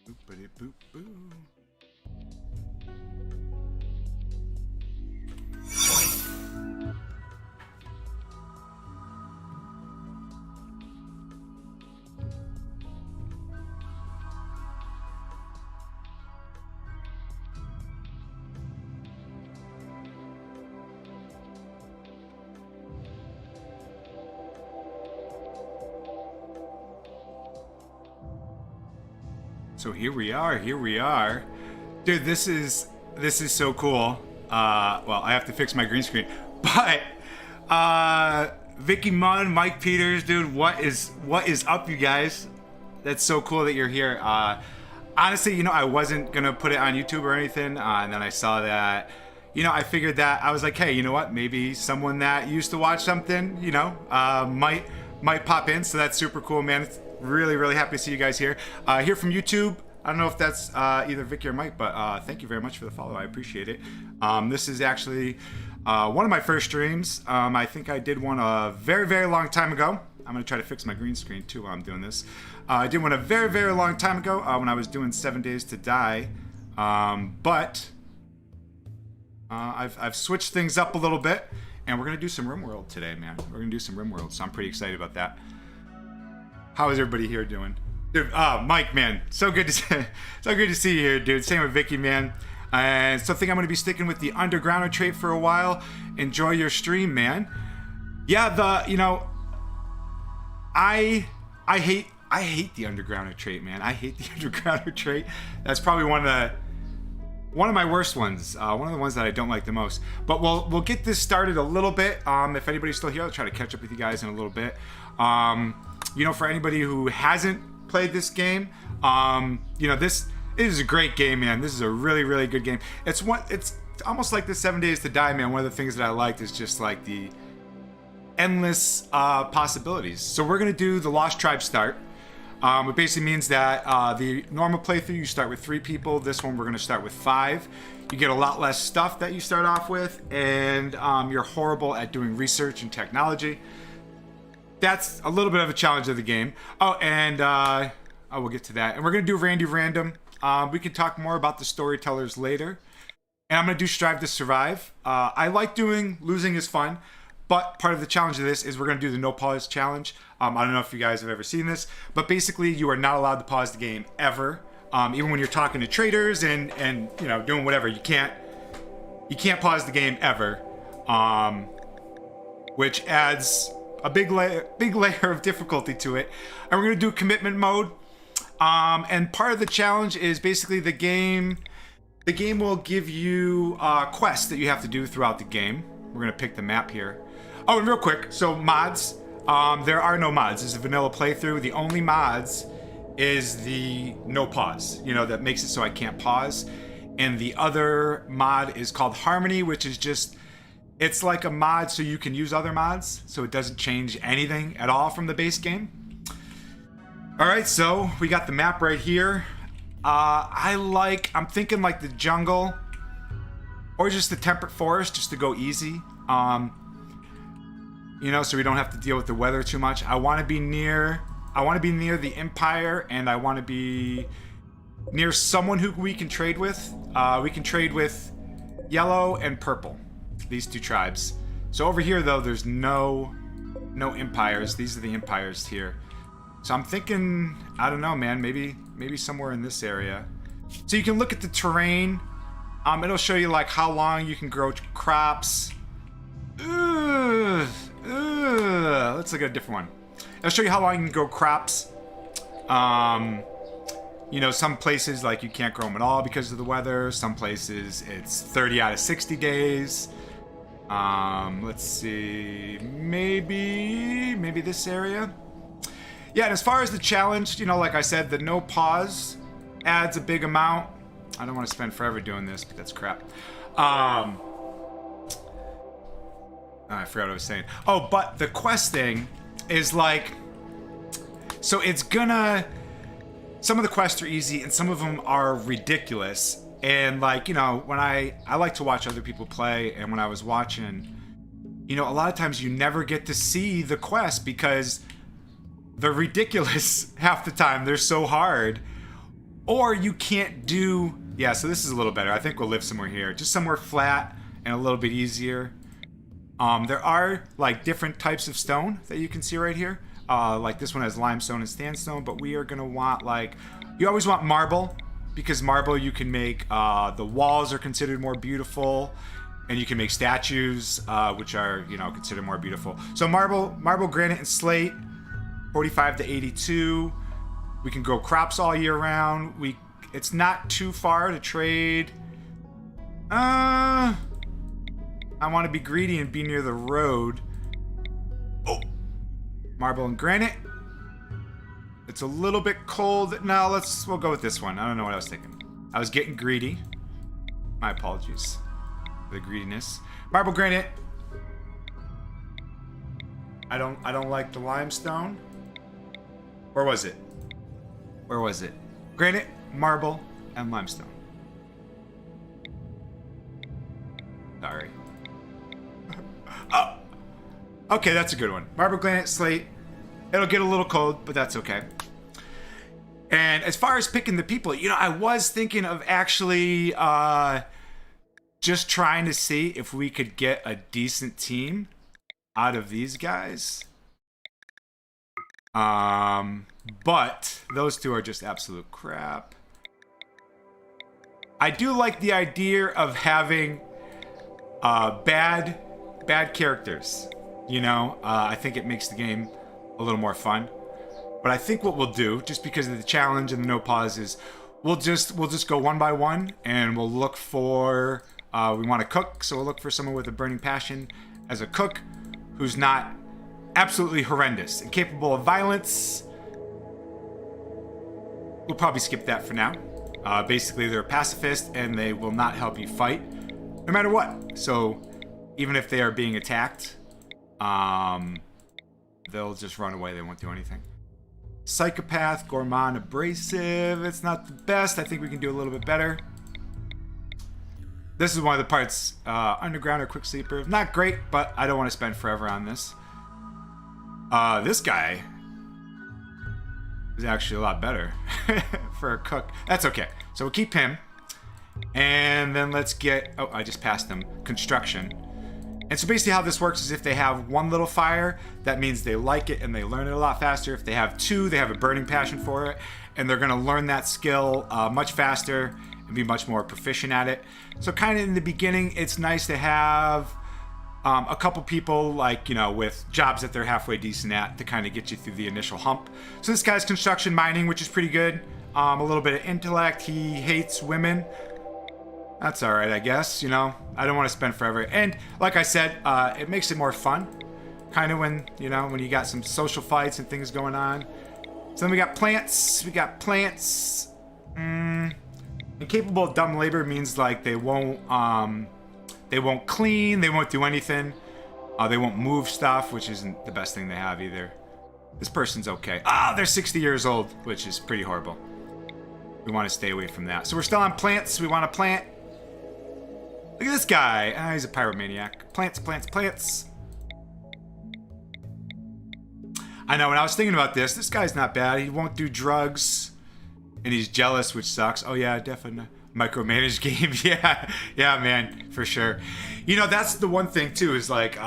Boop, boop, boop. So here we are. Dude, this is so cool. Well, I have to fix my green screen. But Vicky Munn, Mike Peters, dude, what is up, you guys? That's so cool that you're here. Honestly, you know, I wasn't gonna put it on YouTube or anything, and then I saw that, you know, I figured that I was like, hey, you know what? Maybe someone that used to watch something, you know, might pop in. So that's super cool, man. It's really happy to see you guys here. Here from YouTube. I don't know if that's either Vicky or Mike, but thank you very much for the follow. I appreciate it. This is actually one of my first streams. I think I did one a very long time ago. I'm gonna try to fix my green screen too while I'm doing this. I did one a very long time ago when I was doing 7 Days to Die. But I've switched things up a little bit, and we're gonna do some Rimworld today, man. We're gonna do some Rimworld, so I'm pretty excited about that. How is everybody here doing? Dude, Mike, man, so good to see you here, dude. Same with Vicky, man. And so I think I'm gonna be sticking with the Undergrounder trait for a while. Enjoy your stream, man. Yeah, I hate the Undergrounder trait, man. I hate the Undergrounder trait. That's probably one of my worst ones. One of the ones that I don't like the most. But we'll get this started a little bit. If anybody's still here, I'll try to catch up with you guys in a little bit. For anybody who hasn't played this game, this is a great game, man. This is a really, really good game. It's almost like the 7 Days to Die, man. One of the things that I liked is just like the endless possibilities. So we're gonna do the Lost Tribe start. It basically means that the normal playthrough, you start with 3 people. This one, we're going to start with 5. You get a lot less stuff that you start off with, and you're horrible at doing research and technology. That's a little bit of a challenge of the game. Oh, and we'll get to that. And we're going to do Randy Random. We can talk more about the storytellers later. And I'm going to do Strive to Survive. I like doing Losing is Fun. But part of the challenge of this is we're going to do the no pause challenge. I don't know if you guys have ever seen this, but basically you are not allowed to pause the game ever. Even when you're talking to traders and doing whatever, you can't pause the game ever, which adds a big layer of difficulty to it. And we're going to do commitment mode. And part of the challenge is basically the game will give you quests that you have to do throughout the game. We're going to pick the map here. Oh, and real quick, so mods. There are no mods. This is a vanilla playthrough. The only mods is the no pause, that makes it so I can't pause. And the other mod is called Harmony, which is just, it's like a mod so you can use other mods, so it doesn't change anything at all from the base game. All right, so we got the map right here. I'm thinking like the jungle or just the temperate forest, just to go easy. So we don't have to deal with the weather too much. I want to be near the Empire, and I want to be near someone who we can trade with. We can trade with Yellow and Purple, these 2 tribes. So over here, though, there's no empires. These are the empires here. So I'm thinking, I don't know, man, maybe somewhere in this area. So you can look at the terrain. It'll show you like how long you can grow crops. Let's look at a different one. It'll show you how long you can grow crops. Some places like you can't grow them at all because of the weather. Some places it's 30 out of 60 days. Let's see, maybe this area. Yeah, and as far as the challenge, like I said, the no pause adds a big amount. I don't want to spend forever doing this, but that's crap. I forgot what I was saying. Oh, but the quest thing is like, so it's gonna, some of the quests are easy and some of them are ridiculous. And like, when I like to watch other people play, and when I was watching, a lot of times you never get to see the quest because they're ridiculous half the time. They're so hard. Or you can't do, yeah, so this is a little better. I think we'll live somewhere here. Just somewhere flat and a little bit easier. There are like different types of stone that you can see right here. Like this one has limestone and sandstone, but we are gonna want you always want marble, because marble you can make, the walls are considered more beautiful, and you can make statues, which are, considered more beautiful. So marble, granite, and slate, 45 to 82. We can grow crops all year round. It's not too far to trade. I want to be greedy and be near the road. Oh, marble and granite. It's a little bit cold. No, we'll go with this one. I don't know what I was thinking. I was getting greedy. My apologies for the greediness. Marble, granite. I don't like the limestone. Where was it? Granite, marble, and limestone. Sorry. Oh, okay, that's a good one. Marble, granite, slate. It'll get a little cold, but that's okay. And as far as picking the people, I was thinking of actually just trying to see if we could get a decent team out of these guys. But those two are just absolute crap. I do like the idea of having bad characters. You know, I think it makes the game a little more fun. But I think what we'll do, just because of the challenge and the no pause, is we'll just go one by one, and we'll look for. We want to cook, so we'll look for someone with a burning passion as a cook, who's not absolutely horrendous and capable of violence. We'll probably skip that for now. Basically, they're a pacifist, and they will not help you fight, no matter what. So, even if they are being attacked, they'll just run away. They won't do anything. Psychopath, gourmand, abrasive. It's not the best. I think we can do a little bit better. This is one of the parts. Underground or quick sleeper. Not great, but I don't want to spend forever on this. This guy is actually a lot better for a cook. That's okay. So we'll keep him. And then let's get... Oh, I just passed him. Construction. And so basically how this works is if they have one little fire, that means they like it and they learn it a lot faster. If they have two, they have a burning passion for it. And they're going to learn that skill much faster and be much more proficient at it. So kind of in the beginning, it's nice to have a couple people, like, you know, with jobs that they're halfway decent at to kind of get you through the initial hump. So this guy's construction mining, which is pretty good. A little bit of intellect. He hates women. That's all right, I guess. You know, I don't want to spend forever. And like I said, it makes it more fun. Kind of when, you know, when you got some social fights and things going on. So then we got plants. We got plants. Incapable of dumb labor means like they won't clean. They won't do anything. They won't move stuff, which isn't the best thing they have either. This person's okay. They're 60 years old, which is pretty horrible. We want to stay away from that. So we're still on plants. We want to plant. Look at this guy. He's a pyromaniac. Plants, plants, plants. I know, when I was thinking about this guy's not bad. He won't do drugs. And he's jealous, which sucks. Oh, yeah, definitely. Micromanaged game. Yeah, man, for sure. You know, that's the one thing, too, is like,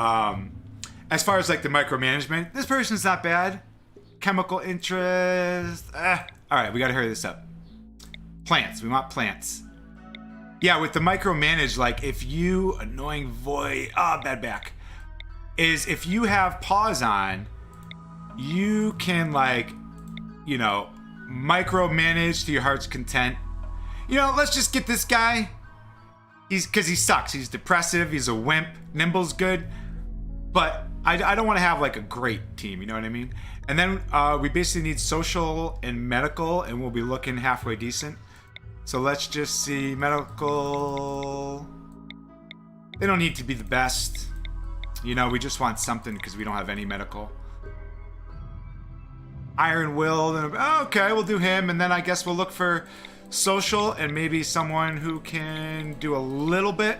as far as like the micromanagement, this person's not bad. Chemical interest. All right, we got to hurry this up. Plants. We want plants. Yeah, with the micromanage, like if you annoying void, bad back, is if you have pause on, you can like, you know, micromanage to your heart's content. You know, let's just get this guy. Because he sucks. He's depressive. He's a wimp. Nimble's good, but I don't want to have like a great team. You know what I mean? And then we basically need social and medical, and we'll be looking halfway decent. So let's just see medical. They don't need to be the best. You know, we just want something because we don't have any medical. Iron Will. Okay, we'll do him. And then I guess we'll look for social and maybe someone who can do a little bit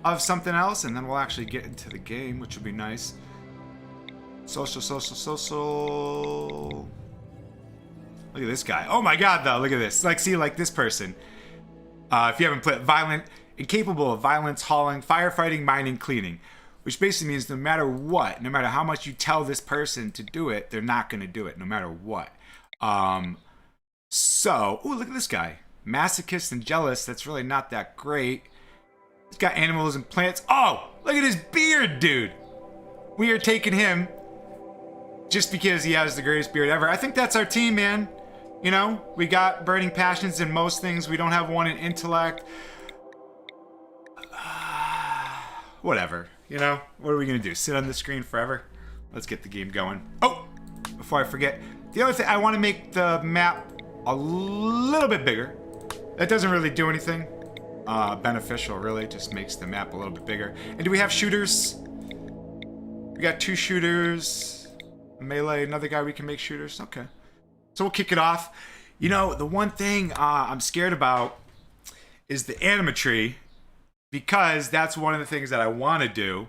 of something else. And then we'll actually get into the game, which would be nice. Social. Look at this guy. Oh my god, though. Look at this. Like, see, like this person. If you haven't played, violent, incapable of violence, hauling, firefighting, mining, cleaning. Which basically means no matter what, no matter how much you tell this person to do it, they're not going to do it, no matter what. So, ooh, look at this guy. Masochist and jealous. That's really not that great. He's got animals and plants. Oh, look at his beard, dude. We are taking him just because he has the greatest beard ever. I think that's our team, man. You know, we got burning passions in most things. We don't have one in intellect. Whatever. You know, what are we going to do? Sit on the screen forever? Let's get the game going. Oh, before I forget, the other thing, I want to make the map a little bit bigger. That doesn't really do anything beneficial, really. It just makes the map a little bit bigger. And do we have shooters? We got 2 shooters. Melee, another guy we can make shooters. Okay. So we'll kick it off. You know, the one thing I'm scared about is the animatry, because that's one of the things that I want to do.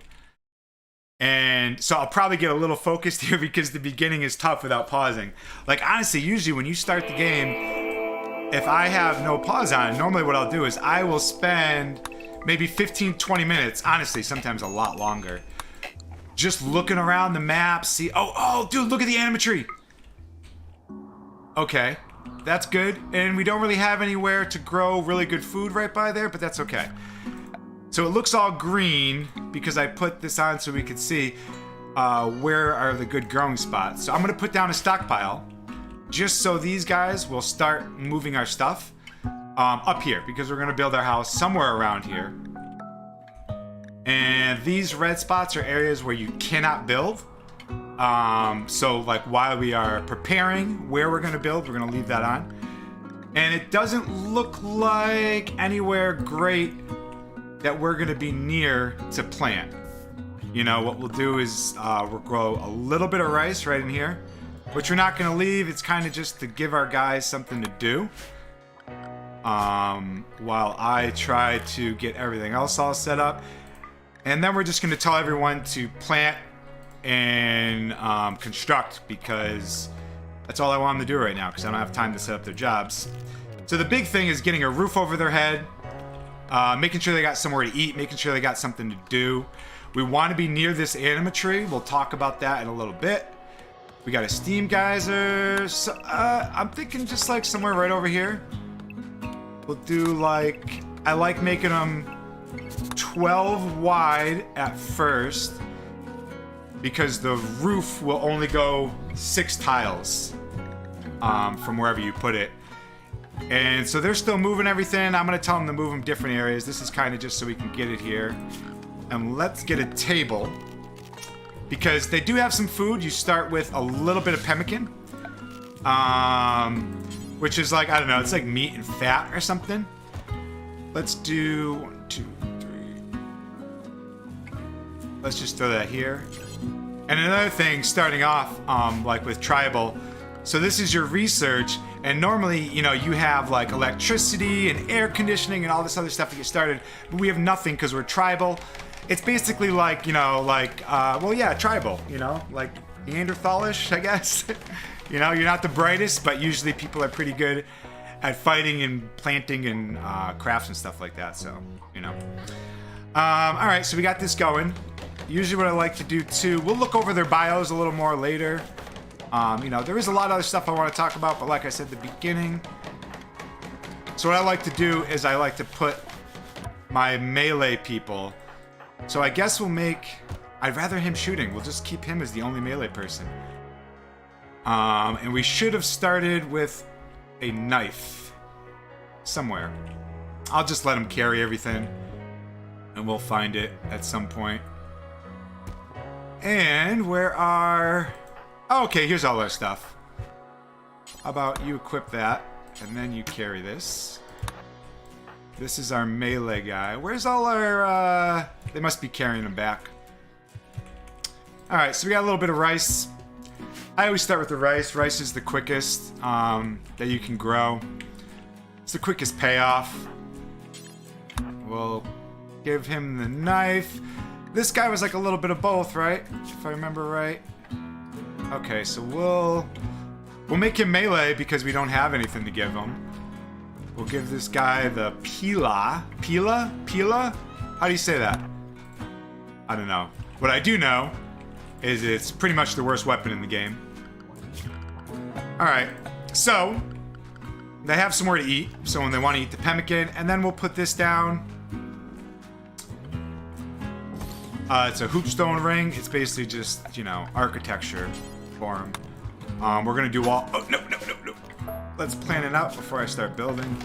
And so I'll probably get a little focused here because the beginning is tough without pausing. Like, honestly, usually when you start the game, if I have no pause on, normally what I'll do is I will spend maybe 15, 20 minutes. Honestly, sometimes a lot longer. Just looking around the map, see... Oh, dude, look at the animatree. Okay, that's good. And we don't really have anywhere to grow really good food right by there, but that's okay. So it looks all green because I put this on so we could see where are the good growing spots. So I'm going to put down a stockpile just so these guys will start moving our stuff up here because we're going to build our house somewhere around here. And these red spots are areas where you cannot build. So like while we are preparing where we're going to build, we're going to leave that on. And it doesn't look like anywhere great that we're going to be near to plant. You know, what we'll do is we'll grow a little bit of rice right in here, which we're not going to leave. It's kind of just to give our guys something to do. While I try to get everything else all set up. And then we're just going to tell everyone to plant and construct because that's all I want them to do right now because I don't have time to set up their jobs. So the big thing is getting a roof over their head, making sure they got somewhere to eat, making sure they got something to do. We want to be near this animatree. We'll talk about that in a little bit. We got a steam geyser. So, I'm thinking just like somewhere right over here. We'll do like, I like making them 12 wide at first because the roof will only go 6 tiles from wherever you put it. And so they're still moving everything. I'm going to tell them to move them different areas. This is kind of just so we can get it here. And let's get a table because they do have some food. You start with a little bit of pemmican, which is like, I don't know, it's like meat and fat or something. Let's do 1, 2, 3. Let's just throw that here. And another thing, starting off, like with tribal. So this is your research, and normally, you know, you have like electricity and air conditioning and all this other stuff to get started, but we have nothing because we're tribal. It's basically like, you know, like, well, yeah, tribal, you know, like Neanderthalish, I guess. You know, you're not the brightest, but usually people are pretty good at fighting and planting and crafts and stuff like that, so, you know. All right, so we got this going. Usually what I like to do, too, we'll look over their bios a little more later. You know, there is a lot of other stuff I want to talk about, but like I said at the beginning. So what I like to do is I like to put my melee people. So I guess we'll make... I'd rather him shooting. We'll just keep him as the only melee person. And we should have started with a knife. Somewhere. I'll just let him carry everything. And we'll find it at some point. And where are... Oh, okay, here's all our stuff. How about you equip that, and then you carry this. This is our melee guy. Where's all our... They must be carrying them back. Alright, so we got a little bit of rice. I always start with the rice. Rice is the quickest that you can grow. It's the quickest payoff. We'll give him the knife. This guy was like a little bit of both, right? If I remember right. Okay, so we'll make him melee because we don't have anything to give him. We'll give this guy the Pila. Pila? Pila? How do you say that? I don't know. What I do know is it's pretty much the worst weapon in the game. Alright, so they have somewhere to eat, so when they want to eat the pemmican, and then we'll put this down. It's a hoopstone ring. It's basically just, you know, architecture for him. We're gonna do all... Oh, no. Let's plan it out before I start building.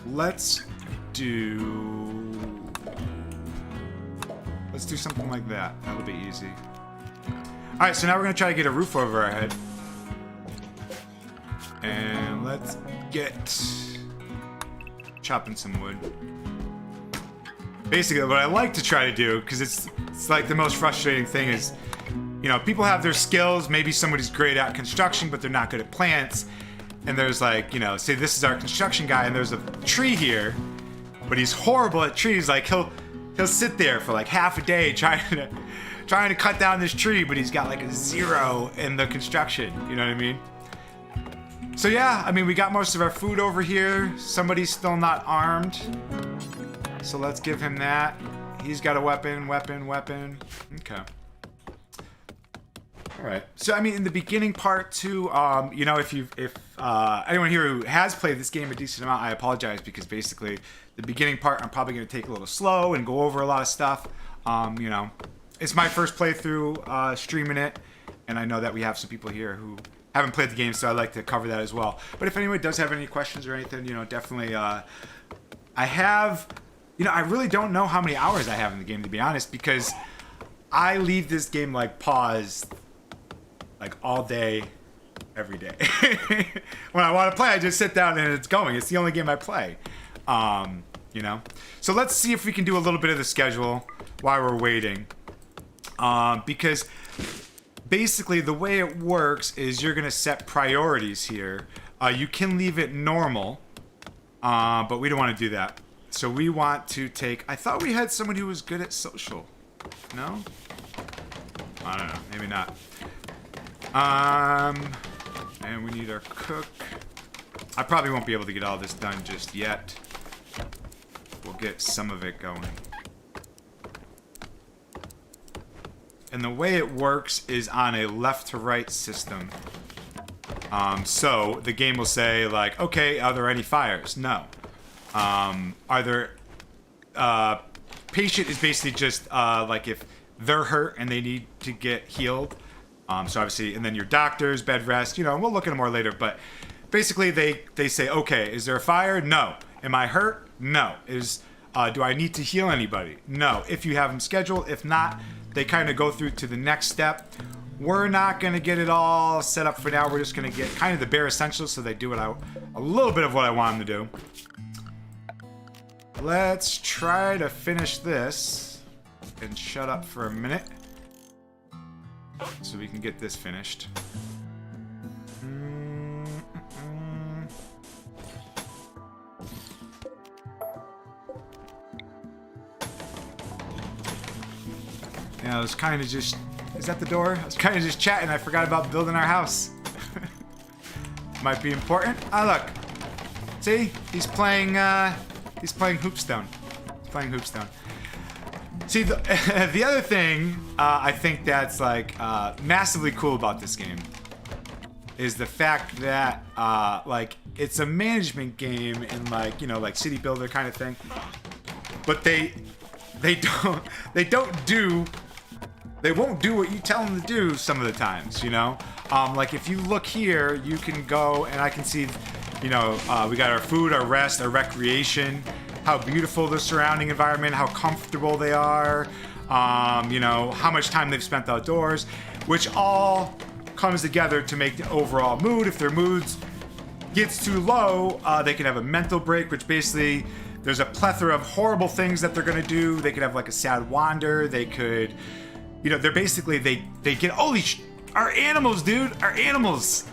Let's do something like that. That'll be easy. Alright, so now we're gonna try to get a roof over our head. And let's get chopping some wood. Basically, what I like to try to do, because it's like the most frustrating thing is, you know, people have their skills. Maybe somebody's great at construction, but they're not good at plants. And there's like, you know, say this is our construction guy, and there's a tree here, but he's horrible at trees. Like he'll sit there for like half a day trying to cut down this tree, but he's got like a 0 in the construction. You know what I mean? So yeah, I mean, we got most of our food over here. Somebody's still not armed. So let's give him that. He's got a weapon. Okay. Alright. So, I mean, in the beginning part, too, you know, if anyone here who has played this game a decent amount, I apologize, because basically the beginning part, I'm probably going to take a little slow and go over a lot of stuff. You know, it's my first playthrough streaming it, and I know that we have some people here who haven't played the game, so I'd like to cover that as well. But if anyone does have any questions or anything, you know, definitely, I have, you know, I really don't know how many hours I have in the game, to be honest, because I leave this game, like, paused, like, all day, every day. When I want to play, I just sit down and it's going. It's the only game I play, you know? So let's see if we can do a little bit of the schedule while we're waiting, because basically, the way it works is you're going to set priorities here. You can leave it normal, but we don't want to do that. So we want to take... I thought we had someone who was good at social. No? I don't know. Maybe not. And we need our cook. I probably won't be able to get all this done just yet. We'll get some of it going. And the way it works is on a left to right system. So the game will say, like, okay, are there any fires? No. Are there... patient is basically just, like, if they're hurt and they need to get healed. So obviously, and then your doctors, bed rest, you know, we'll look at it more later. But basically, they say, okay, is there a fire? No. Am I hurt? No. Do I need to heal anybody? No. If you have them scheduled. If not... They kind of go through to the next step. We're not going to get it all set up for now. We're just going to get kind of the bare essentials so they do a little bit of what I want them to do. Let's try to finish this and shut up for a minute so we can get this finished. Yeah, I was kind of just... Is that the door? I was kind of just chatting. I forgot about building our house. Might be important. Ah, look. See? He's playing Hoopstone. He's playing Hoopstone. See, the other thing I think that's, like, massively cool about this game is the fact that, like, it's a management game and, like, you know, like city builder kind of thing. But they won't do what you tell them to do some of the times, you know? Like, if you look here, you can go, and I can see, you know, we got our food, our rest, our recreation, how beautiful the surrounding environment, how comfortable they are, you know, how much time they've spent outdoors, which all comes together to make the overall mood. If their moods gets too low, they can have a mental break, which basically... There's a plethora of horrible things that they're going to do. They could have, like, a sad wander. They could... You know, they're basically, they get, holy our animals, dude, our animals.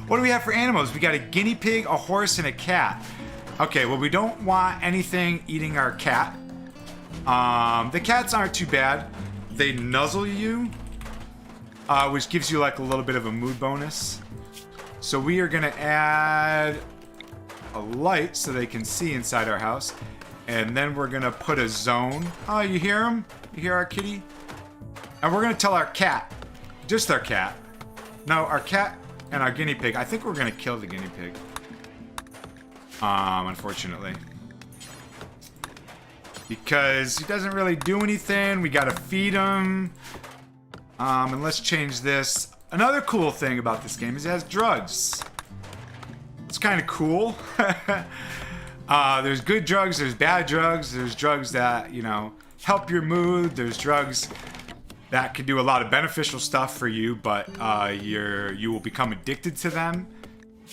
What do we have for animals? We got a guinea pig, a horse, and a cat. Okay, well, we don't want anything eating our cat. The cats aren't too bad. They nuzzle you, which gives you, like, a little bit of a mood bonus. So we are going to add a light so they can see inside our house. And then we're going to put a zone. Oh, you hear him? You hear our kitty? And we're going to tell our cat, just our cat. No, our cat and our guinea pig. I think we're going to kill the guinea pig. Unfortunately. Because he doesn't really do anything. We got to feed him. And let's change this. Another cool thing about this game is it has drugs. It's kind of cool. There's good drugs, there's bad drugs. There's drugs that, you know, help your mood. There's drugs... that can do a lot of beneficial stuff for you, but you will become addicted to them,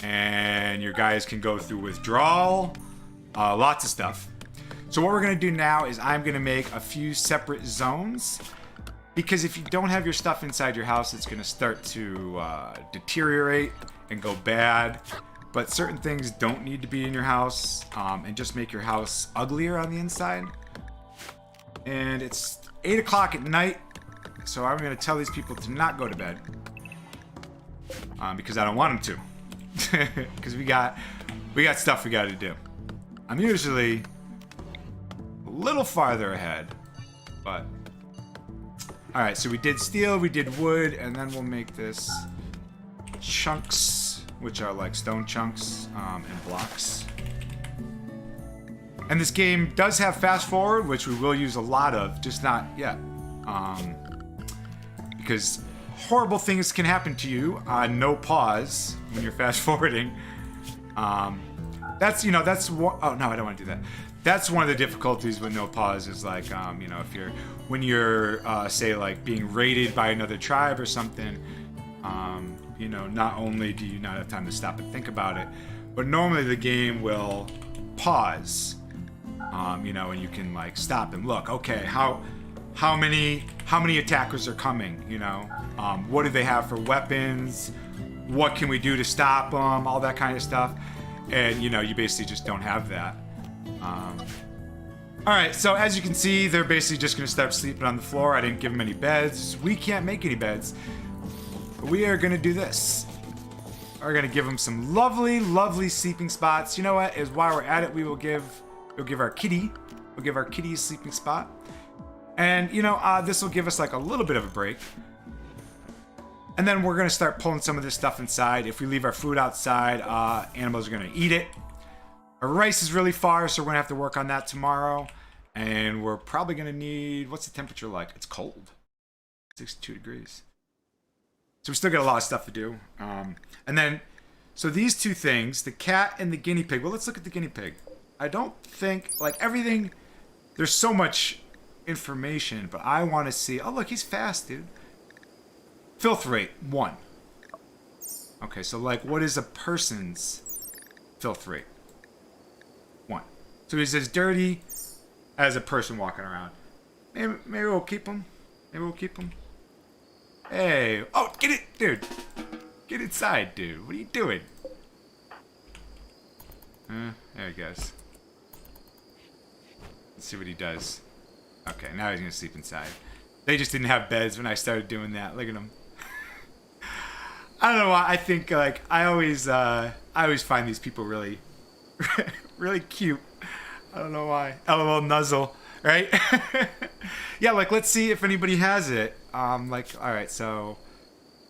and your guys can go through withdrawal, lots of stuff. So what we're going to do now is I'm going to make a few separate zones, because if you don't have your stuff inside your house, it's going to start to deteriorate and go bad. But certain things don't need to be in your house, and just make your house uglier on the inside. And it's 8 o'clock at night. So I'm going to tell these people to not go to bed. Because I don't want them because we got stuff we got to do. I'm usually a little farther ahead, but all right. So we did steel, we did wood, and then we'll make this chunks, which are like stone chunks and blocks. And this game does have fast forward, which we will use a lot of, just not yet. Because horrible things can happen to you on no pause when you're fast forwarding. That's, that's one, oh no, I don't want to do that. That's one of the difficulties with no pause is like, if when you're, say like being raided by another tribe or something, not only do you not have time to stop and think about it, but normally the game will pause. And you can like stop and look. Okay, how many attackers are coming? What do they have for weapons? What can we do to stop them? All that kind of stuff. And you basically just don't have that. All right, so as you can see, they're basically just gonna start sleeping on the floor. I didn't give them any beds. We can't make any beds. We are gonna do this. We're gonna give them some lovely, lovely sleeping spots. You know what? Is while we're at it, we'll give our kitty a sleeping spot. And this will give us like a little bit of a break. And then we're gonna start pulling some of this stuff inside. If we leave our food outside, animals are gonna eat it. Our rice is really far, so we're gonna have to work on that tomorrow. And we're probably gonna need, what's the temperature like? It's cold, 62 degrees. So we still got a lot of stuff to do. And then, so these two things, the cat and the guinea pig. Well, let's look at the guinea pig. I don't think, like everything, there's so much information, but I want to see, oh look, he's fast, dude. Filth rate, 1. Okay, so like what is a person's filth rate? 1. So he's as dirty as a person walking around. Maybe we'll keep him. Hey, oh, get it, dude. Get inside, dude. What are you doing? There he goes. Let's see what he does. Okay, now he's gonna sleep inside. They just didn't have beds when I started doing that. Look at him. I don't know why. I think like I always find these people really, really cute. I don't know why. LOL nuzzle, right? Yeah, like let's see if anybody has it. All right, so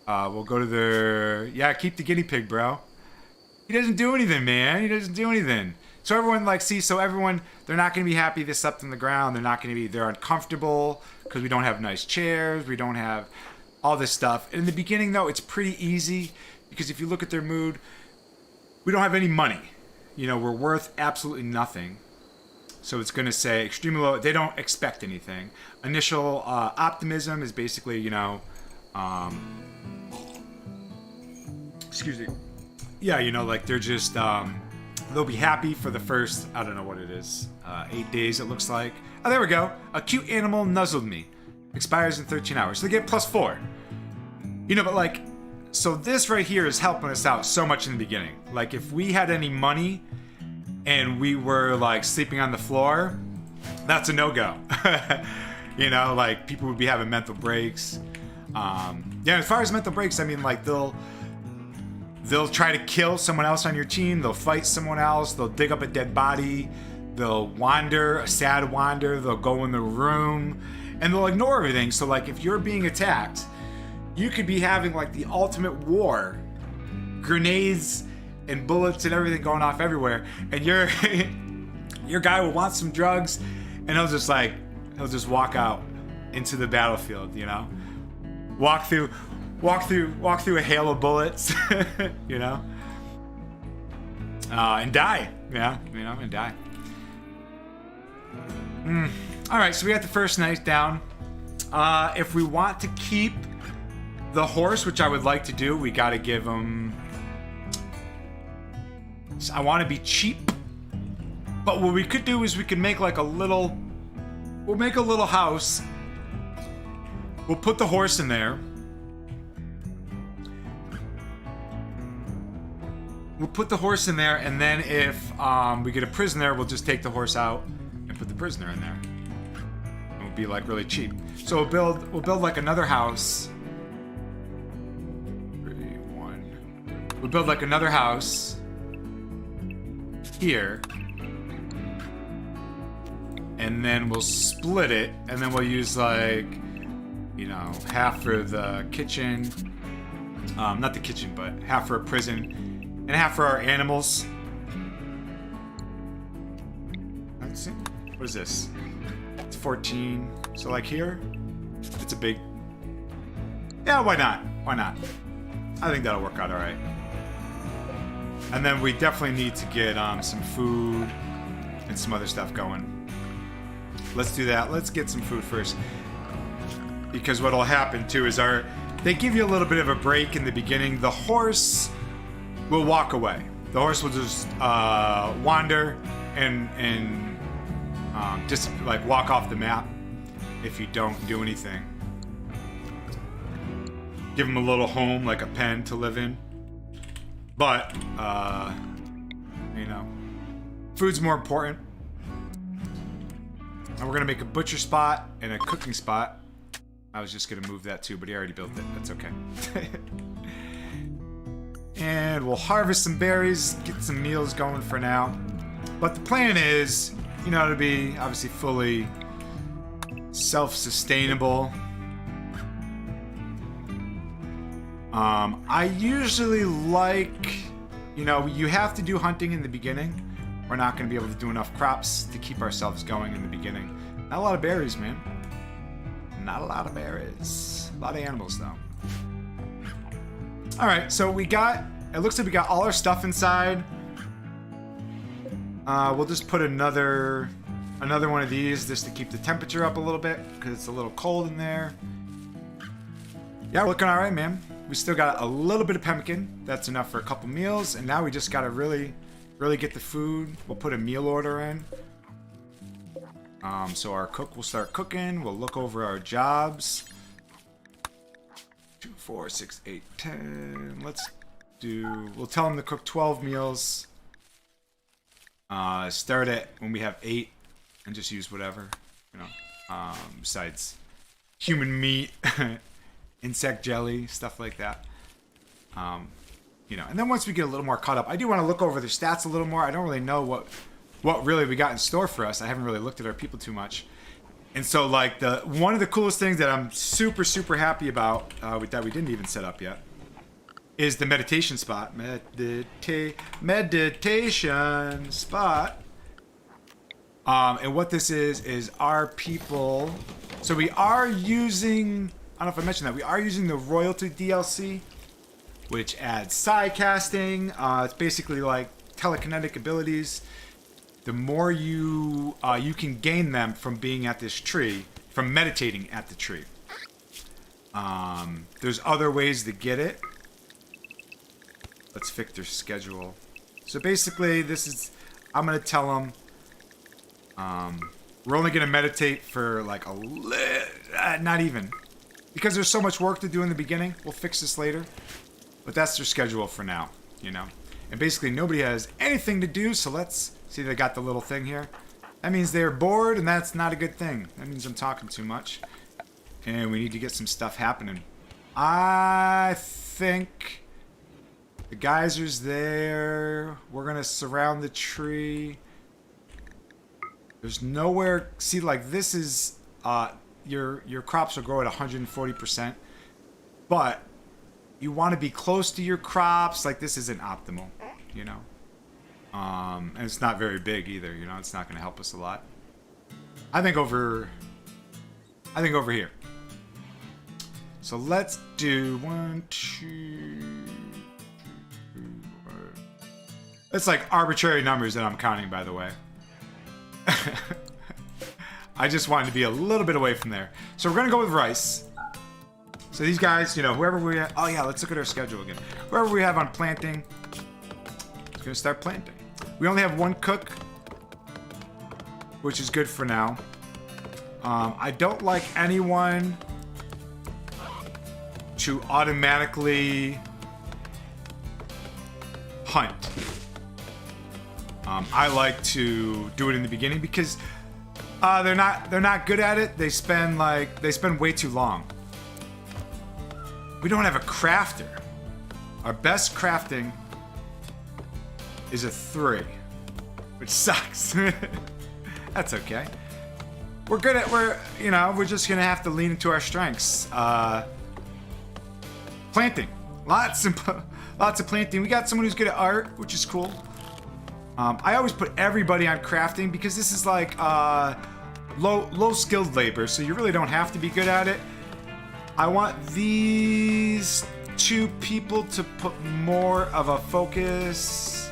we'll go to their. Yeah, keep the guinea pig, bro. He doesn't do anything, man. He doesn't do anything. So everyone they're not going to be happy they slept on the ground. They're uncomfortable because we don't have nice chairs. We don't have all this stuff. And in the beginning, though, it's pretty easy because if you look at their mood, we don't have any money. We're worth absolutely nothing. So it's going to say extremely low. They don't expect anything. Initial optimism is basically, excuse me. Yeah, like they're just, they'll be happy for the first, I don't know what it is, 8 days it looks like. Oh, there we go. A cute animal nuzzled me. Expires in 13 hours. So they get +4. But like, so this right here is helping us out so much in the beginning. Like if we had any money and we were like sleeping on the floor, that's a no-go. Like people would be having mental breaks. As far as mental breaks, I mean like they'll try to kill someone else on your team. They'll fight someone else. They'll dig up a dead body. They'll wander, a sad wander. They'll go in the room and they'll ignore everything. So like if you're being attacked, you could be having like the ultimate war, grenades and bullets and everything going off everywhere. And your guy will want some drugs and he'll just walk out into the battlefield, walk through a hail of bullets, and die. And die. All right, so we got the first night down. If we want to keep the horse, which I would like to do, we got to give him. I want to be cheap, but what we could do is we could make like we'll make a little house. We'll put the horse in there. We'll put the horse in there, and then if we get a prisoner, we'll just take the horse out and put the prisoner in there. It'll be like really cheap. So we'll build like another house. 3, 1. We'll build like another house here. And then we'll split it, and then we'll use like, you know, half for the kitchen. Not the kitchen, but half for a prison, and half for our animals. Let's see. What is this? It's 14. So like here, it's a big. Yeah, why not? Why not? I think that'll work out all right. And then we definitely need to get some food and some other stuff going. Let's do that. Let's get some food first. Because what'll happen too is they give you a little bit of a break in the beginning. The horse will walk away. The horse will just wander and just like walk off the map if you don't do anything. Give him a little home, like a pen to live in. But, you know, food's more important. And we're gonna make a butcher spot and a cooking spot. I was just gonna move that too, but he already built it. That's okay. And we'll harvest some berries, get some meals going for now. But the plan is, you know, to be obviously fully self-sustainable. I usually like, you know, you have to do hunting in the beginning. We're not going to be able to do enough crops to keep ourselves going in the beginning. Not a lot of berries, man. Not a lot of berries. A lot of animals, though. Alright, so it looks like we got all our stuff inside. We'll just put another one of these just to keep the temperature up a little bit, because it's a little cold in there. Yeah, we're looking alright, man. We still got a little bit of pemmican. That's enough for a couple meals, and now we just gotta really get the food. We'll put a meal order in. So our cook will start cooking. We'll look over our jobs. 2, 4, 6, 8, 10. We'll tell him to cook 12 meals. Start it when we have 8 and just use whatever, you know, besides human meat, insect jelly, stuff like that. You know, and then once we get a little more caught up, I do want to look over their stats a little more. I don't really know what really we got in store for us. I haven't really looked at our people too much. And so, like, one of the coolest things that I'm super, super happy about, that we didn't even set up yet, is the meditation spot. Meditation spot. And what this is our people. So we are using, I don't know if I mentioned that, we are using the royalty DLC, which adds side casting. It's basically like telekinetic abilities. The more you can gain them from being at this tree, from meditating at the tree. There's other ways to get it. Let's fix their schedule. So basically, I'm gonna tell them, we're only gonna meditate for like not even, because there's so much work to do in the beginning. We'll fix this later, but that's their schedule for now, you know. And basically, nobody has anything to do, so let's see. They got the little thing here. That means they're bored, and that's not a good thing. That means I'm talking too much, and we need to get some stuff happening. I think the geyser's there. We're gonna surround the tree. There's nowhere. See, like this is your crops will grow at 140%, but you want to be close to your crops. Like this isn't optimal, you know. And it's not very big either, you know. It's not going to help us a lot. I think over here. So let's do 1, 2. It's like arbitrary numbers that I'm counting, by the way. I just wanted to be a little bit away from there. So we're going to go with rice. So these guys, you know, whoever we have... Oh, yeah, let's look at our schedule again. Whoever we have on planting is going to start planting. We only have one cook, which is good for now. I don't like anyone to automatically hunt. I like to do it in the beginning because they're not good at it. They spend way too long. We don't have a crafter. Our best crafting is a 3, which sucks. That's okay. We're just gonna have to lean into our strengths. Planting, lots of planting. We got someone who's good at art, which is cool. I always put everybody on crafting because this is like low skilled labor, so you really don't have to be good at it. I want these 2 people to put more of a focus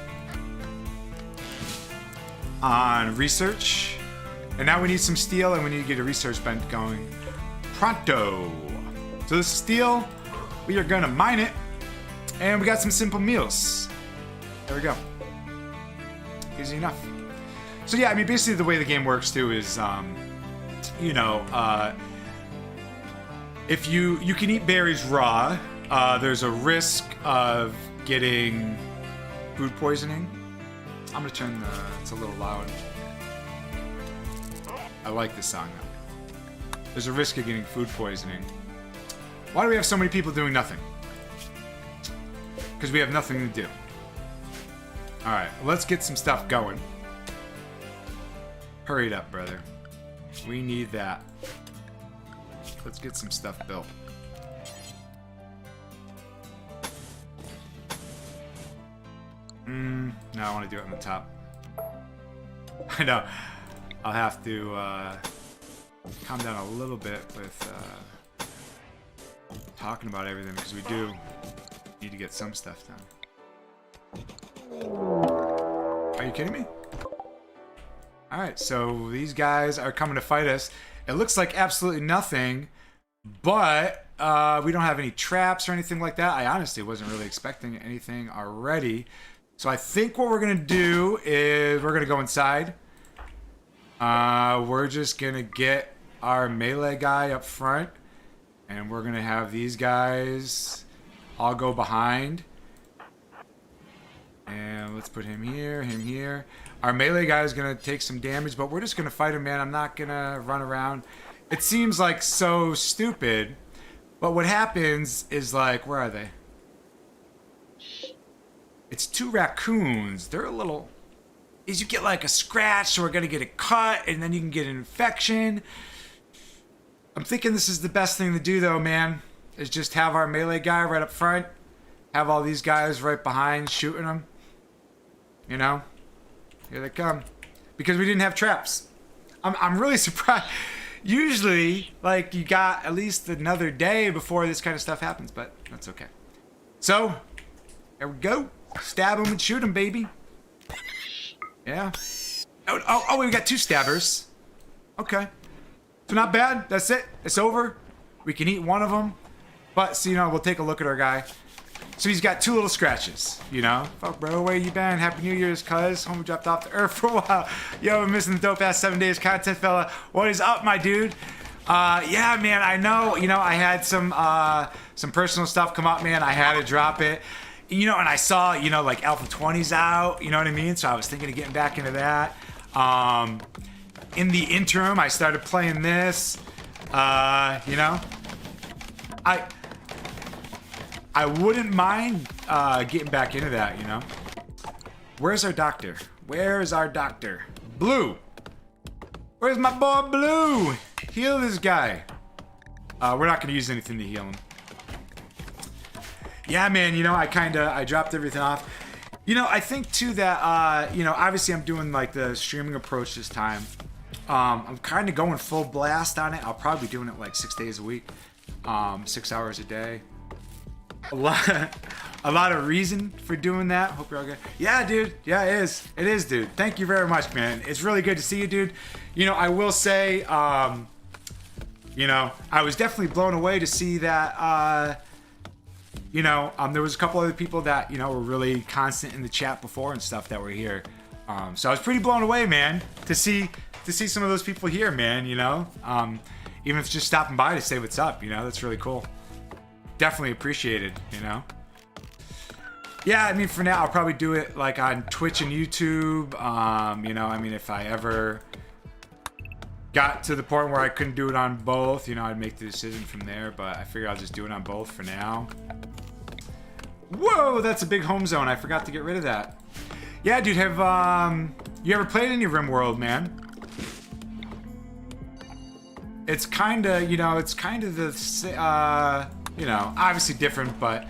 on research. And now we need some steel, and we need to get a research bench going pronto. So the steel, we are gonna mine it, and we got some simple meals. There we go. Easy enough. So yeah, I mean, basically the way the game works too is, if you can eat berries raw, there's a risk of getting food poisoning. I'm gonna turn it's a little loud. I like this song though. There's a risk of getting food poisoning. Why do we have so many people doing nothing? Because we have nothing to do. Alright, let's get some stuff going. Hurry it up, brother. We need that. Let's get some stuff built. No, I want to do it on the top. I know. I'll have to calm down a little bit with talking about everything because we do need to get some stuff done. Are you kidding me? Alright, so these guys are coming to fight us. It looks like absolutely nothing, but we don't have any traps or anything like that. I honestly wasn't really expecting anything already. So I think what we're going to do is we're going to go inside. We're just going to get our melee guy up front. And we're going to have these guys all go behind. And let's put him here, him here. Our melee guy is going to take some damage, but we're just going to fight him, man. I'm not going to run around. It seems like so stupid. But what happens is like, where are they? It's 2 raccoons. They're a little... Is you get like a scratch, so we're going to get a cut, and then you can get an infection. I'm thinking this is the best thing to do, though, man. Is just have our melee guy right up front. Have all these guys right behind shooting them. You know? Here they come. Because we didn't have traps. I'm really surprised. Usually, like, you got at least another day before this kind of stuff happens, but that's okay. So, there we go. Stab him and shoot him, baby. Yeah. Oh, we got 2 stabbers. Okay. So not bad. That's it. It's over. We can eat one of them. But, so, we'll take a look at our guy. So he's got 2 little scratches, Fuck, bro, where you been? Happy New Year's, cuz. Homie dropped off the earth for a while. Yo, we're missing the dope-ass 7 days content, fella. What is up, my dude? Yeah, man, I know. I had some personal stuff come up, man. I had to drop it. And I saw, like Alpha 20's out. You know what I mean? So I was thinking of getting back into that. In the interim, I started playing this. I wouldn't mind getting back into that, Where's our doctor? Where's our doctor? Blue! Where's my boy Blue? Heal this guy. We're not going to use anything to heal him. Yeah, man, I dropped everything off. I think, too, that, obviously I'm doing, like, the streaming approach this time. I'm kind of going full blast on it. I'll probably be doing it, like, 6 days a week. 6 hours a day. A lot of reason for doing that. Hope you're all good. Yeah, dude. Yeah, it is. It is, dude. Thank you very much, man. It's really good to see you, dude. I will say, I was definitely blown away to see that, there was a couple other people that, were really constant in the chat before and stuff that were here. So I was pretty blown away, man, to see some of those people here, man, even if it's just stopping by to say what's up, that's really cool. Definitely appreciated, Yeah, I mean, for now, I'll probably do it, like, on Twitch and YouTube. If I ever got to the point where I couldn't do it on both, I'd make the decision from there. But I figure I'll just do it on both for now. Whoa, that's a big home zone. I forgot to get rid of that. Yeah, dude, have you ever played any Rimworld, man? It's kind of, it's kind of the, obviously different, but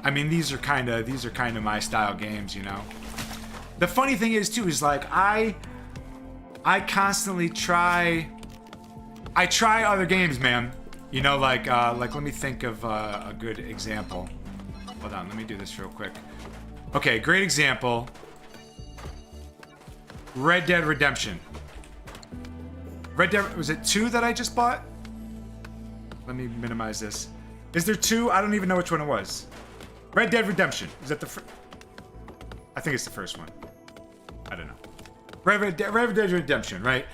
I mean, these are kind of my style games, The funny thing is too, is like I constantly try other games, man. Like let me think of a good example. Hold on, let me do this real quick. Okay, great example. Red Dead Redemption. Was it 2 that I just bought? Let me minimize this. Is there 2? I don't even know which one it was. Red Dead Redemption. Is that the I think it's the first one. I don't know. Red Dead Redemption, right?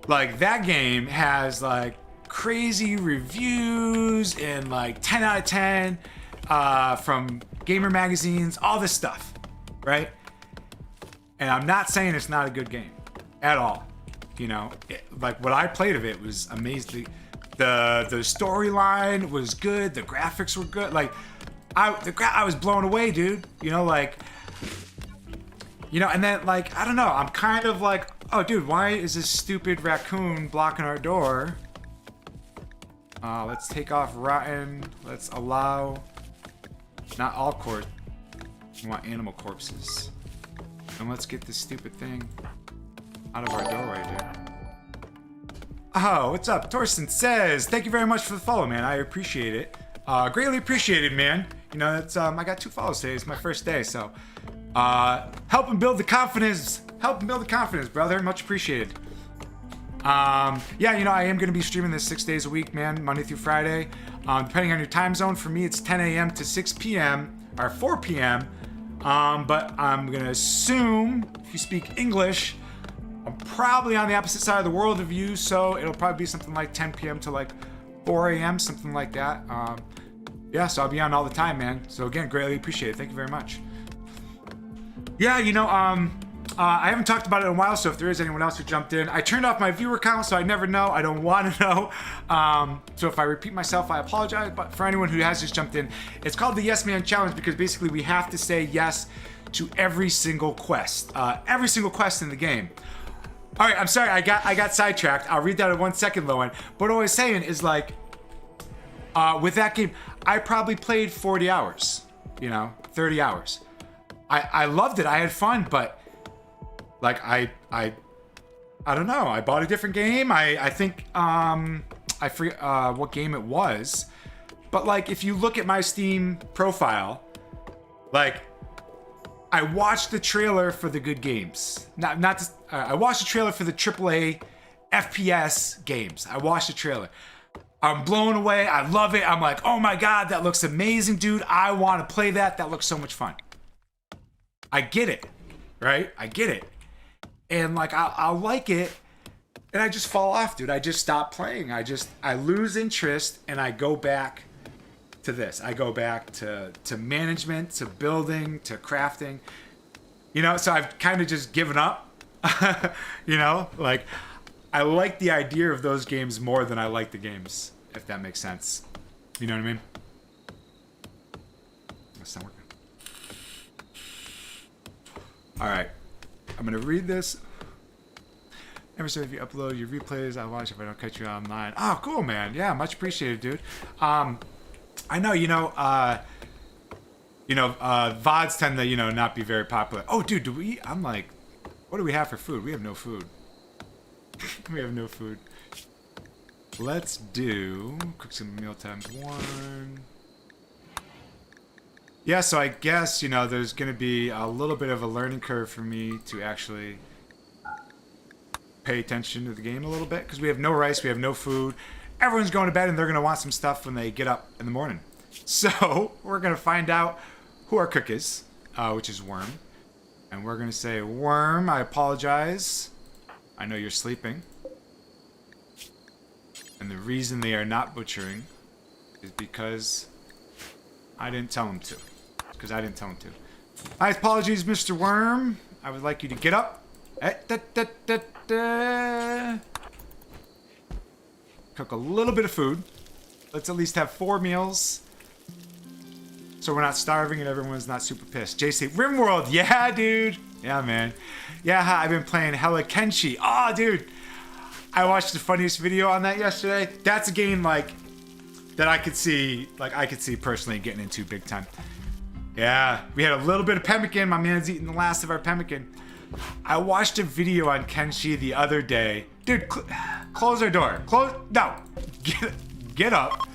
Like, that game has, like, crazy reviews and, like, 10 out of 10 from gamer magazines, all this stuff, right? And I'm not saying it's not a good game at all. Like, what I played of it was amazing. The storyline was good. The graphics were good. Like, I was blown away, dude. And then, like, I don't know. I'm kind of like, oh, dude, why is this stupid raccoon blocking our door? Let's take off rotten. Let's allow not all corpses. We want animal corpses. And let's get this stupid thing out of our door right here. Oh, what's up? Torsten says, thank you very much for the follow, man. I appreciate it. Greatly appreciated, man. It's I got 2 follows today. It's my first day, so help him build the confidence. Help him build the confidence, brother. Much appreciated. Yeah, I am gonna be streaming this 6 days a week, man, Monday through Friday. Depending on your time zone, for me it's 10 a.m. to 6 p.m. or 4 p.m. But I'm gonna assume if you speak English, I'm probably on the opposite side of the world of you, so it'll probably be something like 10 p.m. to like 4 a.m., something like that. Yeah, so I'll be on all the time, man. So again, greatly appreciate it. Thank you very much. Yeah, I haven't talked about it in a while, so if there is anyone else who jumped in, I turned off my viewer count, so I never know. I don't want to know. So if I repeat myself, I apologize. But for anyone who has just jumped in, it's called the Yes Man Challenge because basically we have to say yes to every single quest in the game. All right, I'm sorry, I got sidetracked. I'll read that in 1 second, Lowen. But what I was saying is, like, with that game, I probably played 40 hours, 30 hours. I loved it. I had fun, but like I don't know. I bought a different game. I think I forget what game it was, but like if you look at my Steam profile, like I watched the trailer for the good games. I watched the trailer for the AAA FPS games. I watched the trailer. I'm blown away. I love it. I'm like, oh my God, that looks amazing, dude. I want to play that. That looks so much fun. I get it, right? I get it. And like, I'll like it. And I just fall off, dude. I just stop playing. I lose interest and I go back to this. I go back to management, to building, to crafting. So I've kind of just given up. Like I like the idea of those games more than I like the games, if that makes sense. You know what I mean? That's not working. All right, I'm gonna read this. Ever so if you upload your replays, I'll watch if I don't catch you online. Oh, cool, man. Yeah, much appreciated, dude. I know, VODs tend to, not be very popular. Oh, dude, I'm like, what do we have for food? We have no food. We have no food. Let's cook some meal times 1. Yeah, so I guess, there's going to be a little bit of a learning curve for me to actually pay attention to the game a little bit. Because we have no rice, we have no food. Everyone's going to bed and they're going to want some stuff when they get up in the morning. So, we're going to find out who our cook is, which is Worm. And we're going to say, Worm, I apologize. I know you're sleeping. And the reason they are not butchering is because I didn't tell them to. My apologies, Mr. Worm. I would like you to get up. Cook a little bit of food. Let's at least have 4 meals. so we're not starving and everyone's not super pissed. JC, Rimworld, yeah, dude. Yeah, man. Yeah, I've been playing hella Kenshi. Oh, dude. I watched the funniest video on that yesterday. That's a game, like, that I could see personally getting into big time. Yeah, we had a little bit of pemmican. My man's eating the last of our pemmican. I watched a video on Kenshi the other day. Dude, close our door. No. Get up.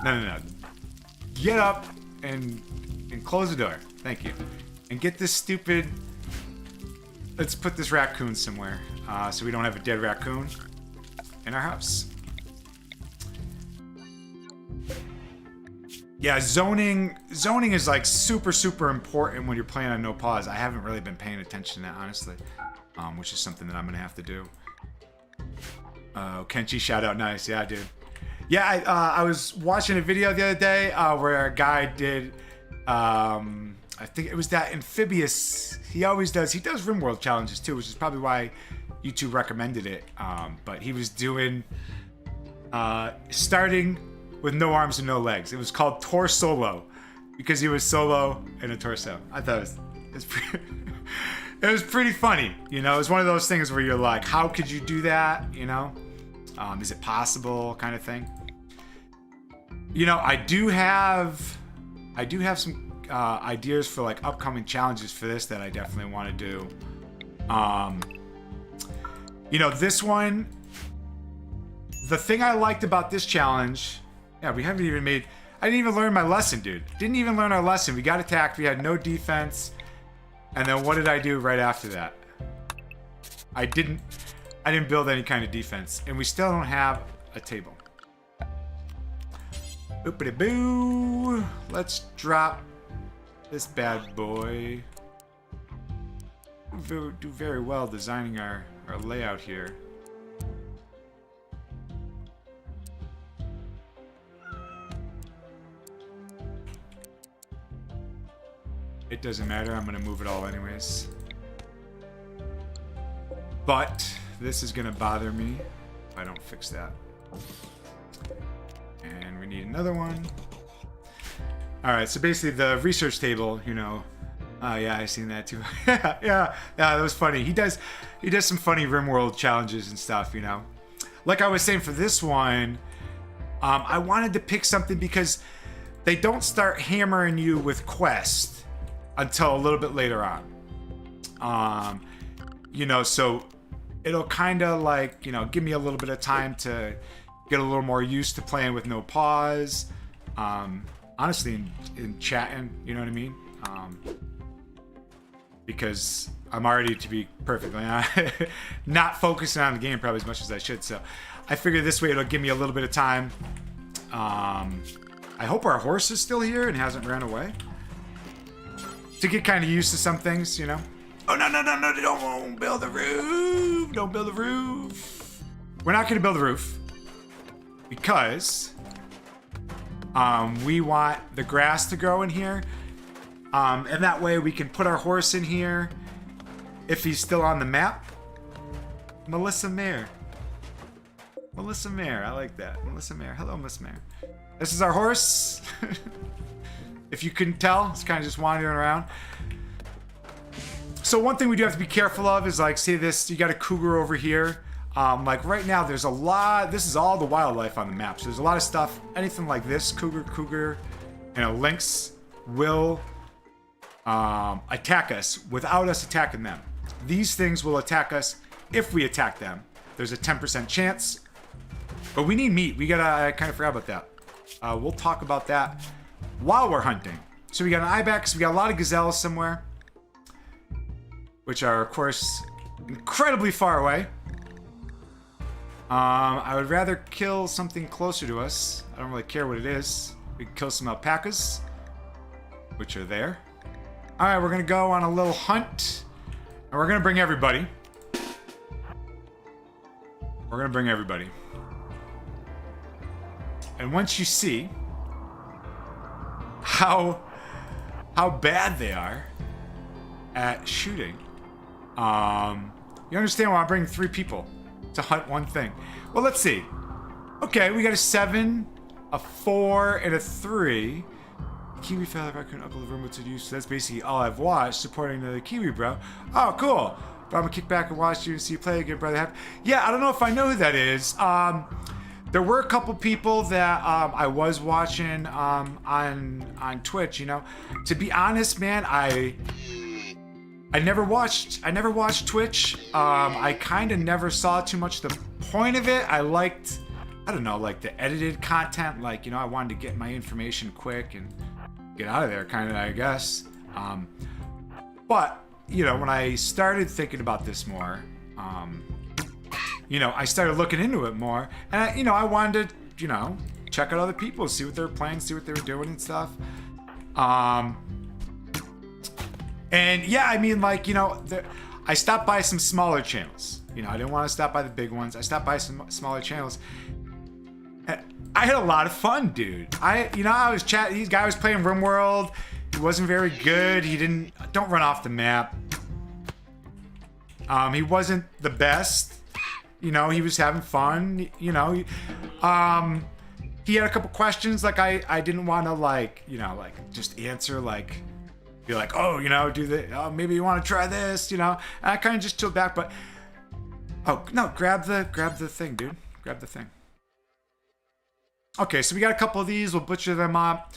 No. Get up and close the door. Thank you. And get this stupid... Let's put this raccoon somewhere, so we don't have a dead raccoon in our house. Yeah, zoning is like super important when you're playing on no pause. I haven't really been paying attention to that, honestly, which is something that I'm gonna have to do. Kenshi shout out, nice, yeah, dude. Yeah, I was watching a video the other day where a guy did, I think it was that amphibious. He always does. He does Rimworld challenges too, which is probably why YouTube recommended it. But he was doing starting with no arms and no legs. It was called Tor Solo because he was solo in a torso. I thought it was pretty funny. You know, it was one of those things where you're like, how could you do that? You know, is it possible? Kind of thing. You know, I do have some ideas for like upcoming challenges for this that I definitely want to do. You know, this one, the thing I liked about this challenge, yeah, we haven't even made, I didn't even learn my lesson, dude. Didn't even learn our lesson. We got attacked, we had no defense, and then what did I do right after that? I didn't build any kind of defense, and we still don't have a table. Oopity boo. Let's drop this bad boy. Do very well designing our layout here. It doesn't matter, I'm gonna move it all anyways. But this is gonna bother me if I don't fix that. And we need another one. Alright, so basically the research table, you know. Oh yeah, I seen that too. yeah, that was funny. He does some funny Rimworld challenges and stuff, you know. Like I was saying for this one, I wanted to pick something because they don't start hammering you with quests until a little bit later on. You know, so it'll kind of like, you know, give me a little bit of time to get a little more used to playing with no pause. Honestly, in chatting, you know what I mean? Because I'm already, to be perfectly honest, not focusing on the game probably as much as I should. So I figure this way it'll give me a little bit of time. I hope our horse is still here and hasn't ran away. To get kind of used to some things, you know. Oh, no, don't build the roof. Don't build the roof. We're not going to build the roof because we want the grass to grow in here. And that way we can put our horse in here if he's still on the map. Melissa Mayer. Melissa Mayer, I like that. Melissa Mayer. Hello, Miss Mayer. This is our horse. If you couldn't tell, it's kind of just wandering around. So one thing we do have to be careful of is like, say this, you got a cougar over here. Like right now, there's a lot, this is all the wildlife on the map. So there's a lot of stuff, anything like this, cougar, and a lynx will attack us without us attacking them. These things will attack us if we attack them. There's a 10% chance, but we need meat. I kind of forgot about that. We'll talk about that while we're hunting. So we got an ibex, we got a lot of gazelles somewhere, which are of course incredibly far away. I would rather kill something closer to us. I don't really care what it is. We can kill some alpacas, which are there. All right, we're gonna go on a little hunt, and we're gonna bring everybody. We're gonna bring everybody. And once you see how bad they are at shooting, you understand why I'm bringing 3 people to hunt one thing. Well, let's see. Okay, we got a 7, a 4, and a 3. Kiwi Fella Raccoon Uncle of Rimworld to you. So that's basically all I've watched, supporting the Kiwi bro. Oh, cool. But I'm gonna kick back and watch you and see you play again, brother. Yeah, I don't know if I know who that is. There were a couple people that I was watching on Twitch. You know, to be honest, man, I never watched Twitch. I kind of never saw too much the point of it. I liked, I don't know, like the edited content. Like, you know, I wanted to get my information quick and get out of there, kind of, I guess. But you know, when I started thinking about this more, you know, I started looking into it more, and you know, I wanted to, you know, check out other people, see what they were playing, see what they were doing and stuff. And yeah, I mean, like, you know, I stopped by some smaller channels. You know, I didn't want to stop by the big ones. I stopped by some smaller channels. I had a lot of fun, dude. You know, I was chatting. This guy was playing Rimworld. He wasn't very good. He don't run off the map. He wasn't the best. You know, he was having fun. You know, he had a couple questions. Like I didn't want to, like, you know, like just answer, like, be like, oh, you know, oh, maybe you want to try this, you know. And I kind of just chilled back, but oh no, grab the thing, dude. Grab the thing. Okay, so we got a couple of these. We'll butcher them up.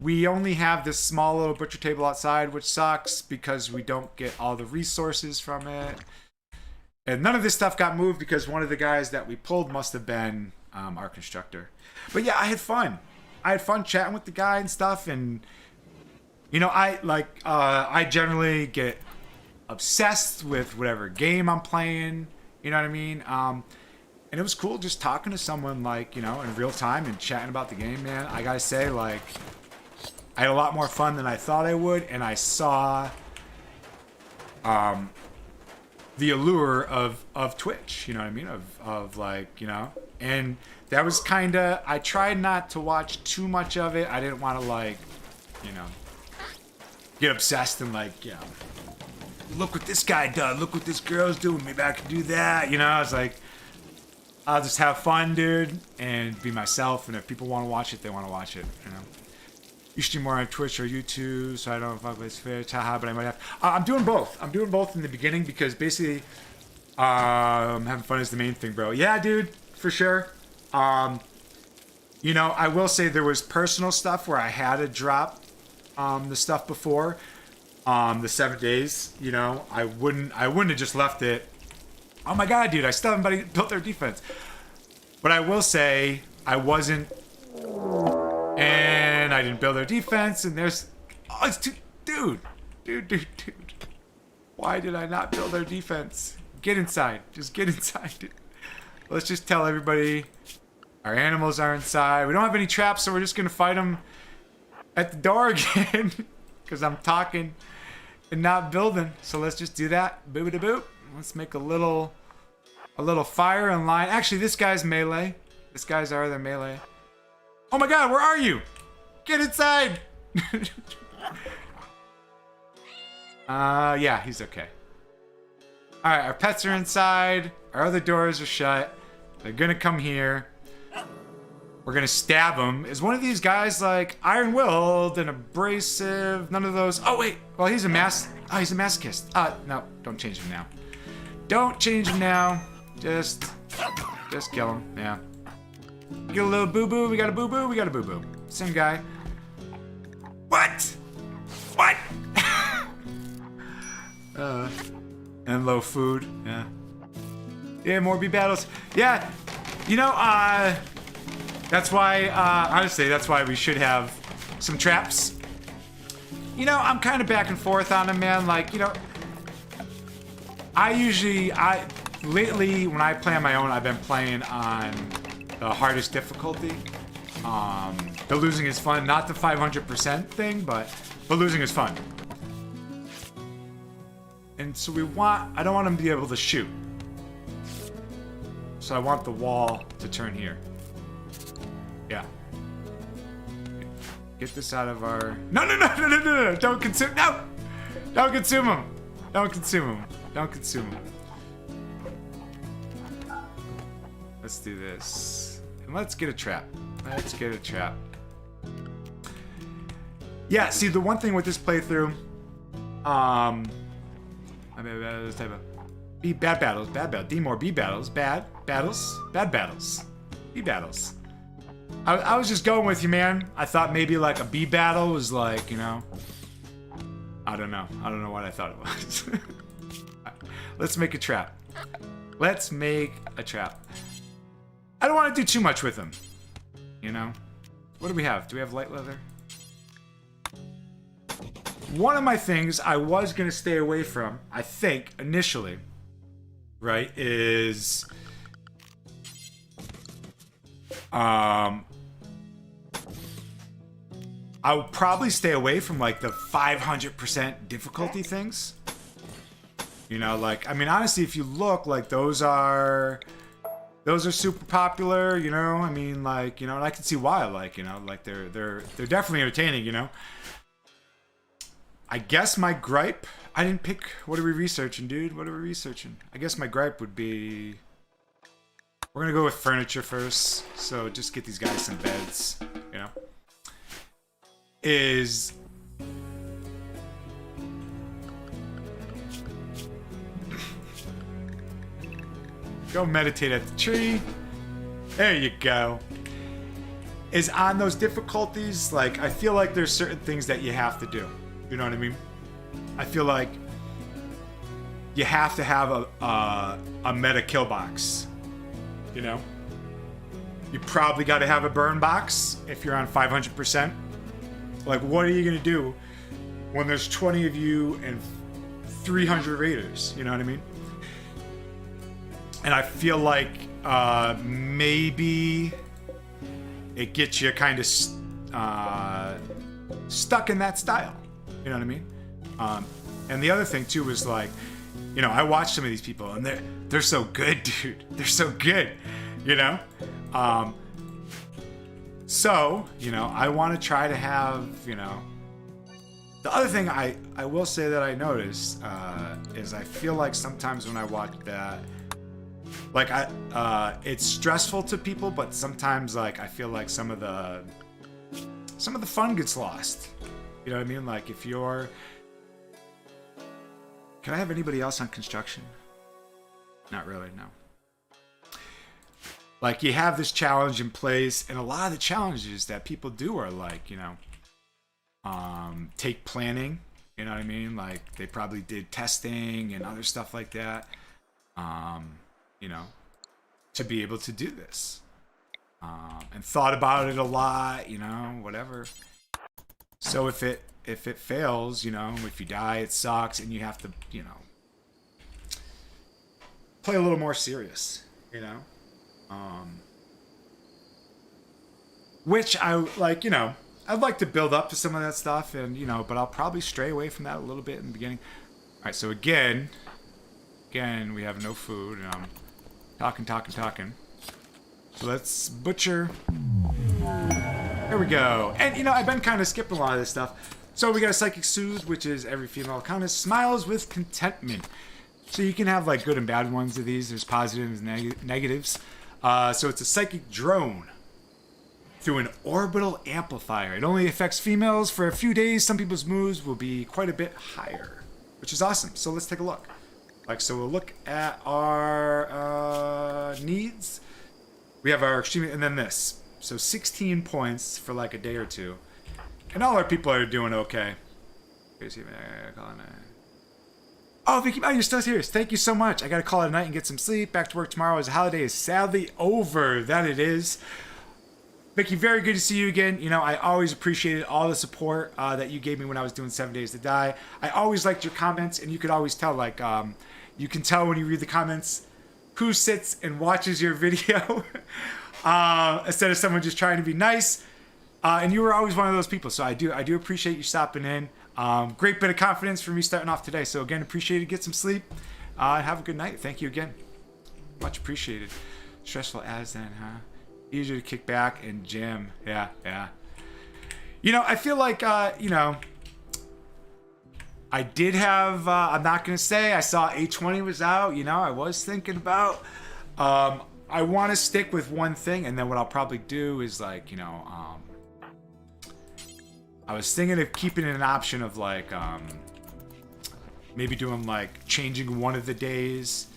We only have this small little butcher table outside, which sucks because we don't get all the resources from it. And none of this stuff got moved because one of the guys that we pulled must have been our constructor. But yeah, I had fun. I had fun chatting with the guy and stuff. And, you know, I generally get obsessed with whatever game I'm playing. You know what I mean? And it was cool just talking to someone, like, you know, in real time and chatting about the game, man. I gotta say, like, I had a lot more fun than I thought I would, and I saw the allure of Twitch, you know what I mean? Of like, you know, and that was kind of, I tried not to watch too much of it. I didn't want to, like, you know, get obsessed and, like, you know, look what this guy does, look what this girl's doing, maybe I can do that, you know. I was like, I'll just have fun, dude, and be myself, and if people want to watch it, they want to watch it, you know. You stream more on Twitch or YouTube, so I don't know if it's fair, haha, but I might have. I'm doing both. I'm doing both in the beginning because basically, having fun is the main thing, bro. Yeah, dude, for sure. You know, I will say there was personal stuff where I had to drop the stuff before the 7 days. You know, I wouldn't have just left it. Oh my god, dude, I still haven't built their defense. But I will say I wasn't, and I didn't build their defense, and there's, oh, it's too, dude. Why did I not build their defense? Get inside, just get inside, dude. Let's just tell everybody our animals are inside. We don't have any traps, so we're just gonna fight them at the door again, because I'm talking and not building. So let's just do that. Boop-a-da-boop. Let's make a little fire in line. Actually, this guy's melee. This guy's our other melee. Oh my god, where are you? Get inside! Yeah, he's okay. Alright, our pets are inside. Our other doors are shut. They're gonna come here. We're gonna stab them. Is one of these guys like iron-willed and abrasive? None of those. Oh wait, well he's a masochist. No, don't change him now. Don't change him now. Just kill him. Yeah. Get a little boo-boo. We got a boo-boo. We got a boo-boo. Same guy. What? What? And low food. Yeah. Yeah, more bee battles. Yeah. You know, that's why, honestly, that's why we should have some traps. You know, I'm kind of back and forth on them, man. Like, you know, lately, when I play on my own, I've been playing on the hardest difficulty. The losing is fun. Not the 500% thing, but losing is fun. And so I don't want him to be able to shoot. So I want the wall to turn here. Yeah. Get this out of our... No. Don't consume... No! Don't consume him. Don't consume him. Don't consume him. Let's do this. And let's get a trap. Let's get a trap. Yeah, see, the one thing with this playthrough, I mean, this type of bad battles, D more B battles, bad battles, B battles. I was just going with you, man. I thought maybe like a B battle was like, you know, I don't know what I thought it was. Let's make a trap. Let's make a trap. I don't want to do too much with them, you know. What do we have? Do we have light leather? One of my things I was going to stay away from, I think, initially, right, is... I would probably stay away from, like, the 500% difficulty things. You know, like, I mean, honestly, if you look, like, those are super popular, you know. I mean, like, you know, and I can see why, like, you know, like, they're definitely entertaining, you know. I guess my gripe, I didn't pick, what are we researching, dude? What are we researching? I guess my gripe would be, we're gonna go with furniture first, so just get these guys some beds, you know? Is... Go meditate at the tree. There you go. Is on those difficulties, like, I feel like there's certain things that you have to do. You know what I mean? I feel like you have to have a meta kill box. You know? You probably got to have a burn box if you're on 500%. Like, what are you going to do when there's 20 of you and 300 raiders? You know what I mean? And I feel like maybe it gets you kind of stuck in that style. You know what I mean? And the other thing too was like, you know, I watch some of these people and they're so good, dude. They're so good, you know? So, you know, I want to try to have, you know... The other thing I will say that I noticed is I feel like sometimes when I watch that, like, it's stressful to people, but sometimes, like, I feel like some of the fun gets lost. You know what I mean? Like, if you're... Can I have anybody else on construction? Not really, no. Like, you have this challenge in place, and a lot of the challenges that people do are like, you know, take planning, you know what I mean? Like, they probably did testing and other stuff like that, you know, to be able to do this. And thought about it a lot, you know, whatever. So if it fails, you know, if you die, it sucks, and you have to, you know, play a little more serious, you know. Which I like, you know, I'd like to build up to some of that stuff, and you know, but I'll probably stray away from that a little bit in the beginning. All right, so again, we have no food, and I'm talking. So let's butcher. There we go. And, you know, I've been kind of skipping a lot of this stuff. So we got a Psychic Soothe, which is every female countess smiles with contentment. So you can have, like, good and bad ones of these. There's positives and negatives. So it's a Psychic Drone through an orbital amplifier. It only affects females for a few days. Some people's moves will be quite a bit higher, which is awesome. So let's take a look. Like, so we'll look at our needs. We have our extreme, and then this. So 16 points for like a day or two. And all our people are doing okay. Oh, Vicky, oh, you're still here. Thank you so much. I got to call it a night and get some sleep. Back to work tomorrow as the holiday is sadly over. That it is. Vicky, very good to see you again. You know, I always appreciated all the support that you gave me when I was doing 7 Days to Die. I always liked your comments, and you could always tell, like, you can tell when you read the comments who sits and watches your video instead of someone just trying to be nice. And you were always one of those people, so I do appreciate you stopping in. Great bit of confidence for me starting off today. So again, appreciate it. Get some sleep. Have a good night. Thank you again. Much appreciated. Stressful as then, huh? Easier to kick back and jam. Yeah. You know, I feel like, you know, I did have, I'm not going to say, I saw A20 was out, you know, I was thinking about, I want to stick with one thing, and then what I'll probably do is, like, you know, I was thinking of keeping it an option of like, maybe doing like changing one of the days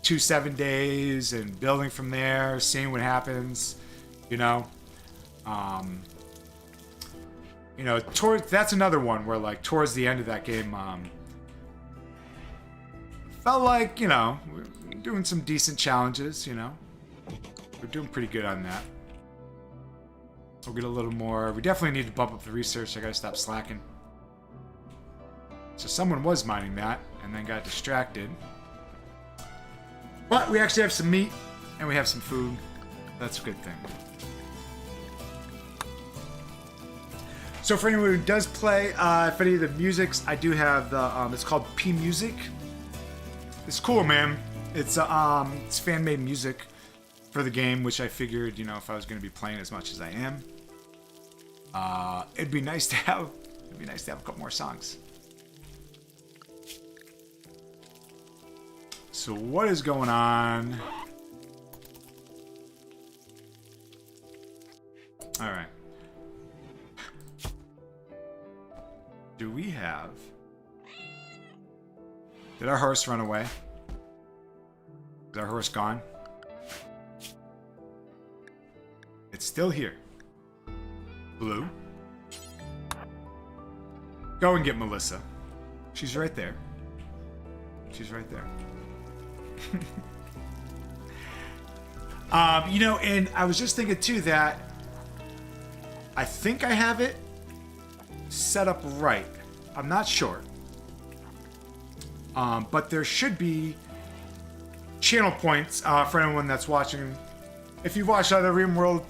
to 7 days and building from there, seeing what happens, you know. You know, that's another one where like towards the end of that game, felt like, you know, we're doing some decent challenges, you know. We're doing pretty good on that. We'll get a little more. We definitely need to bump up the research. I gotta stop slacking. So someone was mining that and then got distracted. But we actually have some meat and we have some food. That's a good thing. So for anyone who does play, if any of the musics, I do have the, it's called P Music. It's cool, man. It's fan-made music for the game, which I figured, you know, if I was going to be playing as much as I am, it'd be nice to have a couple more songs. So what is going on? All right. Do we have... Did our horse run away? Is our horse gone? It's still here. Blue. Go and get Melissa. She's right there. She's right there. You know, and I was just thinking too that I think I have it set up right. I'm not sure. But there should be channel points for anyone that's watching. If you've watched other Rimworld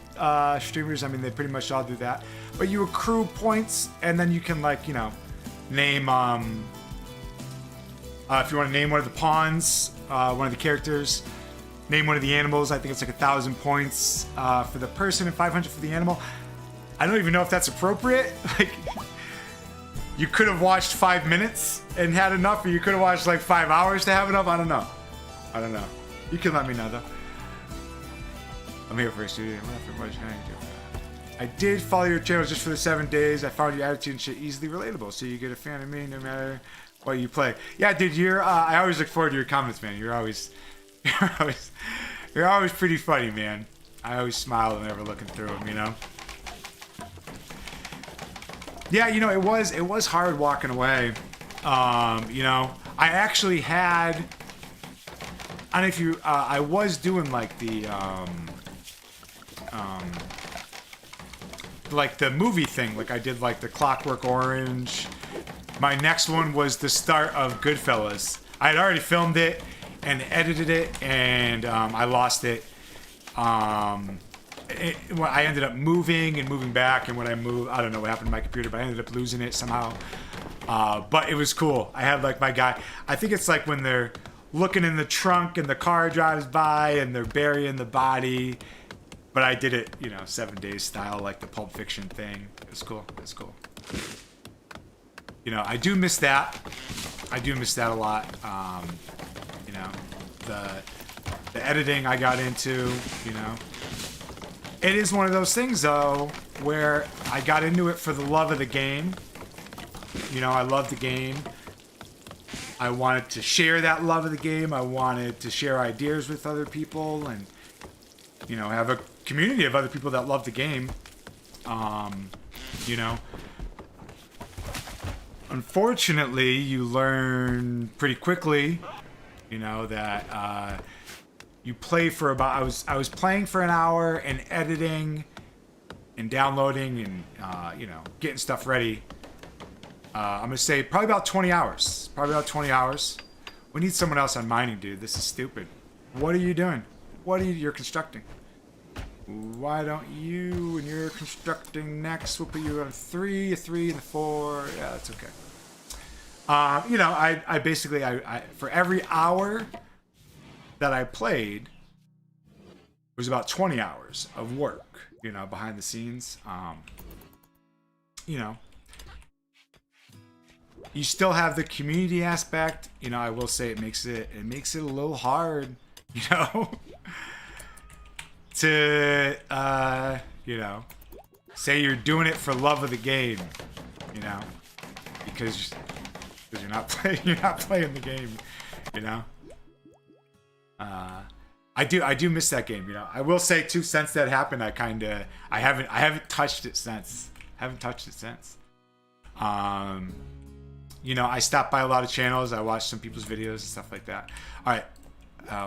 streamers, I mean, they pretty much all do that. But you accrue points, and then you can, like, you know, name, if you want to name one of the pawns, one of the characters, name one of the animals. I think it's like 1,000 points for the person and 500 for the animal. I don't even know if that's appropriate. Like, you could have watched 5 minutes and had enough, or you could have watched like 5 hours to have enough. I don't know. I don't know. You can let me know, though. I'm here for a studio. I did follow your channel just for the 7 days. I found your attitude and shit easily relatable, so you get a fan of me no matter what you play. Yeah, dude, I always look forward to your comments, man. You're always pretty funny, man. I always smile whenever looking through them, you know. Yeah, you know, it was hard walking away. You know, I actually had. I don't know if you. I was doing like the like the movie thing. Like I did like the Clockwork Orange. My next one was the start of Goodfellas. I had already filmed it and edited it, and I lost it. I ended up moving and moving back, and when I moved, I don't know what happened to my computer, but I ended up losing it somehow. But it was cool. I had like my guy. I think it's like when they're looking in the trunk and the car drives by and they're burying the body. But I did it, you know, 7 days style, like the Pulp Fiction thing. It's cool. It's cool. You know, I do miss that. I do miss that a lot. You know, the editing I got into, you know. It is one of those things, though, where I got into it for the love of the game. You know, I love the game. I wanted to share that love of the game. I wanted to share ideas with other people and, you know, have a community of other people that love the game. You know, unfortunately, you learn pretty quickly, you know, that you play for about. I was playing for an hour and editing and downloading and you know, getting stuff ready. I'm gonna say probably about 20 hours. Probably about 20 hours. We need someone else on mining, dude. This is stupid. What are you doing? You're constructing. Why don't you, when you're constructing next, we'll put you on a 3, and a 4. Yeah, that's okay. You know, I basically, for every hour that I played, was about 20 hours of work, you know, behind the scenes. You know, you still have the community aspect. You know, I will say it makes it a little hard, you know, to you know, Say you're doing it for love of the game, you know, because you're not playing the game, you know. I do miss that game, you know. I will say too, since that happened, I haven't touched it since. You know, I stopped by a lot of channels. I watched some people's videos and stuff like that. All right,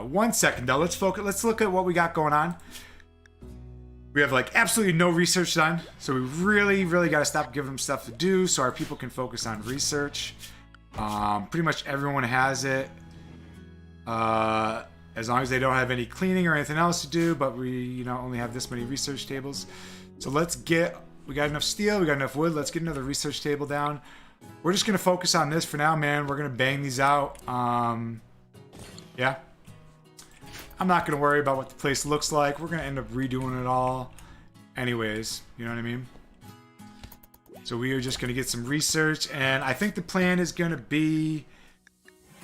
1 second though. Let's focus. Let's look at what we got going on. We have like absolutely no research done, so we really got to stop giving them stuff to do so our people can focus on research. Pretty much everyone has it, as long as they don't have any cleaning or anything else to do. But we, you know, only have this many research tables. So let's get. We got enough steel. We got enough wood. Let's get another research table down. We're just gonna focus on this for now, man. We're gonna bang these out. Yeah. I'm not going to worry about what the place looks like. We're going to end up redoing it all anyways. You know what I mean? So we are just going to get some research. And I think the plan is going to be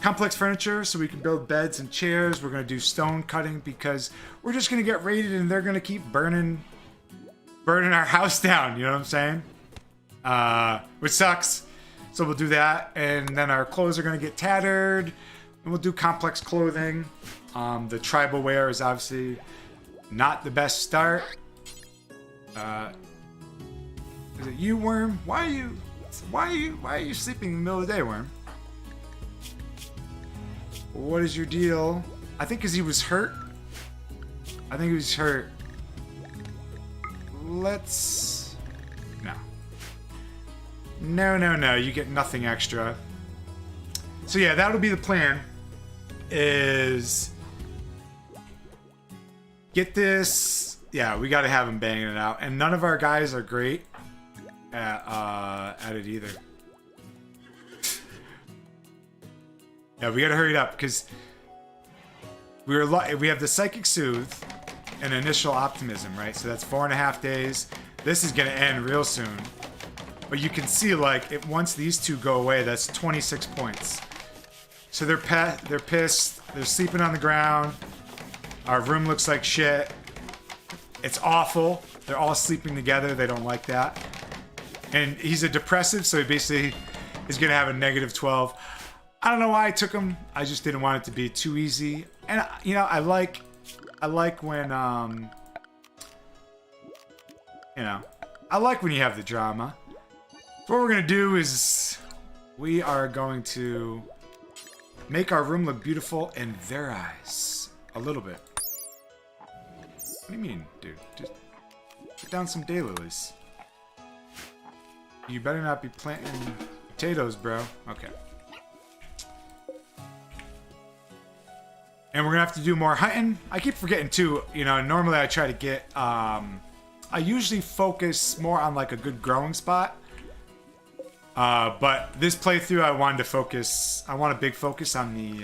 complex furniture so we can build beds and chairs. We're going to do stone cutting because we're just going to get raided and they're going to keep burning our house down. You know what I'm saying? Which sucks. So we'll do that. And then our clothes are going to get tattered. And we'll do complex clothing. The tribal wear is obviously not the best start. Is it you, Worm? Why are you sleeping in the middle of the day, Worm? What is your deal? I think because he was hurt. Let's... No. You get nothing extra. So yeah, that'll be the plan. Is... Get this. Yeah, we got to have him banging it out. And none of our guys are great at it either. Yeah, we got to hurry it up because we have the Psychic Soothe and Initial Optimism, right? So that's 4.5 days. This is going to end real soon. But you can see, like, once these two go away, that's 26 points. So they're pissed. They're sleeping on the ground. Our room looks like shit. It's awful. They're all sleeping together. They don't like that. And he's a depressive, so he basically is going to have a negative 12. I don't know why I took him. I just didn't want it to be too easy. And, you know, I like when, you know, I like when you have the drama. So what we're going to do is we are going to make our room look beautiful in their eyes. A little bit. What do you mean, dude? Just put down some daylilies. You better not be planting potatoes, bro. Okay. And we're gonna have to do more hunting. I keep forgetting too, you know, normally I try to get, I usually focus more on like a good growing spot. But this playthrough I want a big focus on the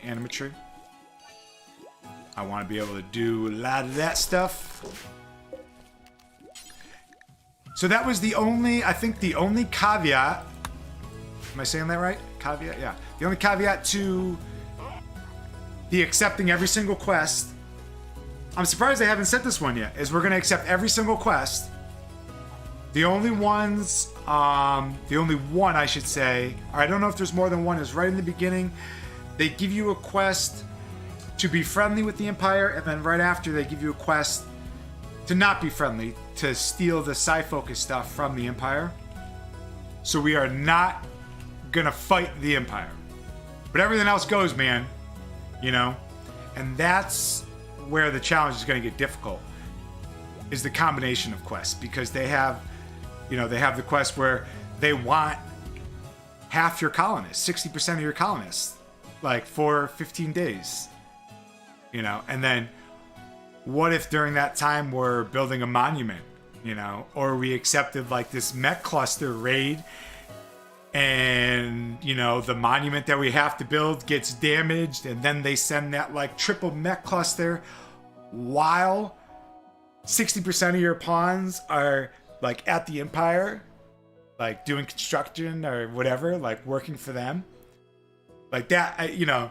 animatry. I want to be able to do a lot of that stuff. So that was the only caveat. Am I saying that right? Caveat? Yeah. The only caveat to the accepting every single quest. I'm surprised they haven't sent this one yet. Is we're going to accept every single quest. The only one I should say, or I don't know if there's more than one, is right in the beginning. They give you a quest to be friendly with the Empire, and then right after they give you a quest to not be friendly, to steal the Psi-Focus stuff from the Empire. So we are not gonna fight the Empire. But everything else goes, man. You know? And that's where the challenge is gonna get difficult, is the combination of quests. Because they have, you know, they have the quest where they want half your colonists, 60% of your colonists, like for 15 days. You know, and then what if during that time we're building a monument, you know, or we accepted like this mech cluster raid and, you know, the monument that we have to build gets damaged and then they send that like triple mech cluster while 60% of your pawns are like at the Empire, like doing construction or whatever, like working for them. Like that, you know,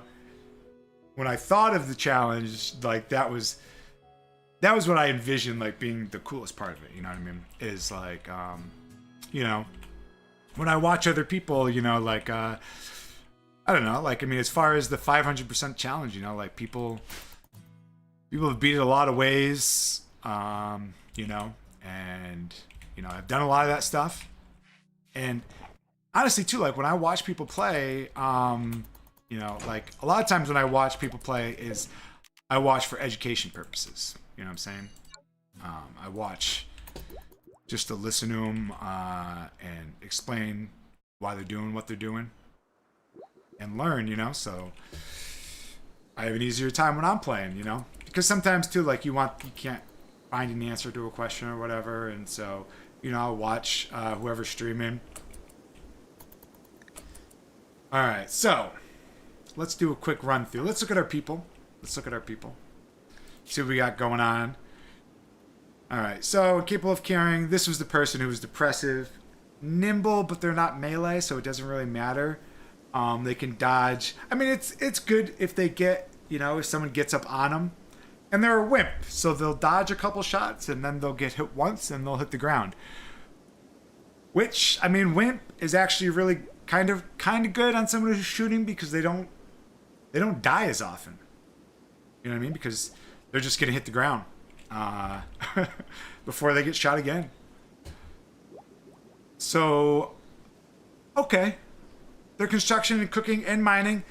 when I thought of the challenge, like that was that was what I envisioned, like, being the coolest part of it, you know what I mean? Is, like, you know, when I watch other people, you know, like, I don't know, like, I mean, as far as the 500% challenge, you know, like, people have beat it a lot of ways, you know, and, you know, I've done a lot of that stuff. And honestly, too, like, when I watch people play, you know, like, a lot of times when I watch people play is I watch for education purposes. You know what I'm saying? I watch just to listen to them and explain why they're doing what they're doing and learn, you know? So I have an easier time when I'm playing, you know? Because sometimes, too, like, you can't find an answer to a question or whatever. And so, you know, I'll watch whoever's streaming. All right, so let's do a quick run through. Let's look at our people. See what we got going on. All right, so capable of carrying. This was the person who was depressive. Nimble, but they're not melee, so it doesn't really matter. They can dodge. I mean, it's good if they get, you know, if someone gets up on them. And they're a wimp, so they'll dodge a couple shots, and then they'll get hit once, and they'll hit the ground. Which, I mean, wimp is actually really kind of good on someone who's shooting because they don't die as often. You know what I mean? Because they're just gonna hit the ground before they get shot again. So, okay, they're construction and cooking and mining.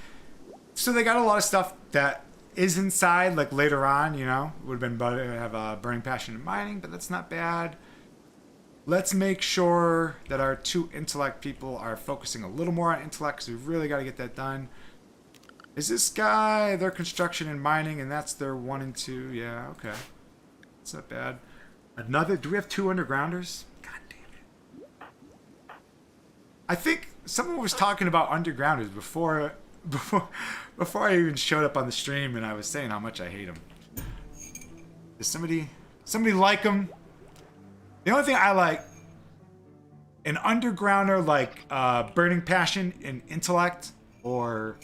So they got a lot of stuff that is inside, like later on, you know. It would have been better to have a burning passion in mining, but that's not bad. Let's make sure that our 2 intellect people are focusing a little more on intellect because we really got to get that done. Is this guy their construction and mining, and that's their 1 and 2? Yeah, okay. That's not bad. Another, do we have 2 undergrounders? God damn it. I think someone was talking about undergrounders before I even showed up on the stream, and I was saying how much I hate them. Does somebody like them? The only thing I like, an undergrounder like burning passion and intellect, or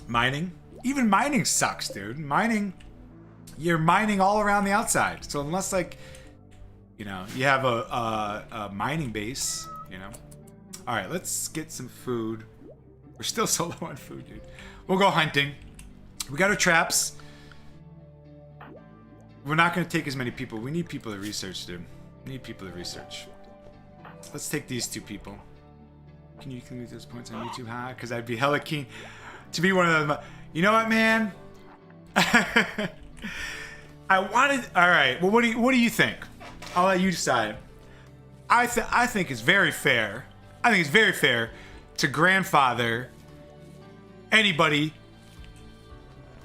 mining. Even mining sucks, dude. Mining, you're mining all around the outside. So unless, like, you know, you have a mining base, you know. All right, let's get some food. We're still so low on food, dude. We'll go hunting. We got our traps. We're not going to take as many people. We need people to research, dude. We need people to research. Let's take these 2 people. Can you include those points on YouTube? Huh? Because I'd be hella keen to be one of them. You know what, man? I wanted... All right. Well, what do you think? I'll let you decide. I think it's very fair. I think it's very fair to grandfather anybody,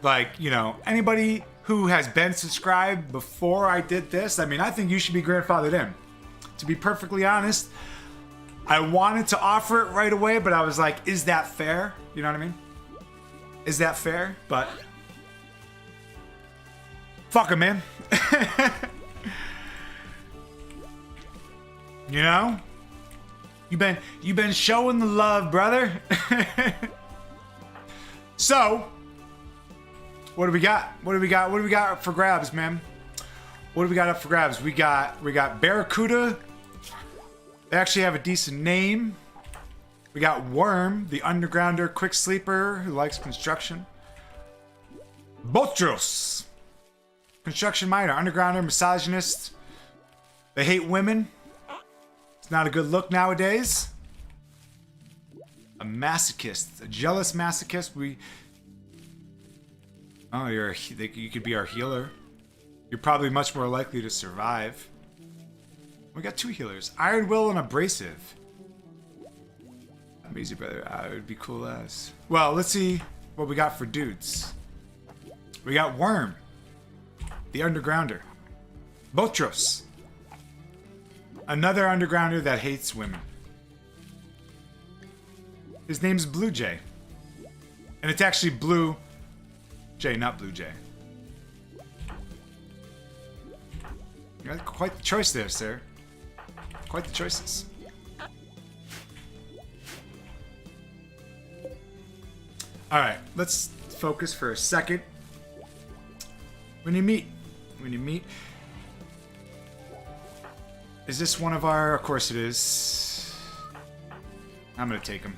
like, you know, anybody who has been subscribed before I did this. I mean, I think you should be grandfathered in. To be perfectly honest, I wanted to offer it right away, but I was like, is that fair? You know what I mean? Is that fair? But fuck him, man. You know? You've been showing the love, brother. So, what do we got? What do we got up for grabs, man? What do we got up for grabs? We got Barracuda. They actually have a decent name. We got Worm, the undergrounder quick sleeper who likes construction. Botros, construction miner, undergrounder, misogynist. They hate women. It's not a good look nowadays. A masochist, a jealous masochist. Oh, you could be our healer. You're probably much more likely to survive. We got 2 healers, Iron Will and Abrasive. Amazing, brother. It would be cool as. Well, let's see what we got for dudes. We got Worm, the undergrounder. Botros, another undergrounder that hates women. His name's Blue Jay. And it's actually Blue Jay, not Blue Jay. You got quite the choice there, sir. Quite the choices. Alright, let's focus for a second. When you meet. When you meet. Is this one of our... Of course it is. I'm gonna take him.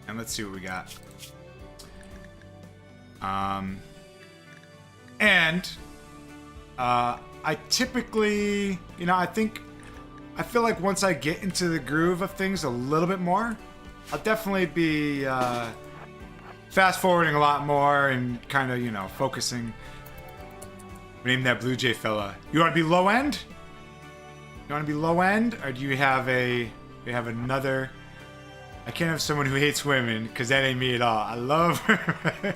And let's see what we got. I typically, you know, I feel like once I get into the groove of things a little bit more, I'll definitely be fast forwarding a lot more and kind of, you know, focusing. Name that Blue Jay fella. You want to be low end? You want to be low end, or do you have another? I can't have someone who hates women, because that ain't me at all. I love her.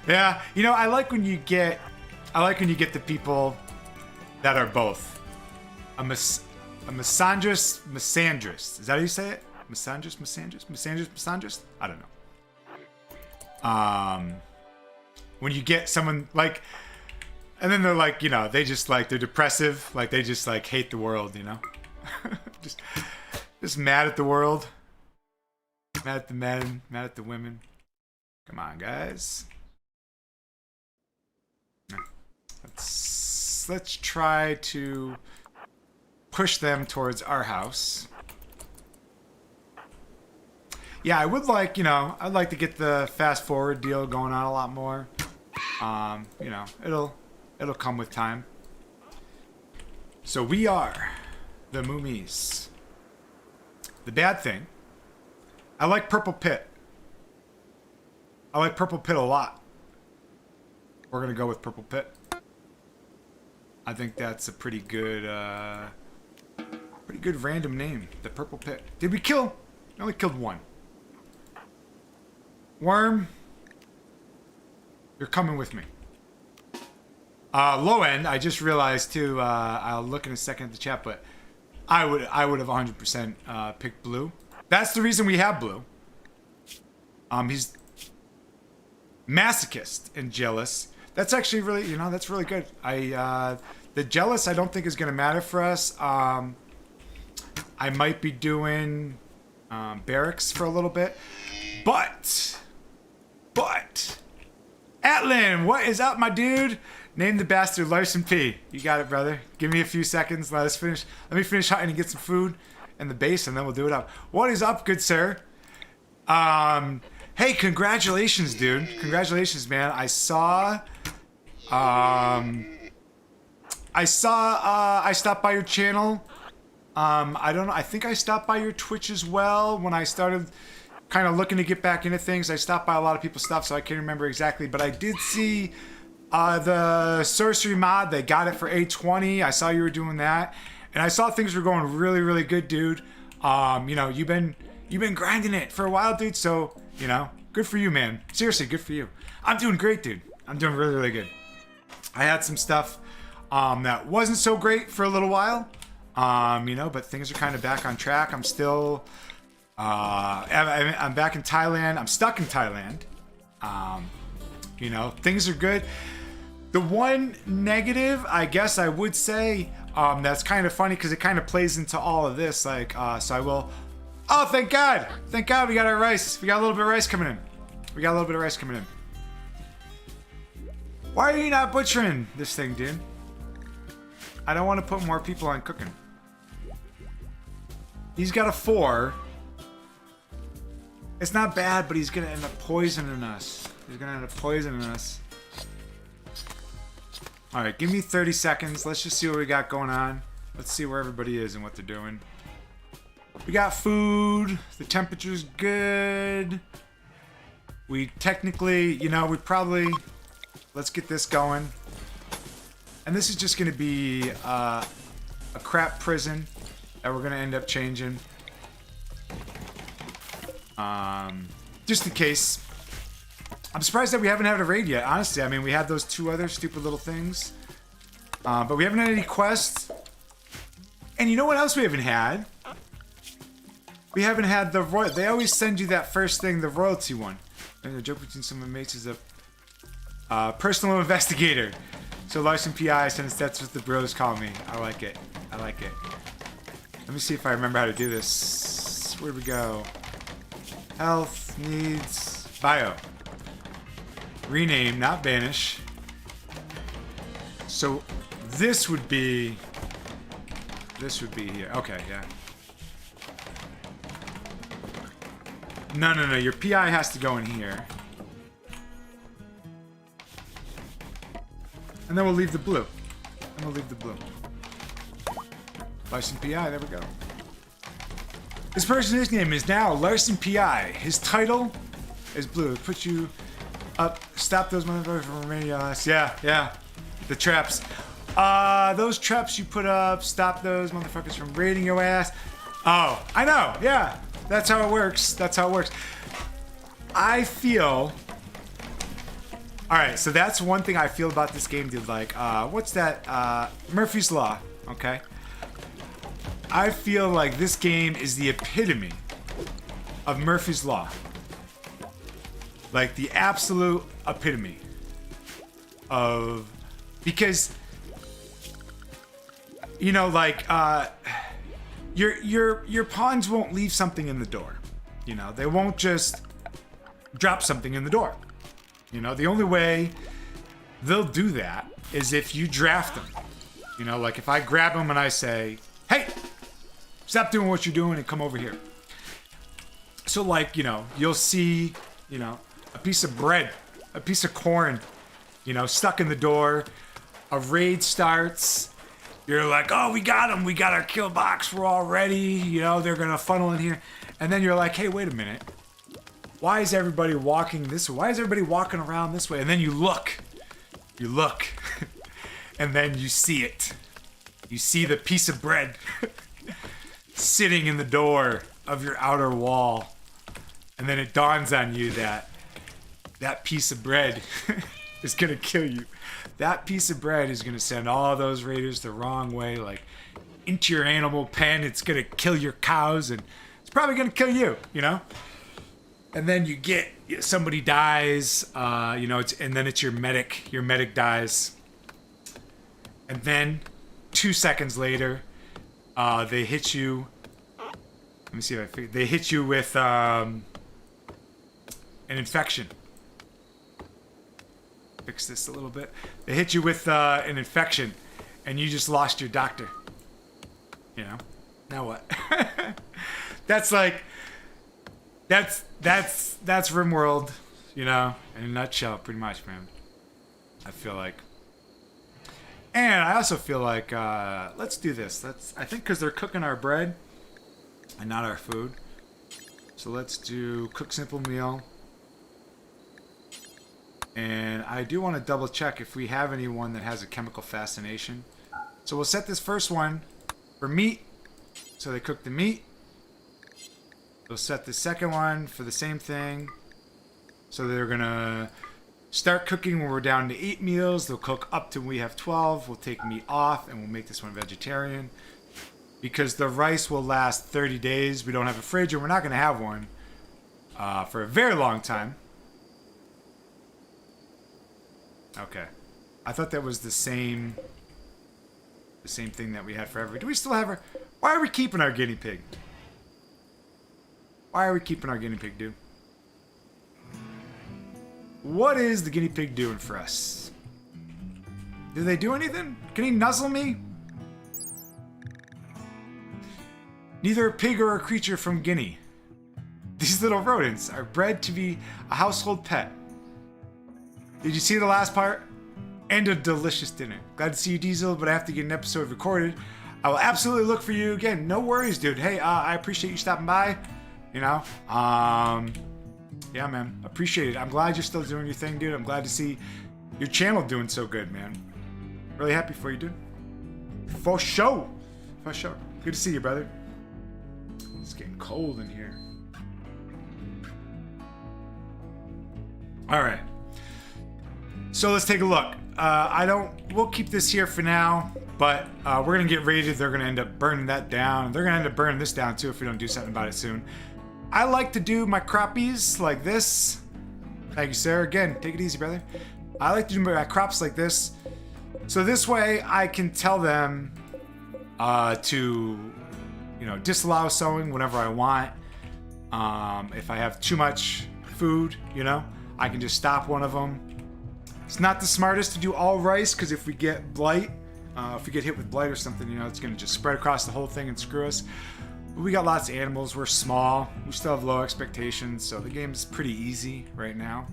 Yeah, you know, I like when you get the people that are both. A misandrist. Is that how you say it? Misandrist? I don't know. When you get someone like, and then they're like, you know, they're depressive, like they just like hate the world, you know? just mad at the world. Mad at the men, mad at the women. Come on, guys. Let's try to push them towards our house. Yeah, I would like, you know, I'd like to get the fast forward deal going on a lot more. You know, it'll come with time. So we are the Moomies. The bad thing, I like Purple Pit. I like Purple Pit a lot. We're gonna go with Purple Pit. I think that's a pretty good random name. The Purple Pit. Did we kill? We only killed one. Worm, you're coming with me. Low end, I just realized too, I'll look in a second at the chat, but I would have 100% picked blue. That's the reason we have blue. He's masochist and jealous. That's actually really, you know, that's really good. The jealous I don't think is going to matter for us. I might be doing barracks for a little bit. But, Atlin, what is up, my dude? Name the bastard Larson P. You got it, brother. Give me a few seconds. Let me finish hunting and get some food in the base, and then we'll do it up. What is up, good sir? Hey, congratulations, dude. Congratulations, man. I stopped by your channel. I don't know. I think I stopped by your Twitch as well when I started kind of looking to get back into things. I stopped by a lot of people's stuff, so I can't remember exactly. But I did see the sorcery mod. They got it for 820. I saw you were doing that, and I saw things were going really, really good, dude. You know, you've been grinding it for a while, dude. So, you know, good for you, man. Seriously, good for you. I'm doing great, dude. I'm doing really, really good. I had some stuff that wasn't so great for a little while, you know, but things are kind of back on track. I'm still, I'm back in Thailand. I'm stuck in Thailand. You know, things are good. The one negative, I guess I would say, that's kind of funny because it kind of plays into all of this. Like, so I will. Oh, thank God! Thank God we got our rice. We got a little bit of rice coming in. Why are you not butchering this thing, dude? I don't want to put more people on cooking. He's got a 4. It's not bad, but he's gonna end up poisoning us. Alright, give me 30 seconds. Let's just see what we got going on. Let's see where everybody is and what they're doing. We got food. The temperature's good. We technically, you know, we probably... Let's get this going. And this is just going to be a crap prison that we're going to end up changing. Just in case. I'm surprised that we haven't had a raid yet, honestly. I mean, we had those 2 other stupid little things. But we haven't had any quests. And you know what else we haven't had? We haven't had the royal. They always send you that first thing, the royalty one. And the joke between some of my mates is a personal investigator. So Larson PI, since that's what the bros call me. I like it. Let me see if I remember how to do this. Where'd we go? Health, needs, bio. Rename, not banish. So this would be here. Okay, yeah. No. Your PI has to go in here. And then we'll leave the blue. Larson PI, there we go. This person's name is now Larson PI. His title is blue. It puts you up. Stop those motherfuckers from remaining your ass. Yeah. The traps. Those traps you put up, stop those motherfuckers from raiding your ass. Oh, I know. Yeah. That's how it works. I feel... Alright, so that's one thing I feel about this game, dude. Like, what's that? Murphy's Law. Okay. I feel like this game is the epitome of Murphy's Law. Like, the absolute epitome of... Because... You know, like, your pawns won't leave something in the door. You know, they won't just drop something in the door. You know, the only way they'll do that is if you draft them. You know, like if I grab them and I say, hey, stop doing what you're doing and come over here. So like, you know, you'll see, you know, a piece of bread, a piece of corn, you know, stuck in the door. A raid starts. You're like, oh, we got them. We got our kill box. We're all ready. You know, they're going to funnel in here. And then you're like, hey, wait a minute. Why is everybody walking this way? Why is everybody walking around this way? And then you look. You look. And then you see it. You see the piece of bread sitting in the door of your outer wall. And then it dawns on you that that piece of bread is going to kill you. That piece of bread is going to send all those raiders the wrong way, like into your animal pen. It's going to kill your cows, and it's probably going to kill you, you know? And then you get, somebody dies, you know, and then it's your medic. Your medic dies. And then 2 seconds later, they hit you. Let me see if I figure. They hit you with an infection. Fix this a little bit. They hit you with an infection, and you just lost your doctor. You know? Now what? That's like, that's Rimworld, you know, in a nutshell, pretty much, man. I feel like. And I also feel like, let's do this. I think because they're cooking our bread and not our food. So let's do cook simple meal. And I do want to double check if we have anyone that has a chemical fascination. So we'll set this first one for meat. So they cook the meat. We'll set the second one for the same thing. So they're going to start cooking when we're down to 8 meals. They'll cook up to we have 12. We'll take meat off and we'll make this one vegetarian. Because the rice will last 30 days. We don't have a fridge and we're not going to have one for a very long time. Okay. I thought that was the same thing that we had forever. Do we still have our... Why are we keeping our guinea pig? Why are we keeping our guinea pig, dude? What is the guinea pig doing for us? Do they do anything? Can he nuzzle me? Neither a pig or a creature from Guinea. These little rodents are bred to be a household pet. Did you see the last part? And a delicious dinner. Glad to see you, Diesel, but I have to get an episode recorded. I will absolutely look for you again. No worries, dude. Hey, I appreciate you stopping by. You know? Yeah, man. Appreciate it. I'm glad you're still doing your thing, dude. I'm glad to see your channel doing so good, man. Really happy for you, dude. For sure. For sure. Good to see you, brother. It's getting cold in here. All right. So let's take a look. We'll keep this here for now, but we're gonna get raided. They're gonna end up burning that down. They're gonna end up burning this down too if we don't do something about it soon. I like to do my croppies like this. Thank you, sir. Again, take it easy, brother. I like to do my crops like this. So this way I can tell them to, you know, disallow sowing whenever I want. If I have too much food, you know, I can just stop one of them. It's not the smartest to do all rice, because if we get blight, if we get hit with blight or something, you know, it's going to just spread across the whole thing and screw us. But we got lots of animals. We're small. We still have low expectations, so the game's pretty easy right now.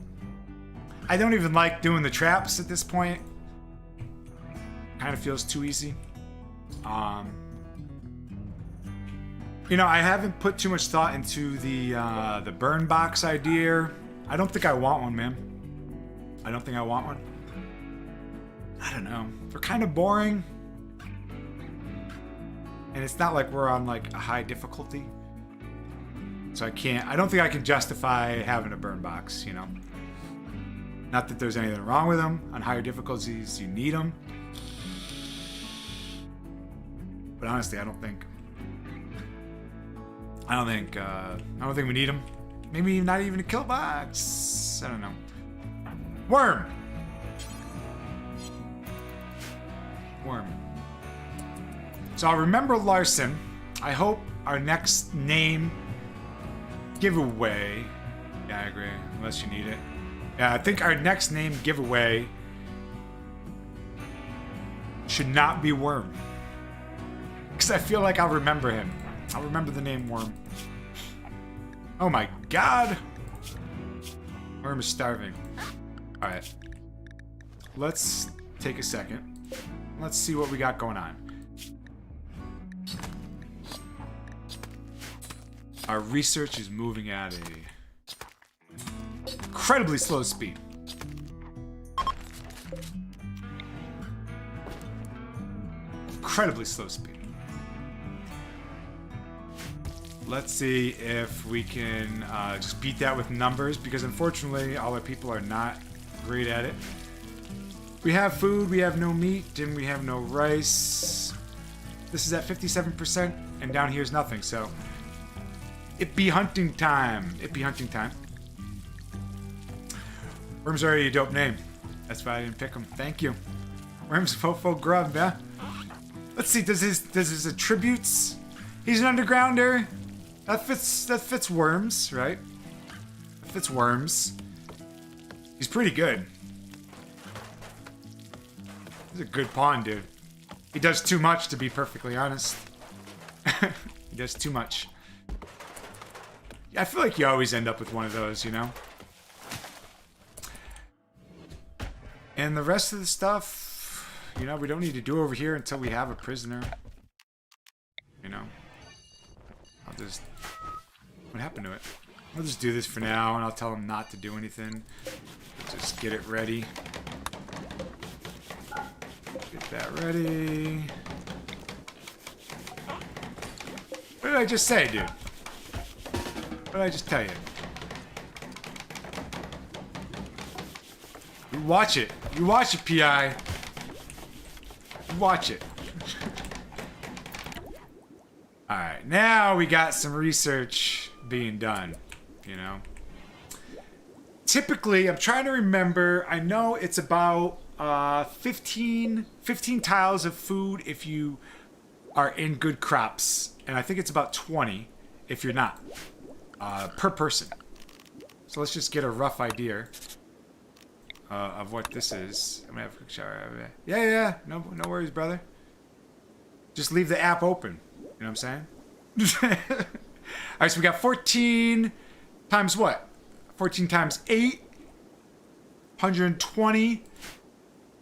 I don't even like doing the traps at this point. Kind of feels too easy. You know, I haven't put too much thought into the burn box idea. I don't think I want one, man. I don't think I want one. I don't know. They're kind of boring. And it's not like we're on like a high difficulty. So I don't think I can justify having a burn box, you know. Not that there's anything wrong with them. On higher difficulties, you need them. But honestly, I don't think we need them. Maybe not even a kill box. I don't know. Worm. So I'll remember Larson. I hope our next name giveaway. Yeah, I agree. Unless you need it. Yeah, I think our next name giveaway should not be Worm. Because I feel like I'll remember him. I'll remember the name Worm. Oh my god! Worm is starving. Alright. Let's take a second. Let's see what we got going on. Our research is moving at a incredibly slow speed. Incredibly slow speed. Let's see if we can just beat that with numbers, because unfortunately all our people are not great at it. We have food, we have no meat, and we have no rice. This is at 57%, and down here is nothing, so it be hunting time. It be hunting time. Worm's already a dope name. That's why I didn't pick him. Thank you. Worm's fofo grub, yeah? Let's see, does his attributes? He's an undergrounder. That fits Worms, right? That fits Worms. He's pretty good. He's a good pawn, dude. He does too much, to be perfectly honest. He does too much. I feel like you always end up with one of those, you know? And the rest of the stuff, you know, we don't need to do over here until we have a prisoner. You know? I'll just... What happened to it? I'll just do this for now, and I'll tell him not to do anything. Just get it ready. Get that ready. What did I just say, dude? What did I just tell you? You watch it. You watch it, PI. You watch it. Alright, now we got some research being done, you know? Typically, I'm trying to remember, I know it's about 15 tiles of food if you are in good crops. And I think it's about 20 if you're not. Per person. So let's just get a rough idea of what this is. I'm gonna have a quick shower. Yeah. No worries, brother. Just leave the app open. You know what I'm saying? Alright, so we got 14 times what? 14 times 8. 120.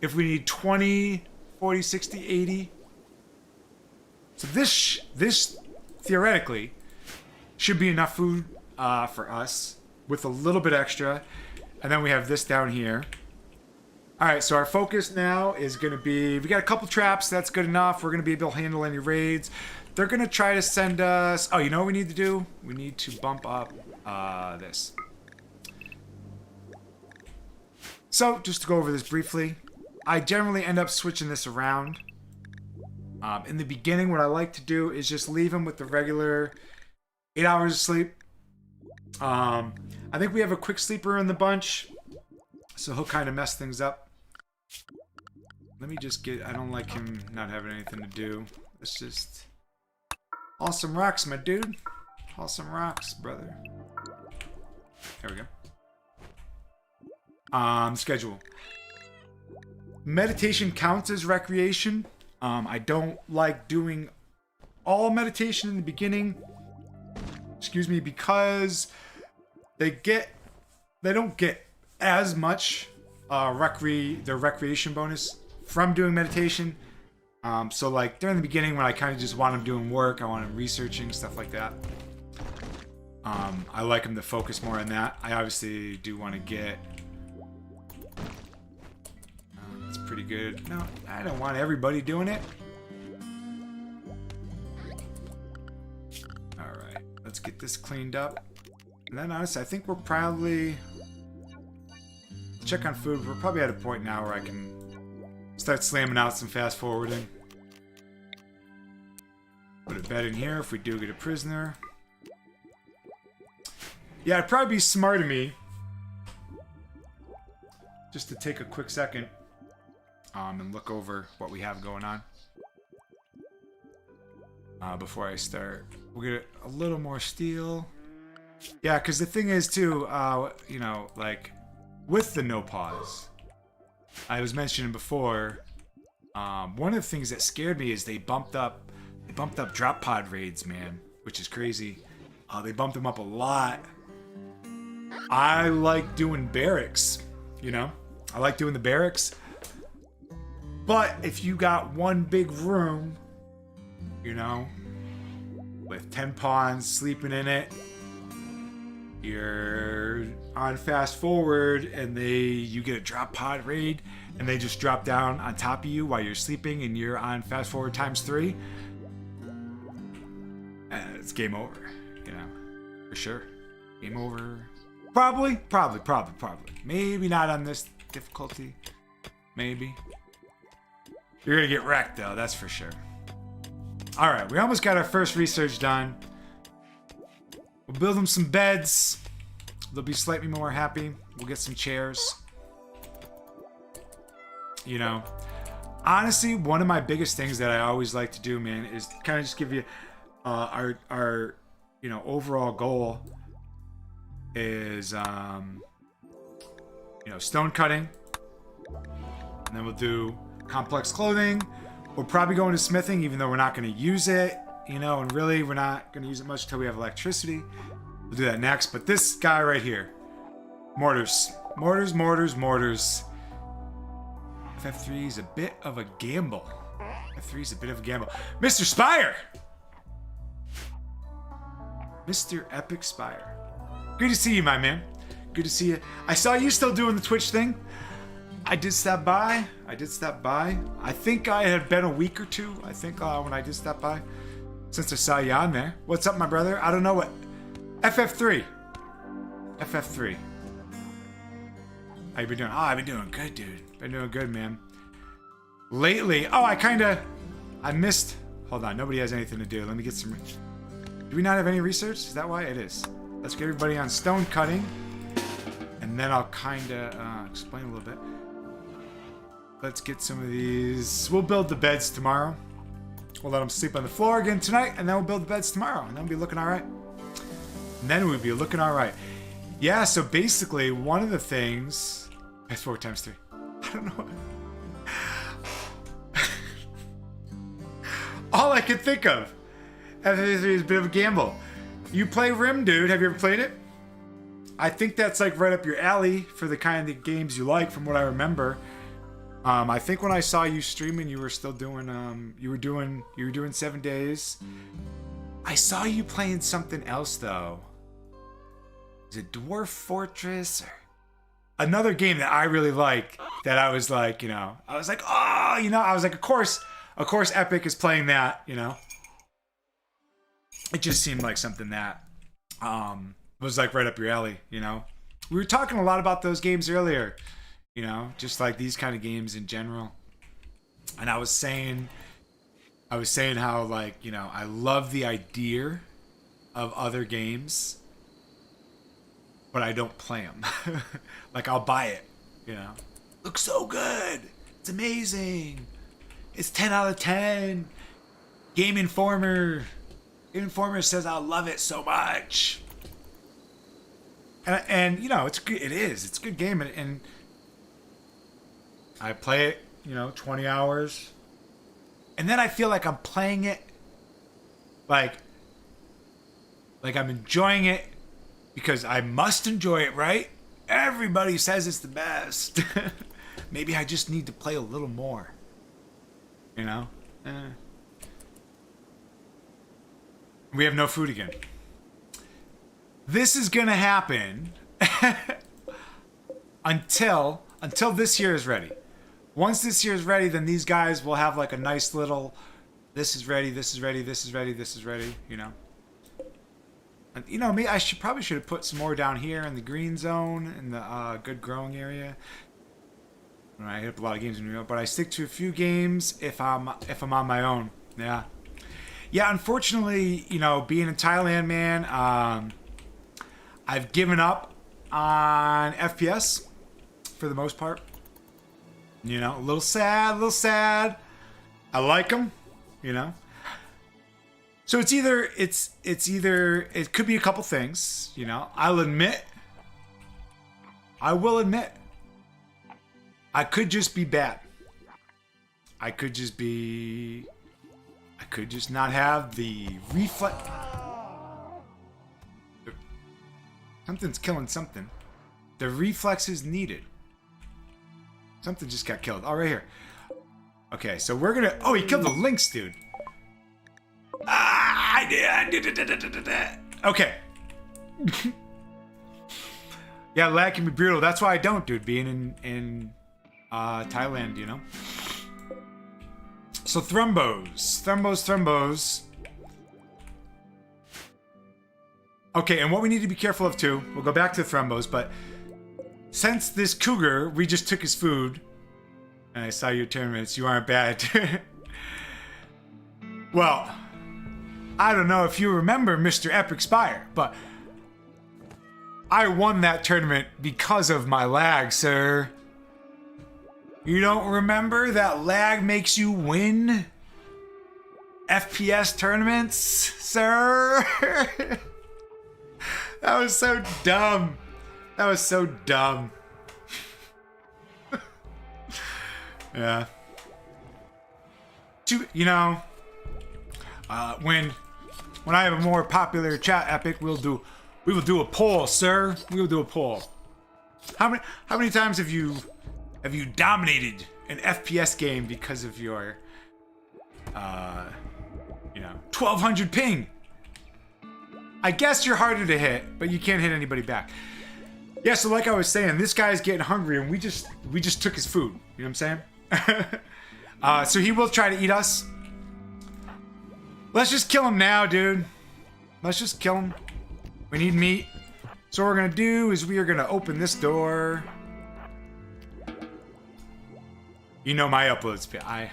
If we need 20, 40, 60, 80. So this theoretically should be enough food for us with a little bit extra. And then we have this down here. Alright, so our focus now is going to be... We got a couple traps. That's good enough. We're going to be able to handle any raids. They're going to try to send us... Oh, you know what we need to do? We need to bump up this. So, just to go over this briefly. I generally end up switching this around. In the beginning, what I like to do is just leave him with the regular 8 hours of sleep. I think we have a quick sleeper in the bunch, so he'll kind of mess things up. Let me just get... I don't like him not having anything to do. Let's just... Awesome rocks, my dude. Awesome rocks, brother. There we go. Schedule. meditation counts as recreation. I don't like doing all meditation in the beginning. Excuse me, because they don't get as much their recreation bonus from doing meditation. So like during the beginning when I kind of just want them doing work, I want them researching, stuff like that. I like them to focus more on that. I obviously do want to get... It's pretty good. No, I don't want everybody doing it. Alright, let's get this cleaned up. And then honestly, I think we're probably... Check on food. We're probably at a point now where I can start slamming out some fast forwarding. Put a bed in here if we do get a prisoner. Yeah, it'd probably be smart of me just to take a quick second and look over what we have going on before I start. We'll get a little more steel. Yeah, because the thing is too, you know, like with the no pause, I was mentioning before, one of the things that scared me is they bumped up drop pod raids, man, which is crazy. They bumped them up a lot. I like doing barracks, you know? I like doing the barracks. But if you got one big room, you know, with 10 pawns sleeping in it, you're on fast forward and you get a drop pod raid and they just drop down on top of you while you're sleeping and you're on fast forward ×3, it's game over, you know, for sure. Game over. Probably. Maybe not on this difficulty. Maybe. You're gonna get wrecked though, that's for sure. Alright, we almost got our first research done. We'll build them some beds. They'll be slightly more happy. We'll get some chairs. You know, honestly, one of my biggest things that I always like to do, man, is kind of just give you our you know, overall goal is you know, stone cutting, and then we'll do complex clothing. We're probably going to smithing, even though we're not going to use it, you know, and really we're not going to use it much until we have electricity. We'll do that next. But this guy right here, mortars. FF3 is a bit of a gamble. F3 is a bit of a gamble. Mr. Spire! Mr. Epic Spire. Good to see you, my man. Good to see you. I saw you still doing the Twitch thing. I did stop by. I think I had been a week or two, I think, when I did stop by. Since I saw you on there. What's up, my brother? I don't know what... FF3. How you been doing? Oh, I've been doing good, dude. Been doing good, man. Lately... Oh, I missed... Hold on, nobody has anything to do. Let me get some... Do we not have any research? Is that why? It is. Let's get everybody on stone cutting. And then I'll kind of explain a little bit. Let's get some of these... We'll build the beds tomorrow. We'll let them sleep on the floor again tonight, and then we'll build the beds tomorrow, and then we'll be looking alright. Yeah, so basically, one of the things... That's 4 times 3. I don't know. All I could think of. FF3 is a bit of a gamble. You play Rim, dude. Have you ever played it? I think that's like right up your alley for the kind of games you like, from what I remember. I think when I saw you streaming, you were still doing you were doing 7 days. I saw you playing something else though. Is it Dwarf Fortress or another game that I really like? That I was like, you know, I was like, oh, you know, I was like, of course, Epic is playing that, you know. It just seemed like something that was like right up your alley, you know. We were talking a lot about those games earlier. You know, just like these kind of games in general. And I was saying how, like, you know, I love the idea of other games, but I don't play them. Like, I'll buy it, you know. Looks so good. It's amazing. It's 10 out of 10. Game Informer says I love it so much. And you know, it's good. It's a good game, and I play it, 20 hours. And then I feel like I'm playing it like I'm enjoying it because I must enjoy it, right? Everybody says it's the best. Maybe I just need to play a little more. You know? We have no food again. This is gonna happen until this year is ready. Once this year is ready, then these guys will have like a nice little, this is ready, this is ready, this is ready, this is ready, you know. And, you know, me, I probably should have put some more down here in the green zone, in the good growing area. I hit up a lot of games in Rimworld, but I stick to a few games if I'm on my own. Yeah. Yeah, unfortunately, you know, being in Thailand, man, I've given up on FPS for the most part. You know, a little sad. I like them, you know. So it could be a couple things, you know. I will admit, I could just be bad. I could just not have the reflex. Something's killing something. The reflexes needed. Something just got killed. Oh, right here. Okay, so we're gonna... Oh, he killed the lynx, dude. Ah, I did. Okay. Yeah, lag can be brutal. That's why I don't, dude. Being in Thailand, you know. So thrumbos. Okay, and what we need to be careful of too. We'll go back to thrumbos, but since this cougar, we just took his food, and I saw your tournaments. You aren't bad. Well, I don't know if you remember Mr. Epic Spire, but I won that tournament because of my lag, sir. You don't remember that lag makes you win FPS tournaments, sir? That was so dumb. Yeah. You know, when I have a more popular chat, Epic, we will do a poll, sir. We will do a poll. How many times have you dominated an FPS game because of your 1200 ping? I guess you're harder to hit, but you can't hit anybody back. Yeah, so like I was saying, this guy's getting hungry, and we just took his food. You know what I'm saying? So he will try to eat us. Let's just kill him now, dude. Let's just kill him. We need meat. So what we're gonna do is we are gonna open this door. You know my uploads. I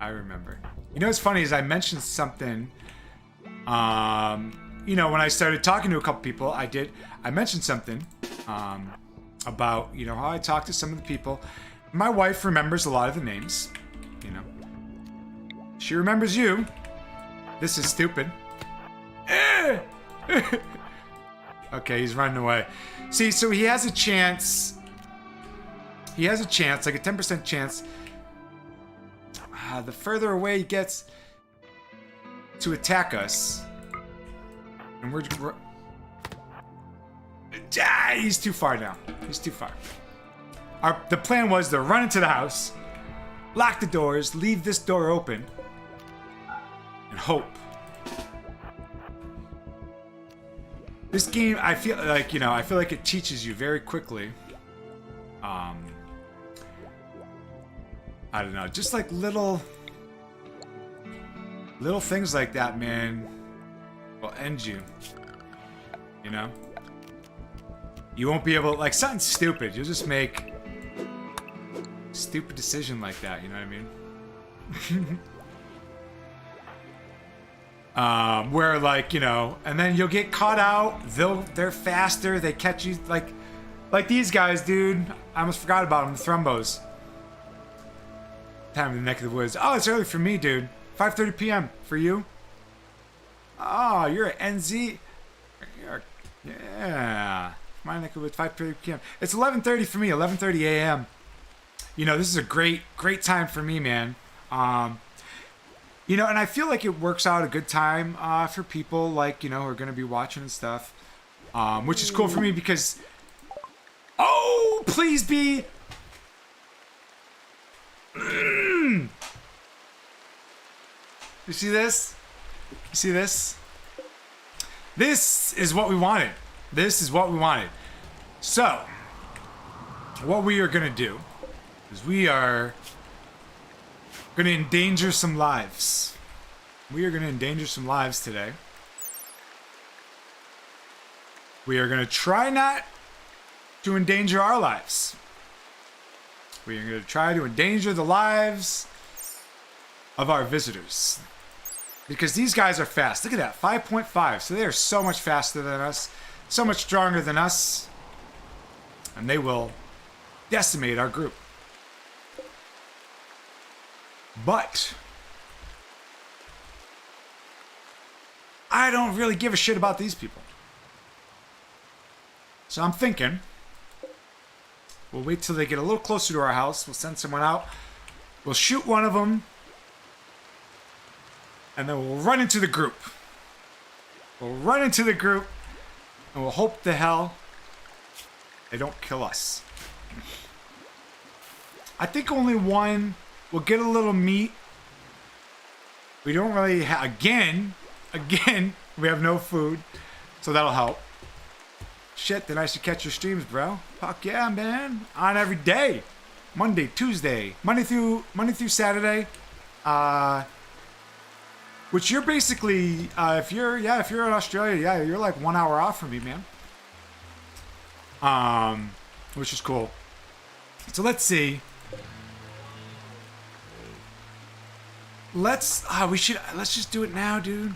remember. You know what's funny is I mentioned something. You know, when I started talking to a couple people, I mentioned something about, you know, how I talk to some of the people. My wife remembers a lot of the names, you know. She remembers you. This is stupid. Okay, he's running away. See, so he has a chance. He has a chance, like a 10% chance. The further away he gets to attack us. And we're he's too far now. He's too far. The plan was to run into the house, lock the doors, leave this door open, and hope. This game, I feel like, you know, I feel like it teaches you very quickly. I don't know, just like little things like that, man, will end you. You know? You won't be able, like, something stupid. You'll just make a stupid decision like that, you know what I mean? Where, like, you know, and then you'll get caught out. They're faster. They catch you, like these guys, dude. I almost forgot about them, the thrumbos. Time in the neck of the woods. Oh, it's early for me, dude. 5:30 p.m. for you. Oh, you're at NZ. Yeah. My neck of the woods, 5:30 p.m. It's 11:30 for me, 11:30 a.m. you know, this is a great time for me, man. You know, and I feel like it works out a good time for people like, you know, who are going to be watching and stuff, which is cool for me because, oh, please be. You see this? You see this? This is what we wanted. This is what we wanted. So, what we are going to do is we are going to endanger some lives. We are going to endanger some lives today. We are going to try not to endanger our lives. We are going to try to endanger the lives of our visitors. Because these guys are fast. Look at that, 5.5. So they are so much faster than us, so much stronger than us. And they will decimate our group. But I don't really give a shit about these people. So I'm thinking we'll wait till they get a little closer to our house. We'll send someone out. We'll shoot one of them. And then we'll run into the group. We'll run into the group. And we'll hope the hell they don't kill us. I think only one will get a little meat. We don't really have... Again, we have no food. So that'll help. Shit, then I should catch your streams, bro. Fuck yeah, man. On every day. Monday, Tuesday. Monday through Saturday. Which you're basically, if you're in Australia, yeah, you're like 1 hour off from me, man. Which is cool. So let's see. Let's just do it now, dude.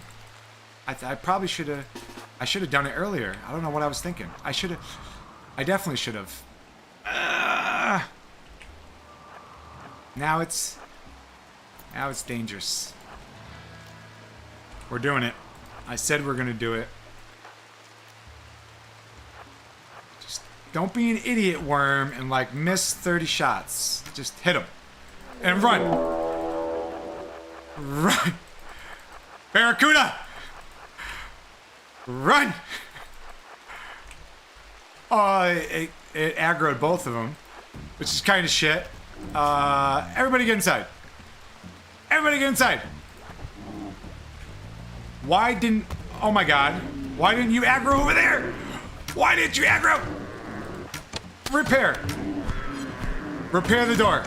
I probably should have. I should have done it earlier. I don't know what I was thinking. I definitely should have. Now it's dangerous. We're doing it. I said we're gonna do it. Just don't be an idiot, worm, and like miss 30 shots. Just hit him and run. Run, Barracuda. Run! Oh, it aggroed both of them, which is kind of shit. Everybody get inside. Everybody get inside. Why didn't... Oh my god. Why didn't you aggro over there? Why didn't you aggro? Repair. Repair the door.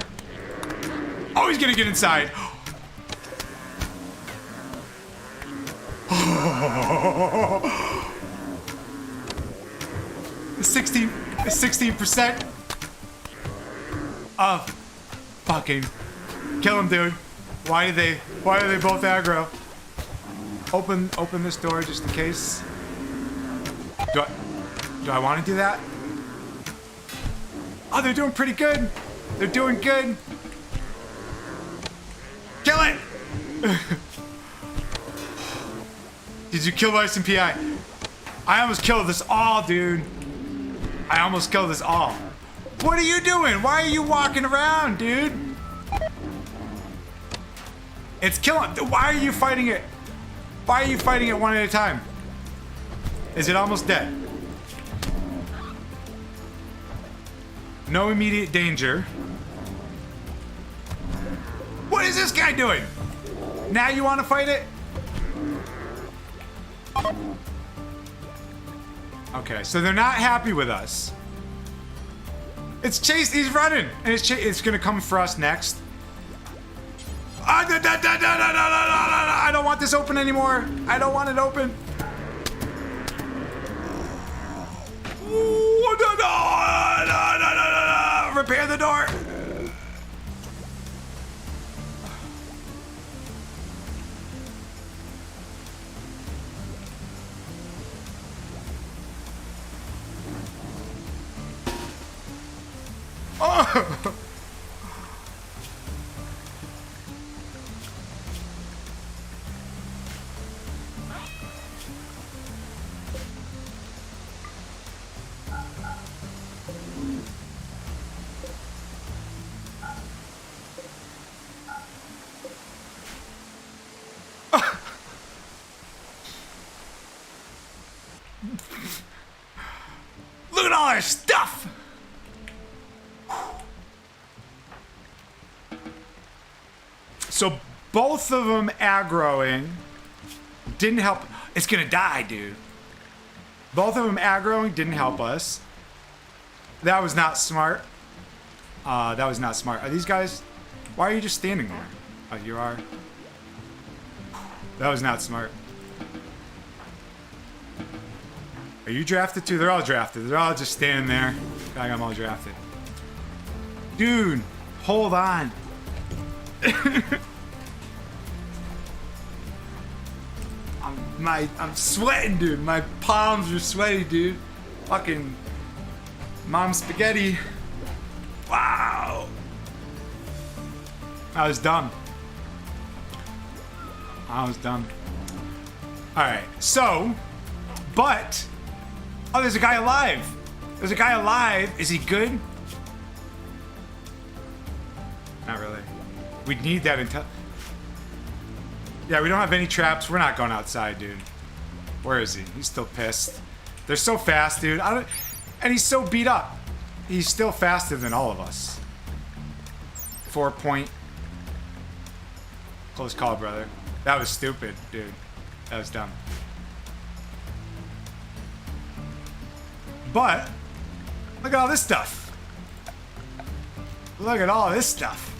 Oh, he's gonna get inside. 16% of fucking kill him, dude. Why do they both aggro? Open this door just in case. Do I want to do that? Oh, they're doing pretty good. They're doing good. Kill it. Did you kill Vice and PI? I almost killed this all, dude. I almost killed this all. What are you doing? Why are you walking around, dude? It's killing. Why are you fighting it? Why are you fighting it one at a time? Is it almost dead? No immediate danger. What is this guy doing? Now you want to fight it? Okay, so they're not happy with us. It's Chase, he's running, and it's gonna come for us next. I don't want this open anymore. I don't want it open. Repair the door. Oh! So both of them aggroing didn't help. It's gonna die, dude. Both of them aggroing didn't help us. That was not smart. That was not smart. Are these guys? Why are you just standing there? Oh, you are. That was not smart. Are you drafted too? They're all drafted. They're all just standing there. I got them all drafted. Dude, hold on. I'm sweating, dude. My palms are sweaty, dude. Fucking mom spaghetti. Wow. I was dumb. I was dumb. Alright, so, but, oh, there's a guy alive. There's a guy alive. Is he good? Not really. We'd need that intel. Yeah, we don't have any traps. We're not going outside, dude. Where is he? He's still pissed. They're so fast, dude. And he's so beat up. He's still faster than all of us. 4 point. Close call, brother. That was stupid, dude. That was dumb. But, look at all this stuff. Look at all this stuff.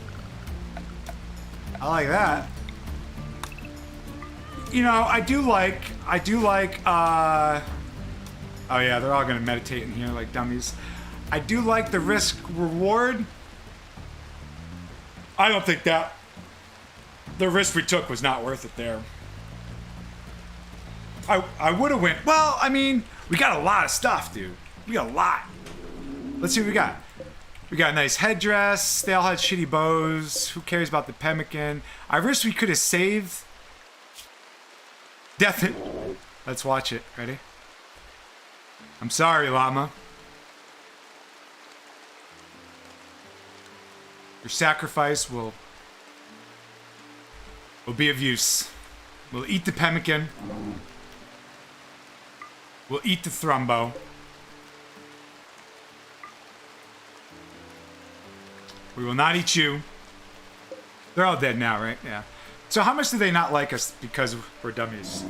I like that. You know, I do like, oh yeah, they're all gonna meditate in here like dummies. I do like the risk reward. I don't think that the risk we took was not worth it there. I would have went, well, I mean, we got a lot of stuff, dude. We got a lot. Let's see what we got. We got a nice headdress. They all had shitty bows. Who cares about the pemmican? I wish we could have saved. Death. Let's watch it. Ready? I'm sorry, llama. Your sacrifice will be of use. We'll eat the pemmican. We'll eat the thrumbo. We will not eat you. They're all dead now, right? Yeah. So how much do they not like us because we're dummies?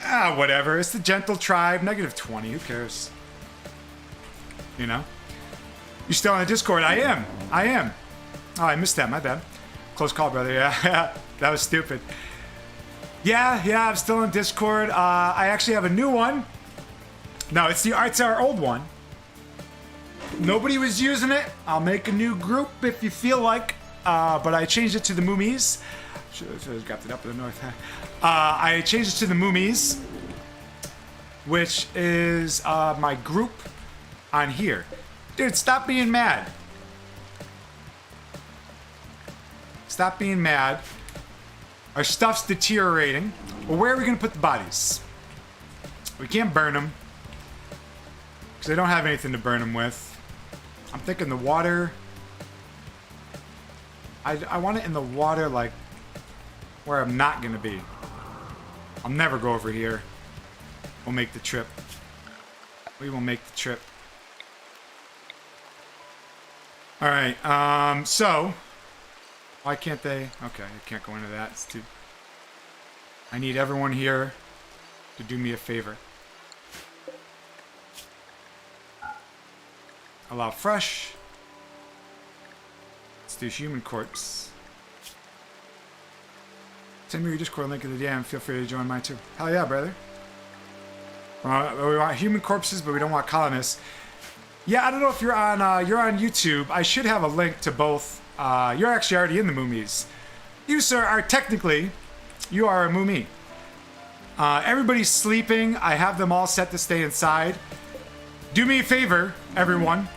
Ah, whatever. It's the gentle tribe. -20. Who cares? You know? You still on the Discord? I am. I am. Oh, I missed that. My bad. Close call, brother. Yeah. That was stupid. Yeah, I'm still on Discord. I actually have a new one. No, it's our old one. Nobody was using it. I'll make a new group if you feel like. But I changed it to the Moomies. Should have got it up in the north. I changed it to the Moomies, which is my group on here. Dude, stop being mad. Stop being mad. Our stuff's deteriorating. Well, where are we going to put the bodies? We can't burn them, because I don't have anything to burn them with. I'm thinking the water. I want it in the water, like, where I'm not going to be. I'll never go over here. We'll make the trip. We will make the trip. Alright, so... Why can't they? Okay, I can't go into that. It's too... I need everyone here to do me a favor. Allow fresh. Let's do human corpse. Send me your Discord link in the DM. Feel free to join mine too. Hell yeah, brother. We want human corpses, but we don't want colonists. Yeah, I don't know if you're on YouTube. I should have a link to both. You're actually already in the Moomies. You, sir, are technically, you are a Moomie. Everybody's sleeping. I have them all set to stay inside. Do me a favor, everyone.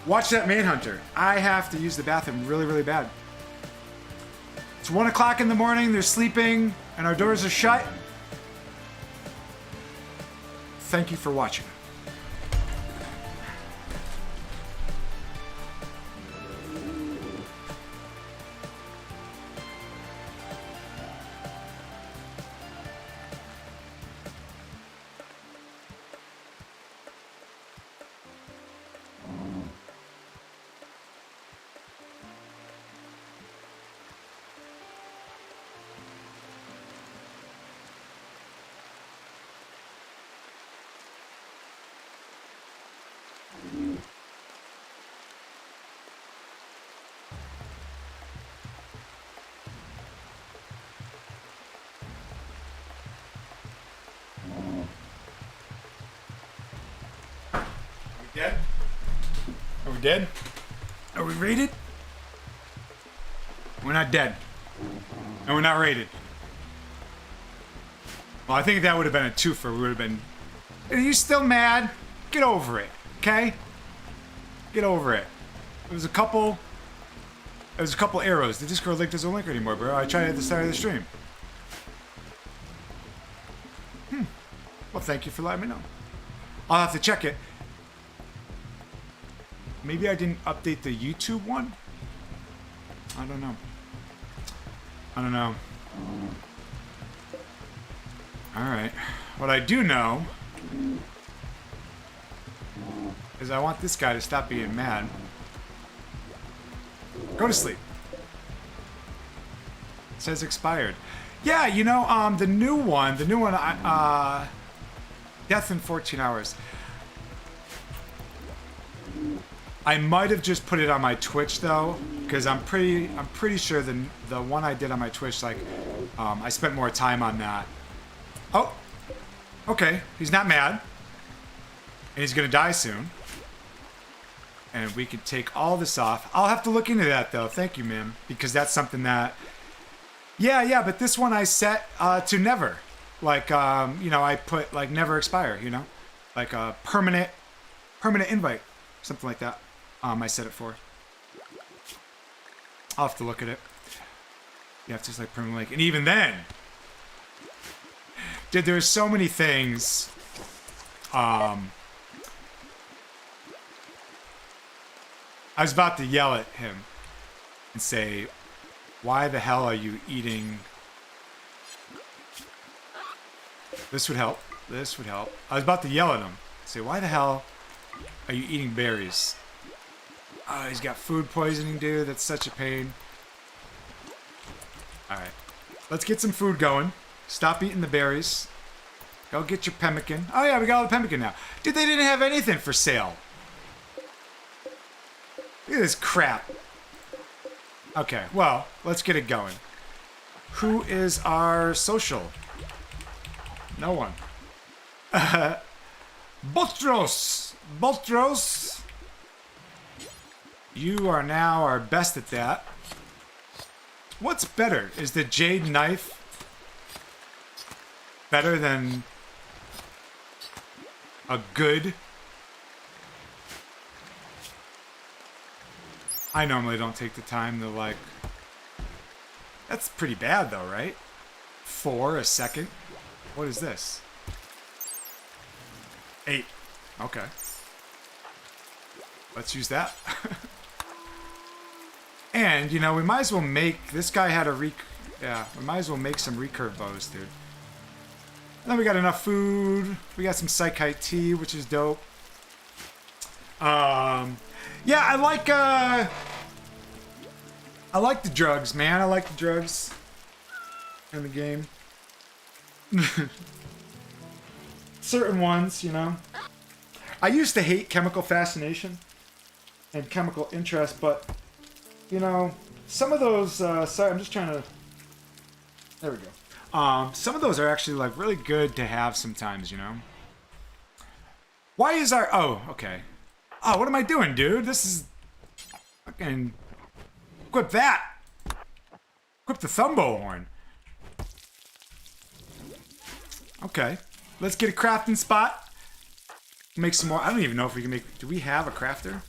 Watch that Manhunter. I have to use the bathroom really, really bad. It's 1 o'clock in the morning. They're sleeping, and our doors are shut. Thank you for watching. Dead? Are we dead? Are we rated? We're not dead. And we're not rated. Well, I think that would have been a twofer. We would have been... Are you still mad? Get over it, okay? Get over it. It was a couple arrows. The Discord link doesn't link anymore, bro. I tried at the start of the stream. Well, thank you for letting me know. I'll have to check it. Maybe I didn't update the YouTube one? I don't know. I don't know. Alright. What I do know is I want this guy to stop being mad. Go to sleep. It says expired. Yeah, you know, the new one, death in 14 hours. I might have just put it on my Twitch though, because I'm pretty sure the one I did on my Twitch, like, I spent more time on that. Oh, okay, he's not mad, and he's gonna die soon, and we can take all this off. I'll have to look into that though. Thank you, ma'am, because that's something that. Yeah, but this one I set to never, like, you know, I put like never expire, you know, like a permanent invite, something like that. I set it for. I'll have to look at it. You have to just like permanent link, and even then, dude, there's so many things. I was about to yell at him and say, "Why the hell are you eating?" This would help. This would help. I was about to yell at him. Say, "Why the hell are you eating berries?" Oh, he's got food poisoning, dude. That's such a pain. Alright. Let's get some food going. Stop eating the berries. Go get your pemmican. Oh, yeah, we got all the pemmican now. Dude, they didn't have anything for sale. Look at this crap. Okay, well, let's get it going. Who is our social? No one. Botros! Botros! You are now our best at that. What's better? Is the jade knife better than a good? I normally don't take the time to like... That's pretty bad though, right? 4 a second? What is this? 8. Okay. Let's use that. And, you know, we might as well make... This guy had a yeah, we might as well make some recurve bows, dude. And then we got enough food. We got some psychite tea, which is dope. Yeah, I like the drugs, man. I like the drugs in the game. Certain ones, you know. I used to hate chemical fascination and chemical interest, but, you know, some of those, sorry, I'm just trying to, there we go. Some of those are actually, like, really good to have sometimes, you know. Why is our, oh, okay. Oh, what am I doing, dude? This is, fucking, equip that. Equip the Thumbo horn. Okay. Let's get a crafting spot. Make some more. I don't even know if we can make... Do we have a crafter?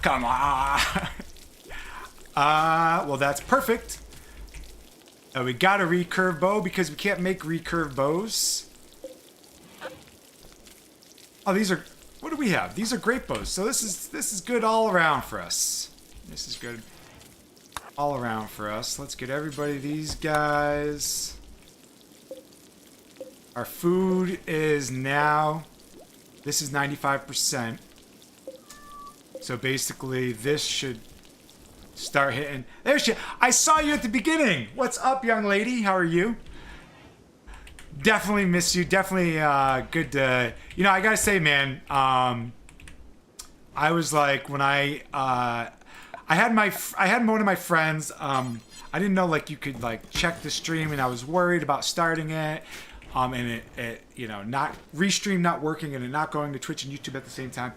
Come on. Well, that's perfect. We got a recurve bow because we can't make recurve bows. Oh, these are... What do we have? These are great bows. So this is good all around for us. This is good all around for us. Let's get everybody these guys. Our food is now... This is 95%. So basically, this should start hitting... There she... I saw you at the beginning! What's up, young lady? How are you? Definitely miss you. Definitely good to... You know, I gotta say, man, I was like, when I had one of my friends, I didn't know, like, you could, like, check the stream, and I was worried about starting it. and it you know, not restream not working and it not going to Twitch and YouTube at the same time.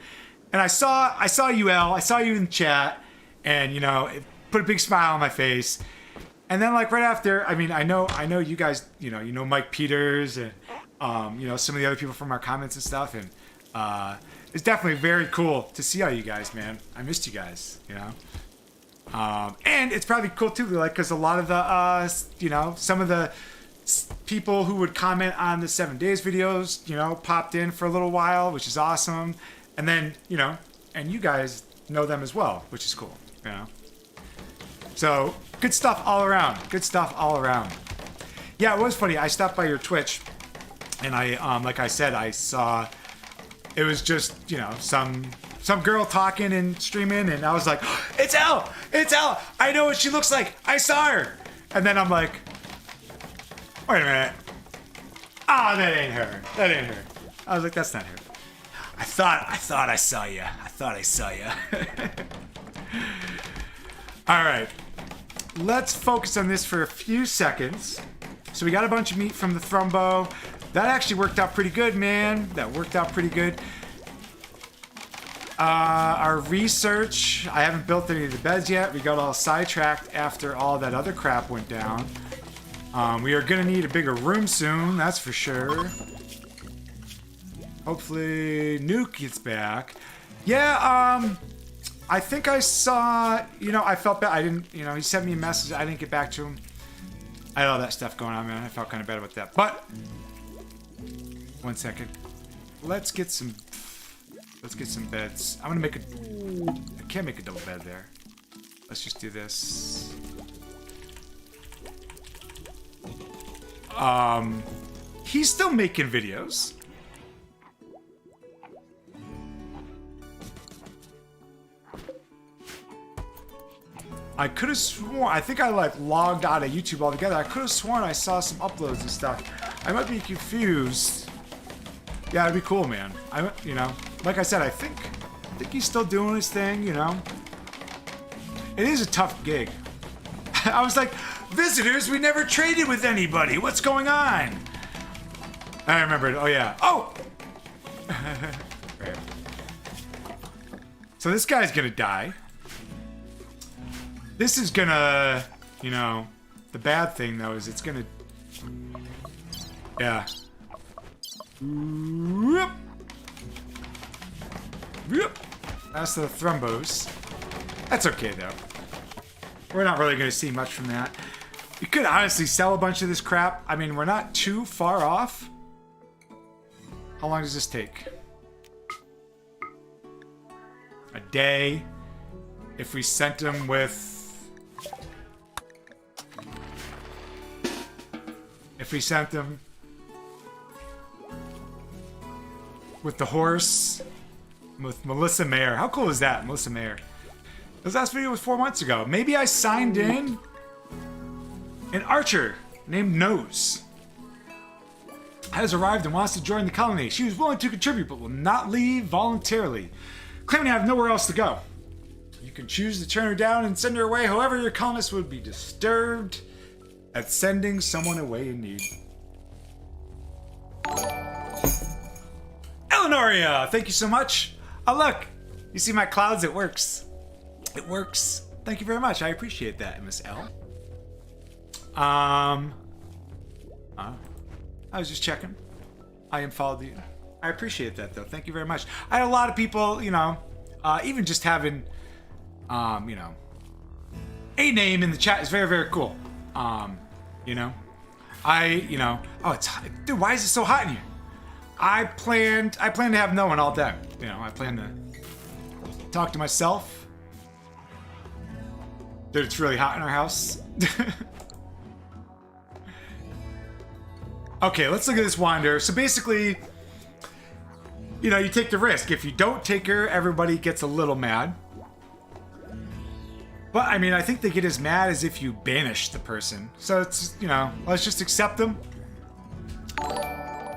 And I saw you, El. I saw you in chat, and you know, it put a big smile on my face. And then like right after, I mean, I know you guys, you know Mike Peters and you know, some of the other people from our comments and stuff, and it's definitely very cool to see all you guys, man. I missed you guys, you know. And it's probably cool too, like, because a lot of the, you know, some of the people who would comment on the 7 days videos, you know, popped in for a little while, which is awesome. And then, you know, and you guys know them as well, which is cool, you know. So good stuff all around. Good stuff all around. Yeah, it was funny. I stopped by your Twitch, and I, like I said, I saw. It was just, you know, some girl talking and streaming, and I was like, oh, it's Elle! It's Elle! I know what she looks like! I saw her! And then I'm like, wait a minute. Ah, that ain't her. That ain't her. I was like, that's not her. I thought I saw you. I thought I saw you. Alright. Let's focus on this for a few seconds. So we got a bunch of meat from the Thrumbo. That actually worked out pretty good, man. That worked out pretty good. Our research, I haven't built any of the beds yet. We got all sidetracked after all that other crap went down. We are gonna need a bigger room soon, that's for sure. Hopefully Nuke gets back. Yeah, I think I saw, you know, I felt bad. I didn't, you know, he sent me a message. I didn't get back to him. I had all that stuff going on, man. I felt kind of bad about that. But, 1 second. Let's get some beds. I'm gonna make I can't make a double bed there. Let's just do this. He's still making videos. I could have sworn, I think I like logged out of YouTube altogether. I could have sworn I saw some uploads and stuff. I might be confused. Yeah, it'd be cool, man. You know, like I said, I think he's still doing his thing, you know. It is a tough gig. I was like, visitors, we never traded with anybody. What's going on? I remembered. Oh, yeah. Oh! Right. So this guy's gonna die. This is gonna, you know, the bad thing though is it's gonna, yeah. Whoop. Whoop. That's the Thrumbos. That's okay though. We're not really gonna see much from that. You could honestly sell a bunch of this crap. I mean, we're not too far off. How long does this take? A day. If we sent them with... If we sent them with the horse, with Melissa Mayer. How cool is that, Melissa Mayer? This last video was 4 months ago. Maybe I signed in an archer named Nose. Has arrived and wants to join the colony. She was willing to contribute, but will not leave voluntarily, claiming to have nowhere else to go. You can choose to turn her down and send her away. However, your colonists would be disturbed at sending someone away in need. Eleonoria, thank you so much. Oh look, you see my clouds? It works. It works. Thank you very much. I appreciate that, Miss L. I was just checking. I unfollowed you. I appreciate that though. Thank you very much. I had a lot of people, you know, even just having, you know, a name in the chat is very, very cool. You know, you know, oh, it's hot. Dude, why is it so hot in here? I plan to have no one all day. You know, I plan to talk to myself. Dude, it's really hot in our house. Okay, let's look at this Wander. So basically, you know, you take the risk. If you don't take her, everybody gets a little mad. But, I mean, I think they get as mad as if you banish the person. So it's, you know, let's just accept them.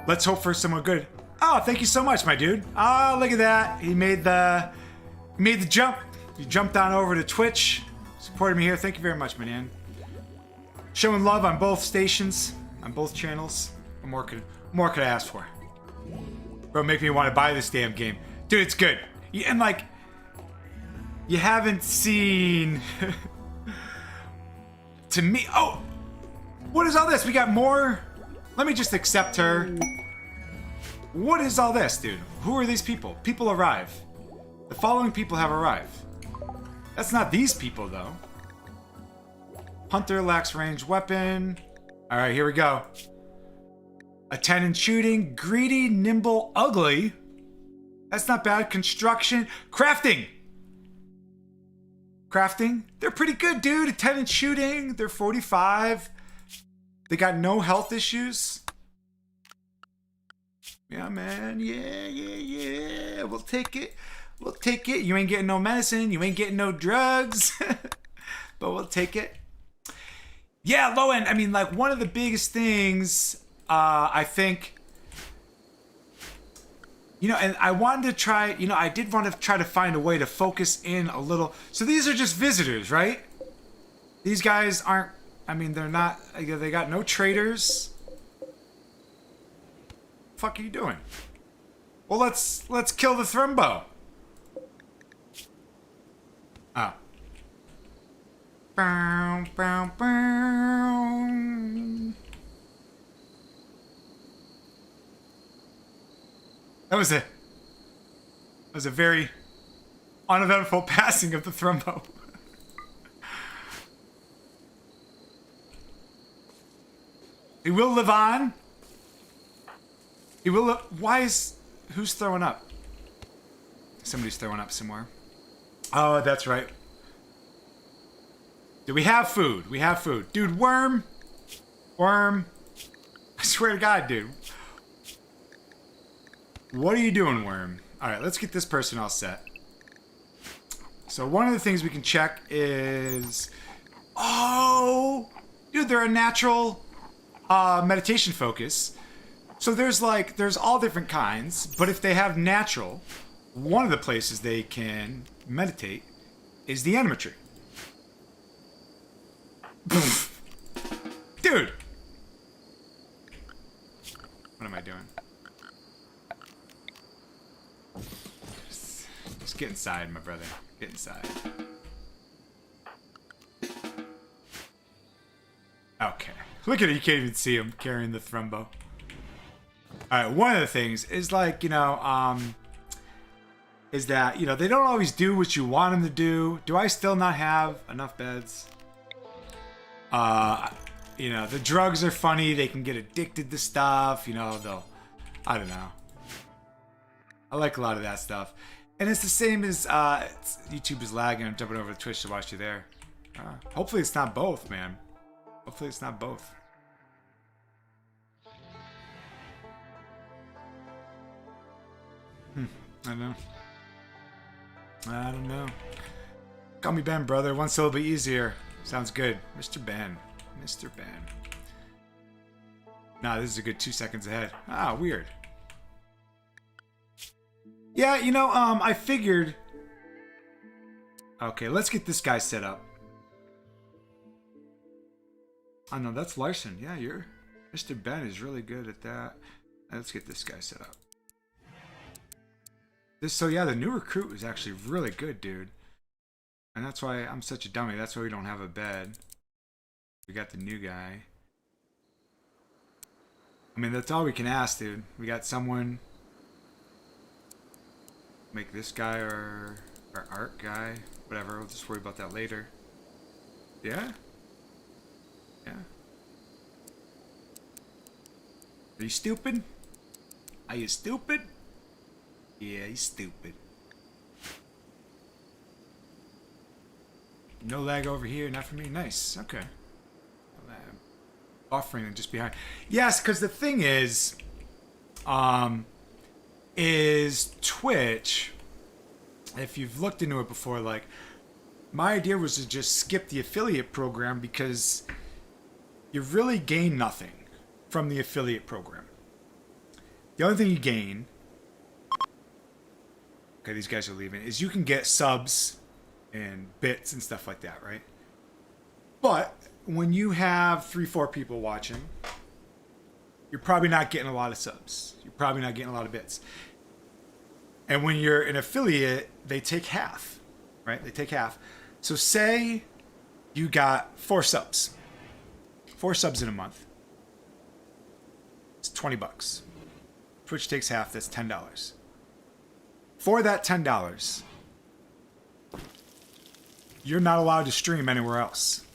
Let's hope for someone good. Oh, thank you so much, my dude. Oh, look at that. He made the jump. He jumped on over to Twitch. Supported me here. Thank you very much, my man. Showing love on both stations, on both channels. What more could I ask for? Bro, make me want to buy this damn game. Dude, it's good. And like, you haven't seen... to me... Oh! What is all this? We got more... Let me just accept her. What is all this, dude? Who are these people? People arrive. The following people have arrived. That's not these people, though. Hunter lacks ranged weapon. Alright, here we go. A 10 in shooting. Greedy, nimble, ugly. That's not bad. Construction. Crafting! Crafting? They're pretty good, dude. A 10 in shooting. They're 45. They got no health issues. Yeah, man. Yeah. We'll take it. We'll take it. You ain't getting no medicine. You ain't getting no drugs. But we'll take it. Yeah, low end. I mean, like, one of the biggest things, I think, you know, and I wanted to try, you know, I did want to try to find a way to focus in a little. So these are just visitors, right? These guys aren't, I mean, they're not, they got no traders. Fuck are you doing? Well, let's kill the Thrumbo. Oh. Bow, bow, bow. That was a very uneventful passing of the Thrumbo. He will live on. He will. Who's throwing up? Somebody's throwing up somewhere. Oh, that's right. Do we have food? We have food. Dude, worm. Worm. I swear to God, dude. What are you doing, worm? Alright, let's get this person all set. So one of the things we can check is... Oh! Dude, they're a natural meditation focus. So there's all different kinds. But if they have natural, one of the places they can meditate is the anima tree. Dude! What am I doing? Just get inside, my brother. Get inside. Okay. Look at it, you can't even see him carrying the Thrumbo. Alright, one of the things is like, you know, is that, you know, they don't always do what you want them to do. Do I still not have enough beds? You know, the drugs are funny. They can get addicted to stuff. You know, I don't know. I like a lot of that stuff. And it's the same as, YouTube is lagging. I'm jumping over to Twitch to watch you there. Hopefully it's not both, man. Hopefully it's not both. I don't know. I don't know. Call me Ben, brother. One syllable easier. Sounds good. Mr. Ben. Mr. Ben. Nah, this is a good 2 seconds ahead. Ah, weird. Yeah, you know, I figured... Okay, let's get this guy set up. Oh, no, that's Larson. Yeah, Mr. Ben is really good at that. Let's get this guy set up. So yeah, the new recruit was actually really good, dude. And that's why I'm such a dummy. That's why we don't have a bed. We got the new guy. I mean, that's all we can ask, dude. We got someone... Make this guy our art guy. Whatever, we'll just worry about that later. Yeah? Yeah. Are you stupid? Are you stupid? Yeah, he's stupid. No lag over here, not for me. Nice, okay. Buffering just behind. Yes, because the thing is Twitch, if you've looked into it before, like, my idea was to just skip the affiliate program because you really gain nothing from the affiliate program. The only thing you gain, okay, these guys are leaving, is you can get subs and bits and stuff like that, right? But when you have 3-4 people watching, you're probably not getting a lot of subs. You're probably not getting a lot of bits. And when you're an affiliate, they take half, right? They take half. So say you got 4 subs. 4 subs in a month. It's $20. Twitch takes half, that's $10. For that $10, you're not allowed to stream anywhere else.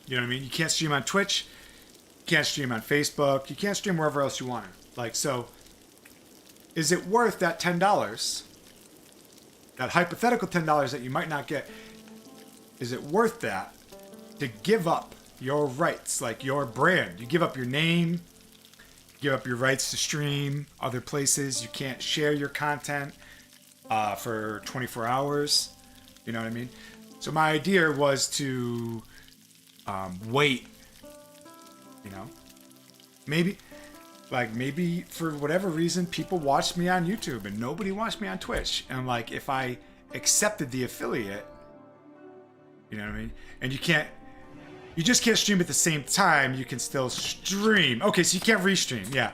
You know what I mean? You can't stream on Twitch. You can't stream on Facebook. You can't stream wherever else you want to. Like, so, is it worth that $10? That hypothetical $10 that you might not get. Is it worth that to give up your rights, like your brand? You give up your name, give up your rights to stream other places. You can't share your content for 24 hours. You know what I mean? So my idea was to wait. You know, maybe for whatever reason, people watched me on YouTube and nobody watched me on Twitch. And like, if I accepted the affiliate, you know what I mean? And you just can't stream at the same time. You can still stream. Okay, so you can't restream, yeah.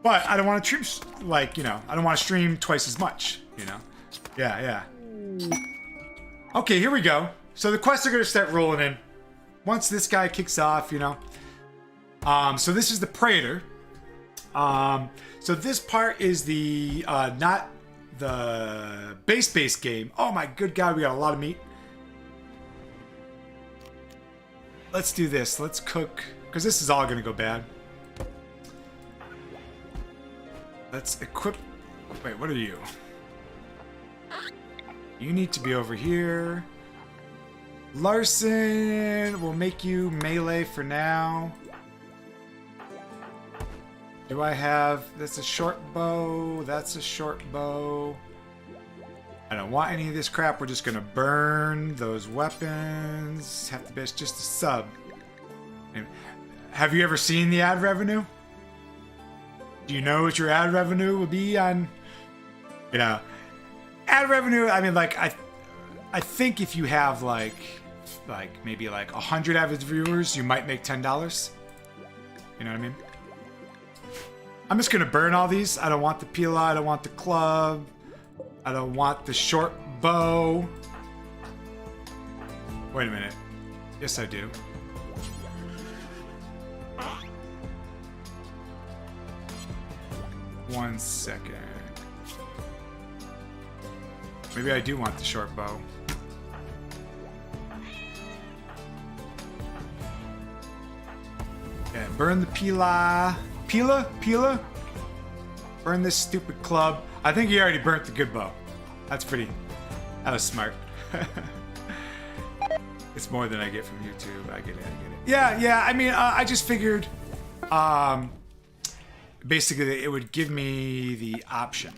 But I don't want to stream, like, you know, I don't want to stream twice as much, you know? Yeah. Okay, here we go. So the quests are going to start rolling in. Once this guy kicks off, you know. So this is the Praetor. So this part is the, not the base game. Oh my good God, we got a lot of meat. Let's do this. Let's cook, because this is all going to go bad. Let's equip... Wait, what are you? You need to be over here. Larson, we'll make you melee for now. Do I have... That's a short bow. That's a short bow. I don't want any of this crap. We're just going to burn those weapons. Have to be just a sub. And have you ever seen the ad revenue? Do you know what your ad revenue would be on... You know, ad revenue, I mean, like, I think if you have, like maybe, like, 100 average viewers, you might make $10. You know what I mean? I'm just going to burn all these. I don't want the Pila. I don't want the club. I don't want the short bow. Wait a minute. Yes, I do. One second. Maybe I do want the short bow. Okay, burn the Pila. Pila? Burn this stupid club. I think he already burnt the good bow. That was smart. It's more than I get from YouTube. I get it. Yeah, I mean, I just figured, basically it would give me the option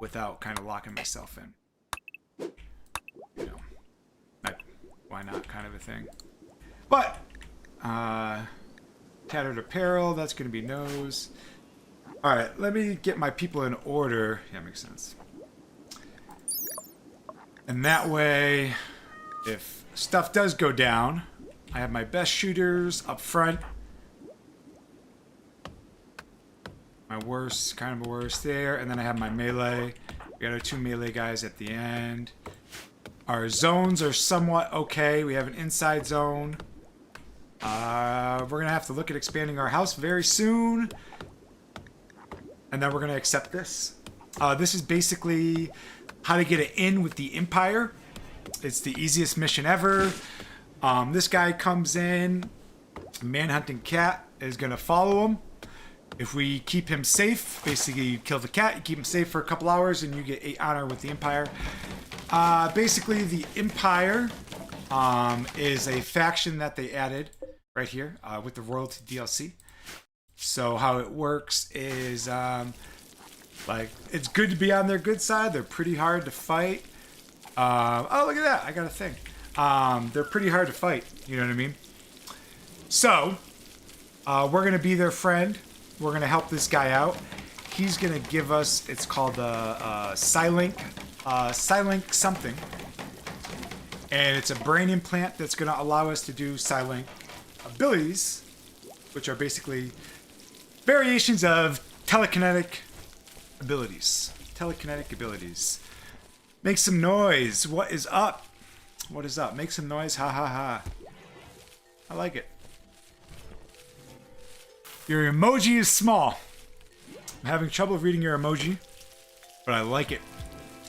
without kind of locking myself in. You know, like, why not kind of a thing. But, tattered apparel, that's going to be nose. Alright, let me get my people in order. Yeah, makes sense. And that way, if stuff does go down, I have my best shooters up front. My worst, kind of a worst there. And then I have my melee. We got our 2 melee guys at the end. Our zones are somewhat okay. We have an inside zone. We're going to have to look at expanding our house very soon. And then we're going to accept this. This is basically how to get it in with the Empire. It's the easiest mission ever. This guy comes in. Manhunting cat is going to follow him. If we keep him safe, basically you kill the cat, you keep him safe for a couple hours, and you get 8 honor with the Empire. Basically, the Empire is a faction that they added right here with the Royalty DLC. So how it works is, like, it's good to be on their good side. They're pretty hard to fight. Oh, look at that. I got a thing. They're pretty hard to fight. You know what I mean? So, we're going to be their friend. We're going to help this guy out. He's going to give us, it's called the Psylink something. And it's a brain implant that's going to allow us to do Psylink abilities. which are basically variations of telekinetic abilities. Telekinetic abilities. Make some noise. What is up? What is up? Make some noise. Ha ha ha. I like it. Your emoji is small. I'm having trouble reading your emoji, but I like it.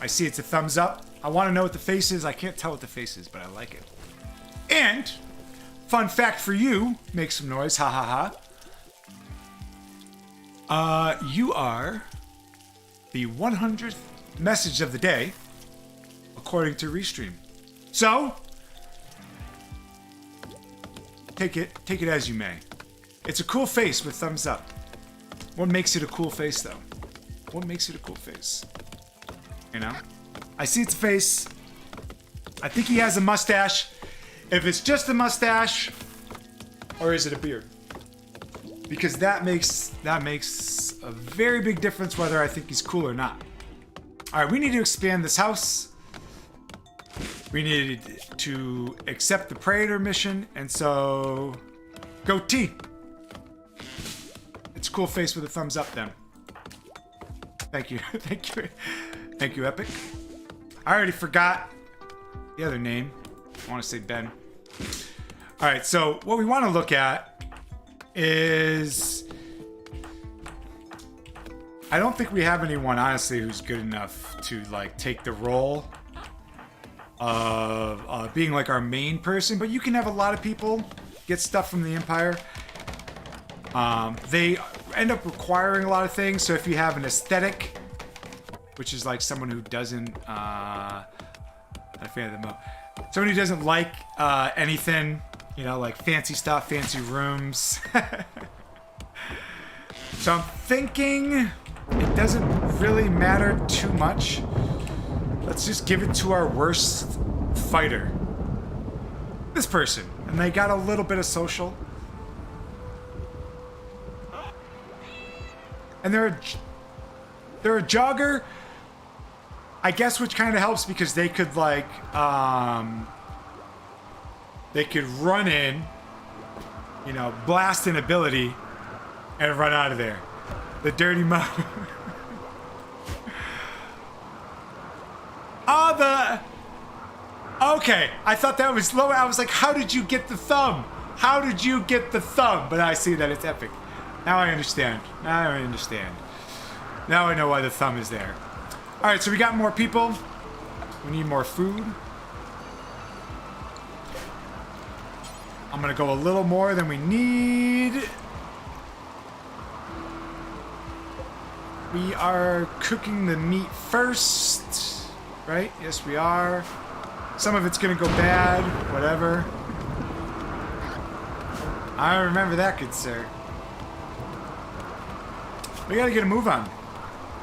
I see it's a thumbs up. I want to know what the face is. I can't tell what the face is, but I like it. And, fun fact for you, make some noise. Ha ha ha. You are the 100th message of the day, according to Restream. So, take it as you may. It's a cool face with thumbs up. What makes it a cool face, though? What makes it a cool face? You know? I see its face. I think he has a mustache. If it's just a mustache, or is it a beard? Because that makes a very big difference whether I think he's cool or not. All right, we need to expand this house. We need to accept the Praetor mission, and so go T. It's a cool face with a thumbs up then. Thank you. Thank you. Thank you, Epic. I already forgot the other name. I want to say Ben. All right, so what we want to look at is... I don't think we have anyone, honestly, who's good enough to, like, take the role of being, like, our main person, but you can have a lot of people get stuff from the Empire. They end up requiring a lot of things, so if you have an aesthetic, which is like someone who doesn't, not a fan of them, someone who doesn't like anything, you know, like fancy stuff, fancy rooms. So I'm thinking it doesn't really matter too much. Let's just give it to our worst fighter. This person. And they got a little bit of social. And they're a jogger, I guess, which kind of helps because they could like they could run in, you know, blast an ability, and run out of there. The dirty mo. Okay, I thought that was low. I was like, how did you get the thumb? How did you get the thumb? But I see that it's epic. Now I understand. Now I understand. Now I know why the thumb is there. Alright, so we got more people. We need more food. I'm gonna go a little more than we need. We are cooking the meat first. Right? Yes, we are. Some of it's gonna go bad. Whatever. I remember that, good sir. We gotta get a move on.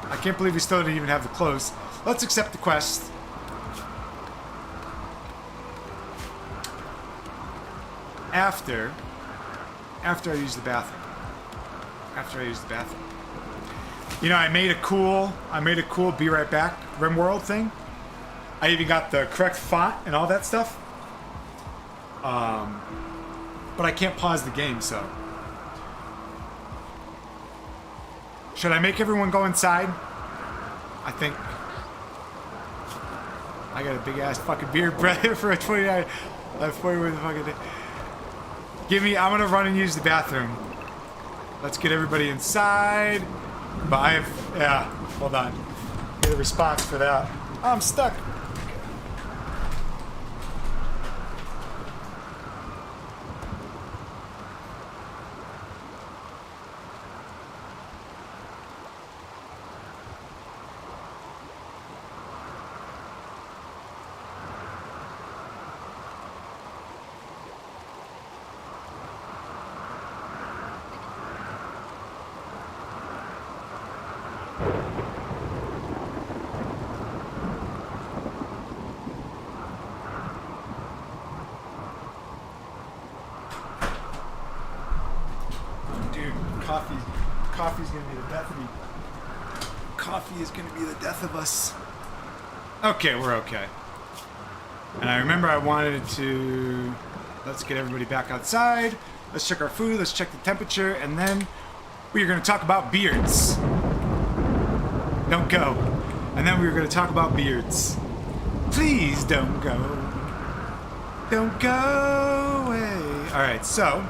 I can't believe we still didn't even have the clothes. Let's accept the quest. After I use the bathroom. After I use the bathroom. You know, I made a cool be right back Rimworld thing. I even got the correct font and all that stuff. But I can't pause the game, so. Should I make everyone go inside? I think. I got a big ass fucking beard breath for a 29. I'm 40 with the fucking day. I'm gonna run and use the bathroom. Let's get everybody inside. But yeah, hold on. Get a response for that. Oh, I'm stuck. Coffee's gonna be the death of me. Coffee is gonna be the death of us. Okay, we're okay. And I remember I wanted to... Let's get everybody back outside. Let's check our food, let's check the temperature, and then we are going to talk about beards. Don't go. And then we are going to talk about beards. Please don't go. Don't go away. Alright, so...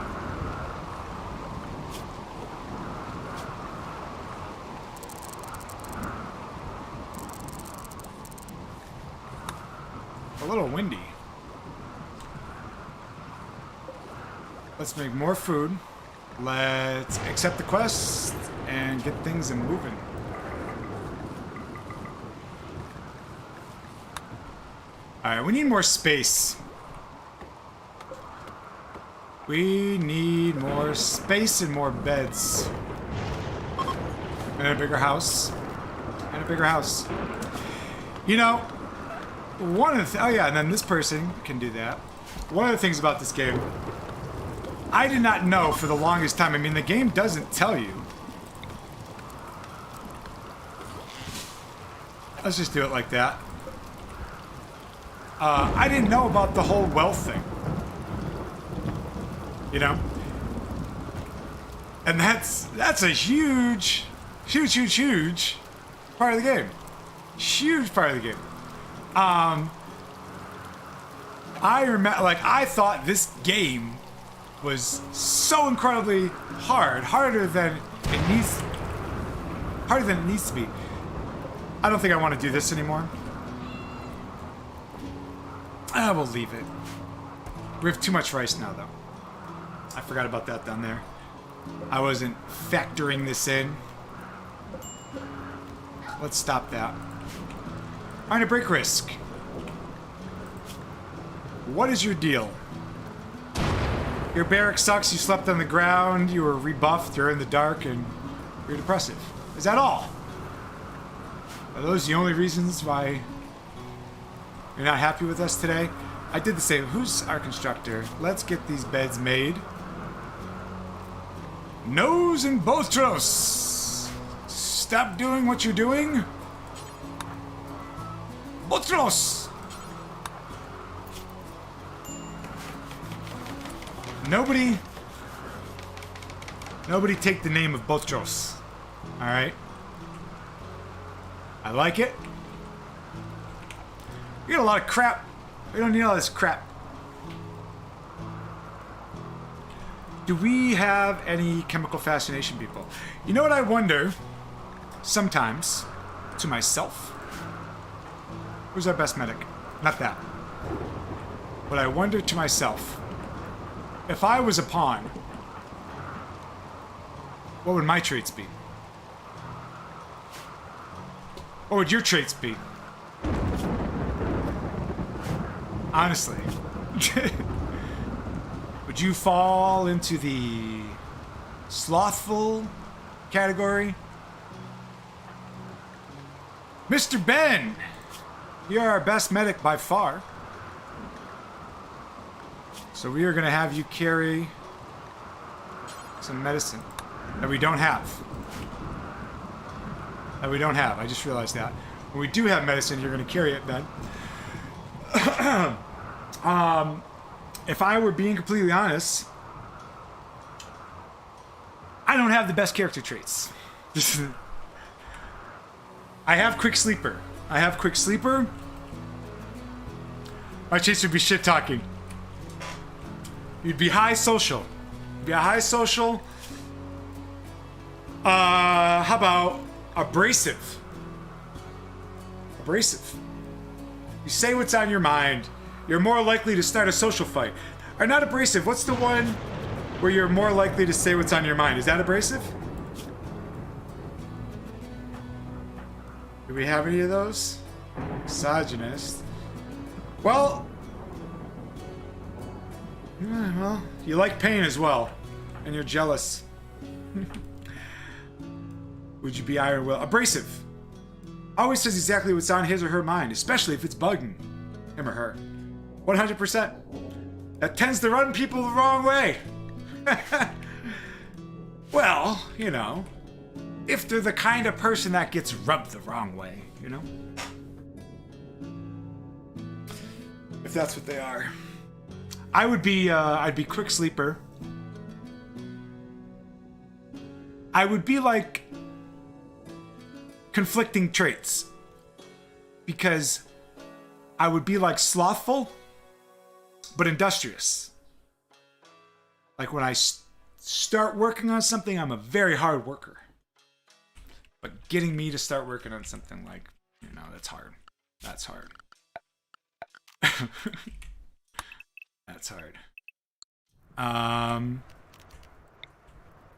a little windy. Let's make more food. Let's accept the quest and get things moving. Alright, we need more space. We need more space and more beds. And a bigger house. And a bigger house. You know, one of the... oh yeah, and then this person can do that. One of the things about this game, I did not know for the longest time. I mean, the game doesn't tell you. Let's just do it like that. I didn't know about the whole wealth thing. You know? And that's a huge part of the game. Huge part of the game. I remember, like, I thought this game was so incredibly hard, harder than it needs to be. I don't think I want to do this anymore. I will leave it. We have too much rice now, though. I forgot about that down there. I wasn't factoring this in. Let's stop that. Alright, a break risk. What is your deal? Your barrack sucks, you slept on the ground, you were rebuffed, you're in the dark, and you're depressive. Is that all? Are those the only reasons why you're not happy with us today? I did the same. Who's our constructor? Let's get these beds made. Nose and Botros! Stop doing what you're doing. Botros! Nobody take the name of Botros. Alright? I like it. We got a lot of crap. We don't need all this crap. Do we have any chemical fascination people? You know what I wonder sometimes to myself? Who's our best medic? Not that. But I wonder to myself, if I was a pawn, what would my traits be? What would your traits be? Honestly. Would you fall into the slothful category? Mr. Ben! You're our best medic by far. So we are going to have you carry some medicine that we don't have. I just realized that. When we do have medicine, you're going to carry it, Ben. If I were being completely honest, I don't have the best character traits. I have quick sleeper. My traits would be shit talking. You'd be high social. How about abrasive? You say what's on your mind. You're more likely to start a social fight. Or not abrasive. What's the one where you're more likely to say what's on your mind? Is that abrasive? Do we have any of those? Misogynist. Well, you like pain as well. And you're jealous. Would you be iron will? Abrasive. Always says exactly what's on his or her mind, especially if it's bugging him or her. 100%. That tends to run people the wrong way. Well, you know, if they're the kind of person that gets rubbed the wrong way, you know? If that's what they are. I'd be quick sleeper. I would be like conflicting traits. Because I would be like slothful, but industrious. Like when I start working on something, I'm a very hard worker. But getting me to start working on something, like, you know, that's hard. That's hard. That's hard.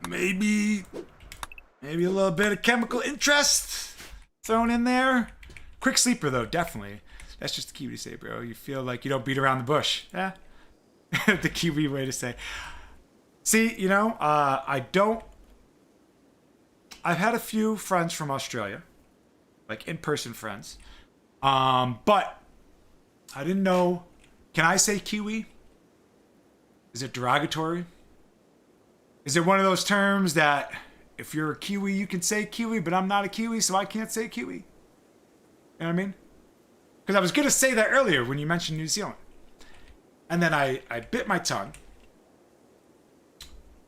Maybe a little bit of chemical interest thrown in there. Quick sleeper though, definitely. That's just the Kiwi to say, bro. You feel like you don't beat around the bush. Yeah. The Kiwi way to say. See, you know, I've had a few friends from Australia, like in-person friends. But I didn't know. Can I say Kiwi? Is it derogatory? Is it one of those terms that if you're a Kiwi, you can say Kiwi, but I'm not a Kiwi, so I can't say Kiwi? You know what I mean? Because I was going to say that earlier when you mentioned New Zealand. And then I bit my tongue.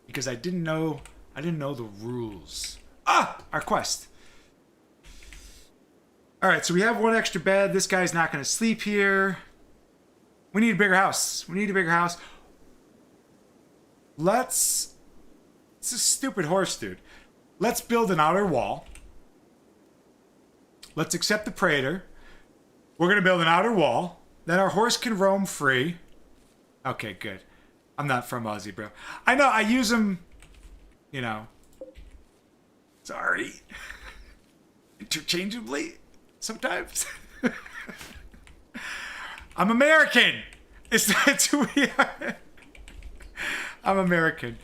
Because I didn't know the rules. Our quest. Alright, so we have one extra bed. This guy's not going to sleep here. We need a bigger house. It's a stupid horse, dude. Let's build an outer wall. Let's accept the praetor. We're going to build an outer wall. Then our horse can roam free. Okay, good. I'm not from Aussie, bro. I know, I use them, you know. Sorry. Interchangeably, sometimes. I'm American. It's who we are. I'm American.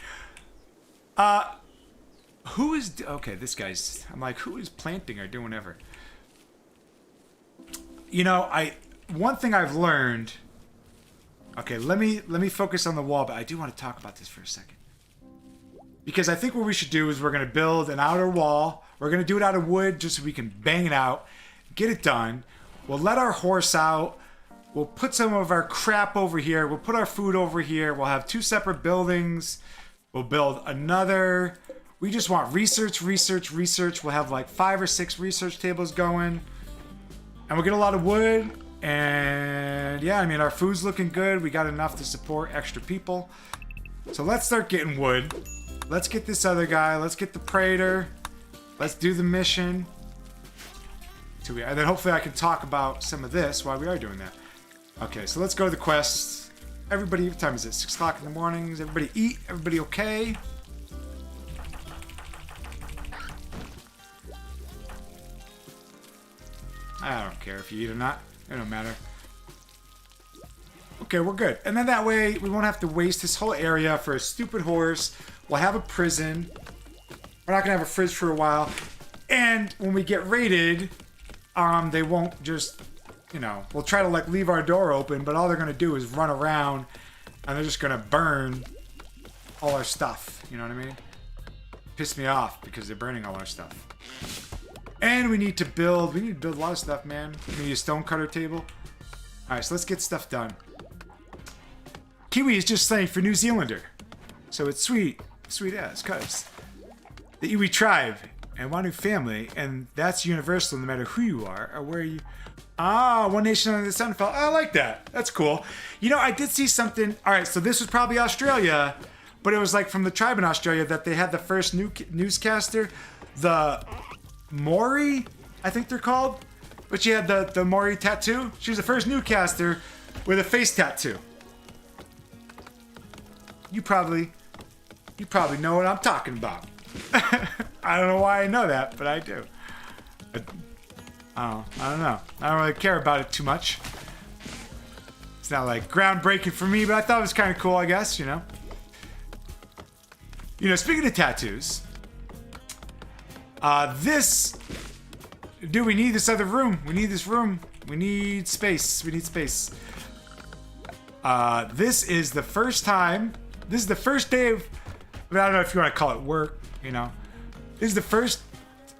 Who is... Okay, this guy's... I'm like, who is planting or doing whatever? You know, one thing I've learned... Okay, let me focus on the wall, but I do want to talk about this for a second. Because I think what we should do is we're going to build an outer wall. We're going to do it out of wood just so we can bang it out. Get it done. We'll let our horse out. We'll put some of our crap over here. We'll put our food over here. We'll have 2 separate buildings. We'll build another. We just want research. We'll have like 5 or 6 research tables going. And we'll get a lot of wood. And yeah, I mean, our food's looking good. We got enough to support extra people. So let's start getting wood. Let's get this other guy. Let's get the praetor. Let's do the mission. And then hopefully I can talk about some of this while we are doing that. Okay, so let's go to the quests. Everybody, what time is it? 6 o'clock in the mornings. Everybody eat. Everybody okay? I don't care if you eat or not. It don't matter. Okay, we're good. And then that way, we won't have to waste this whole area for a stupid horse. We'll have a prison. We're not going to have a fridge for a while. And when we get raided, they won't just, you know, we'll try to like leave our door open, but all they're going to do is run around and they're just going to burn all our stuff. You know what I mean? Piss me off because they're burning all our stuff. And we need to build a lot of stuff, man. We need a stonecutter table. Alright, so let's get stuff done. Kiwi is just slang for New Zealander. So it's sweet as, cuz. The Iwi tribe and Wanu family, and that's universal no matter who you are or where you... one nation under the sun fell. I like that. That's cool. You know, I did see something... Alright, so this was probably Australia, but it was like from the tribe in Australia that they had the first newscaster, the... Maury, I think they're called. But she had the Maury tattoo. She was the first newscaster with a face tattoo. You probably know what I'm talking about. I don't know why I know that, but I do. I don't know. I don't really care about it too much. It's not like groundbreaking for me, but I thought it was kind of cool, I guess, you know. You know, speaking of tattoos, dude, we need this other room. We need this room. We need space. This is the first time. This is the first day of, I don't know if you want to call it work, you know. This is the first,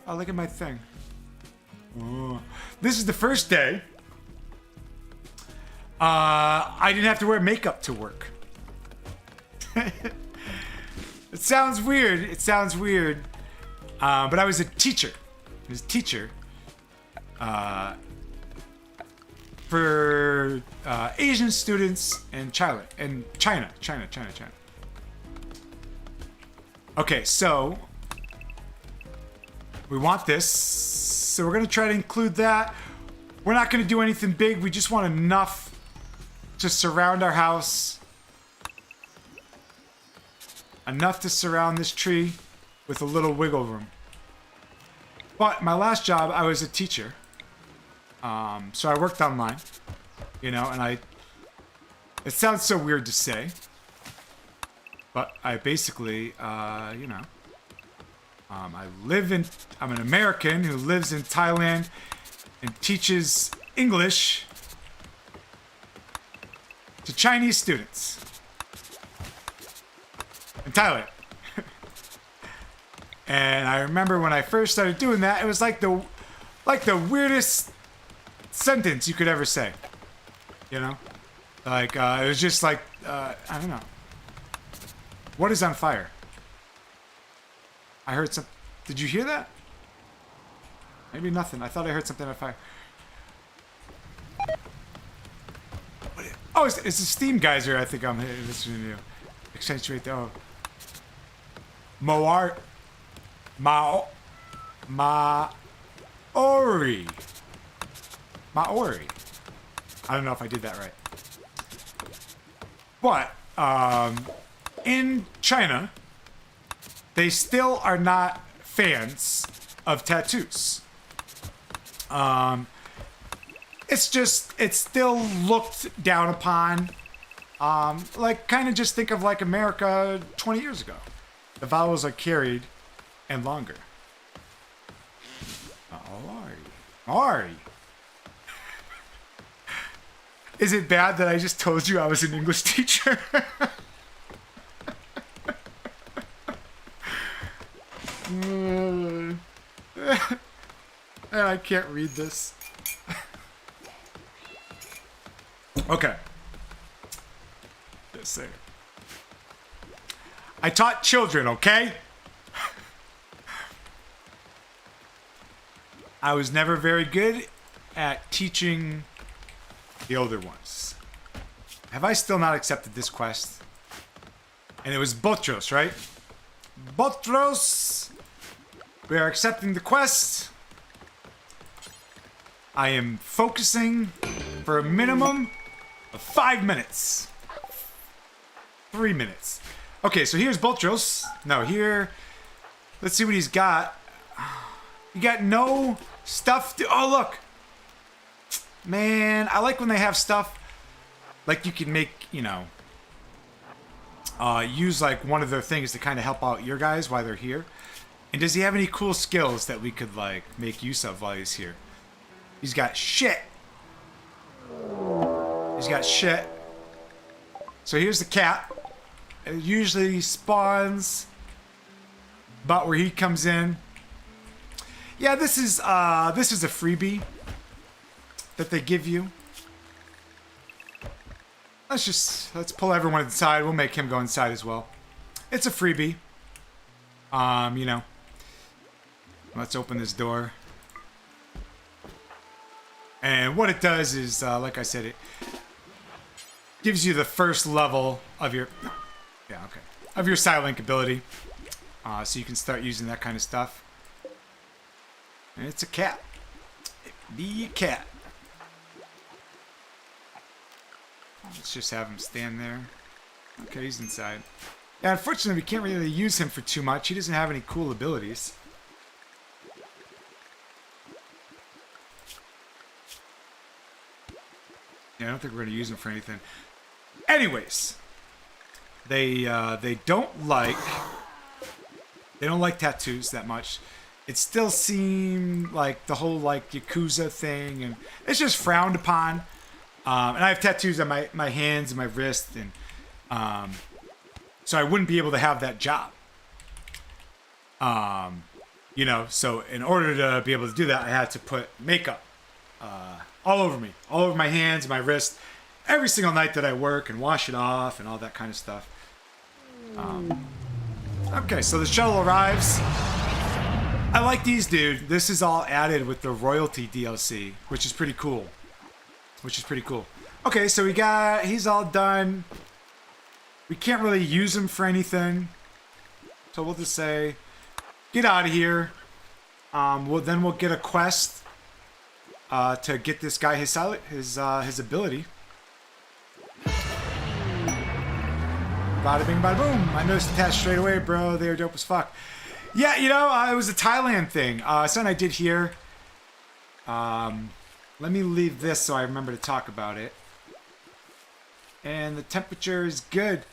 oh, look at my thing. Oh. This is the first day I didn't have to wear makeup to work. It sounds weird. But I was a teacher. I was a teacher for Asian students in China. Okay, so we want this. So we're gonna try to include that. We're not gonna do anything big. We just want enough to surround our house. Enough to surround this tree with a little wiggle room. But my last job, I was a teacher. So I worked online, you know, and it sounds so weird to say, but I basically, you know, I'm an American who lives in Thailand and teaches English to Chinese students in Thailand. And I remember when I first started doing that, it was like the weirdest sentence you could ever say. You know? Like, it was just like, I don't know. What is on fire? I heard some... Did you hear that? Maybe nothing. I thought I heard something on fire. Oh, it's a steam geyser I think I'm listening to. Accentuate the... Oh. Maori. Maori. I don't know if I did that right. But, in China, they still are not fans of tattoos. It's still looked down upon. Like, kind of just think of like America 20 years ago. The vowels are carried and longer. Maori. Is it bad that I just told you I was an English teacher? I can't read this. Okay. Just say. I taught children, okay? I was never very good at teaching the older ones. Have I still not accepted this quest? And it was Botros, right? Botros! We are accepting the quest. I am focusing for a minimum of 5 minutes. 3 minutes. Okay, so here's Botros. No, here... Let's see what he's got. You got no stuff to... Oh, look! Man, I like when they have stuff like you can make, you know, use like one of their things to kind of help out your guys while they're here. And does he have any cool skills that we could like make use of while he's here? He's got shit. He's got shit. So here's the cat. It usually spawns about where he comes in. Yeah, this is a freebie that they give you. Let's pull everyone inside. We'll make him go inside as well. It's a freebie. You know. Let's open this door. And what it does is, like I said, it gives you the first level of your, of your Silent ability. So you can start using that kind of stuff. And it's a cat. Be a cat. Let's just have him stand there. Okay, he's inside. Yeah, unfortunately, we can't really use him for too much. He doesn't have any cool abilities. Yeah, I don't think we're going to use him for anything. Anyways, they don't like tattoos that much. It still seemed like the whole like Yakuza thing, and it's just frowned upon. And I have tattoos on my hands and my wrist, and so I wouldn't be able to have that job. You know, so in order to be able to do that, I had to put makeup all over me, all over my hands and my wrist, every single night that I work, and wash it off and all that kind of stuff. Okay, so the shuttle arrives. I like these, dude. This is all added with the royalty DLC, which is pretty cool. Okay, so he's all done. We can't really use him for anything. So we'll just say, get out of here. We'll get a quest to get this guy his ability. Bada bing, bada boom. I noticed attached straight away, bro. They are dope as fuck. Yeah, you know, it was a Thailand thing. Something I did here. Let me leave this so I remember to talk about it. And the temperature is good.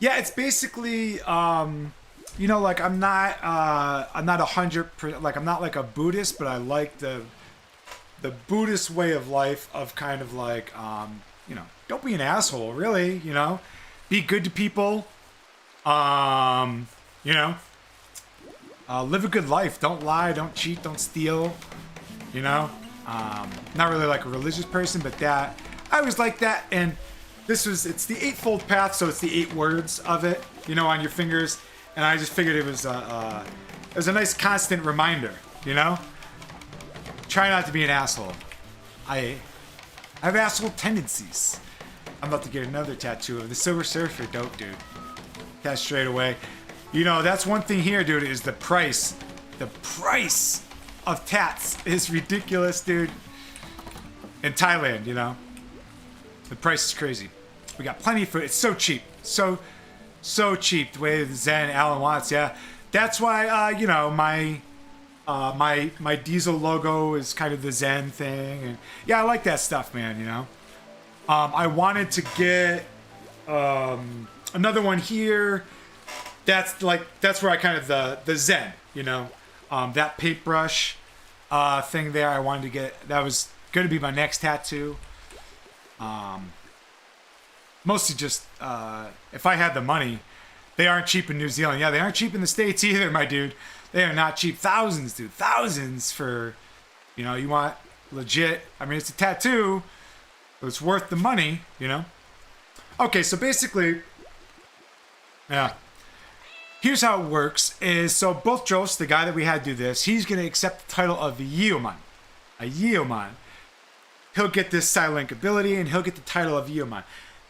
Yeah, it's basically, you know, like I'm not 100%, like I'm not like a Buddhist, but I like the Buddhist way of life of kind of like, you know, don't be an asshole, really, you know, be good to people, you know, live a good life, don't lie, don't cheat, don't steal, you know, not really like a religious person, but that, I always like that, and it's the eightfold path, so it's the 8 words of it, you know, on your fingers, and I just figured it was a nice constant reminder, you know? Try not to be an asshole. I have asshole tendencies. I'm about to get another tattoo of the Silver Surfer. Dope, dude. That's straight away. You know, that's one thing here, dude, is the price. The price of tats is ridiculous, dude. In Thailand, you know? The price is crazy. We got plenty of food. It's so cheap. So cheap. The way Zen Alan wants, yeah. That's why, you know, my diesel logo is kind of the Zen thing, and yeah, I like that stuff, man. You know, I wanted to get another one here. That's where I kind of the Zen, you know, that paintbrush thing there. I wanted to get, that was going to be my next tattoo. Mostly just if I had the money. They aren't cheap in New Zealand. Yeah, they aren't cheap in the States either, my dude. They are not cheap. Thousands, dude. Thousands for, you know, you want legit. I mean, it's a tattoo, but it's worth the money, you know? Okay, so basically, yeah. Here's how it works is, so both Dros, the guy that we had do this, he's going to accept the title of the Yeoman. A Yeoman. He'll get this Silent ability, and he'll get the title of Yeoman.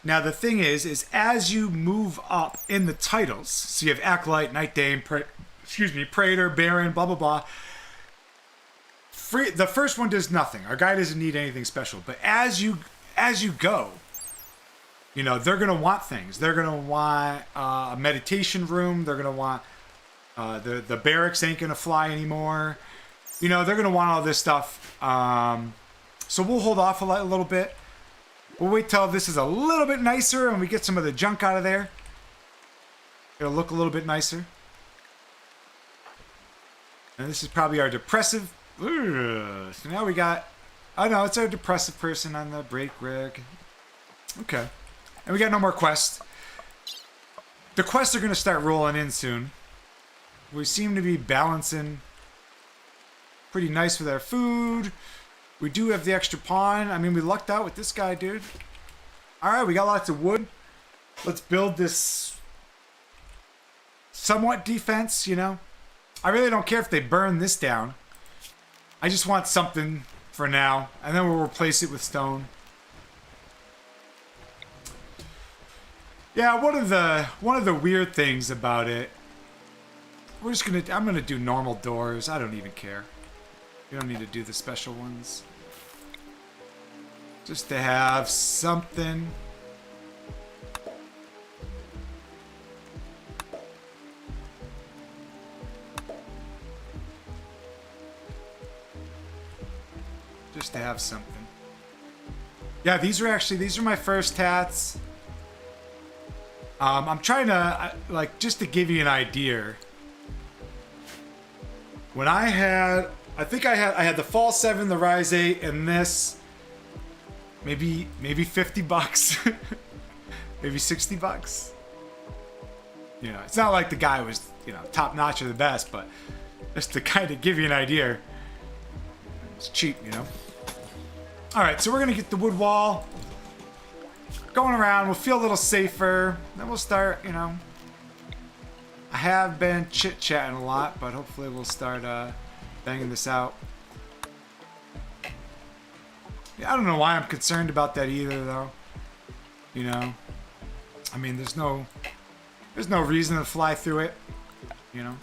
Now, the thing is as you move up in the titles, so you have Acolyte, Night Dame, Praetor, Baron, blah, blah, blah. The first one does nothing. Our guy doesn't need anything special. But as you go, you know, they're going to want things. They're going to want a meditation room. They're going to want the barracks ain't going to fly anymore. You know, they're going to want all this stuff. So we'll hold off a little bit. We'll wait till this is a little bit nicer and we get some of the junk out of there. It'll look a little bit nicer. And this is probably our depressive. Ugh. So now we got, oh no, it's our depressive person on the break rig. Okay. And we got no more quests. The quests are going to start rolling in soon. We seem to be balancing pretty nice with our food. We do have the extra pawn. I mean, we lucked out with this guy, dude. Alright, we got lots of wood. Let's build this somewhat defense, you know. I really don't care if they burn this down. I just want something for now. And then we'll replace it with stone. Yeah, one of the weird things about it. I'm gonna do normal doors. I don't even care. You don't need to do the special ones. Just to have something. Just to have something. Yeah, these are my first tats. I'm trying to, like, just to give you an idea. When I had the Fall 7, the Rise 8, and this, maybe $50, maybe $60. You know, it's not like the guy was, you know, top notch or the best, but just to kind of give you an idea, it's cheap, you know. All right, so we're gonna get the wood wall going around. We'll feel a little safer. Then we'll start, you know, I have been chit-chatting a lot, but hopefully we'll start banging this out. Yeah, I don't know why I'm concerned about that either, though. You know, I mean, there's no reason to fly through it. You know,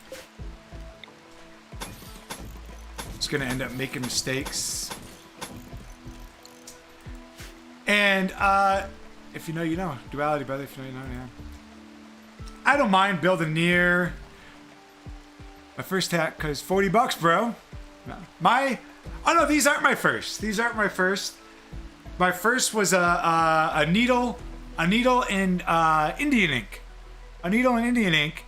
it's gonna end up making mistakes. And if you know, you know. Duality, brother. If you know, you know. Yeah. I don't mind building near my first hat because $40, bro. Oh no, these aren't my first. These aren't my first. My first was a needle in Indian ink. A needle in Indian ink.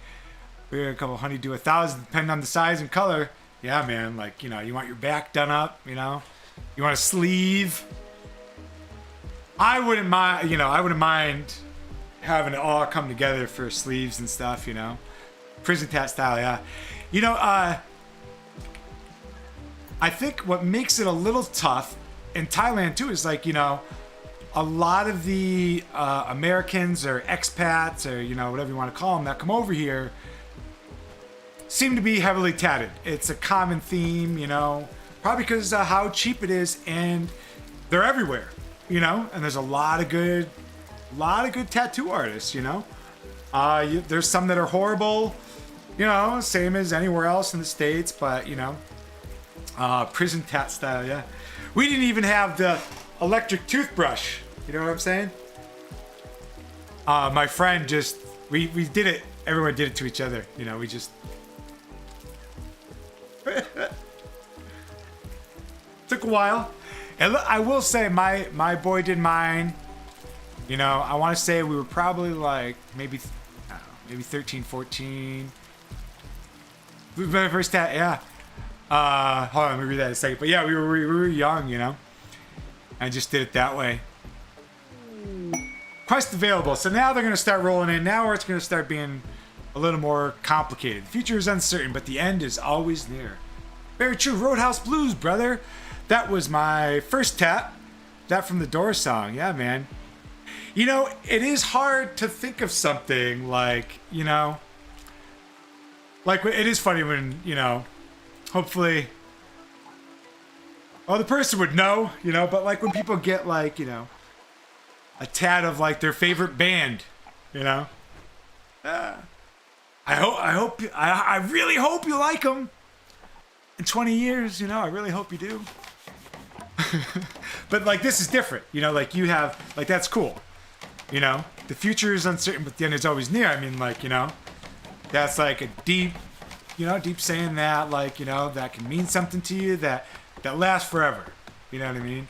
We had a couple honeydew 1000, depending on the size and color. Yeah, man. Like, you know, you want your back done up. You know, you want a sleeve. I wouldn't mind. You know, I wouldn't mind having it all come together for sleeves and stuff. You know, prison tat style. Yeah. You know, I think what makes it a little tough in Thailand too is like, you know, a lot of the Americans or expats or, you know, whatever you want to call them that come over here seem to be heavily tatted. It's a common theme, you know, probably because of how cheap it is and they're everywhere, you know, and there's a lot of good tattoo artists, you know. There's some that are horrible, you know, same as anywhere else in the States, but, you know, prison tat style, yeah. We didn't even have the electric toothbrush. You know what I'm saying? My friend just, we did it. Everyone did it to each other. You know, we just. Took a while. And look, I will say my boy did mine. You know, I want to say we were probably like maybe, I don't know, maybe 13, 14. My first tat, yeah. Hold on, let me read that in a second. But yeah, we were young, you know. I just did it that way. Quest available. So now they're going to start rolling in. Now it's going to start being a little more complicated. The future is uncertain, but the end is always near. Very true. Roadhouse Blues, brother. That was my first tat. That from the Doors song. Yeah, man. You know, it is hard to think of something like, you know, like it is funny when, you know, hopefully, well, the person would know, you know, but like when people get like, you know, a tat of like their favorite band, you know, I really hope you like them in 20 years, you know, I really hope you do. But like, this is different, you know, like you have, like, that's cool, you know, the future is uncertain, but the end is always near. I mean, like, you know, that's like a deep, you know, deep saying that, like, you know, that can mean something to you that lasts forever. You know what I mean?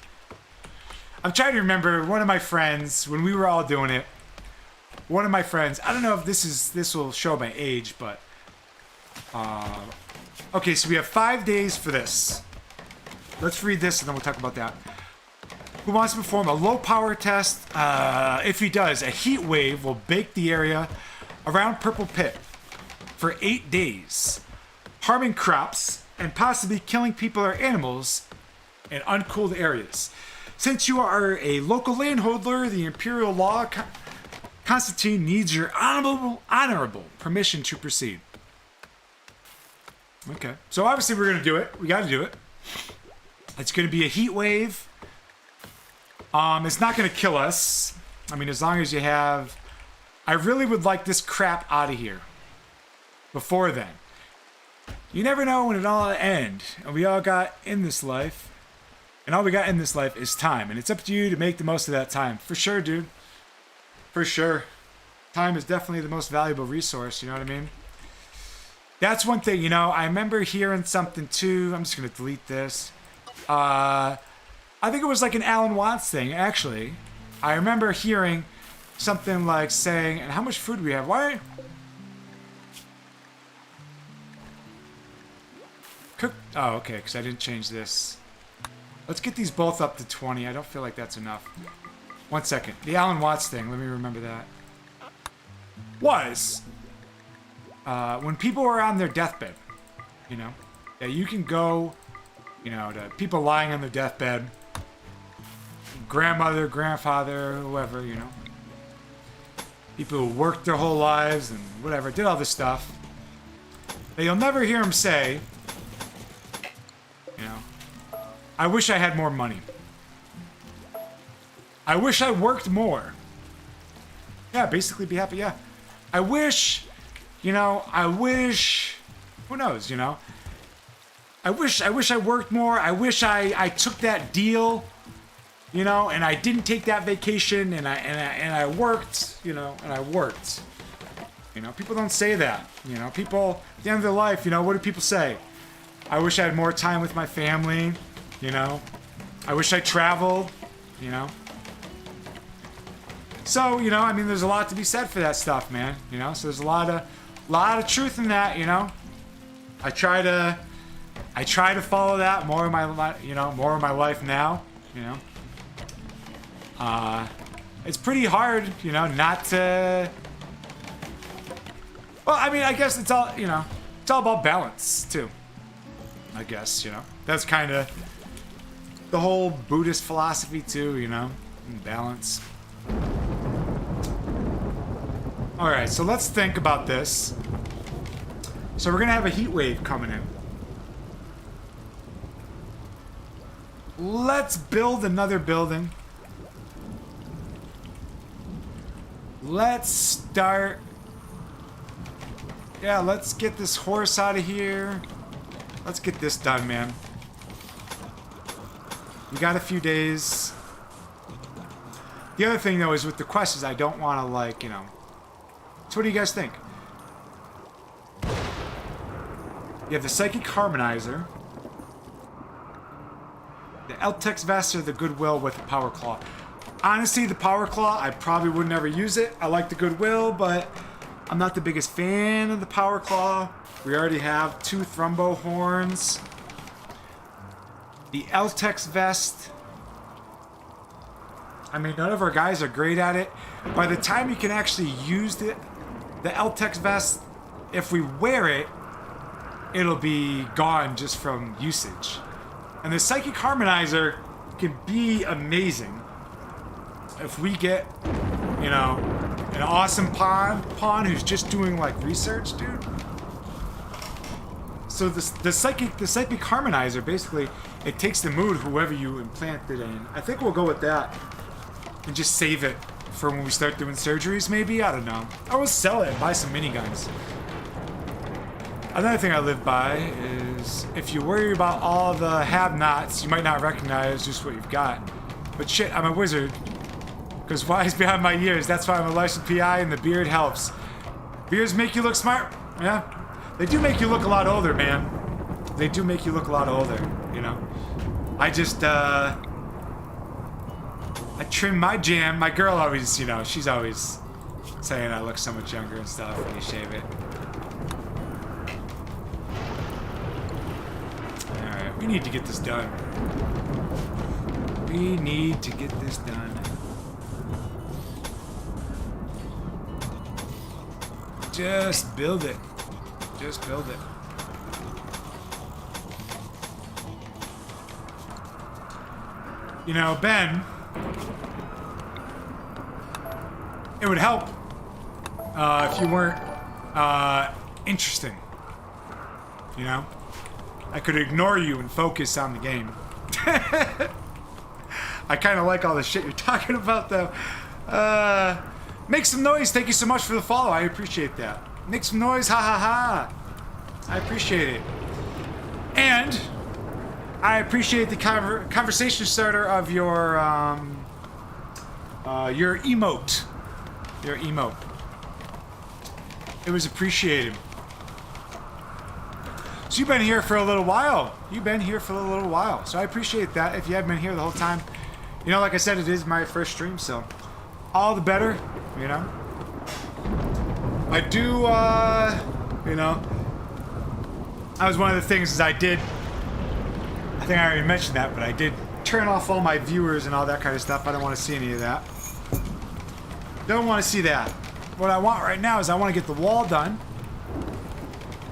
I'm trying to remember one of my friends, when we were all doing it, one of my friends, I don't know if this will show my age, but, okay, so we have 5 days for this. Let's read this and then we'll talk about that. Who wants to perform a low power test? If he does, a heat wave will bake the area around Purple Pit for 8 days, harming crops and possibly killing people or animals in uncooled areas. Since you are a local landholder, the Imperial Law Constantine needs your honorable permission to proceed. Okay, so obviously we're gonna do it. We got to do it. It's gonna be a heat wave. It's not gonna kill us. I mean, as long as you have. I really would like this crap out of here. Before then. You never know when it all end. And we all got in this life. And all we got in this life is time. And it's up to you to make the most of that time. For sure, dude. For sure. Time is definitely the most valuable resource. You know what I mean? That's one thing, you know. I remember hearing something too. I'm just going to delete this. I think it was like an Alan Watts thing, actually. I remember hearing something like saying, and how much food we have? Why? Cook. Oh, okay, because I didn't change this. Let's get these both up to 20. I don't feel like that's enough. 1 second. The Alan Watts thing. Let me remember that. Was when people were on their deathbed, you know, that you can go, you know, to people lying on their deathbed, grandmother, grandfather, whoever, you know. People who worked their whole lives and whatever, did all this stuff. That you'll never hear them say, you know, I wish I had more money. I wish I worked more. Yeah, basically be happy, yeah. I wish, you know, who knows, you know? I wish I worked more. I wish I took that deal, you know, and I didn't take that vacation and I worked, you know, and I worked. You know, people don't say that. You know, people at the end of their life, you know, what do people say? I wish I had more time with my family, you know. I wish I traveled, you know. So, you know, I mean, there's a lot to be said for that stuff, man. You know, so there's a lot of truth in that, you know. I try to follow that more in my, you know, more in my life now, you know. It's pretty hard, you know, not to. Well, I mean, I guess it's all, you know, it's all about balance too. I guess, you know, that's kind of the whole Buddhist philosophy too, you know, balance. All right, so let's think about this. So we're gonna have a heat wave coming in. Let's build another building. Let's start. Yeah, let's get this horse out of here. Let's get this done, man. We got a few days. The other thing, though, is with the quest is I don't want to, like, you know. So what do you guys think? You have the Psychic Harmonizer. The Eltex Vest or the Goodwill with the Power Claw. Honestly, the Power Claw, I probably would never use it. I like the Goodwill, but I'm not the biggest fan of the Power Claw. We already have 2 Thrumbo Horns. The Eltex Vest. I mean, none of our guys are great at it. By the time you can actually use the Eltex Vest, if we wear it, it'll be gone just from usage. And the Psychic Harmonizer can be amazing if we get, you know, an awesome pawn who's just doing like research, dude. So the psychic harmonizer, basically, it takes the mood of whoever you implant it in. I think we'll go with that and just save it for when we start doing surgeries, maybe. I don't know. Or we'll sell it and buy some miniguns. Another thing I live by is if you worry about all the have-nots, you might not recognize just what you've got. But shit, I'm a wizard. Because wise behind my years, that's why I'm a licensed PI and the beard helps. Beards make you look smart, yeah? They do make you look a lot older, man. They do make you look a lot older, you know? I just, I trim my jam. My girl always, you know, she's always saying I look so much younger and stuff when you shave it. Alright, we need to get this done. We need to get this done. Just build it. Just build it. You know, Ben, it would help if you weren't interesting. You know? I could ignore you and focus on the game. I kind of like all the shit you're talking about, though. Make some noise. Thank you so much for the follow. I appreciate that. Make some noise. Ha ha ha. I appreciate it. And I appreciate the conversation starter of your emote. Your emote. It was appreciated. So you've been here for a little while. You've been here for a little while. So I appreciate that. If you haven't been here the whole time, you know, like I said, it is my first stream, so all the better, you know. I do, you know, that was one of the things is I think I already mentioned that, but I did turn off all my viewers and all that kind of stuff. I don't want to see any of that. Don't want to see that. What I want right now is I want to get the wall done.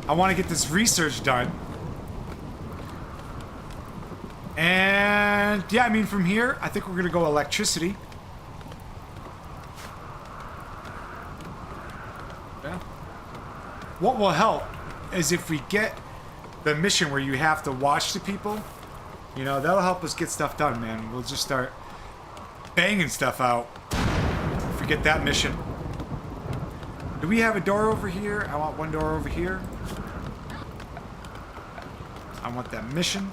I want to get this research done. And yeah, I mean, from here, I think we're going to go electricity. what will help is if we get the mission where you have to watch the people, you know, that'll help us get stuff done, man. We'll just start banging stuff out. Forget that mission. Do we have a door over here? I want one door over here. I want that mission.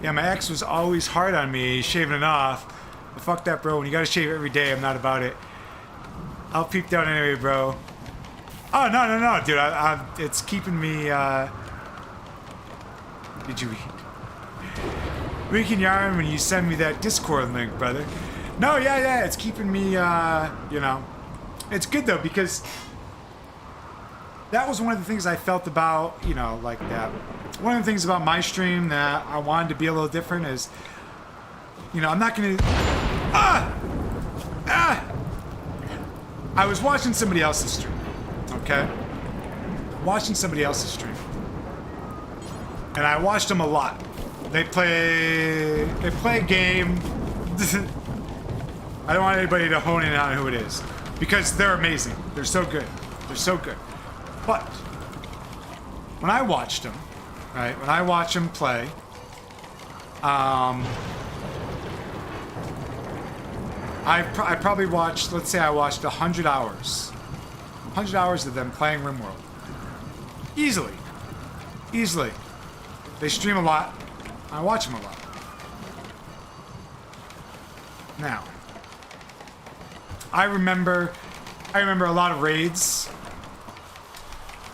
Yeah, my ex was always hard on me, shaving it off. But fuck that, bro. When you gotta shave every day, I'm not about it. I'll peep down anyway, bro. Oh, no, dude. It's keeping me, Did you... We can yarn when you send me that Discord link, brother. No, yeah, it's keeping me, you know. It's good, though, because that was one of the things I felt about, you know, like that. One of the things about my stream that I wanted to be a little different is, you know, I'm not going to... I was watching somebody else's stream, okay? Watching somebody else's stream. And I watched them a lot. They play a game. I don't want anybody to hone in on who it is, because they're amazing. They're so good. They're so good. But when I watched them, right? When I watch them play, I probably watched, let's say I watched 100 hours. 100 hours of them playing Rimworld. Easily. Easily. They stream a lot. I watch them a lot. Now, I remember a lot of raids.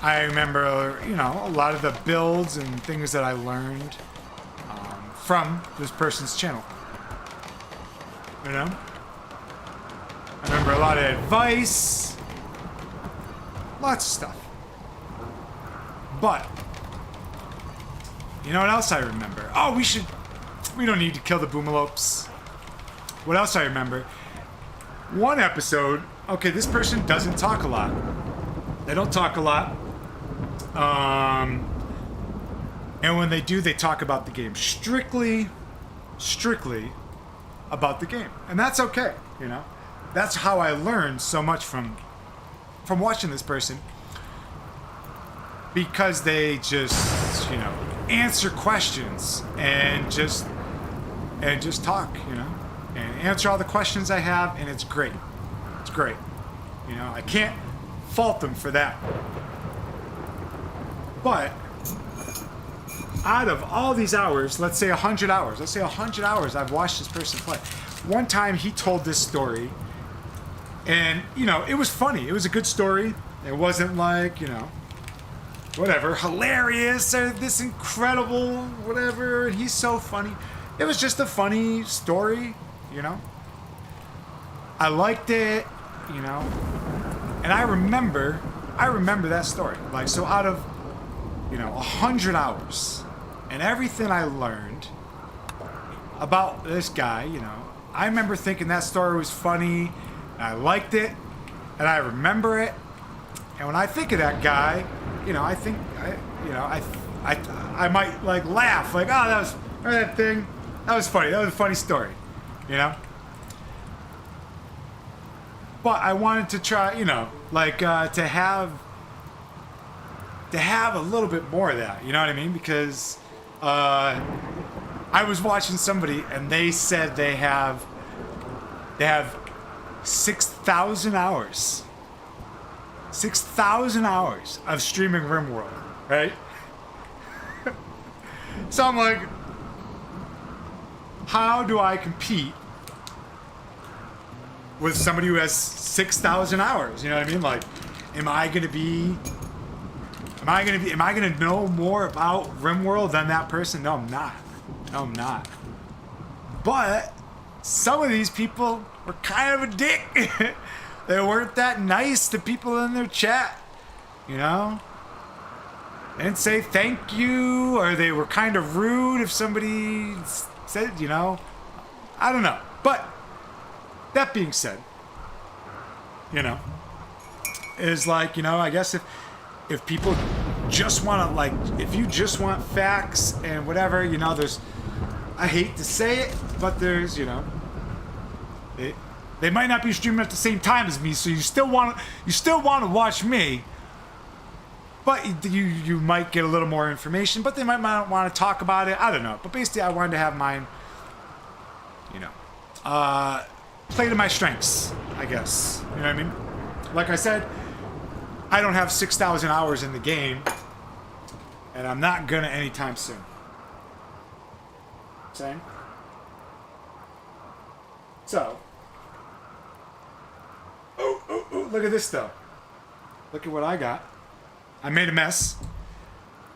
I remember, you know, a lot of the builds and things that I learned from this person's channel. You know? I remember a lot of advice. Lots of stuff. But, you know what else I remember? Oh, we don't need to kill the boomalopes. What else I remember? One episode, okay, this person doesn't talk a lot. They don't talk a lot. And when they do, they talk about the game. Strictly about the game. And that's okay, you know? That's how I learned so much from watching this person. Because they just, you know, answer questions and just talk, you know? And answer all the questions I have, and it's great. It's great. You know, I can't fault them for that. But out of all these hours, let's say 100 hours. Let's say 100 hours I've watched this person play. One time he told this story, and, you know, it was funny. It was a good story. It wasn't like, you know, whatever, hilarious or this incredible whatever, and he's so funny. It was just a funny story, you know. I liked it, you know. And I remember that story. Like, so out of, you know, 100 hours and everything I learned about this guy, you know, I remember thinking that story was funny, and I liked it, and I remember it. And when I think of that guy, you know, I think, I might like laugh, like, oh, that was, remember that thing? That was funny. That was a funny story, you know. But I wanted to try, you know, like to have a little bit more of that, you know what I mean? Because I was watching somebody and they said they have 6,000 hours. 6,000 hours of streaming Rimworld, right? So I'm like, how do I compete with somebody who has 6,000 hours? You know what I mean? Like, am I gonna know more about Rimworld than that person? No, I'm not. No, I'm not. But some of these people were kind of a dick. They weren't that nice to people in their chat, you know? They didn't say thank you, or they were kind of rude if somebody said, you know? I don't know. But that being said, you know, is like, you know, I guess if people just want to, like, if you just want facts and whatever, you know, there's, I hate to say it, but there's, you know, They might not be streaming at the same time as me, so you still want to watch me. But you might get a little more information, but they might not want to talk about it. I don't know. But basically, I wanted to have mine, you know, play to my strengths, I guess. You know what I mean? Like I said, I don't have 6,000 hours in the game, and I'm not gonna anytime soon. Same. So, look at this though. Look at what I got. I made a mess,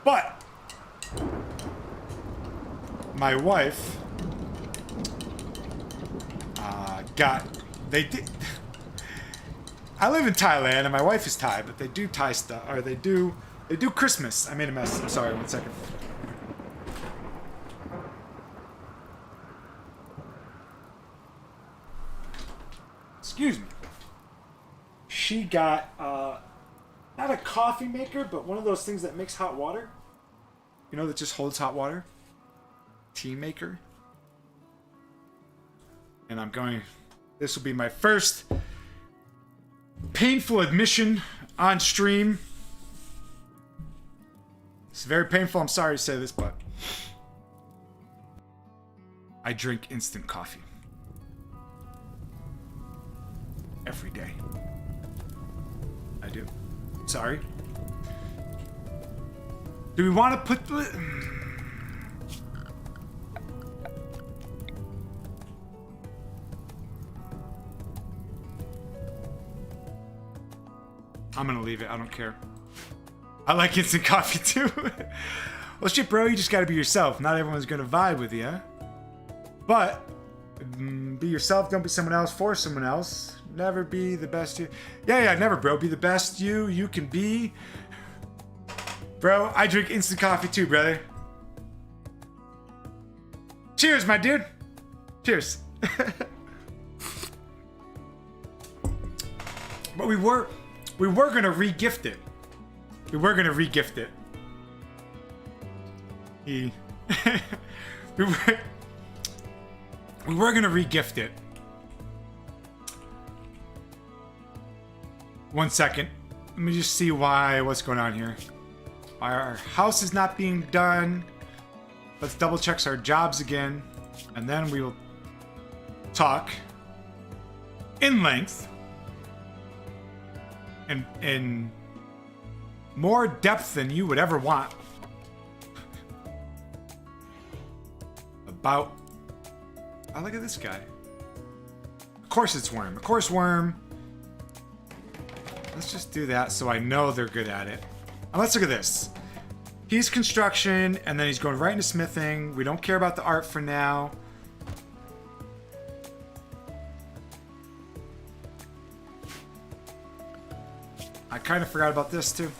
but my wife they did. I live in Thailand and my wife is Thai, but they do Thai stuff, or they do Christmas. I made a mess. I'm sorry. 1 second. Excuse me. She got not a coffee maker, but one of those things that makes hot water. You know, that just holds hot water. Tea maker. And I'm going. This will be my first painful admission on stream. It's very painful. I'm sorry to say this, but I drink instant coffee every day. I do. Sorry. Do we want to put the... I'm gonna leave it. I don't care. I like instant coffee too. Well, shit, bro. You just gotta be yourself. Not everyone's gonna vibe with you. But be yourself. Don't be someone else for someone else. Never be the best you. Yeah, never, bro. Be the best you can be. Bro, I drink instant coffee too, brother. Cheers, my dude. Cheers. But we were gonna re-gift it. We were gonna re-gift it. we were gonna re-gift it. 1 second. Let me just see what's going on here. Our house is not being done. Let's double check our jobs again, and then we will talk in length and in more depth than you would ever want about. Oh, look at this guy. Of course it's Worm. Of course Worm. Let's just do that so I know they're good at it. And let's look at this. He's construction, and then he's going right into smithing. We don't care about the art for now. I kind of forgot about this too.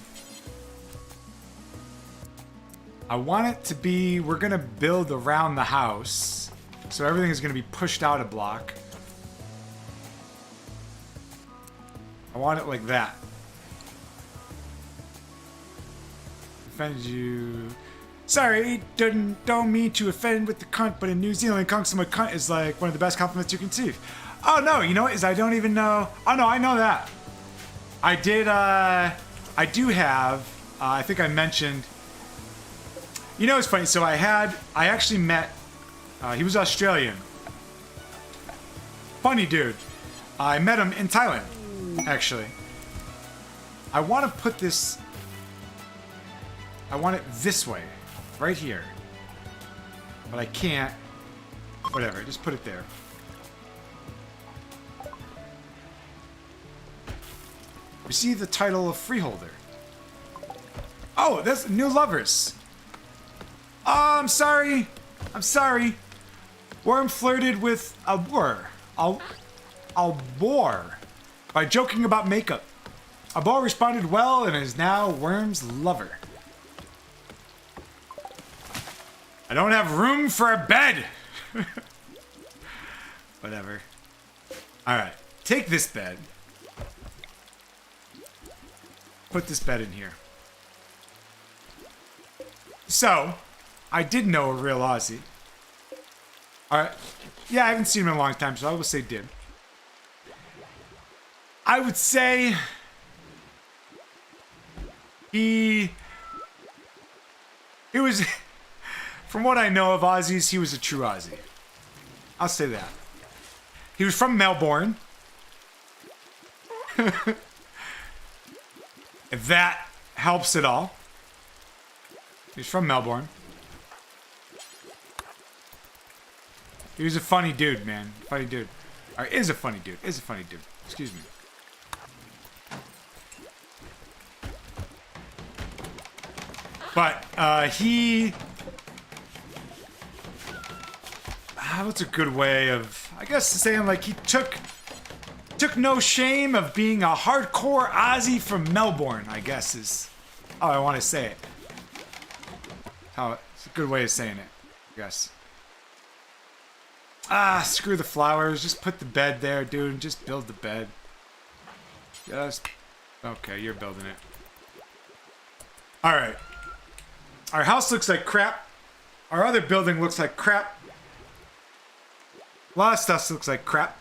I want it to be, we're going to build around the house. So everything is going to be pushed out a block. I want it like that. Offended you. Sorry, don't mean to offend with the cunt, but in New Zealand, calling someone cunt is like one of the best compliments you can receive. Oh no, you know what? Is I don't even know. Oh no, I know that. I do have, I think I mentioned, you know, it's funny. So I actually met, he was Australian. Funny dude. I met him in Thailand, actually. I want to put this, I want it this way, right here. But I can't. Whatever, just put it there. Receive the title of freeholder. Oh, that's new lovers. Oh, I'm sorry. I'm sorry. Worm flirted with a boar. A boar. By joking about makeup. A boar responded well and is now Worm's lover. I don't have room for a bed. Whatever. Alright. Take this bed. Put this bed in here. So, I did know a real Aussie. Alright. Yeah, I haven't seen him in a long time, so I will say did. I would say he was, from what I know of Aussies, he was a true Aussie. I'll say that. He was from Melbourne. If that helps at all. He's from Melbourne. He was a funny dude, man. Funny dude. Or is a funny dude. Is a funny dude. Excuse me. But he... what's a good way of... I guess saying like he took no shame of being a hardcore Aussie from Melbourne, I guess is how I want to say it. It's a good way of saying it, I guess. Screw the flowers. Just put the bed there, dude. Just build the bed. Just... Okay, you're building it. Alright. Our house looks like crap. Our other building looks like crap. A lot of stuff looks like crap.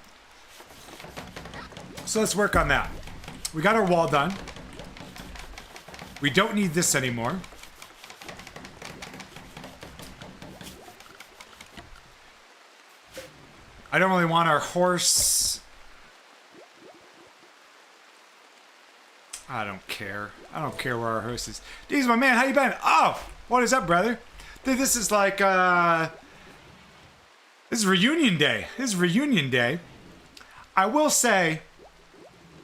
So let's work on that. We got our wall done. We don't need this anymore. I don't really want our horse. I don't care. I don't care where our horse is. Jeez, my man, how you been? Oh, what is up, brother? Dude, this is like, this is reunion day. This is reunion day. I will say,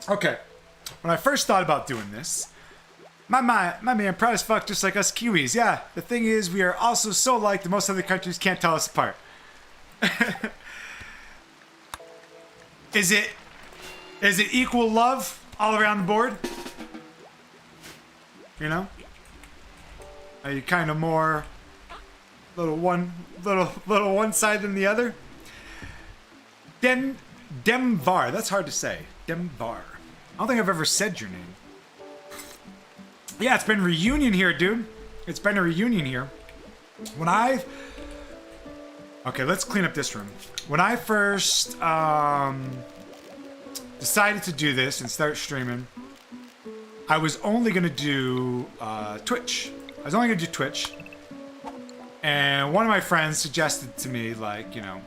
okay, when I first thought about doing this, my man, proud as fuck, just like us Kiwis. Yeah, the thing is, we are also so alike that most other countries can't tell us apart. Is it equal love all around the board? You know? Are you kind of more little one side than the other? Demvar. That's hard to say. Demvar. I don't think I've ever said your name. Yeah, it's been reunion here, dude. It's been a reunion here. Okay, let's clean up this room. When I first decided to do this and start streaming, I was only gonna do Twitch. I was only gonna do Twitch. And one of my friends suggested to me, like, you know,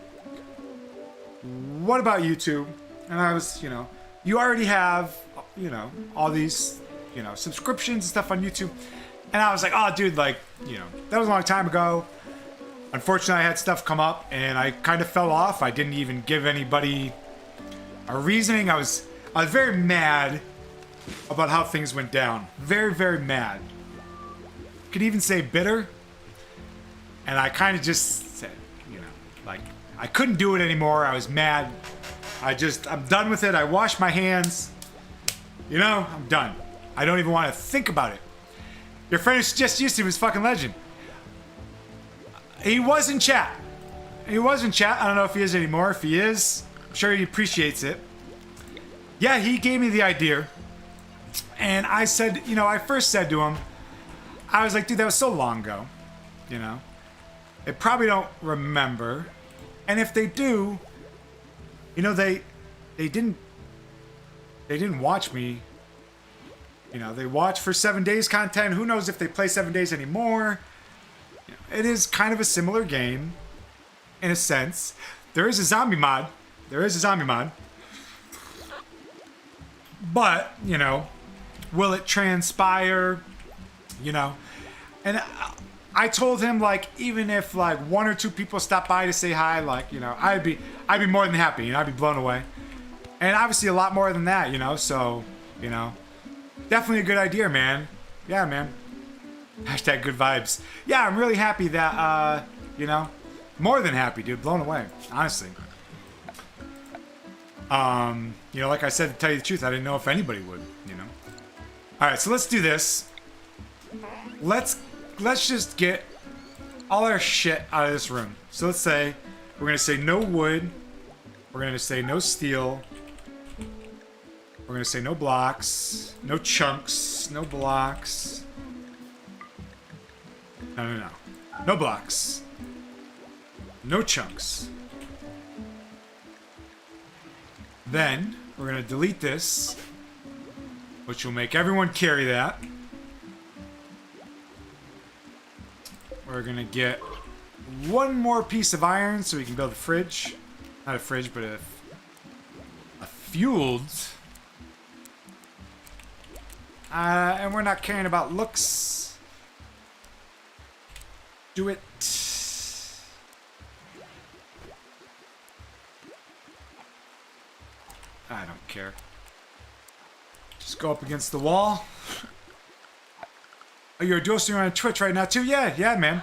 what about YouTube? And I was, you know, you already have, you know, all these, you know, subscriptions and stuff on YouTube. And I was like, oh, dude, like, you know, that was a long time ago. Unfortunately, I had stuff come up and I kind of fell off. I didn't even give anybody a reasoning. I was very mad about how things went down. Very, very mad. Could even say bitter. And I kind of just said, you know, like, I couldn't do it anymore. I was mad. I'm done with it. I washed my hands. You know, I'm done. I don't even want to think about it. Your friend who just used to was fucking legend. He was in chat. He was in chat. I don't know if he is anymore. If he is, I'm sure he appreciates it. Yeah, he gave me the idea. And I said, you know, I first said to him, I was like, dude, that was so long ago. You know? They probably don't remember. And if they do, you know, they didn't watch me. You know, they watch for 7 days content. Who knows if they play 7 days anymore? You know, it is kind of a similar game, in a sense. There is a zombie mod. But, you know, will it transpire? You know, and I told him, like, even if like 1 or 2 people stop by to say hi, like, you know, I'd be more than happy. You know, I'd be blown away. And obviously a lot more than that, you know. So, you know, definitely a good idea, man. Yeah, man. Hashtag good vibes. Yeah, I'm really happy that, you know, more than happy, dude. Blown away, honestly. You know, like I said, to tell you the truth, I didn't know if anybody would, you know. All right, so let's do this. Let's just get all our shit out of this room. So let's say we're gonna say no wood. We're gonna say no steel. We're gonna say no blocks, no chunks, no blocks. No. No blocks. No chunks. Then we're gonna delete this. which will make everyone carry that. We're gonna get one more piece of iron so we can build a fridge. Not a fridge, but a fueled. And we're not caring about looks. Do it. I don't care. Just go up against the wall. Oh, you're a dual streamer on Twitch right now too? Yeah, man.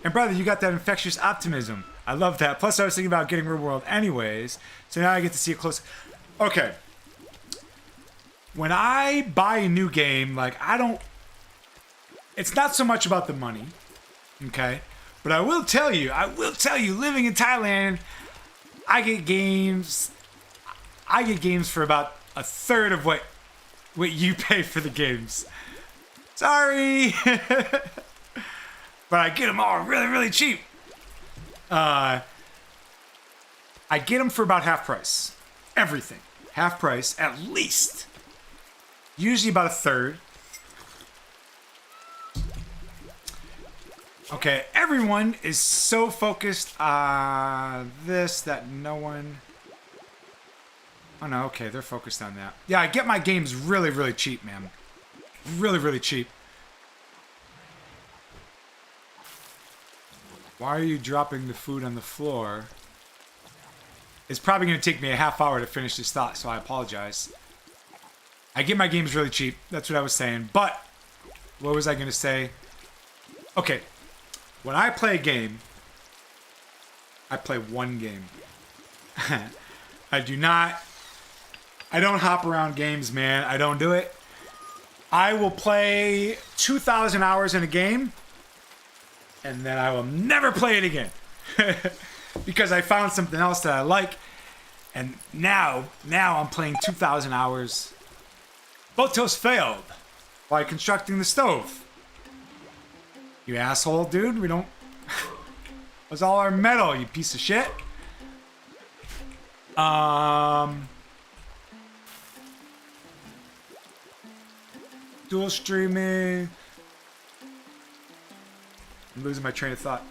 And brother, you got that infectious optimism. I love that. Plus, I was thinking about getting Rimworld anyways, so now I get to see it close. Okay. When I buy a new game, like, I don't... It's not so much about the money, okay? But I will tell you, living in Thailand, I get games for about a third of what you pay for the games. Sorry! But I get them all really, really cheap. I get them for about half price. Everything. Half price, at least. Usually about a third. Okay, everyone is so focused on this that no one... Oh no, okay, they're focused on that. Yeah, I get my games really, really cheap, man. Really, really cheap. Why are you dropping the food on the floor? It's probably going to take me a half hour to finish this thought, so I apologize. I get my games really cheap. That's what I was saying. But, what was I going to say? Okay. When I play a game, I play one game. I don't hop around games, man. I don't do it. I will play 2,000 hours in a game, and then I will never play it again. Because I found something else that I like, and now I'm playing 2,000 hours. Photos failed while constructing the stove. You asshole, dude. We don't... It was all our metal, you piece of shit. Dual streaming. I'm losing my train of thought.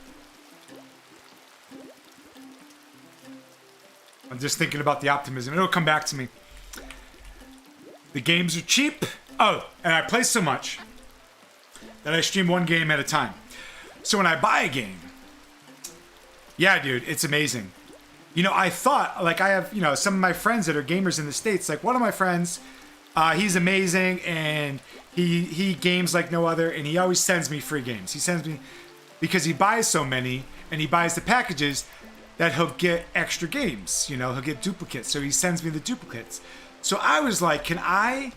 I'm just thinking about the optimism. It'll come back to me. The games are cheap. Oh, and I play so much that I stream one game at a time. So when I buy a game, yeah, dude, it's amazing. You know, I thought, like, I have, you know, some of my friends that are gamers in the States. Like, one of my friends, he's amazing, and he games like no other, and he always sends me free games. He sends me, because he buys so many, and he buys the packages, that he'll get extra games. You know, he'll get duplicates. So he sends me the duplicates. So I was like, can I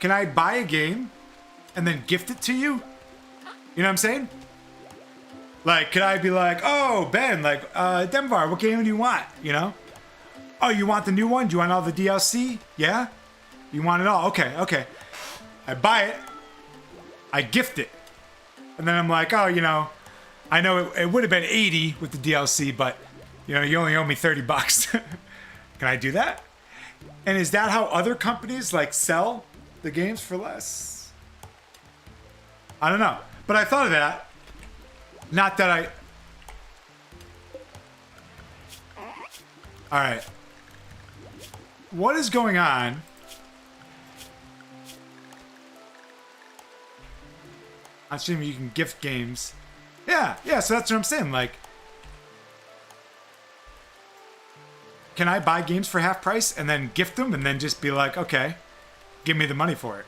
buy a game and then gift it to you? You know what I'm saying? Like, could I be like, oh, Ben, like, Demvar, what game do you want? You know? Oh, you want the new one? Do you want all the DLC? Yeah? You want it all? Okay. I buy it. I gift it. And then I'm like, oh, you know, I know it would have been 80 with the DLC, but, you know, you only owe me 30 bucks. Can I do that? And is that how other companies, like, sell the games for less? I don't know. But I thought of that. Not that I... Alright. What is going on? I'm assuming you can gift games. Yeah, so that's what I'm saying. Like, can I buy games for half price and then gift them and then just be like, okay, give me the money for it?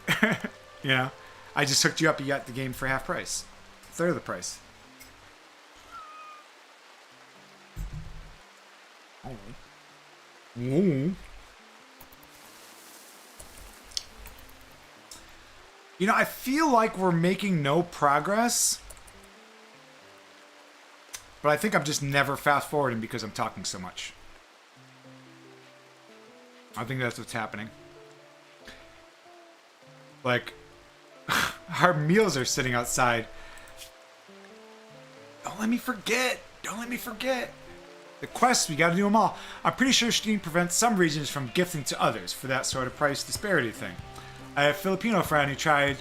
You know? I just hooked you up, you got the game for half price. A third of the price. You know, I feel like we're making no progress. But I think I'm just never fast forwarding because I'm talking so much. I think that's what's happening. Like, our meals are sitting outside. Don't let me forget. The quests, we gotta do them all. I'm pretty sure Steam prevents some regions from gifting to others for that sort of price disparity thing. I have a Filipino friend who tried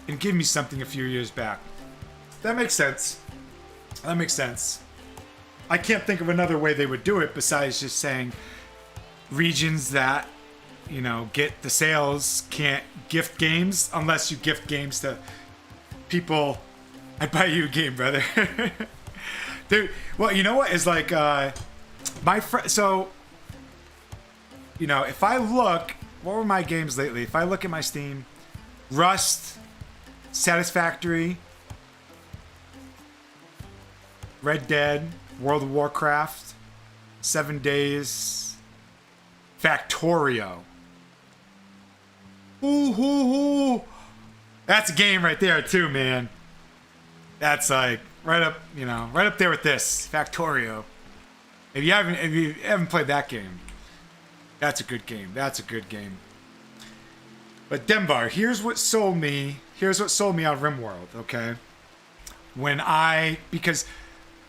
and gave me something a few years back. That makes sense. That makes sense. I can't think of another way they would do it besides just saying regions that, you know, get the sales can't gift games unless you gift games to people. I'd buy you a game, brother. Dude, well, you know what is like, my friend, so, you know, if I look, what were my games lately? If I look at my Steam, Rust, Satisfactory, Red Dead, World of Warcraft, 7 Days, Factorio. Ooh. That's a game right there too, man. That's like right up, you know, right up there with this Factorio. If you haven't played that game, that's a good game. That's a good game. But Dembar, here's what sold me. Here's what sold me on Rimworld. Okay, because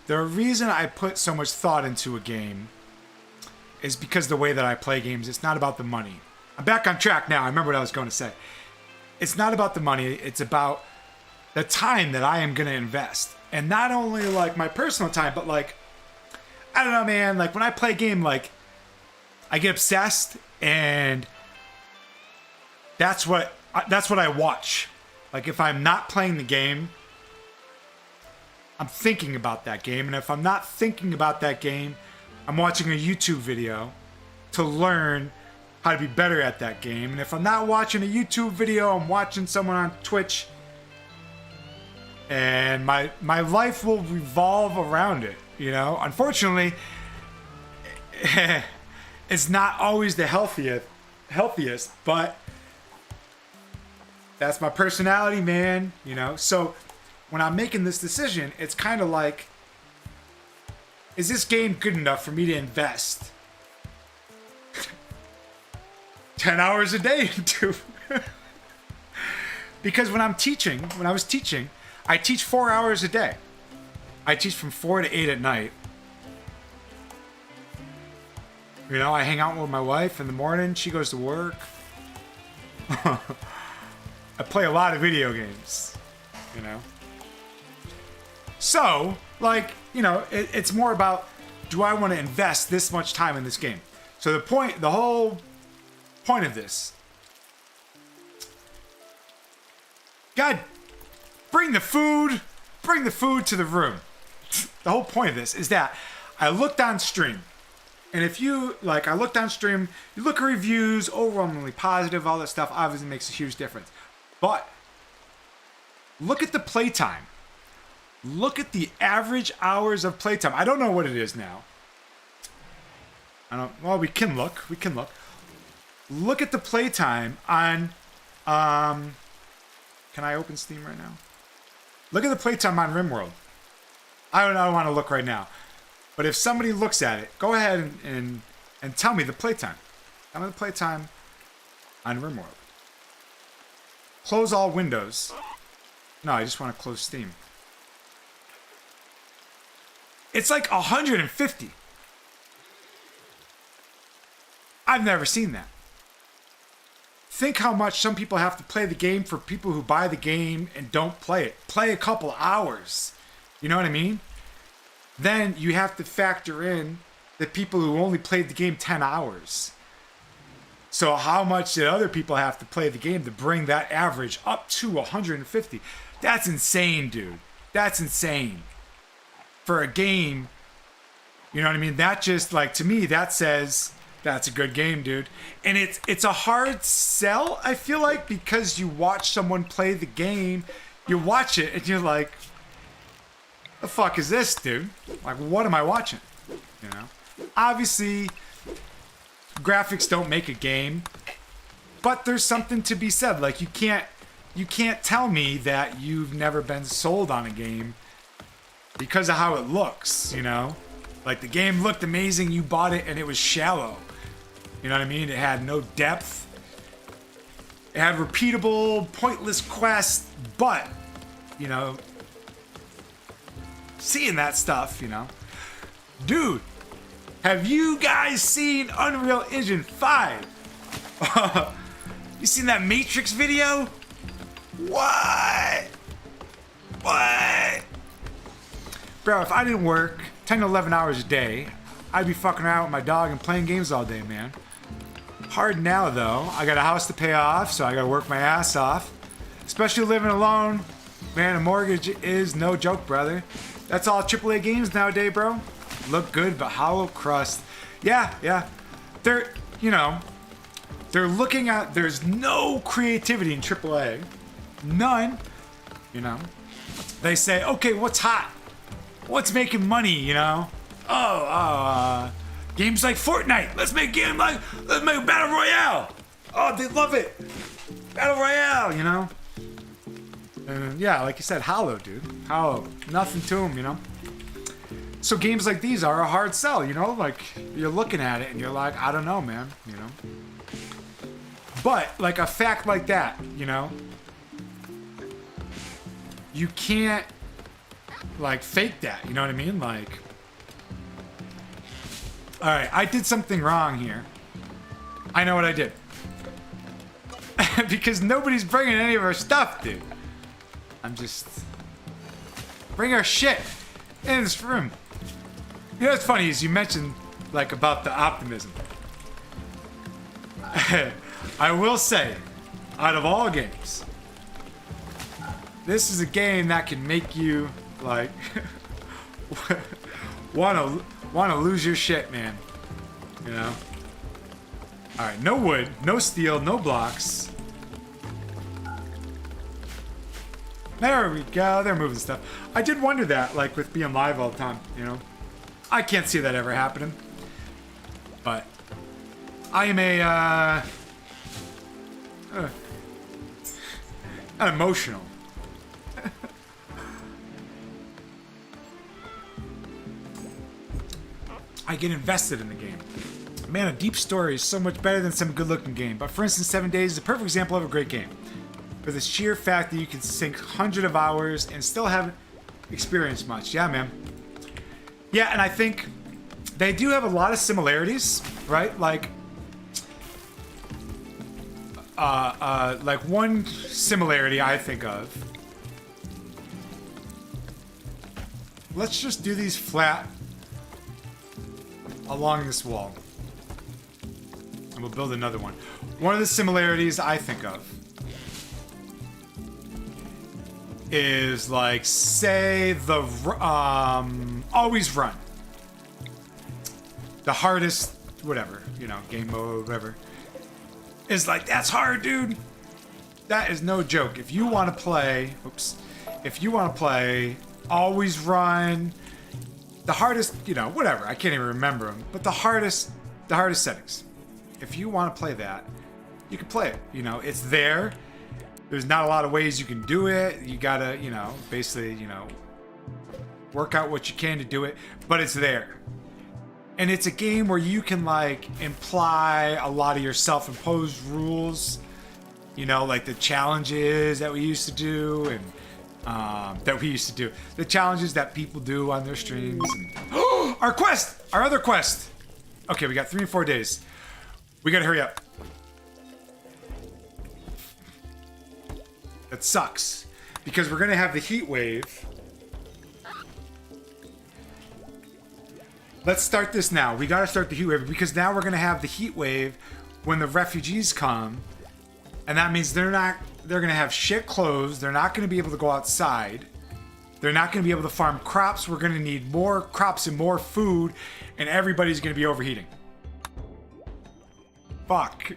the reason I put so much thought into a game is because the way that I play games. It's not about the money. I'm back on track now. I remember what I was going to say. It's not about the money. It's about the time that I am going to invest. And not only like my personal time, but like, I don't know, man, like when I play a game, like I get obsessed and that's what I watch. Like if I'm not playing the game, I'm thinking about that game. And if I'm not thinking about that game, I'm watching a YouTube video to learn how to be better at that game. And if I'm not watching a YouTube video, I'm watching someone on Twitch. And my life will revolve around it, you know? Unfortunately, it's not always the healthiest, but that's my personality, man, you know? So when I'm making this decision, it's kind of like, is this game good enough for me to invest 10 hours a day into? Because when I was teaching, I teach 4 hours a day. I teach from 4 to 8 at night. You know, I hang out with my wife in the morning. She goes to work. I play a lot of video games, you know. So, like, you know, it's more about, do I want to invest this much time in this game? So the whole point of this, God, bring the food to the room. The whole point of this is that I looked on stream, and if you, like, I looked on stream, you look at reviews, overwhelmingly positive, all that stuff obviously makes a huge difference. But look at the playtime. Look at the average hours of playtime. I don't know what it is now. Well, we can look. Look at the playtime on, can I open Steam right now? Look at the playtime on Rimworld. I don't want to look right now. But if somebody looks at it, go ahead and tell me the playtime. Tell me the playtime on Rimworld. Close all windows. No, I just want to close Steam. It's like 150. I've never seen that. Think how much some people have to play the game for people who buy the game and don't play it. Play a couple hours. You know what I mean? Then you have to factor in the people who only played the game 10 hours. So how much did other people have to play the game to bring that average up to 150? That's insane, dude. That's insane. For a game, you know what I mean? That just, like, to me, that says that's a good game, dude. And it's a hard sell, I feel like, because you watch someone play the game, you watch it, and you're like, the fuck is this, dude? Like, what am I watching? You know? Obviously, graphics don't make a game, but there's something to be said. Like, you can't tell me that you've never been sold on a game because of how it looks, you know? Like, the game looked amazing, you bought it, and it was shallow. You know what I mean? It had no depth. It had repeatable, pointless quests, but, you know, seeing that stuff, you know. Dude, have you guys seen Unreal Engine 5? You seen that Matrix video? What? What? Bro, if I didn't work 10 to 11 hours a day, I'd be fucking around with my dog and playing games all day, man. Hard now, though. I got a house to pay off, so I gotta work my ass off. Especially living alone. Man, a mortgage is no joke, brother. That's all AAA games nowadays, bro. Look good, but hollow crust. Yeah. They're, you know, they're looking at, there's no creativity in AAA. None. You know. They say, okay, what's hot? What's making money, you know? Games like Fortnite. Let's make Battle Royale. Oh, they love it. Battle Royale, you know? And yeah, like you said, hollow, dude. Hollow. Nothing to them, you know? So games like these are a hard sell, you know? Like, you're looking at it and you're like, I don't know, man, you know? But, like, a fact like that, you know? You can't, like, fake that, you know what I mean? Like, alright, I did something wrong here. I know what I did. Because nobody's bringing any of our stuff, dude. I'm just... Bring our shit in this room. You know what's funny is you mentioned, like, about the optimism. I will say, out of all games, this is a game that can make you, like, wanna lose your shit, man. You know? Alright, no wood, no steel, no blocks. There we go, they're moving stuff. I did wonder that, like, with being live all the time, you know? I can't see that ever happening. But I am not emotional. I get invested in the game. Man, a deep story is so much better than some good-looking game. But for instance, 7 Days is a perfect example of a great game. For the sheer fact that you can sink hundreds of hours and still haven't experienced much. Yeah, man. Yeah, and I think they do have a lot of similarities, right? Like one similarity I think of. Let's just do these flat along this wall. And we'll build another one. One of the similarities I think of is, like, say the always run. The hardest, whatever, you know, game mode, whatever. Is like, that's hard, dude. That is no joke. If you want to play, if you want to play always run, the hardest, you know, whatever, I can't even remember them, but the hardest settings. If you want to play that, you can play it. You know, it's there. There's not a lot of ways you can do it. You gotta, you know, basically, you know, work out what you can to do it, but it's there. And it's a game where you can, like, imply a lot of your self-imposed rules, you know, like the challenges that we used to do, and the challenges that people do on their streams. And our quest, our other quest. Okay, we got 3 and 4 days. We gotta hurry up. That sucks, because we're gonna have the heat wave. Let's start this now. We gotta start the heat wave, because now we're gonna have the heat wave when the refugees come, and that means they're gonna have shit clothes. They're not gonna be able to go outside. They're not gonna be able to farm crops. We're gonna need more crops and more food, and everybody's gonna be overheating. Fuck.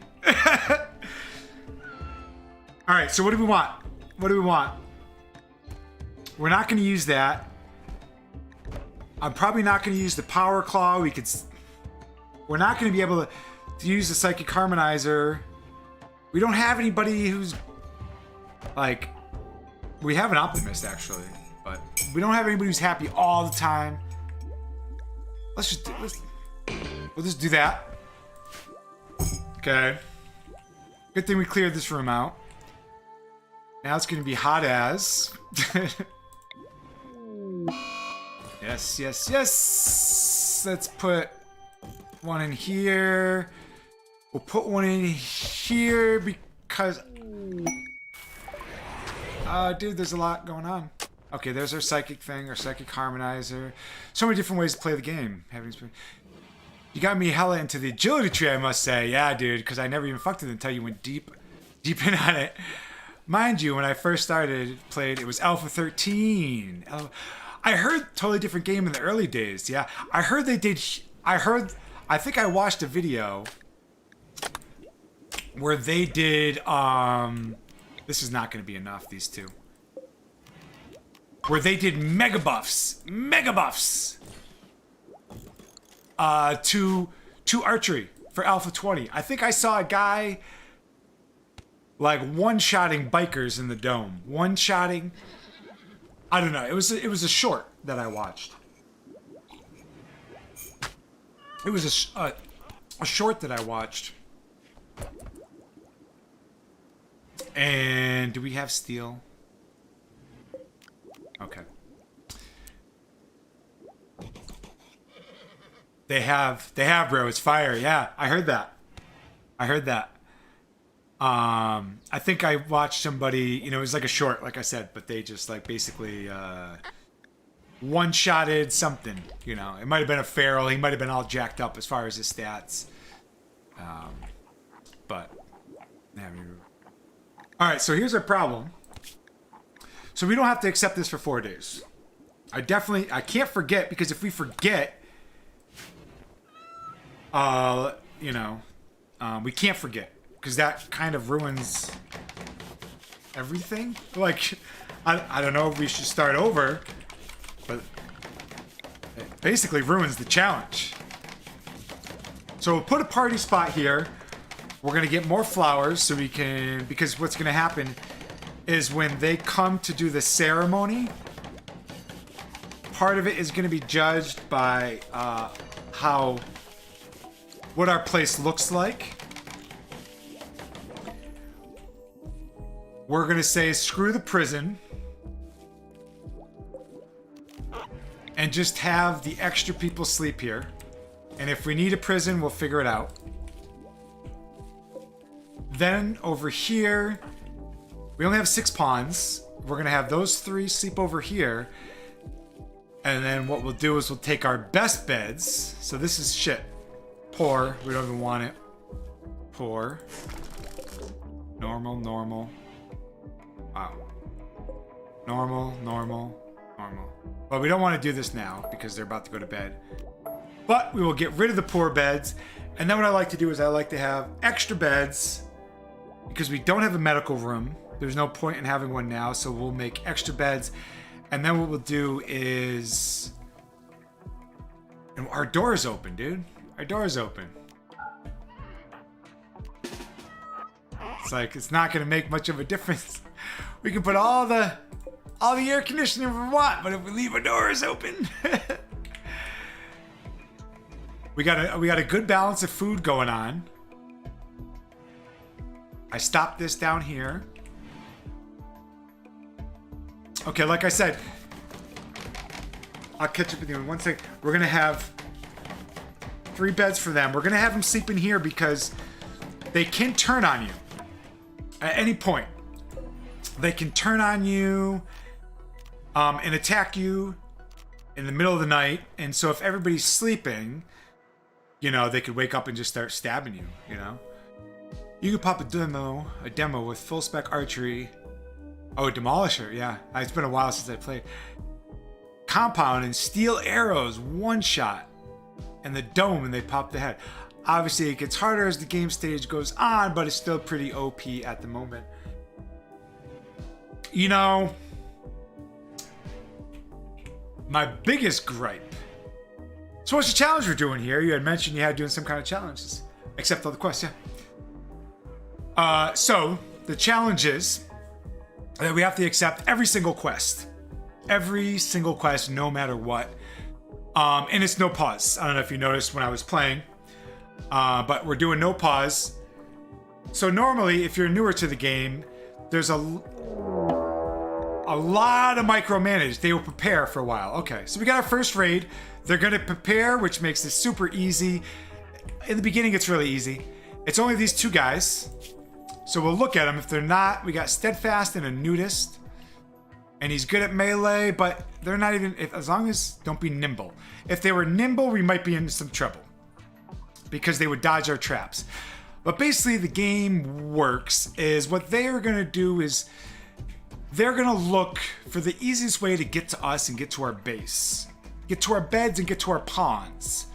All right, so what do we want? What do we want? We're not going to use that. I'm probably not going to use the power claw. We're not going to be able to use the psychic harmonizer. We don't have anybody who's, like, we have an optimist actually, but we don't have anybody who's happy all the time. We'll just do that. Okay. Good thing we cleared this room out. Now it's gonna be hot as. Yes. Let's put one in here. We'll put one in here because... dude, there's a lot going on. Okay, there's our psychic thing, our psychic harmonizer. So many different ways to play the game. You got me hella into the agility tree, I must say. Yeah, dude, because I never even fucked it until you went deep in on it. Mind you, when I first played, it was Alpha 13. I heard totally different game in the early days. Yeah, I heard they did. I think I watched a video where they did. This is not going to be enough. These two. Where they did mega buffs to archery for Alpha 20. I think I saw a guy like one-shotting bikers in the dome. One-shotting. I don't know. It was a short that I watched. It was a short that I watched. And do we have steel? Okay. They have, bro. It's fire. Yeah, I heard that. I think I watched somebody, it was like a short, like I said, but they just like basically one-shotted something, It might have been a feral. He might have been all jacked up as far as his stats. But, yeah, all right, so here's our problem. So we don't have to accept this for 4 days. I can't forget, because if we forget, we can't forget, because that kind of ruins everything. Like, I don't know if we should start over, but it basically ruins the challenge. So we'll put a party spot here. We're going to get more flowers so we can, because what's going to happen is when they come to do the ceremony, part of it is going to be judged by what our place looks like. We're going to say screw the prison and just have the extra people sleep here. And if we need a prison, we'll figure it out. Then over here, we only have 6 pawns. We're going to have those 3 sleep over here. And then what we'll do is we'll take our best beds. So this is shit. Poor. We don't even want it. Poor. Normal, normal. Wow. Normal, normal, normal. But we don't want to do this now because they're about to go to bed. But we will get rid of the poor beds. And then what I like to do is I like to have extra beds because we don't have a medical room. There's no point in having one now, so we'll make extra beds. And then what we'll do is... And our door is open, dude. Our door is open. It's like, it's not going to make much of a difference. We can put all the air conditioning we want, but if we leave our doors open... we got a good balance of food going on. I stopped this down here. Okay, like I said, I'll catch up with you in 1 second. We're gonna have 3 beds for them. We're gonna have them sleep in here because they can turn on you at any point. They can turn on you and attack you in the middle of the night. And so if everybody's sleeping, they could wake up and just start stabbing you, You could pop a demo with full spec archery. Oh, Demolisher, yeah. It's been a while since I played. Compound and steel arrows, 1 shot. And the dome, and they pop the head. Obviously, it gets harder as the game stage goes on, but it's still pretty OP at the moment. My biggest gripe. So what's the challenge we're doing here? You had mentioned you had doing some kind of challenges. Except all the quests, yeah. So, the challenge is that we have to accept every single quest. Every single quest, no matter what. And it's no pause. I don't know if you noticed when I was playing. But we're doing no pause. So normally, if you're newer to the game, there's a lot of micromanage. They will prepare for a while. Okay, so we got our first raid. They're going to prepare, which makes this super easy. In the beginning, it's really easy. It's only these 2 guys. So we'll look at them. If they're not, we got Steadfast and a Nudist. And he's good at melee, but they're not even, as long as, don't be nimble. If they were nimble, we might be in some trouble. Because they would dodge our traps. But basically the game works is what they are going to do is they're going to look for the easiest way to get to us and get to our base. Get to our beds and get to our pawns.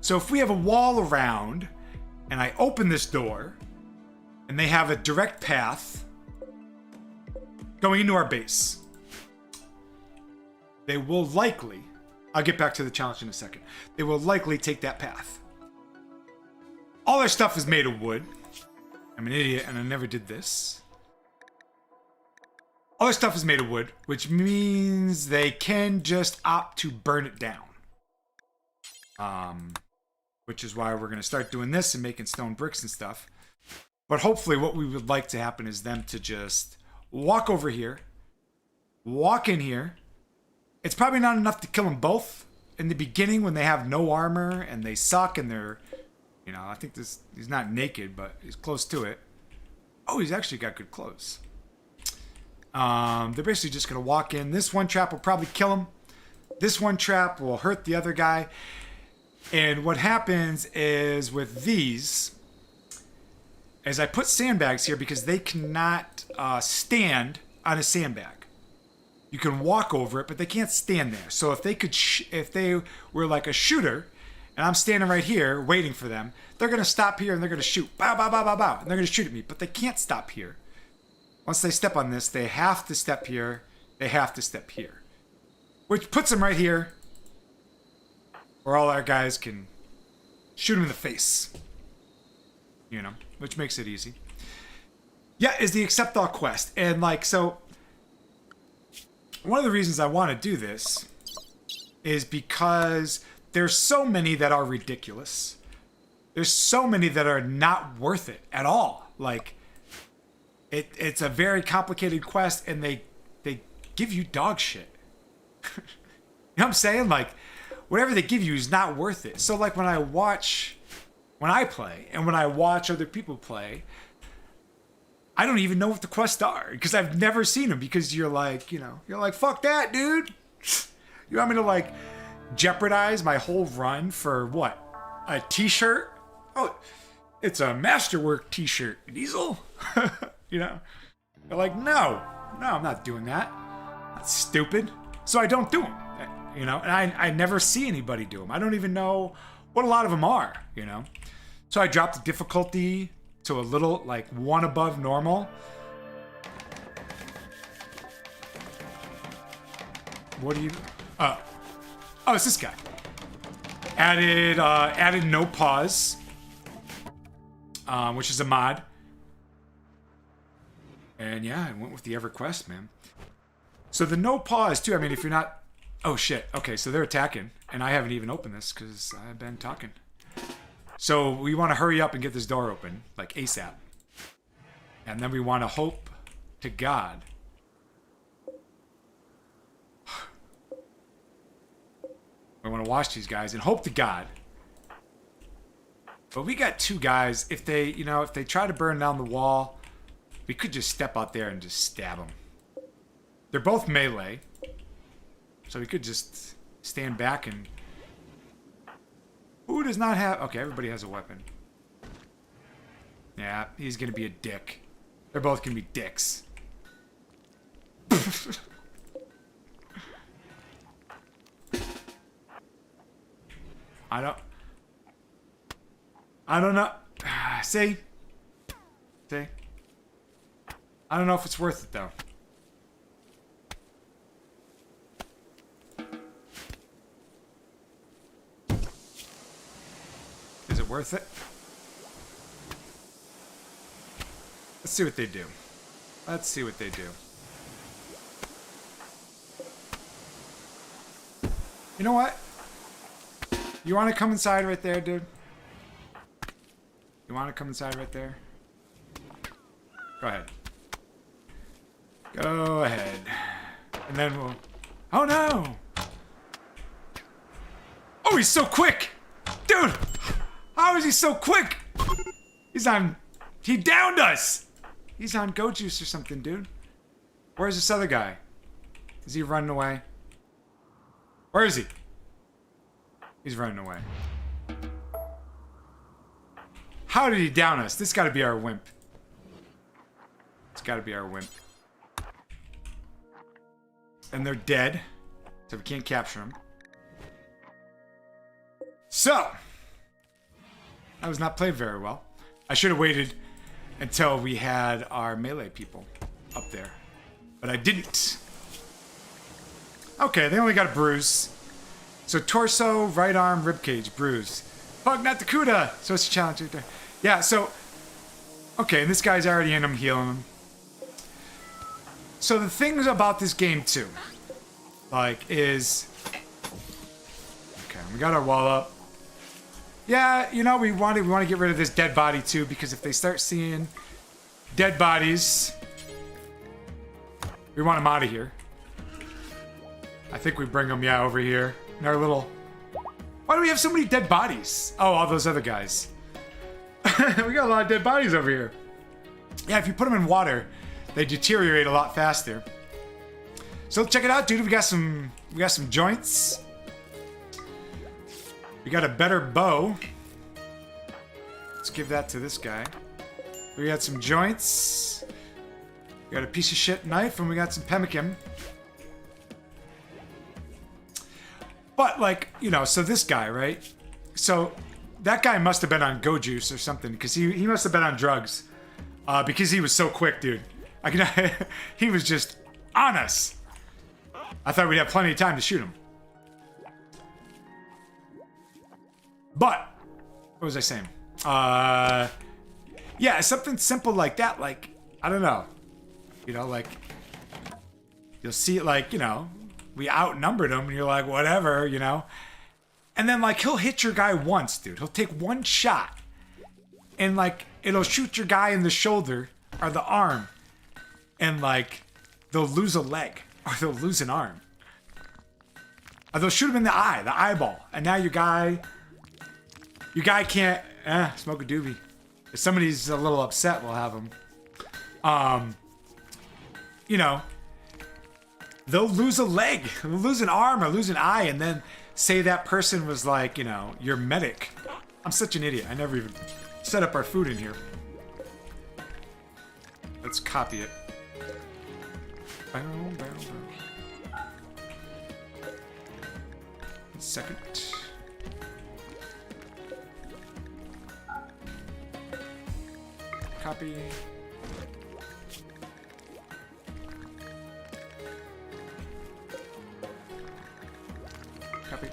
So if we have a wall around and I open this door and they have a direct path going into our base, they will likely, I'll get back to the challenge in a second, they will likely take that path. All our stuff is made of wood. I'm an idiot and I never did this. All our stuff is made of wood, which means they can just opt to burn it down. Which is why we're going to start doing this and making stone bricks and stuff. But hopefully what we would like to happen is them to just walk over here, walk in here. It's probably not enough to kill them both in the beginning when they have no armor and they suck and they're, you know, I think this, he's not naked, but he's close to it. Oh, he's actually got good clothes. They're basically just going to walk in. This one trap will probably kill him. This one trap will hurt the other guy. And what happens is with these, as I put sandbags here because they cannot stand on a sandbag. You can walk over it, but they can't stand there. So if they could, if they were like a shooter, and I'm standing right here waiting for them, they're going to stop here and they're going to shoot. Bow, bow, bow, bow, bow. And they're going to shoot at me. But they can't stop here. Once they step on this, they have to step here. They have to step here. Which puts them right here. Where all our guys can shoot them in the face. You know, which makes it easy. Yeah, is the Accept All quest. And like, so, one of the reasons I want to do this is because there's so many that are ridiculous. There's so many that are not worth it at all. Like, it's a very complicated quest, and they give you dog shit. You know what I'm saying? Like, whatever they give you is not worth it. So, like, when I play, and when I watch other people play, I don't even know what the quests are, because I've never seen them, because you're like, you know, you're like, fuck that, dude. You want me to, like, jeopardize my whole run for what? A t-shirt? Oh, it's a Masterwork t-shirt. Diesel? You know? They're like, no, I'm not doing that. That's stupid. So I don't do them, you know? And I never see anybody do them. I don't even know what a lot of them are, you know? So I dropped the difficulty to a little, like, one above normal. What do you... Oh, it's this guy. Added no pause, which is a mod. And yeah, I went with the EverQuest, man. So the no pause too. I mean, if you're not, oh shit. Okay, so they're attacking, and I haven't even opened this because I've been talking. So we want to hurry up and get this door open, like ASAP. And then we want to hope to God. We want to watch these guys and hope to God. But we got two guys. If they, you know, if they try to burn down the wall, we could just step out there and just stab them. They're both melee. So we could just stand back and... Who does not have... Okay, everybody has a weapon. Yeah, he's going to be a dick. They're both going to be dicks. I don't know. See? I don't know if it's worth it, though. Is it worth it? Let's see what they do. Let's see what they do. You know what? You want to come inside right there, dude? You want to come inside right there? Go ahead. Go ahead. And then we'll... Oh, no! Oh, he's so quick! Dude! How is he so quick? He's on... He downed us! He's on go juice or something, dude. Where's this other guy? Is he running away? Where is he? He's running away. How did he down us? This got to be our wimp. It's got to be our wimp. And they're dead, so we can't capture them. So, that was not played very well. I should have waited until we had our melee people up there, but I didn't. Okay, they only got a bruise. So torso, right arm, ribcage, bruise. Pug, not the Cuda! So it's a challenge right there. Yeah, so... Okay, and this guy's already in him, healing him. So the things about this game, too, like, is... Okay, we got our wall up. Yeah, you know, we want to get rid of this dead body, too, because if they start seeing dead bodies, we want them out of here. I think we bring them, yeah, over here. In our little... Why do we have so many dead bodies? Oh, all those other guys. We got a lot of dead bodies over here. Yeah, if you put them in water, they deteriorate a lot faster. So check it out, dude. We got some joints. We got a better bow. Let's give that to this guy. We got some joints. We got a piece of shit knife, and we got some pemmican. But, like, you know, so this guy, right? So, that guy must have been on go juice or something, because he must have been on drugs. Because he was so quick, dude. He was just on us. I thought we'd have plenty of time to shoot him. But, what was I saying? Yeah, something simple like that, like, I don't know. You know, like, you'll see it, like, you know, we outnumbered him, and you're like, whatever, you know? And then, like, he'll hit your guy once, dude. He'll take one shot, and, like, it'll shoot your guy in the shoulder or the arm, and, like, they'll lose a leg, or they'll lose an arm. Or they'll shoot him in the eye, the eyeball, and now your guy can't, smoke a doobie. If somebody's a little upset, we'll have him. You know, they'll lose a leg, they'll lose an arm, or lose an eye, and then say that person was like, you know, your medic. I'm such an idiot. I never even set up our food in here. Let's copy it. Second. Copy. Copy.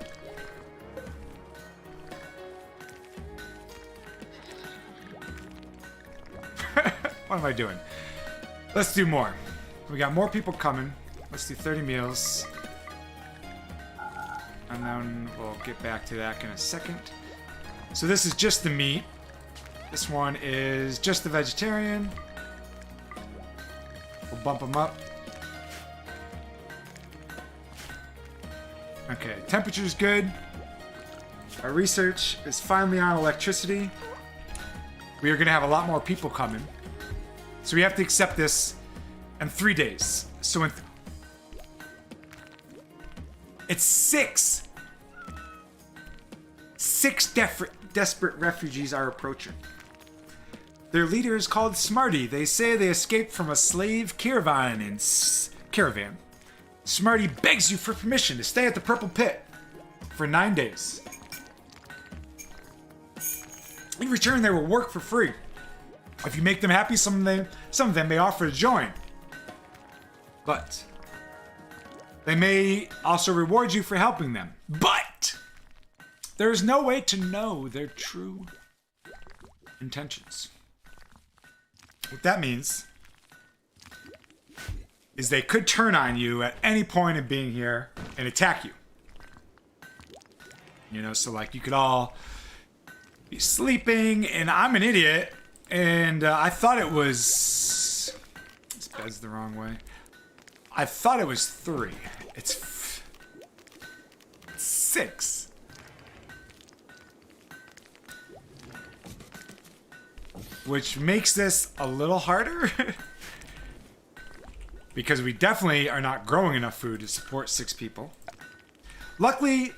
What am I doing? Let's do more. We got more people coming. Let's do 30 meals. And then we'll get back to that in a second. So this is just the meat. This one is just the vegetarian. We'll bump them up. Okay, temperature's good. Our research is finally on electricity. We are going to have a lot more people coming. So we have to accept this in 3 days. So it's six. Six desperate refugees are approaching. Their leader is called Smarty. They say they escaped from a slave caravan Smarty begs you for permission to stay at the Purple Pit for 9 days. In return, they will work for free. If you make them happy, some of them may offer to join. But they may also reward you for helping them. But there is no way to know their true intentions. What that means is they could turn on you at any point in being here and attack you. You know, so like you could all be sleeping, and I'm an idiot, and I thought it was... This bed's the wrong way. I thought it was 3. It's 6. which makes this a little harder. Because we definitely are not growing enough food to support 6 people. Luckily,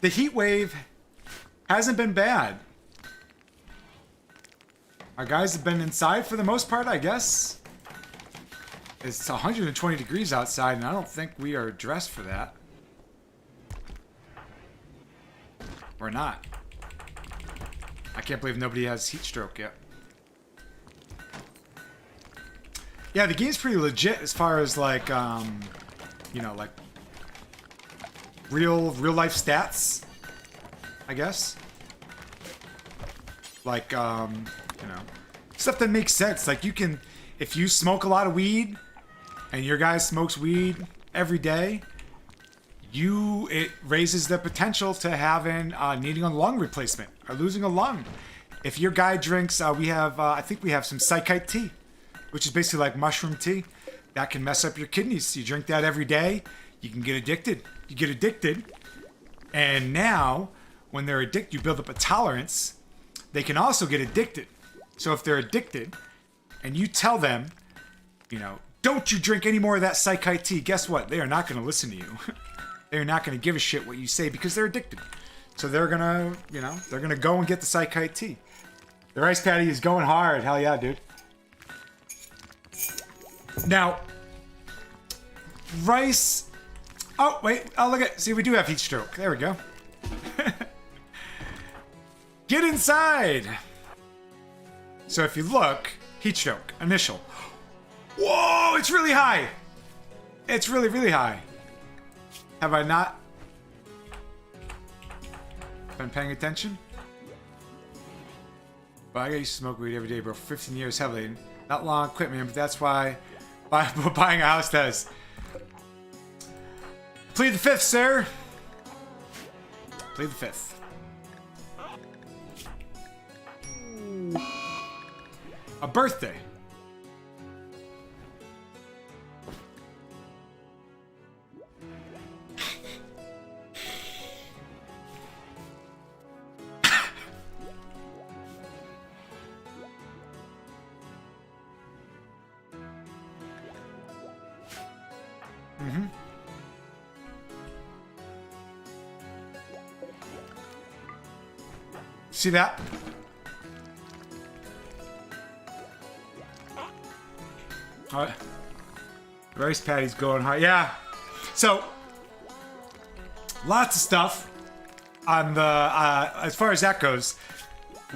the heat wave hasn't been bad. Our guys have been inside for the most part, I guess. It's 120 degrees outside, and I don't think we are dressed for that. Or not. I can't believe nobody has heat stroke yet. Yeah, the game's pretty legit as far as like, you know, like real life stats, I guess. Like, you know, stuff that makes sense. Like you can, if you smoke a lot of weed, and your guy smokes weed every day, it raises the potential to having needing a lung replacement or losing a lung. If your guy drinks, I think we have some psychite tea, which is basically like mushroom tea that can mess up your kidneys. You drink that every day, you can get addicted. You get addicted, and now when they're addicted, you build up a tolerance. They can also get addicted. So if they're addicted, and you tell them, you know, don't you drink any more of that psychite tea, guess what? They are not going to listen to you. They're not going to give a shit what you say because they're addicted. So they're going to, you know, they're going to go and get the psychite tea. The rice patty is going hard. Hell yeah, dude. Now, rice... Oh, wait. Oh, look at... See, we do have heat stroke. There we go. Get inside! So if you look, heat stroke, initial. Whoa, it's really high! It's really, really high. Have I not been paying attention? But I used to smoke weed every day, bro, for 15 years heavily. Not long, quit, man, but that's why buying a house does. Plead the 5th, sir. Plead the 5th. A birthday. See that? All right. Rice patty's going high. Yeah. So, lots of stuff on the, as far as that goes,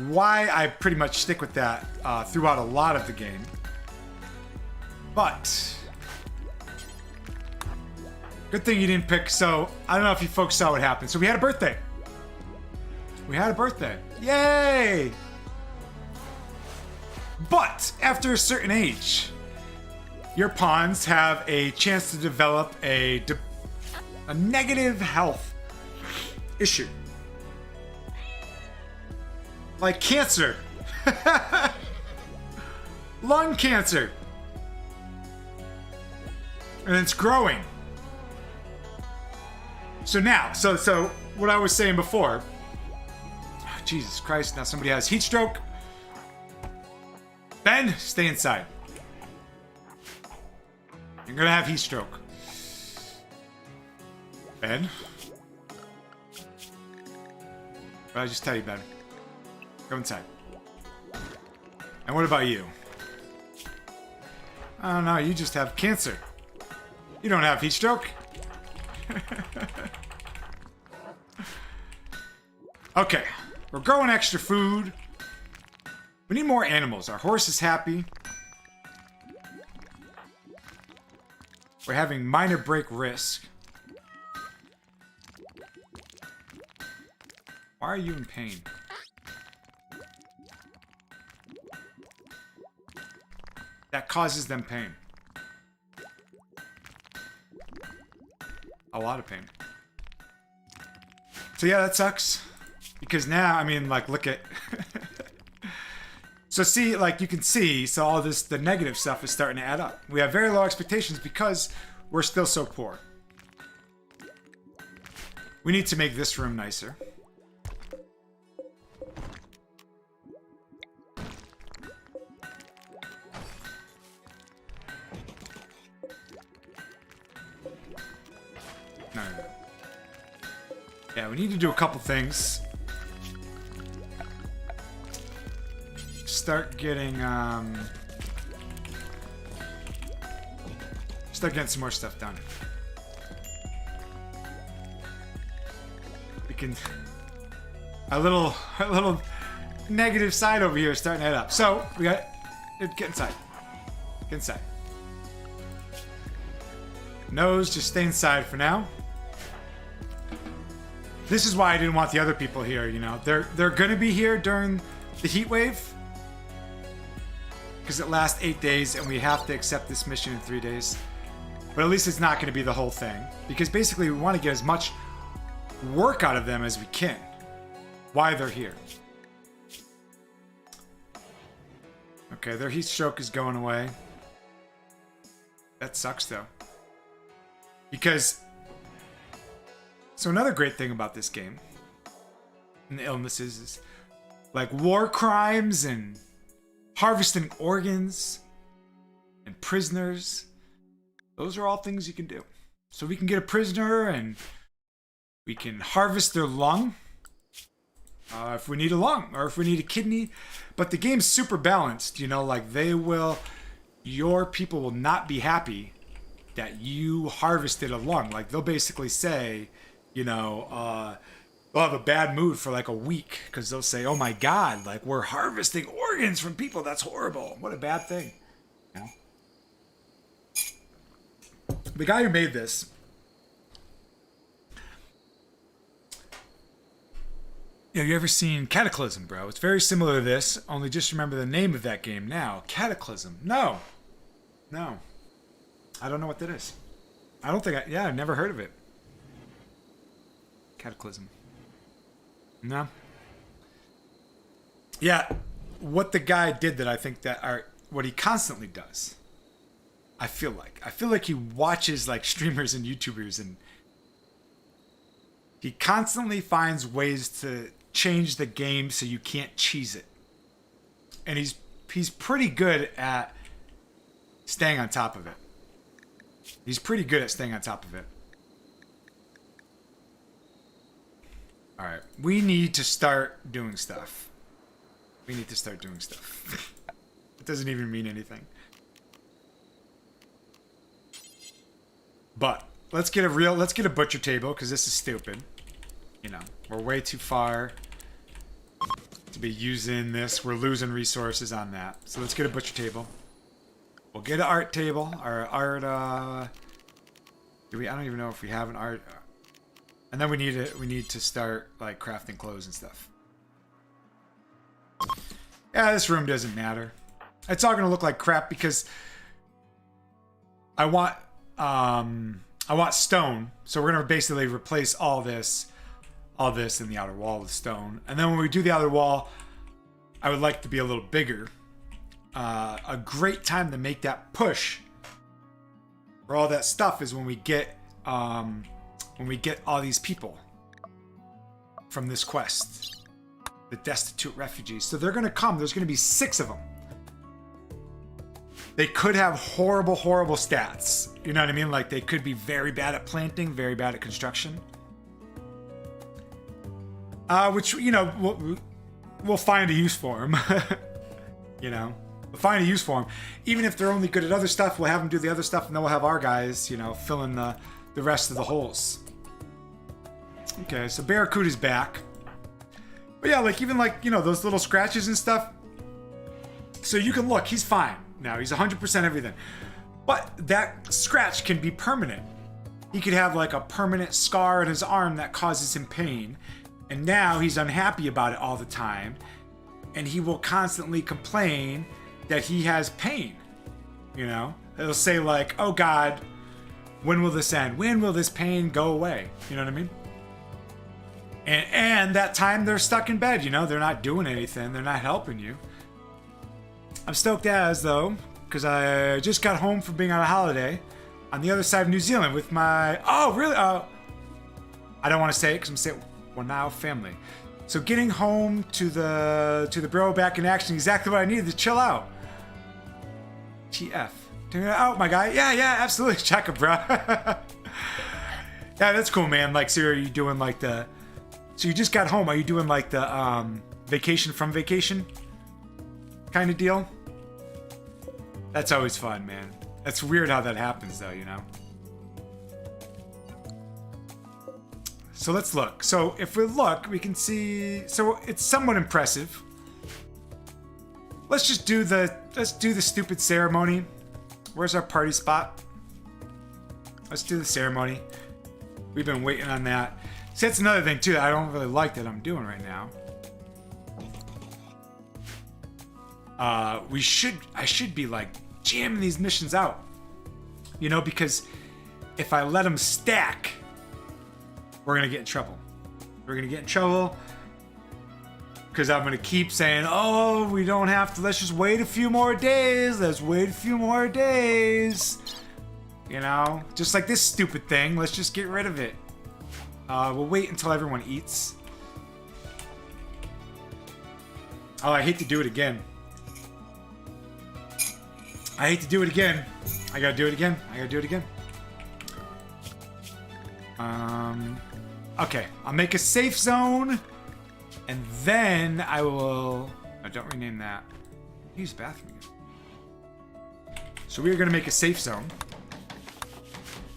why I pretty much stick with that throughout a lot of the game. But, good thing you didn't pick, so, I don't know if you folks saw what happened. So we had a birthday. We had a birthday. Yay! But, after a certain age, your pawns have a chance to develop a negative health issue. Like cancer. Lung cancer. And it's growing. So now, so what I was saying before, oh, Jesus Christ, now somebody has heat stroke. Ben, stay inside. You're gonna have heat stroke. Ben? What did I just tell you, Ben? Go inside. And what about you? I don't know, you just have cancer. You don't have heat stroke. Okay, we're growing extra food. We need more animals. Our horse is happy. We're having minor break risk. Why are you in pain? That causes them pain. A lot of pain. So yeah, that sucks. Because now, I mean, like, look at... So see, like, you can see, so all this, the negative stuff is starting to add up. We have very low expectations because we're still so poor. We need to make this room nicer. Yeah, we need to do a couple things. Start getting some more stuff done. We can a little negative side over here is starting to head up. So we got get inside. Get inside. Nose, just stay inside for now. This is why I didn't want the other people here, you know. They're gonna be here during the heat wave. Because it lasts 8 days and we have to accept this mission in 3 days. But at least it's not gonna be the whole thing. Because basically we want to get as much work out of them as we can. While they're here. Okay, their heat stroke is going away. That sucks though. Because so another great thing about this game and the illnesses is like war crimes and harvesting organs and prisoners. Those are all things you can do. So we can get a prisoner and we can harvest their lung. If we need a lung or if we need a kidney. But the game's super balanced, you know, like your people will not be happy that you harvested a lung. Like they'll basically say, you know, they'll have a bad mood for like a week because they'll say, oh my God, like we're harvesting organs from people. That's horrible. What a bad thing. You know? The guy who made this, you know, you ever seen Cataclysm, bro? It's very similar to this, only just remember the name of that game now. Cataclysm. No. I don't know what that is. I don't think I've never heard of it. Cataclysm. No. Yeah, what the guy did that I think what he constantly does, I feel like he watches like streamers and YouTubers and he constantly finds ways to change the game so you can't cheese it. And he's pretty good at staying on top of it. Alright, we need to start doing stuff. It doesn't even mean anything. But let's get a butcher table because this is stupid. You know, we're way too far to be using this. We're losing resources on that. So let's get a butcher table. We'll get an art table. Or art, I don't even know if we have an art. And then we need to start like crafting clothes and stuff. Yeah, this room doesn't matter. It's all gonna look like crap because I want stone. So we're gonna basically replace all this in the outer wall with stone. And then when we do the outer wall, I would like to be a little bigger. A great time to make that push for all that stuff is when we get all these people from this quest, the destitute refugees. So they're gonna come. There's gonna be 6 of them. They could have horrible stats. You know what I mean? Like they could be very bad at planting, very bad at construction. Which, you know, we'll find a use for them. You know, we'll find a use for them. Even if they're only good at other stuff, we'll have them do the other stuff, and then we'll have our guys, you know, fill in the rest of the holes. Okay, so Barracuda's back. But yeah, like even like, you know, those little scratches and stuff. So you can look, he's fine now. He's 100% everything. But that scratch can be permanent. He could have like a permanent scar on his arm that causes him pain. And now he's unhappy about it all the time. And he will constantly complain that he has pain. You know? It'll say like, oh God, when will this end? When will this pain go away? You know what I mean? And that time they're stuck in bed, you know? They're not doing anything. They're not helping you. I'm stoked as, though, because I just got home from being on a holiday on the other side of New Zealand with my... Oh, really? I don't want to say it because I'm saying... Well, now family. So getting home to the bro back in action, exactly what I needed to chill out. TF. Oh, my guy. Yeah, absolutely. Check it, bro. Yeah, that's cool, man. Like, so are you doing like the So you just got home. Are you doing like the vacation from vacation kind of deal? That's always fun, man. That's weird how that happens though, you know? So let's look. So if we look, we can see, so it's somewhat impressive. Let's do the stupid ceremony. Where's our party spot? Let's do the ceremony. We've been waiting on that. See, that's another thing too that I don't really like that I'm doing right now. I should be like jamming these missions out. You know, because if I let them stack, we're gonna get in trouble. We're gonna get in trouble because I'm gonna keep saying, oh, we don't have to, let's just wait a few more days. Let's wait a few more days. You know, just like this stupid thing. Let's just get rid of it. We'll wait until everyone eats. Oh, I hate to do it again. I hate to do it again. I gotta do it again. I gotta do it again. Okay, I'll make a safe zone, and then I will. Oh, don't rename that. Use the bathroom again. So we are gonna make a safe zone,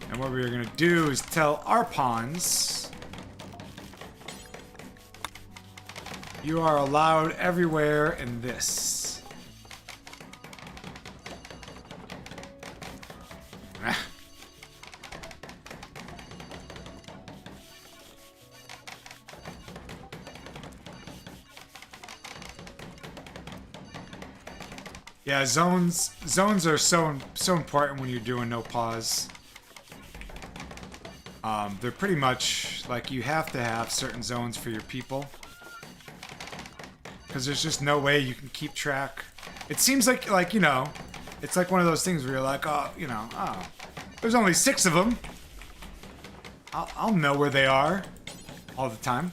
and what we are gonna do is tell our pawns, you are allowed everywhere in this. Yeah, zones are so important when you're doing no pause. They're pretty much like you have to have certain zones for your people, because there's just no way you can keep track. It seems like you know, it's like one of those things where you're like, oh, you know, oh, there's only 6 of them. I'll know where they are all the time.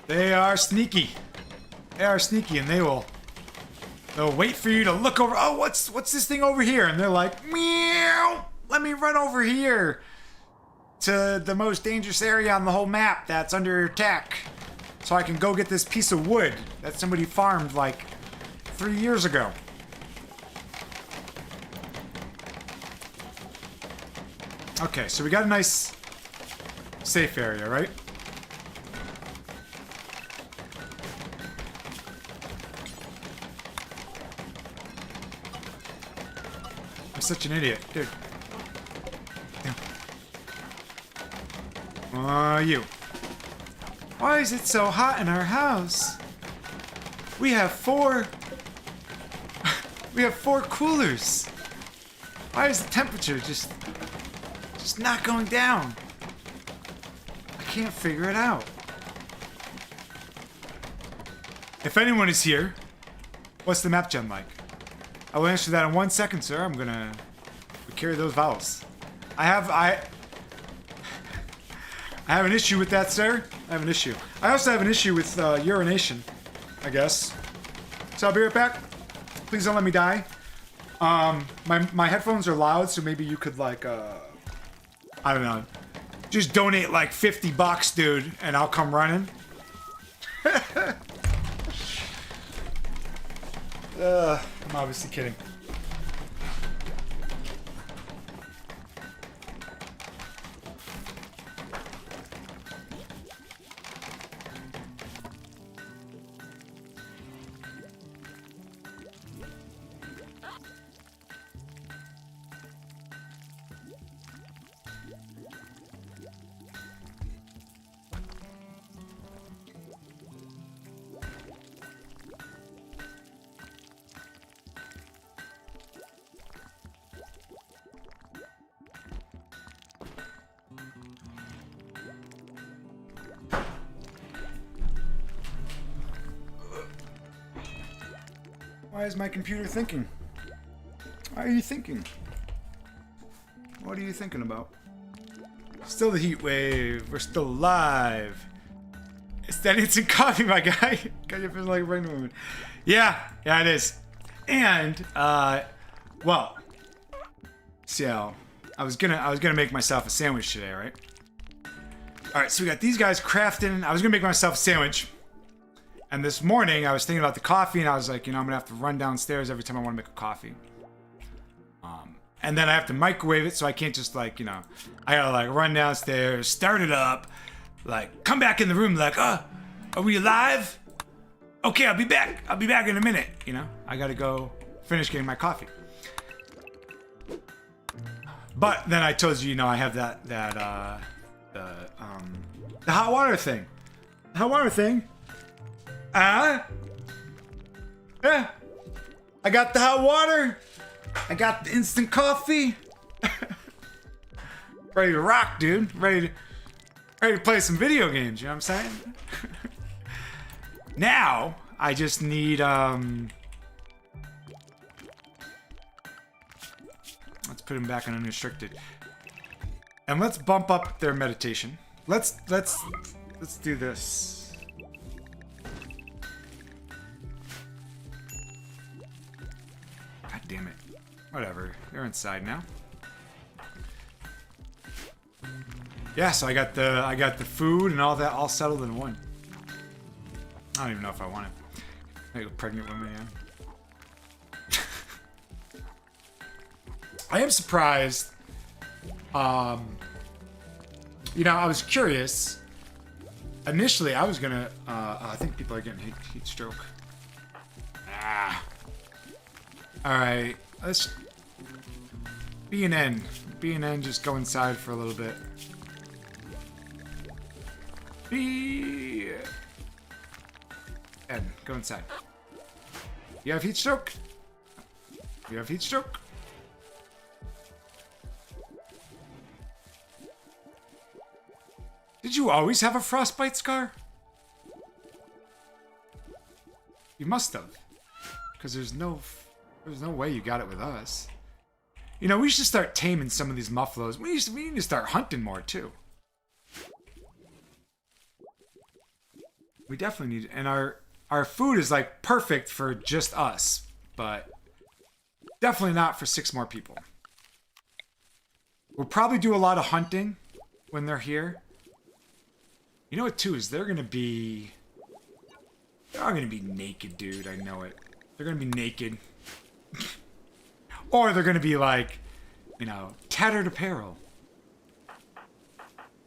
They are sneaky. They are sneaky, and they'll wait for you to look over. Oh, what's this thing over here? And they're like, meow. Let me run over here to the most dangerous area on the whole map that's under attack, so I can go get this piece of wood that somebody farmed like 3 years ago. Okay, so we got a nice safe area, right? I'm such an idiot, dude. You. Why is it so hot in our house? We have 4 coolers. Why is the temperature just not going down? I can't figure it out. If anyone is here, what's the map gen like? I will answer that in 1 second, sir. I'm gonna carry those vowels. I have an issue with that, sir. I have an issue. I also have an issue with urination, I guess. So I'll be right back. Please don't let me die. My headphones are loud, so maybe you could like I don't know, just donate like $50, dude, and I'll come running. I'm obviously kidding. Why is my computer thinking? Why are you thinking? What are you thinking about? Still the heat wave. We're still alive. It's that instant coffee, my guy. Got your feeling like a pregnant woman. Yeah, it is. And well, so I was gonna make myself a sandwich today, right? All right, so we got these guys crafting. I was gonna make myself a sandwich. And this morning, I was thinking about the coffee, and I was like, you know, I'm gonna have to run downstairs every time I want to make a coffee. And then I have to microwave it, so I can't just like, you know, I gotta like run downstairs, start it up, like come back in the room, like, are we alive? Okay, I'll be back. I'll be back in a minute. You know, I gotta go finish getting my coffee. But then I told you, you know, I have the hot water thing. The hot water thing. Yeah. I got the hot water. I got the instant coffee. Ready to rock, dude. Ready to play some video games, you know what I'm saying? Now, I just need, let's put him back on unrestricted. And let's bump up their meditation. Let's do this. God damn it. Whatever. They're inside now. Yeah, so I got the food and all that all settled in one. I don't even know if I want it. Like a pregnant woman, yeah. I am surprised. You know, I was curious. Initially, I was gonna. I think people are getting heat stroke. Ah. All right, let's. B and N. B and N. Just go inside for a little bit. B. N. Go inside. You have heat stroke. You have heat stroke. Did you always have a frostbite scar? You must have. Because there's no way you got it with us. You know, we should start taming some of these muffaloes. We need to start hunting more, too. We definitely need... And our food is, like, perfect for just us. But definitely not for 6 more people. We'll probably do a lot of hunting when they're here. You know what, too, is they're gonna be naked, dude. I know it. They're gonna be naked. Or they're gonna be like, you know, tattered apparel.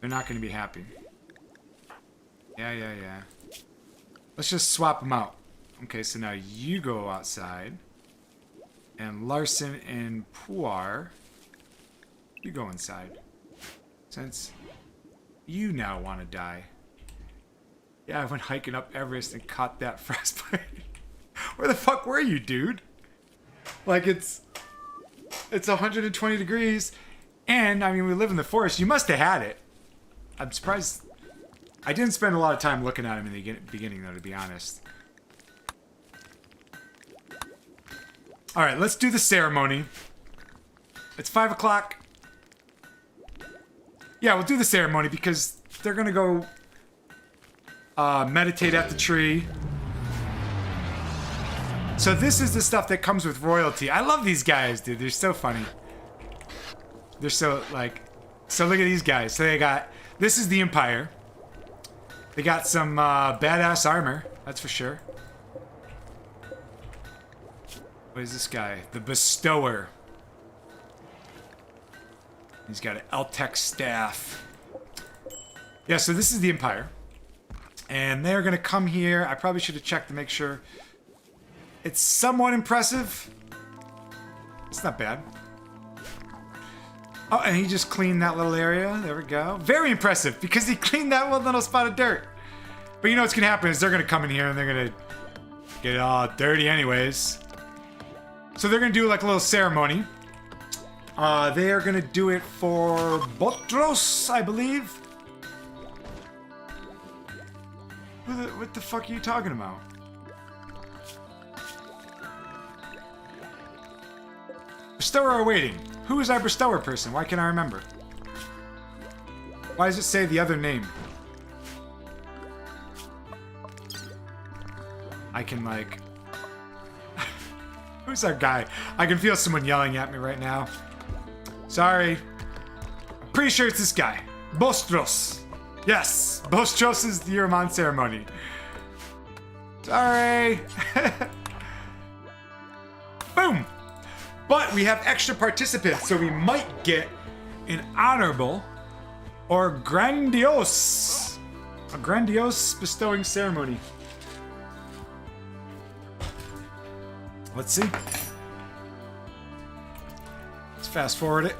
They're not gonna be happy. Yeah. Let's just swap them out. Okay, so now you go outside. And Larson and Puar, you go inside. Since you now want to die. Yeah, I went hiking up Everest and caught that frostbite. Where the fuck were you, dude? Like, it's 120 degrees. And, I mean, we live in the forest. You must have had it. I'm surprised. I didn't spend a lot of time looking at him in the beginning, though, to be honest. Alright, let's do the ceremony. It's 5 o'clock. Yeah, we'll do the ceremony because they're gonna go meditate at the tree. So this is the stuff that comes with royalty. I love these guys, dude. They're so funny. They're so, like... So look at these guys. So they got... This is the Empire. They got some badass armor. That's for sure. What is this guy? The Bestower. He's got an Eltec staff. Yeah, so this is the Empire. And they're gonna come here. I probably should have checked to make sure. It's somewhat impressive. It's not bad. Oh, and he just cleaned that little area. There we go. Very impressive, because he cleaned that one little spot of dirt. But you know what's gonna happen is they're gonna come in here and they're gonna get it all dirty anyways. So they're gonna do like a little ceremony. They are gonna do it for Botros, I believe. What the fuck are you talking about? Bestower awaiting. Who is our bestower person? Why can't I remember? Why does it say the other name? I can like... Who's our guy? I can feel someone yelling at me right now. Sorry. I'm pretty sure it's this guy. Bostros. Yes, Bostros's Yearmon ceremony. Sorry. Boom. But we have extra participants, so we might get an honorable or grandiose. A grandiose bestowing ceremony. Let's see. Let's fast forward it.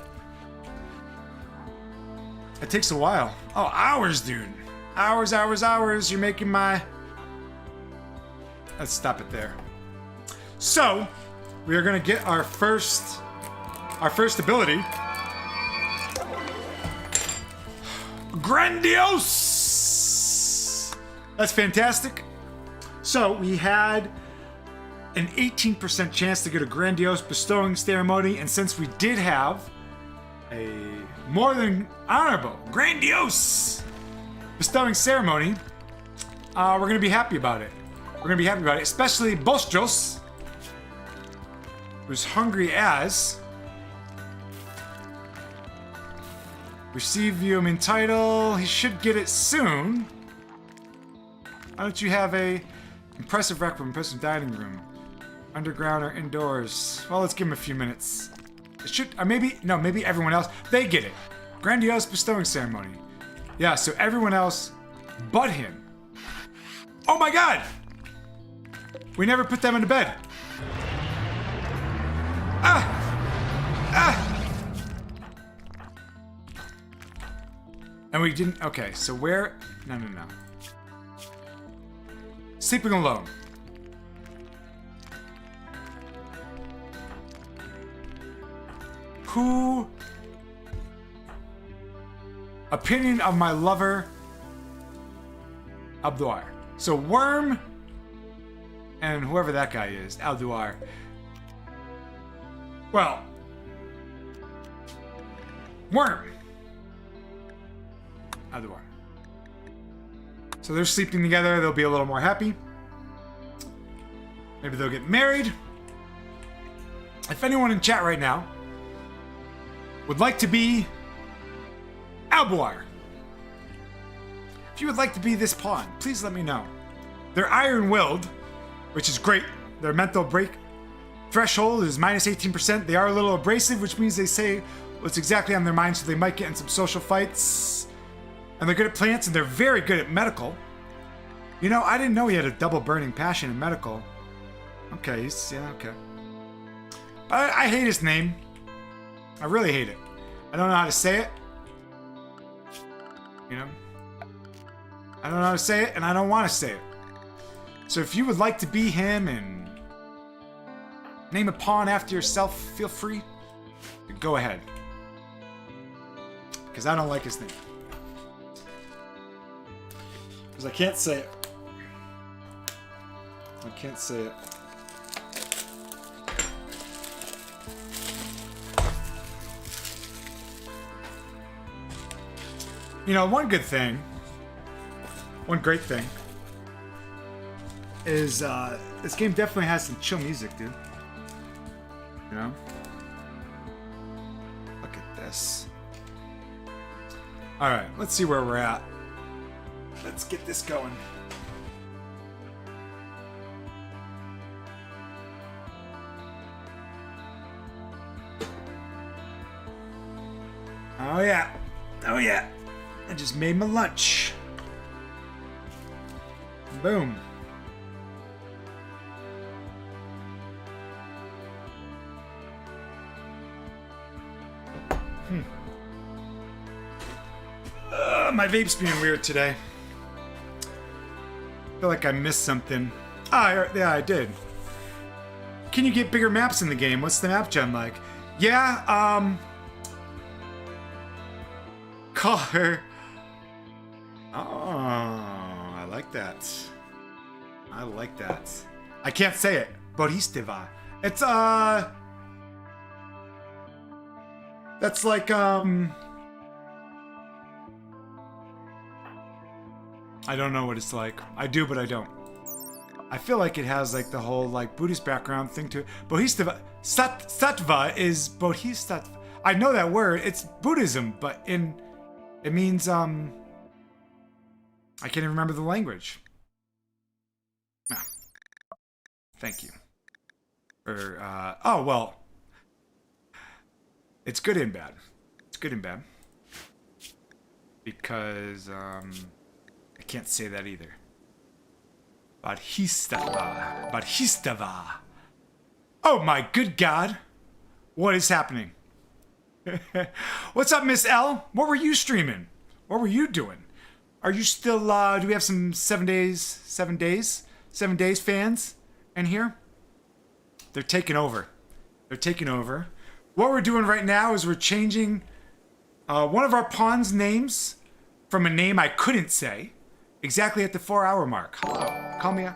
It takes a while. Oh, hours, dude. Hours, hours, hours. You're making my... Let's stop it there. So, we are going to get our first ability. Grandiose! That's fantastic. So, we had an 18% chance to get a grandiose bestowing ceremony, and since we did have a more than honorable, grandiose bestowing ceremony, we're going to be happy about it. We're going to be happy about it, especially Bostros, who's hungry as. Receive Human title. He should get it soon. Why don't you have a impressive rec room, impressive dining room, underground or indoors? Well, let's give him a few minutes. It should, or maybe everyone else, they get it. Grandiose bestowing ceremony. Yeah, so everyone else but him. Oh my god! We never put them into bed. And we didn't, okay, so where, no. Sleeping alone. Who? Opinion of my lover, Abduar. So Worm and whoever that guy is, Alduar. Well, Worm. Alduar. So they're sleeping together. They'll be a little more happy. Maybe they'll get married. If anyone in chat right now would like to be Albuar, if you would like to be this pawn, please let me know. They're iron-willed, which is great. Their mental break threshold is minus 18%. They are a little abrasive, which means they say what's exactly on their mind, so they might get in some social fights. And they're good at plants, and they're very good at medical. You know, I didn't know he had a double burning passion in medical. Okay, okay. I hate his name. I really hate it. I don't know how to say it. You know? I don't know how to say it, and I don't want to say it. So if you would like to be him and name a pawn after yourself, feel free. Go ahead. Because I don't like his name. Because I can't say it. I can't say it. You know, one great thing is this game definitely has some chill music, dude. You know? Look at this. Alright, let's see where we're at. Let's get this going. Oh yeah. Oh yeah. I just made my lunch. Boom. My vape's being weird today. I feel like I missed something. Yeah, I did. Can you get bigger maps in the game? What's the map gen like? Yeah, color. Oh, I like that. I like that. I can't say it. Bodhistiva. It's, that's like, I don't know what it's like. I do, but I don't. I feel like it has like the whole like Buddhist background thing to it. Bodhisattva, sattva is Bodhisattva. I know that word. It's Buddhism, but it means I can't even remember the language. Ah, thank you. Oh, well. It's good and bad. It's good and bad. Because, I can't say that either. Badhistava. Badhistava. Oh my good God. What is happening? What's up, Miss L? What were you streaming? What were you doing? Are you still, do we have some 7 days fans in here? They're taking over. They're taking over. What we're doing right now is we're changing one of our pawns' names from a name I couldn't say exactly at the 4-hour mark. Hello.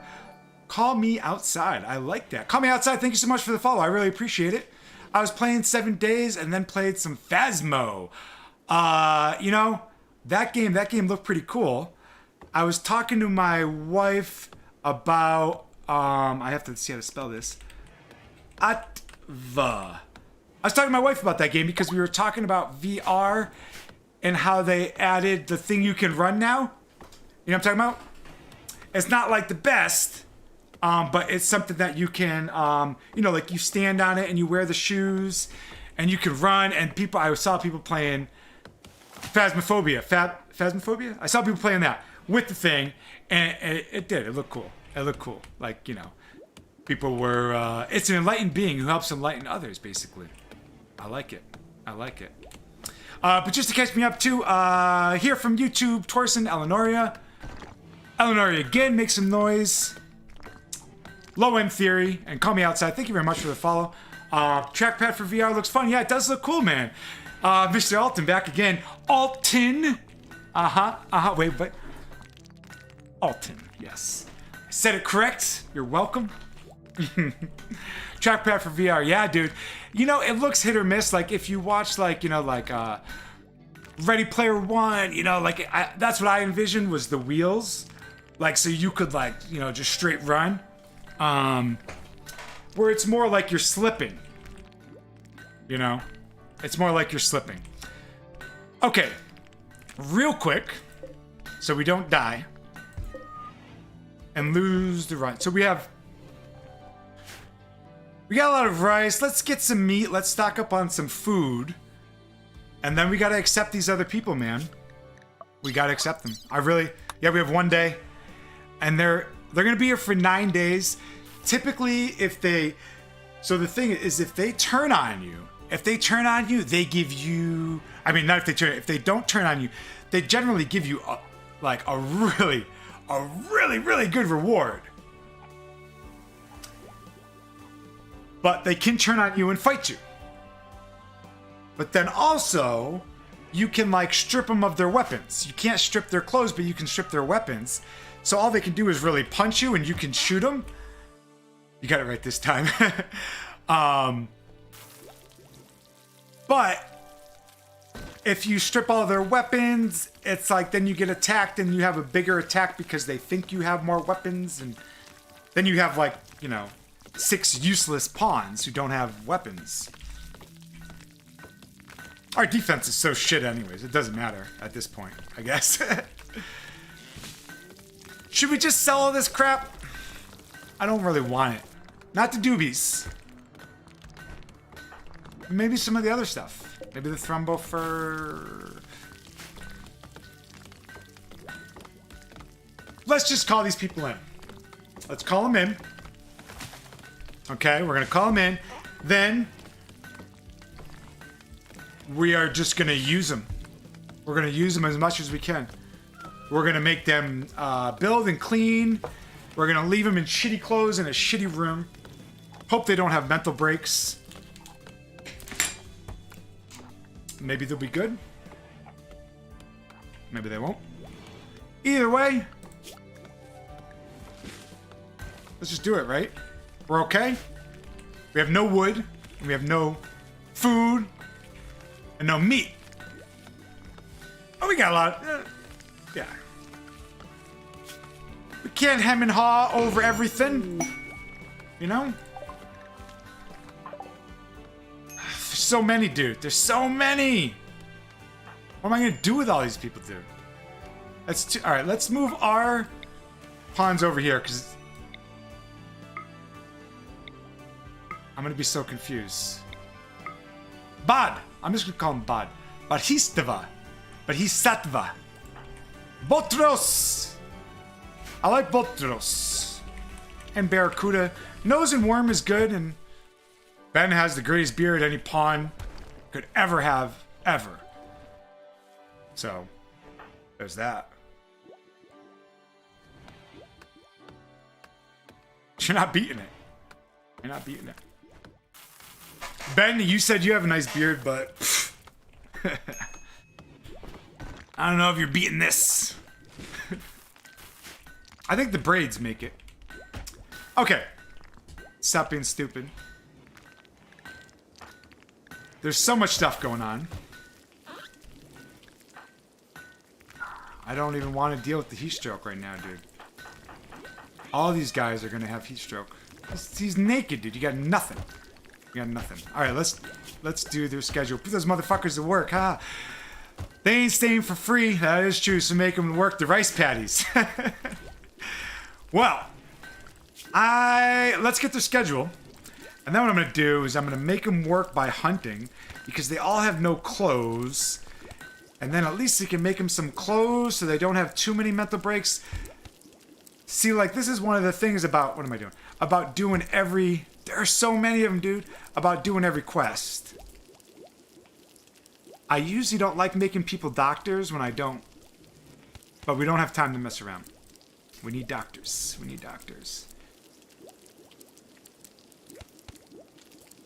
Call me outside. I like that. Call me outside. Thank you so much for the follow. I really appreciate it. I was playing 7 days and then played some Phasmo. You know, that game looked pretty cool. I was talking to my wife about, I have to see how to spell this. Atva. I was talking to my wife about that game because we were talking about VR and how they added the thing you can run now. You know what I'm talking about? It's not like the best, but it's something that you can, you know, like you stand on it and you wear the shoes and you can run. And I saw people playing Phasmophobia. Phasmophobia? I saw people playing that with the thing, and it looked cool. It looked cool. Like, you know, people were, it's an enlightened being who helps enlighten others, basically. I like it. I like it. But just to catch me up too, here from YouTube, Torsen, Eleonoria. Eleonoria again, make some noise. Low End Theory, and Call Me Outside. Thank you very much for the follow. Trackpad for VR looks fun. Yeah, it does look cool, man. Mr. Alton back again. Alton. Wait. Alton, yes. I said it correct. You're welcome. Trackpad for VR. Yeah, dude. You know, it looks hit or miss. Like, if you watch, like, you know, like, Ready Player One, you know, like, that's what I envisioned was the wheels. Like, so you could, like, you know, just straight run. Where it's more like you're slipping. You know? It's more like you're slipping. Okay. Real quick, so we don't die. And lose the run. So we got a lot of rice. Let's get some meat. Let's stock up on some food. And then we gotta accept these other people, man. We gotta accept them. We have 1 day. And they're gonna be here for 9 days. Typically, so the thing is, if they turn on you, they give you, I mean, not if they don't turn on you, they generally give you a really good reward. But they can turn on you and fight you. But then also, you can like strip them of their weapons. You can't strip their clothes, but you can strip their weapons. So all they can do is really punch you and you can shoot them. You got it right this time. But if you strip all of their weapons, it's like then you get attacked and you have a bigger attack because they think you have more weapons. And then you have like, you know, 6 useless pawns who don't have weapons. Our defense is so shit anyways. It doesn't matter at this point, I guess. Should we just sell all this crap? I don't really want it. Not the doobies. Maybe some of the other stuff. Maybe the thrombo fur. Let's just call these people in. Let's call them in. Okay, we're gonna call them in. Then we are just gonna use them. We're gonna use them as much as we can. We're gonna make them build and clean. We're gonna leave them in shitty clothes in a shitty room. Hope they don't have mental breaks. Maybe they'll be good. Maybe they won't. Either way, let's just do it, right? We're okay. We have no wood, and we have no food, and no meat. Oh, we got a lot. Yeah. We can't hem and haw over everything. You know? There's so many, dude. There's so many. What am I gonna do with all these people, dude? That's too. All right, let's move our pawns over here because I'm gonna be so confused. Bod. I'm just gonna call him Bod. Badhistava. Badhisattva. Botros. I like Botros. And Barracuda. Nose and Worm is good, and Ben has the greatest beard any pawn could ever have, ever. So, there's that. You're not beating it. You're not beating it. Ben, you said you have a nice beard, but I don't know if you're beating this. I think the braids make it. Okay. Stop being stupid. There's so much stuff going on. I don't even want to deal with the heat stroke right now, dude. All these guys are gonna have heat stroke. He's naked, dude. You got nothing. You got nothing. All right, let's do their schedule. Put those motherfuckers to work, huh? They ain't staying for free. That is true. So make them work the rice paddies. Well, let's get their schedule. And then what I'm gonna do is I'm gonna make them work by hunting because they all have no clothes. And then at least you can make them some clothes so they don't have too many mental breaks. See, like, this is one of the things about, what am I doing? About doing every, there are so many of them, dude, about doing every quest. I usually don't like making people doctors when I don't, but we don't have time to mess around. We need doctors. We need doctors.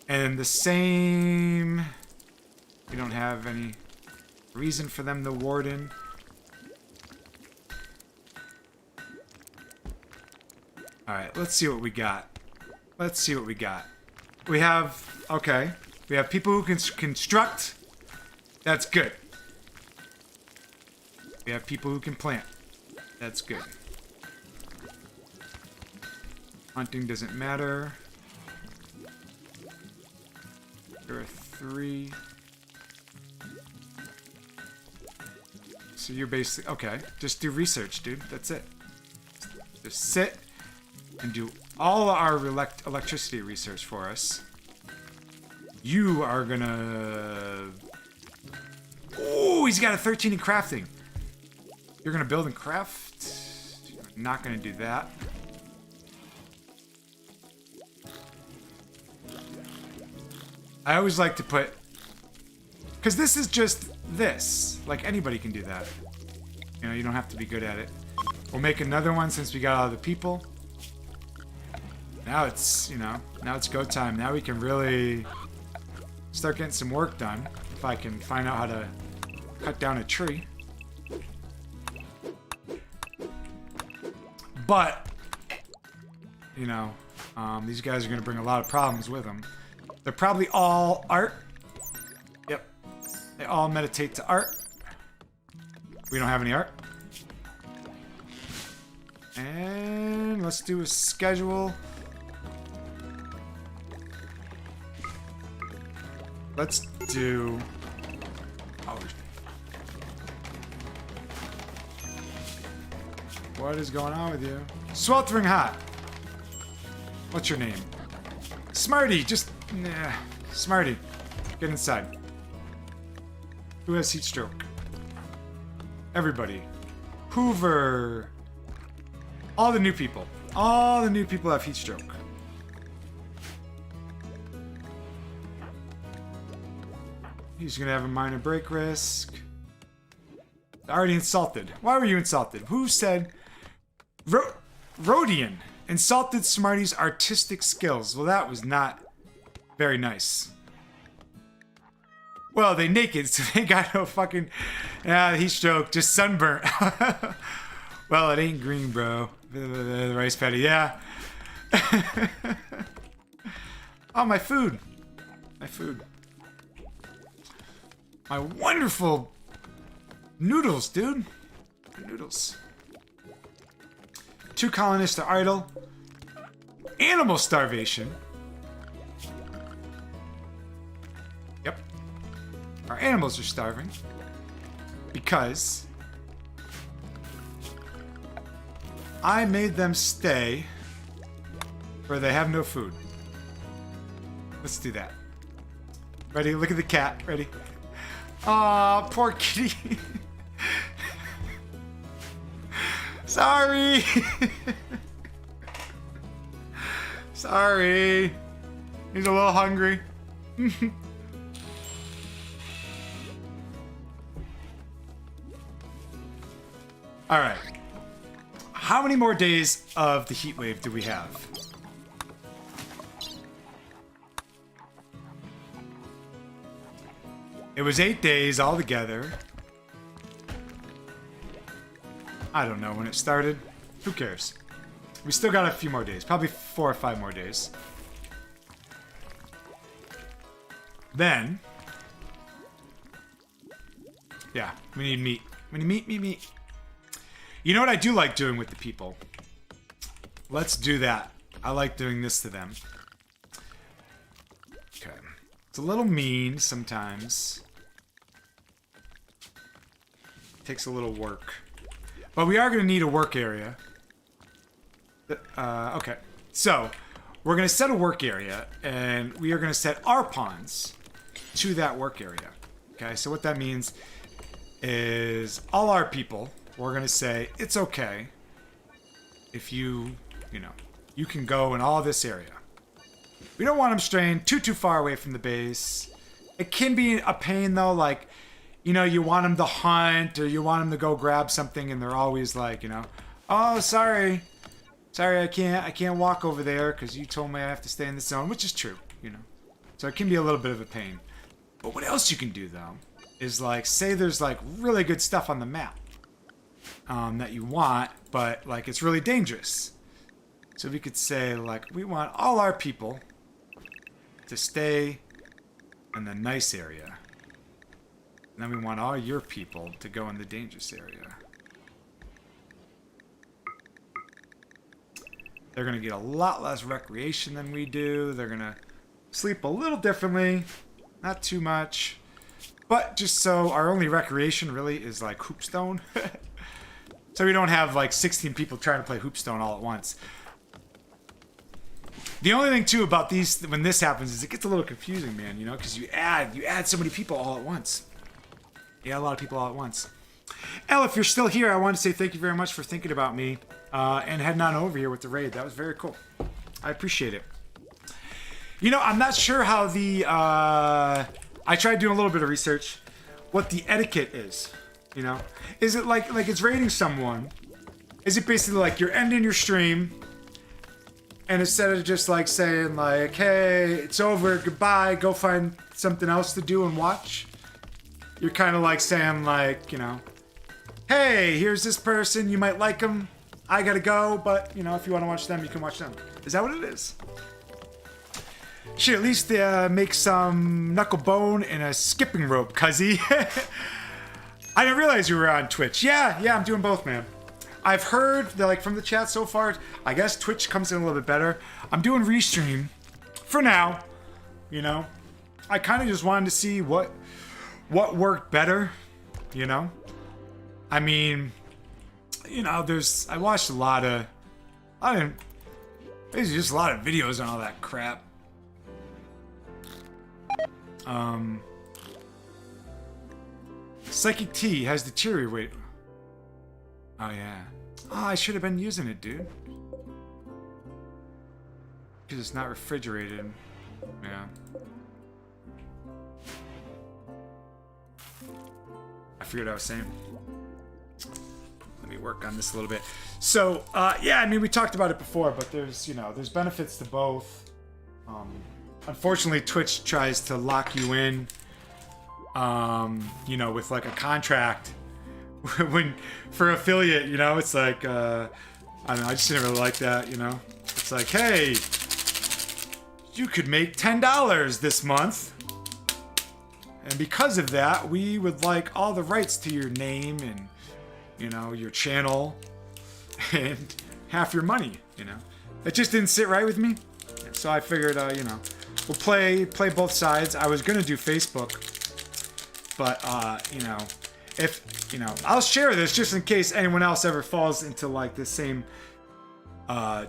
And the same, we don't have any reason for them to warden. Alright, let's see what we got. Let's see what we got. We have, okay, we have people who can construct. That's good. We have people who can plant. That's good. Hunting doesn't matter. There are 3. So you're basically, okay, just do research, dude. That's it. Just sit and do all our electricity research for us. You are gonna... Oh, he's got a 13 in crafting. You're gonna build and craft? You're not gonna do that. I always like to put... Because this is just this. Like, anybody can do that. You know, you don't have to be good at it. We'll make another one since we got all the people. Now it's, you know, now it's go time. Now we can really start getting some work done. If I can find out how to cut down a tree. But, you know, these guys are going to bring a lot of problems with them. They're probably all art. Yep. They all meditate to art. We don't have any art. And let's do a schedule. Let's do... Oh. What is going on with you? Sweltering hot. What's your name? Smarty, just... Nah. Smarty, get inside. Who has heat stroke? Everybody. Hoover. All the new people. All the new people have heat stroke. He's gonna have a minor break risk. Already insulted. Why were you insulted? Who said... Rodian insulted Smarty's artistic skills. Well, that was not very nice. Well, they naked, so they got no fucking... heat stroke, just sunburnt. Well, it ain't green, bro. The rice patty, yeah. Oh, my food. My food. My wonderful noodles, dude. Noodles. 2 colonists are idle. Animal starvation. Yep. Our animals are starving. Because I made them stay where they have no food. Let's do that. Ready? Look at the cat. Ready? Aw, poor kitty. Sorry. Sorry. He's a little hungry. All right. How many more days of the heat wave do we have? It was 8 days altogether. I don't know when it started. Who cares? We still got a few more days. Probably 4 or 5 more days. Then... yeah, we need meat. We need meat. You know what I do like doing with the people? Let's do that. I like doing this to them. Okay. It's a little mean sometimes. Takes a little work. But we are going to need a work area. Okay. So, we're going to set a work area, and we are going to set our pawns to that work area. Okay, so what that means is all our people, we're going to say, it's okay if you can go in all this area. We don't want them straying too far away from the base. It can be a pain, though, like, you want them to hunt, or you want them to go grab something, and they're always like, oh, sorry, I can't walk over there because you told me I have to stay in the zone, which is true, So it can be a little bit of a pain. But what else you can do, though, is like, say there's like really good stuff on the map that you want, but like it's really dangerous. So we could say, like, we want all our people to stay in the nice area. And then we want all your people to go in the dangerous area. They're going to get a lot less recreation than we do. They're going to sleep a little differently. Not too much. But just so our only recreation really is like hoopstone. So we don't have like 16 people trying to play hoopstone all at once. The only thing too about these, when this happens, is it gets a little confusing, man, because you add so many people all at once. Yeah, a lot of people all at once. Elle, if you're still here, I want to say thank you very much for thinking about me and heading on over here with the raid. That was very cool. I appreciate it. I'm not sure how the... I tried doing a little bit of research. What the etiquette is, Is it like it's raiding someone? Is it basically like you're ending your stream, and instead of just like saying like, hey, it's over, goodbye, go find something else to do and watch? You're kind of like saying like, hey, here's this person, you might like them, I gotta go, but, if you want to watch them, you can watch them. Is that what it is? Should at least make some knuckle bone and a skipping rope, cuzzy. I didn't realize you were on Twitch. Yeah, I'm doing both, man. I've heard that, like, from the chat so far, I guess Twitch comes in a little bit better. I'm doing Restream for now, I kind of just wanted to see what worked better, I mean, I watched there's just a lot of videos on all that crap. Psychic Tea has deteriorated. Oh yeah. Oh, I should have been using it, dude. Because it's not refrigerated. Yeah. I forget what I was saying. Let me work on this a little bit. So, yeah, I mean, we talked about it before, but there's benefits to both. Unfortunately, Twitch tries to lock you in, with like a contract. When for affiliate, it's like, I don't know, I just didn't really like that, It's like, hey, you could make $10 this month. And because of that, we would like all the rights to your name and, your channel and half your money, It just didn't sit right with me. So I figured, we'll play both sides. I was going to do Facebook, but, if, I'll share this just in case anyone else ever falls into like the same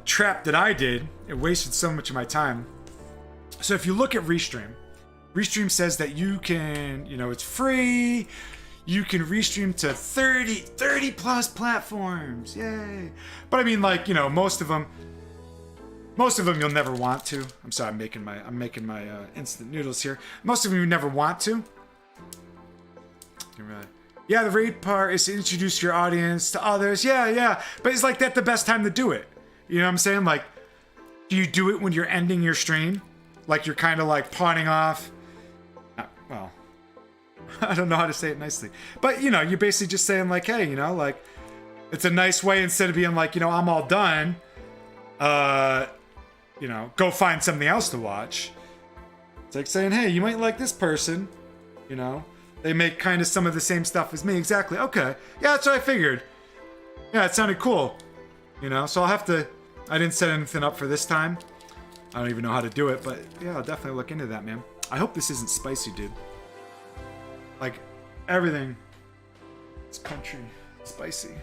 trap that I did. It wasted so much of my time. So if you look at Restream says that you can, it's free. You can restream to 30 plus platforms. Yay. But I mean, like, most of them you'll never want to. I'm sorry, I'm making my instant noodles here. Most of them you never want to. Yeah, the raid part is to introduce your audience to others. Yeah. But it's like that the best time to do it. You know what I'm saying? Like, do you do it when you're ending your stream? Like you're kind of like pawning off. Well, I don't know how to say it nicely. But, you're basically just saying like, hey, like, it's a nice way instead of being like, I'm all done. Go find something else to watch. It's like saying, hey, you might like this person. They make kind of some of the same stuff as me. Exactly. Okay. Yeah, that's what I figured. Yeah, it sounded cool. So I'll have to... I didn't set anything up for this time. I don't even know how to do it, but yeah, I'll definitely look into that, man. I hope this isn't spicy, dude. Like, everything is country spicy.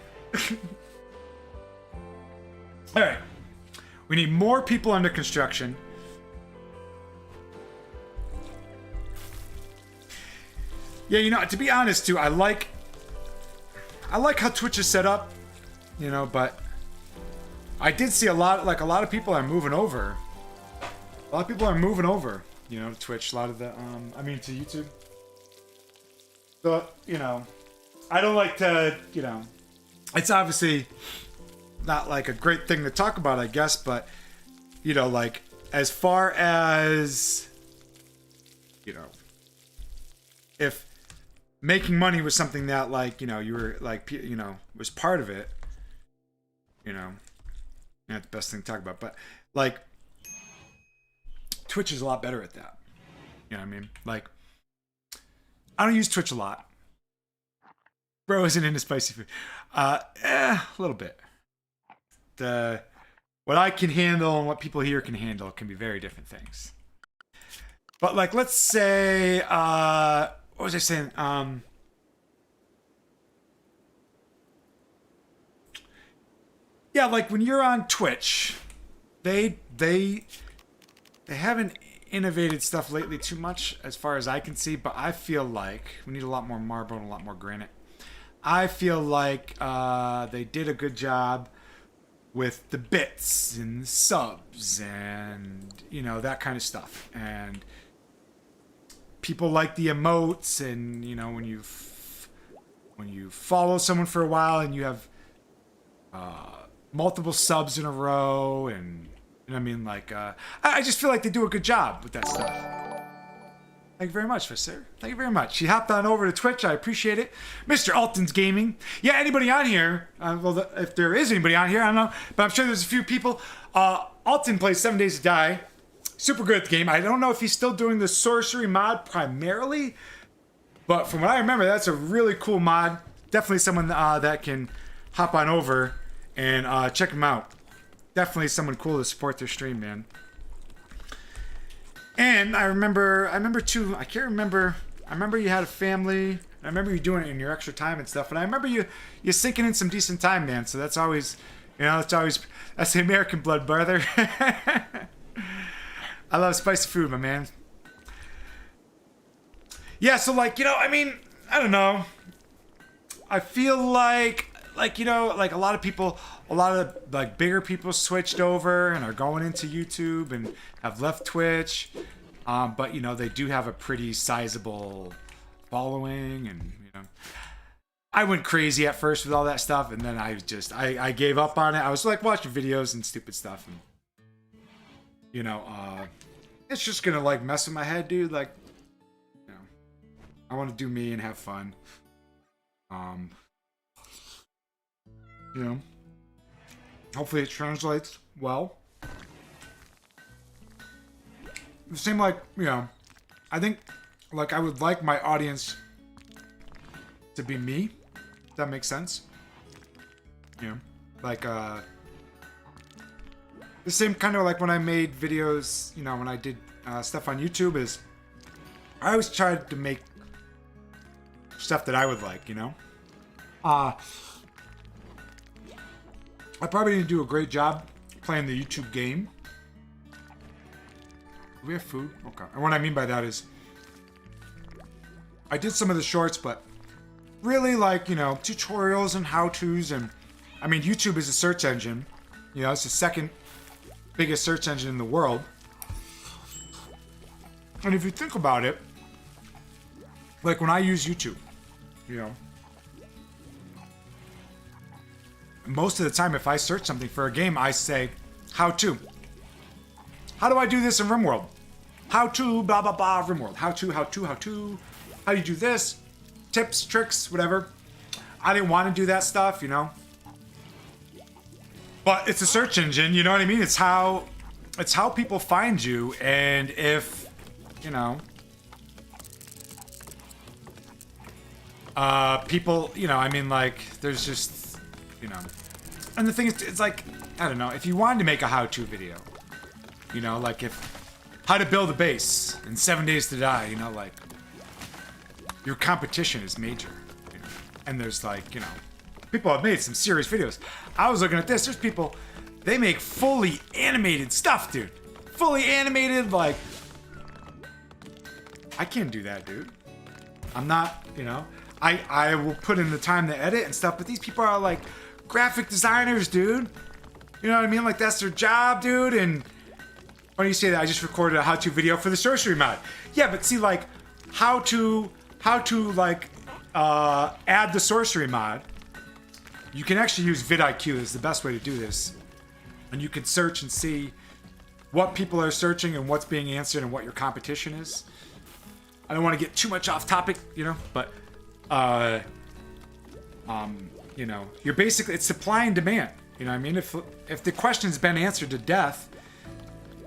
Alright. We need more people under construction. Yeah, to be honest, too, I like how Twitch is set up, but I did see a lot of people are moving over. A lot of people are moving over, to Twitch. A lot of the, to YouTube. So, I don't like to, it's obviously not like a great thing to talk about, I guess, but, like, as far as, if making money was something that, like, you were, like, was part of it, not the best thing to talk about, but, like, Twitch is a lot better at that. You know what I mean? Like, I don't use Twitch a lot. Bro isn't into spicy food. A little bit. What I can handle and what people here can handle can be very different things. But, like, let's say, what was I saying? Yeah, like when you're on Twitch, they haven't innovated stuff lately too much as far as I can see, but I feel like we need a lot more marble and a lot more granite. I feel like they did a good job with the bits and subs and, that kind of stuff. And people like the emotes and, when you follow someone for a while and you have multiple subs in a row and, I just feel like they do a good job with that stuff. Thank you very much, sir. Thank you very much. He hopped on over to Twitch. I appreciate it. Mr. Alton's Gaming. Yeah, anybody on here? If there is anybody on here, I don't know. But I'm sure there's a few people. Alton plays 7 Days to Die. Super good at the game. I don't know if he's still doing the sorcery mod primarily. But from what I remember, that's a really cool mod. Definitely someone that can hop on over and check him out. Definitely someone cool to support their stream, man. And I remember too, I remember you had a family. I remember you doing it in your extra time and stuff. And I remember you sinking in some decent time, man. So that's always, that's the American blood, brother. I love spicy food, my man. Yeah, so like, I don't know. I feel like a lot of like bigger people switched over and are going into YouTube and have left Twitch. But they do have a pretty sizable following, and I went crazy at first with all that stuff, and then I gave up on it. I was like watching videos and stupid stuff, and it's just gonna like mess with my head, dude. Like, I want to do me and have fun. Hopefully it translates well. It seemed like, I think, like, I would like my audience to be me. If that makes sense. Like, the same kind of like when I made videos, when I did stuff on YouTube is, I always tried to make stuff that I would like, I probably didn't do a great job playing the YouTube game. Do we have food? Okay. And what I mean by that is, I did some of the shorts, but really like, you know, tutorials and how-tos. And I mean, YouTube is a search engine. You know, it's the second biggest search engine in the world. And if you think about it, like when I use YouTube, you know, most of the time if I search something for a game, I say, how to. How do I do this in Rimworld? How to, blah, blah, blah, Rimworld. How to. How do you do this? Tips, tricks, whatever. I didn't want to do that stuff, you know. But it's a search engine, you know what I mean? It's how people find you, and if, you know, people, you know, I mean, like, there's just, you know, and the thing is, it's like, I don't know, if you wanted to make a how-to video, you know, like how to build a base in 7 Days to Die, you know, like, your competition is major, you know? And there's like, you know, people have made some serious videos. I was looking at this, there's people, they make fully animated stuff, dude. Fully animated, like, I can't do that, dude. I'm not, you know, I will put in the time to edit and stuff, but these people are like graphic designers, dude. You know what I mean? Like, that's their job, dude. And why do you say that? I just recorded a how-to video for the sorcery mod. Yeah, but see, like, how to like add the sorcery mod. You can actually use vidIQ is the best way to do this. And you can search and see what people are searching and what's being answered and what your competition is. I don't want to get too much off topic, you know, but you know, you're basically, it's supply and demand. You know what I mean? If the question's been answered to death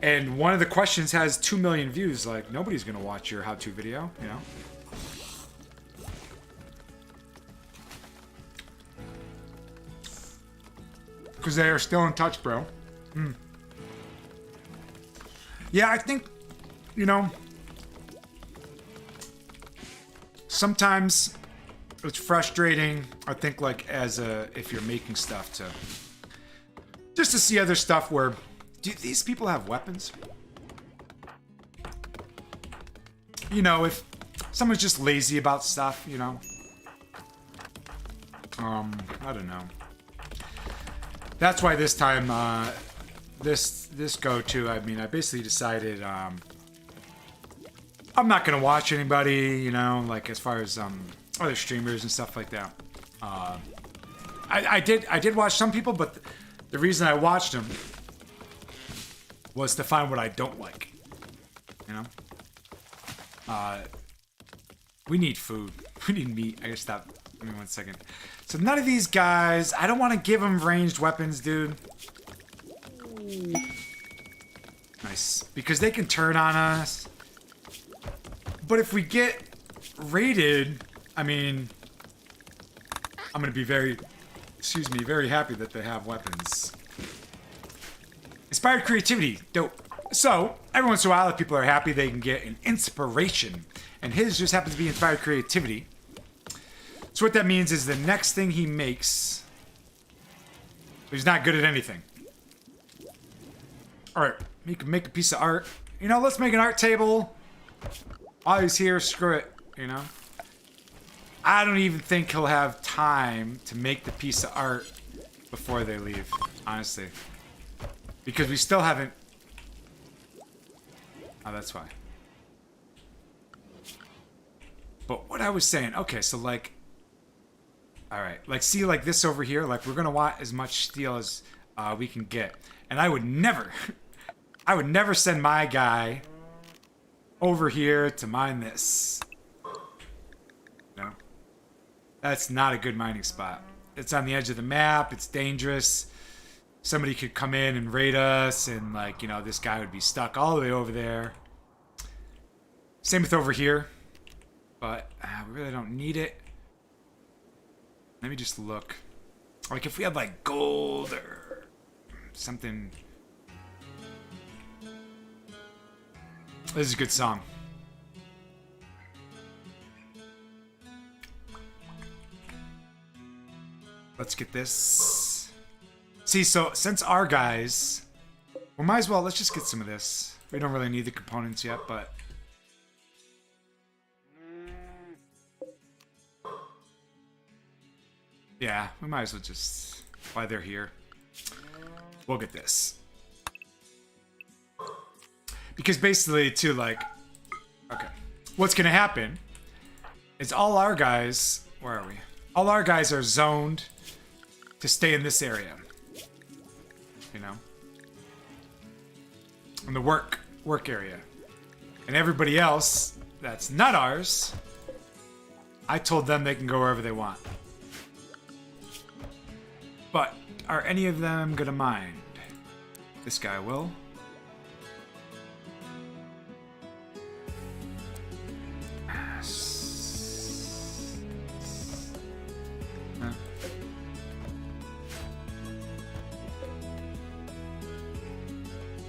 and one of the questions has 2 million views, like, nobody's gonna watch your how-to video, you know? Because they are still in touch, bro. Yeah, I think, you know, sometimes it's frustrating, I think, like, if you're making stuff just to see other stuff where, do these people have weapons? You know, if someone's just lazy about stuff, you know. I don't know. That's why this time, this go-to, I mean, I basically decided, I'm not gonna watch anybody, you know, like, as far as, other streamers and stuff like that. I did watch some people, but the reason I watched them was to find what I don't like, you know? We need food. We need meat. I gotta stop. Give me 1 second. So none of these guys, I don't want to give them ranged weapons, dude. Nice. Because they can turn on us. But if we get raided, I mean, I'm going to be very happy that they have weapons. Inspired creativity. Dope. So, every once in a while, if people are happy, they can get an inspiration. And his just happens to be inspired creativity. So what that means is the next thing he makes, he's not good at anything. Alright, he can make a piece of art. You know, let's make an art table. While he's here, screw it, you know? I don't even think he'll have time to make the piece of art before they leave, honestly. Because we still haven't... Oh, that's why. But what I was saying, okay, so like... Alright, like, see, like, this over here, like, we're gonna want as much steel as we can get. And I would never... I would never send my guy over here to mine this. No. That's not a good mining spot. It's on the edge of the map, it's dangerous. Somebody could come in and raid us, and, like, you know, this guy would be stuck all the way over there. Same with over here. But we really don't need it. Let me just look. Like, if we had, like, gold or something. This is a good song. Let's get this. See, so since our guys We might as well, let's just get some of this. We don't really need the components yet, but... yeah, we might as well just... while they're here, we'll get this. Because basically, too, like... okay. What's gonna happen is all our guys... where are we? All our guys are zoned to stay in this area. You know? In the work area. And everybody else that's not ours, I told them they can go wherever they want. But are any of them gonna mind? This guy will.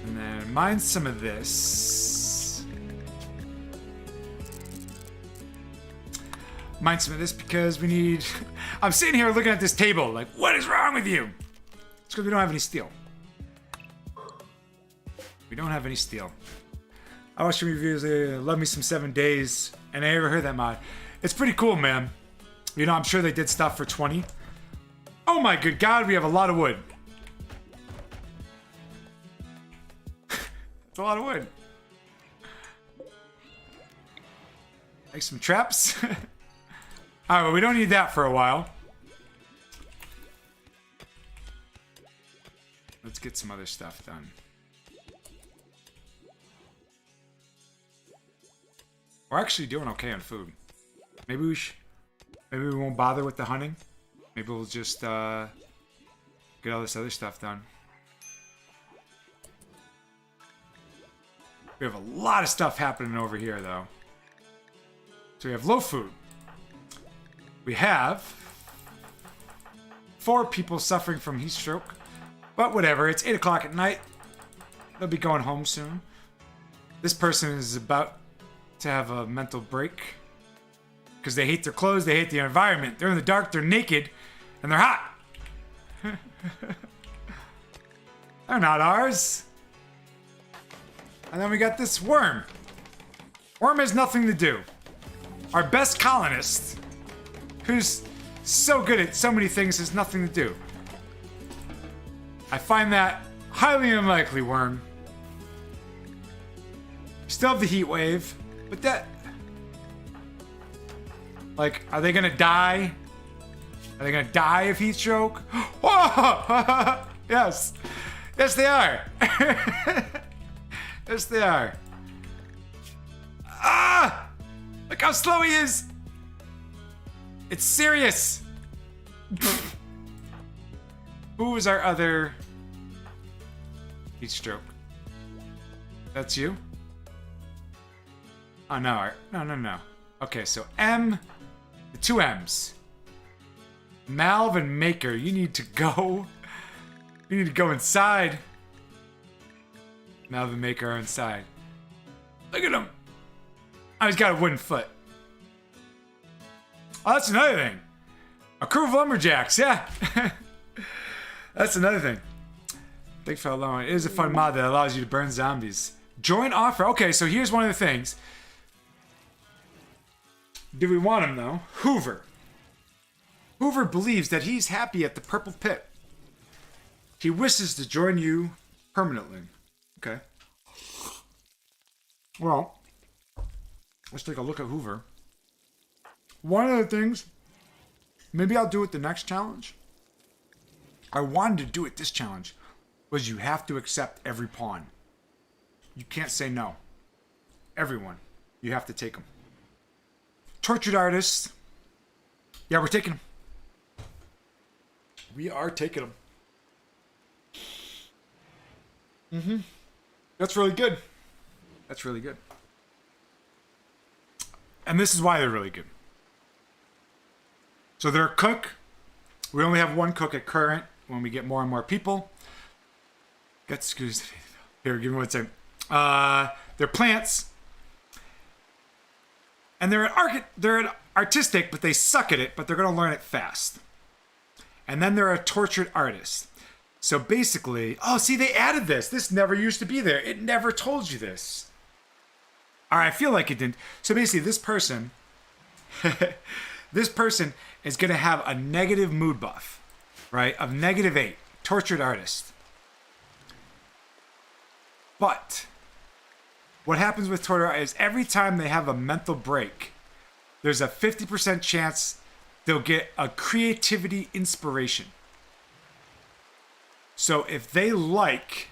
And then mine some of this. Mine some of this because we need... I'm sitting here looking at this table like, what is wrong with you? It's because we don't have any steel. We don't have any steel. I watched some reviews, love me some 7 days, and I never heard that mod. It's pretty cool, man. You know, I'm sure they did stuff for 20. Oh my good God, we have a lot of wood. It's a lot of wood. Make some traps. Alright, well, we don't need that for a while. Let's get some other stuff done. We're actually doing okay on food. Maybe we won't bother with the hunting. Maybe we'll just get all this other stuff done. We have a lot of stuff happening over here, though. So we have low food. We have 4 people suffering from heat stroke. But whatever, it's 8 o'clock at night. They'll be going home soon. This person is about to have a mental break. Because they hate their clothes, they hate the environment. They're in the dark, they're naked, and they're hot. They're not ours. And then we got this worm. Worm has nothing to do. Our best colonist, who's so good at so many things, has nothing to do. I find that highly unlikely, Worm. You still have the heat wave, but that... like, are they gonna die? Are they gonna die of heat stroke? Whoa! Yes. Yes, they are. Yes, they are. Ah! Look how slow he is. It's serious. Who was our other heat stroke? That's you? Oh, no. No. Okay, so M, the 2 M's. Malv and Maker, you need to go. You need to go inside. Malv and Maker are inside. Look at him. Oh, he's got a wooden foot. Oh, that's another thing. A crew of lumberjacks, yeah. That's another thing. Thanks for allowing. It is a fun mod that allows you to burn zombies. Join offer. Okay, so here's one of the things. Do we want him, though? Hoover. Hoover believes that he's happy at the Purple Pit. He wishes to join you permanently. Okay. Well, let's take a look at Hoover. One of the things, maybe I'll do it the next challenge. I wanted to do it this challenge, was you have to accept every pawn. You can't say no. Everyone. You have to take them. Tortured artists. Yeah, we're taking them. We are taking them. Mm-hmm. That's really good. That's really good. And this is why they're really good. So they're a cook. We only have 1 cook at current. When we get more and more people. Get screws. Here, give me 1 second. They're plants. And they're an artistic, but they suck at it, but they're going to learn it fast. And then they're a tortured artist. So basically, oh, see, they added this. This never used to be there. It never told you this. Or I feel like it didn't. So basically, this person, this person is going to have a negative mood buff, right? Of -8, tortured artist. But what happens with tortured artists is every time they have a mental break, there's a 50% chance they'll get a creativity inspiration. So if they like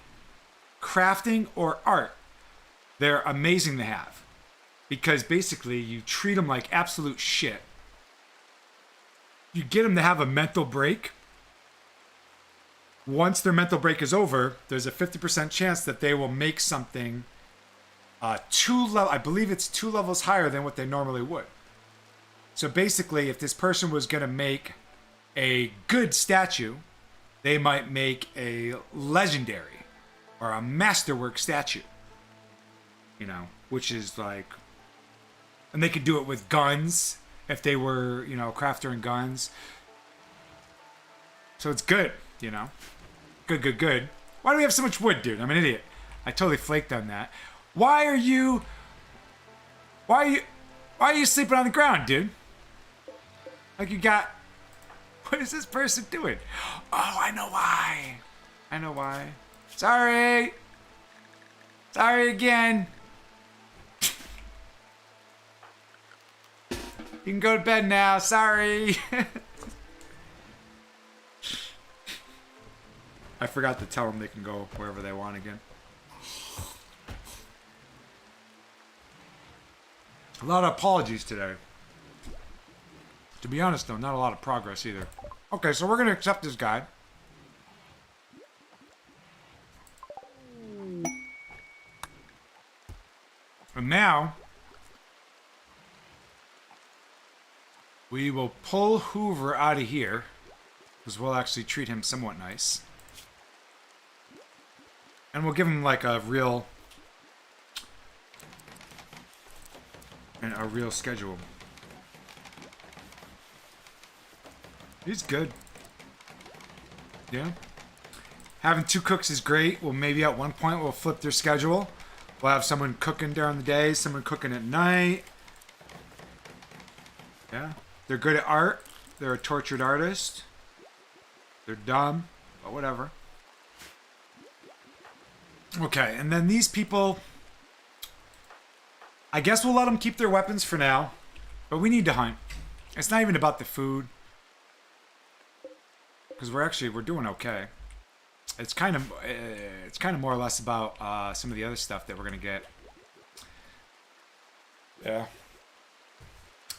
crafting or art, they're amazing to have. Because basically you treat them like absolute shit. You get them to have a mental break. Once their mental break is over, there's a 50% chance that they will make something I believe it's 2 levels higher than what they normally would. So basically, if this person was going to make a good statue, they might make a legendary or a masterwork statue. You know, which is like, and they could do it with guns if they were, you know, crafter and guns. So it's good, you know. Good. Why do we have so much wood, dude? I'm an idiot. I totally flaked on that. Why are you sleeping on the ground, dude? Like you got, what is this person doing? Oh, I know why. Sorry again. You can go to bed now, sorry. I forgot to tell them they can go wherever they want again. A lot of apologies today. To be honest, though, not a lot of progress either. Okay, so we're going to accept this guy. And now, we will pull Hoover out of here, because we'll actually treat him somewhat nice. And we'll give him like a real schedule. He's good. Yeah. Having 2 cooks is great. Well, maybe at one point we'll flip their schedule. We'll have someone cooking during the day, someone cooking at night. Yeah. They're good at art. They're a tortured artist. They're dumb, but whatever. Okay, and then these people, I guess we'll let them keep their weapons for now, but we need to hunt. It's not even about the food, because we're doing okay. It's kind of more or less about some of the other stuff that we're gonna get. Yeah.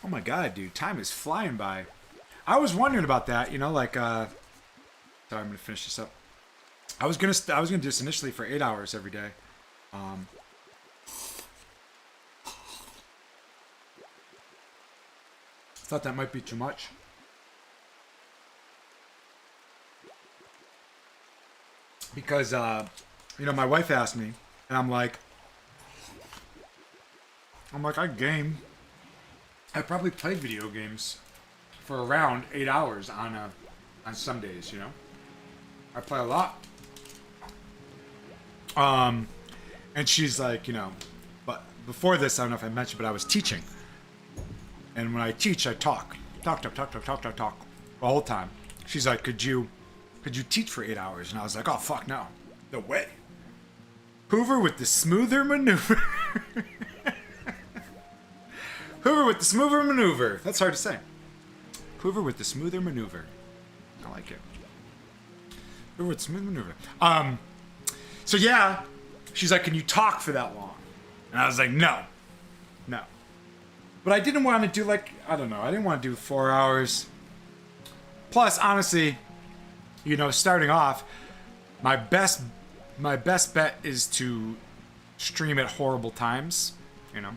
Oh my god, dude, time is flying by. I was wondering about that, you know, like sorry, I'm gonna finish this up. I was gonna do this initially for 8 hours every day. Thought that might be too much. Because you know, my wife asked me, and I'm like, I game. I probably play video games for around 8 hours on some days, you know. I play a lot. And she's like, you know, but before this, I don't know if I mentioned, but I was teaching. And when I teach, I talk the whole time. She's like, could you teach for 8 hours? And I was like, oh, fuck no. No way. Hoover with the smoother maneuver. Hoover with the smoother maneuver. That's hard to say. Hoover with the smoother maneuver. I like it. Hoover with the smooth maneuver. So yeah, she's like, can you talk for that long? And I was like, no. But I didn't want to do like, I don't know, I didn't want to do 4 hours. Plus, honestly, you know, starting off, my best bet is to stream at horrible times, you know.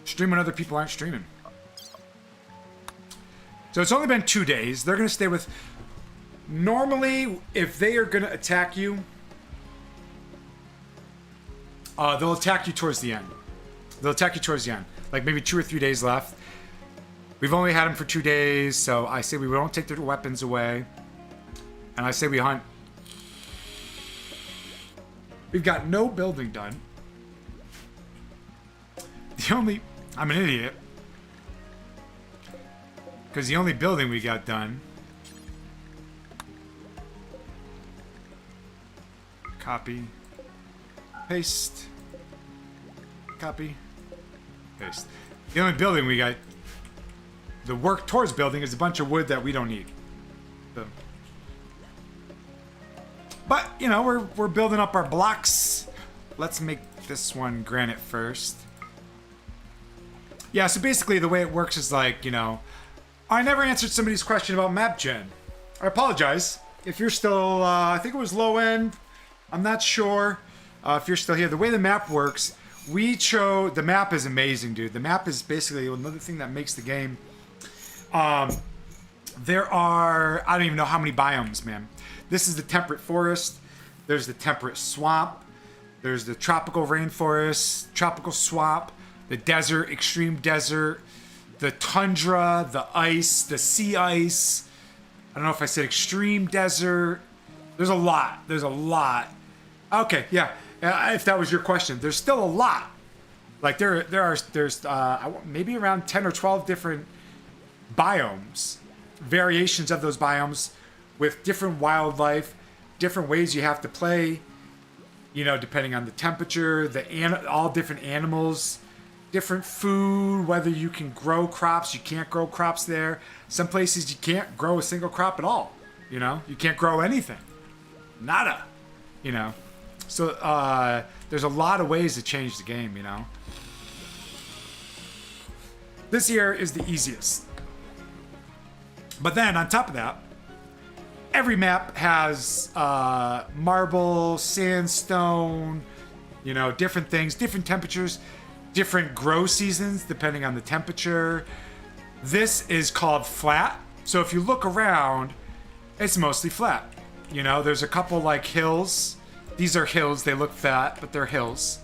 Stream when other people aren't streaming. So it's only been 2 days. They're going to stay with... Normally, if they are going to attack you, they'll attack you towards the end. Like maybe 2 or 3 days left. We've only had them for 2 days, so I say we won't take their weapons away. And I say we hunt. We've got no building done. I'm an idiot. Because the only building we got done. Copy. Paste. Copy. Paste. The only building we got. The work towards building is a bunch of wood that we don't need. So. But, you know, we're building up our blocks. Let's make this one granite first. Yeah, so basically the way it works is like, you know, I never answered somebody's question about map gen. I apologize. If you're still, I think it was low end. I'm not sure if you're still here. The way the map works, the map is amazing, dude. The map is basically another thing that makes the game. There are, I don't even know how many biomes, man. This is the temperate forest. There's the temperate swamp. There's the tropical rainforest, tropical swamp, the desert, extreme desert, the tundra, the ice, the sea ice. I don't know if I said extreme desert. There's a lot. There's a lot. Okay, yeah. If that was your question, there's still a lot. Like there's maybe around 10 or 12 different biomes, variations of those biomes with different wildlife, different ways you have to play, you know, depending on the temperature, all different animals, different food, whether you can grow crops, you can't grow crops there. Some places you can't grow a single crop at all, you know? You can't grow anything. Nada, you know? So there's a lot of ways to change the game, you know? This here is the easiest. But then on top of that, every map has marble, sandstone, you know, different things, different temperatures, different grow seasons depending on the temperature. This is called flat. So if you look around, it's mostly flat. You know, there's a couple like hills. These are hills. They look flat, but they're hills.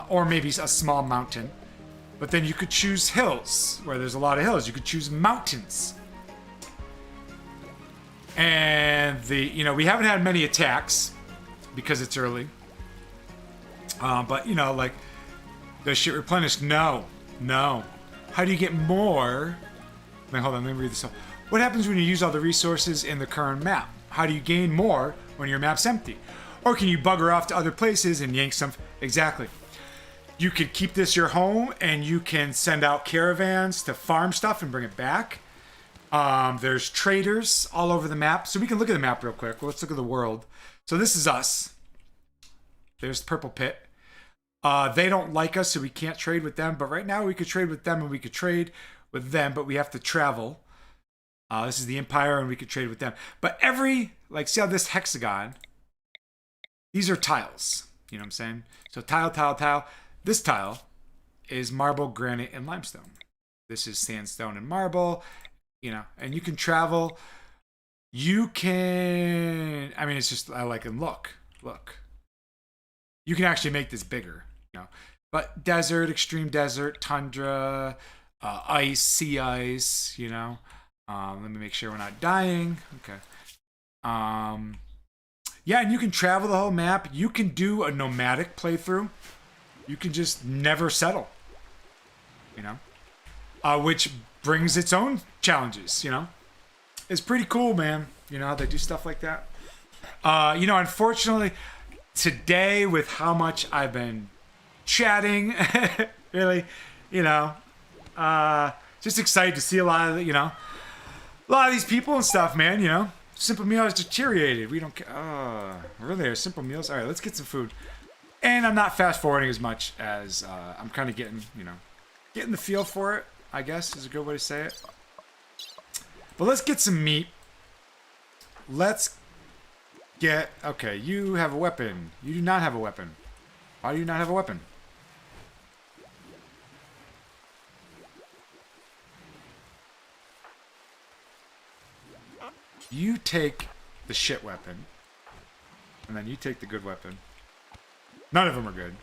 Or maybe a small mountain. But then you could choose hills where there's a lot of hills. You could choose mountains. And we haven't had many attacks because it's early. But, you know, like, does shit replenish? No. How do you get more? Wait, hold on, let me read this up. What happens when you use all the resources in the current map? How do you gain more when your map's empty? Or can you bugger off to other places and yank some? Exactly. You could keep this your home and you can send out caravans to farm stuff and bring it back. There's traders all over the map. So we can look at the map real quick. Well, let's look at the world. So this is us. There's the purple pit. They don't like us, so we can't trade with them. But right now we could trade with them and we could trade with them, but we have to travel. This is the Empire and we could trade with them. But see how this hexagon, these are tiles. You know what I'm saying? So tile. This tile is marble, granite, and limestone. This is sandstone and marble. You know, and you can travel. You can, I mean, it's just, I like them. Look. You can actually make this bigger, you know. But desert, extreme desert, tundra, ice, sea ice, you know. Let me make sure we're not dying. Okay. Yeah, and you can travel the whole map. You can do a nomadic playthrough. You can just never settle, you know. Which brings its own challenges, you know. It's pretty cool, man. You know how they do stuff like that. You know, unfortunately, today with how much I've been chatting, really, you know, just excited to see a lot of these people and stuff, man. You know, Simple Meal has deteriorated. We don't care. Really, are Simple Meals? All right, let's get some food. And I'm not fast forwarding as much as I'm kind of getting the feel for it, I guess is a good way to say it. But let's get some meat. Okay, you have a weapon. You do not have a weapon. Why do you not have a weapon? You take the shit weapon. And then you take the good weapon. None of them are good.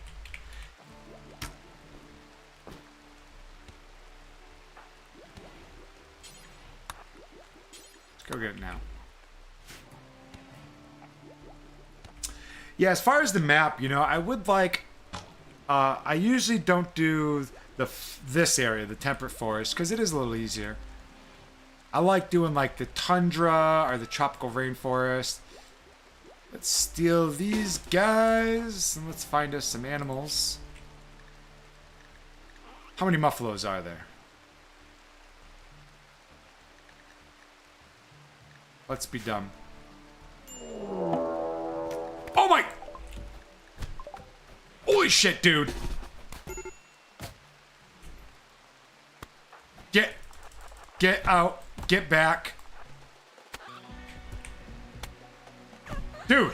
Let's go get it now. Yeah, as far as the map, you know, I would like. I usually don't do this area, the temperate forest, because it is a little easier. I like doing like the tundra or the tropical rainforest. Let's steal these guys and let's find us some animals. How many muffaloes are there? Let's be dumb. Oh my! Holy shit, dude! Get out. Get back. Dude!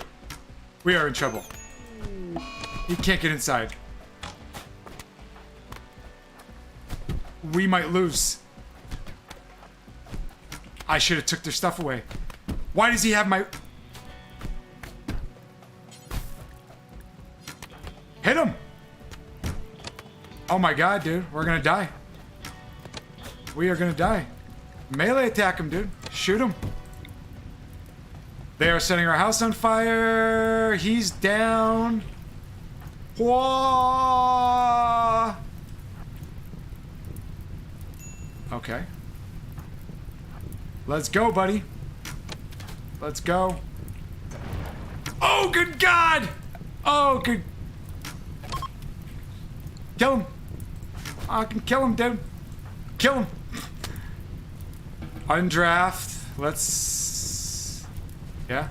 We are in trouble. He can't get inside. We might lose. I should have took their stuff away. Why does he have my... Hit him! Oh my god, dude. We're gonna die. We are gonna die. Melee attack him, dude. Shoot him. They are setting our house on fire. He's down. Whoa! Okay. Let's go, buddy. Let's go. Oh, good God! Oh, good. Kill him. I can kill him, dude. Kill him. Undraft. Let's... Yeah.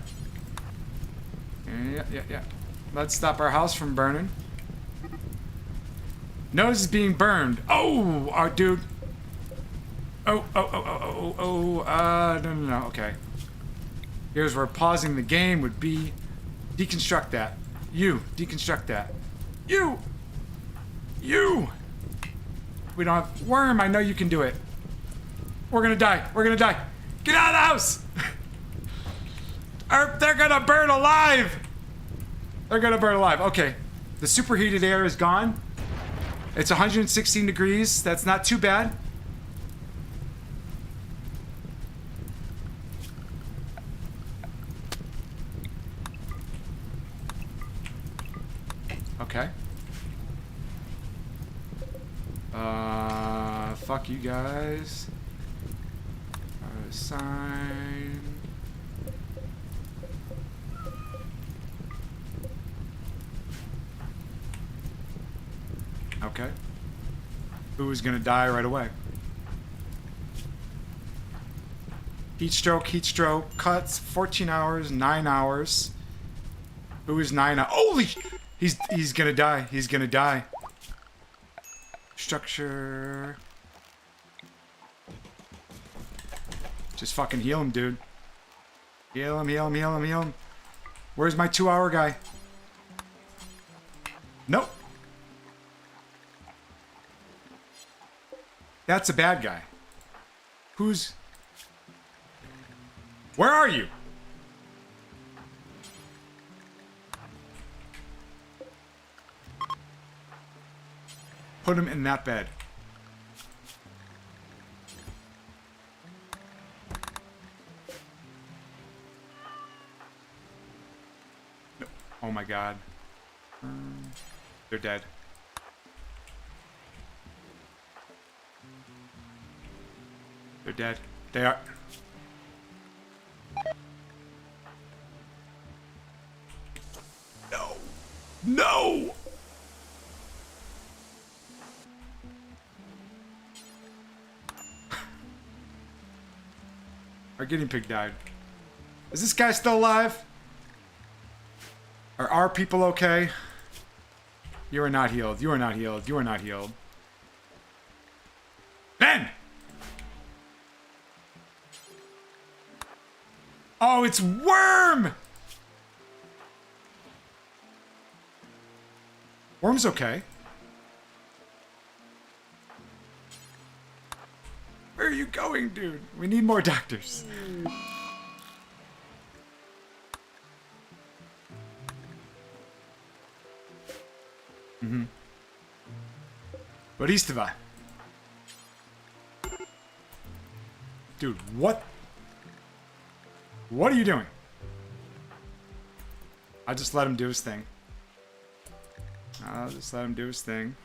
Yeah. Let's stop our house from burning. Nose is being burned. Oh, our dude. No. Okay. Here's where pausing the game would be. Deconstruct that. You. Deconstruct that. You. We don't have... Worm, I know you can do it. We're gonna die. We're gonna die. Get out of the house! Or they're gonna burn alive! They're gonna burn alive. Okay. The superheated air is gone. It's 116 degrees. That's not too bad. Okay. Fuck you guys. Sign. Okay. Who is gonna die right away? Heat stroke, cuts, 14 hours, 9 hours. Who is 9 hours? Holy! He's gonna die. He's gonna die. Structure. Just fucking heal him, dude. Heal him. Where's my 2-hour guy? Nope. That's a bad guy. Who's... Where are you? Put him in that bed. No. Oh my god. They're dead. They're dead. They are... No! No! Our guinea pig died. Is this guy still alive? Are our people okay? You are not healed. You are not healed. You are not healed. Ben! Oh, it's Worm! Worm's okay. Where are you going, dude? We need more doctors. Baristava. Dude, what? What are you doing? I'll just let him do his thing. I'll just let him do his thing.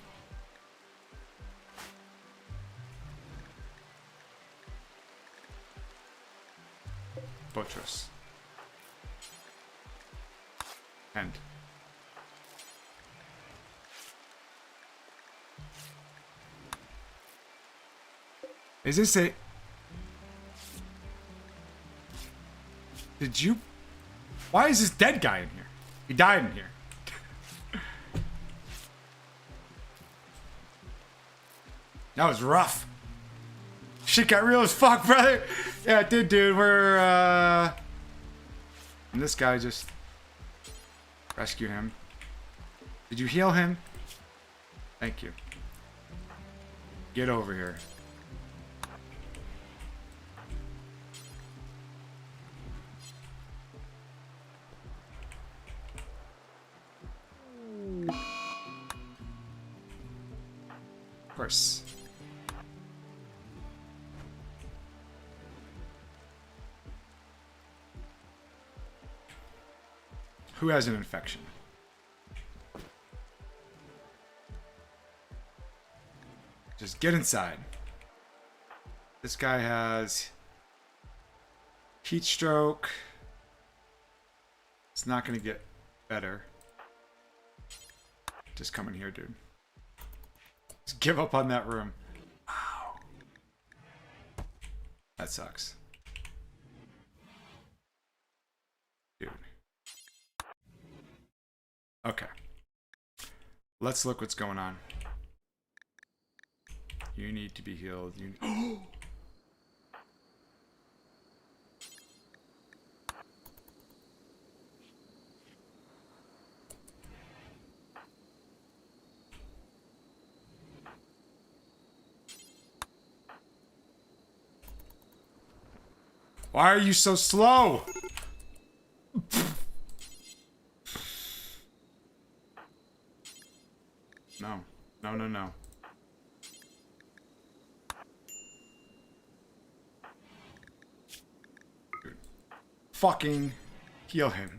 Buttress. End. Is this a... Did you... Why is this dead guy in here? He died in here. That was rough. Shit got real as fuck, brother. Yeah, it did, dude. We're, And this guy just... Rescue him. Did you heal him? Thank you. Get over here. Of course. Who has an infection? Just get inside. This guy has heat stroke. It's not gonna get better. Just come in here, dude. Just give up on that room. Wow. That sucks. Dude. Okay. Let's look what's going on. You need to be healed. You Why are you so slow? No. No, no, no. Dude. Fucking heal him.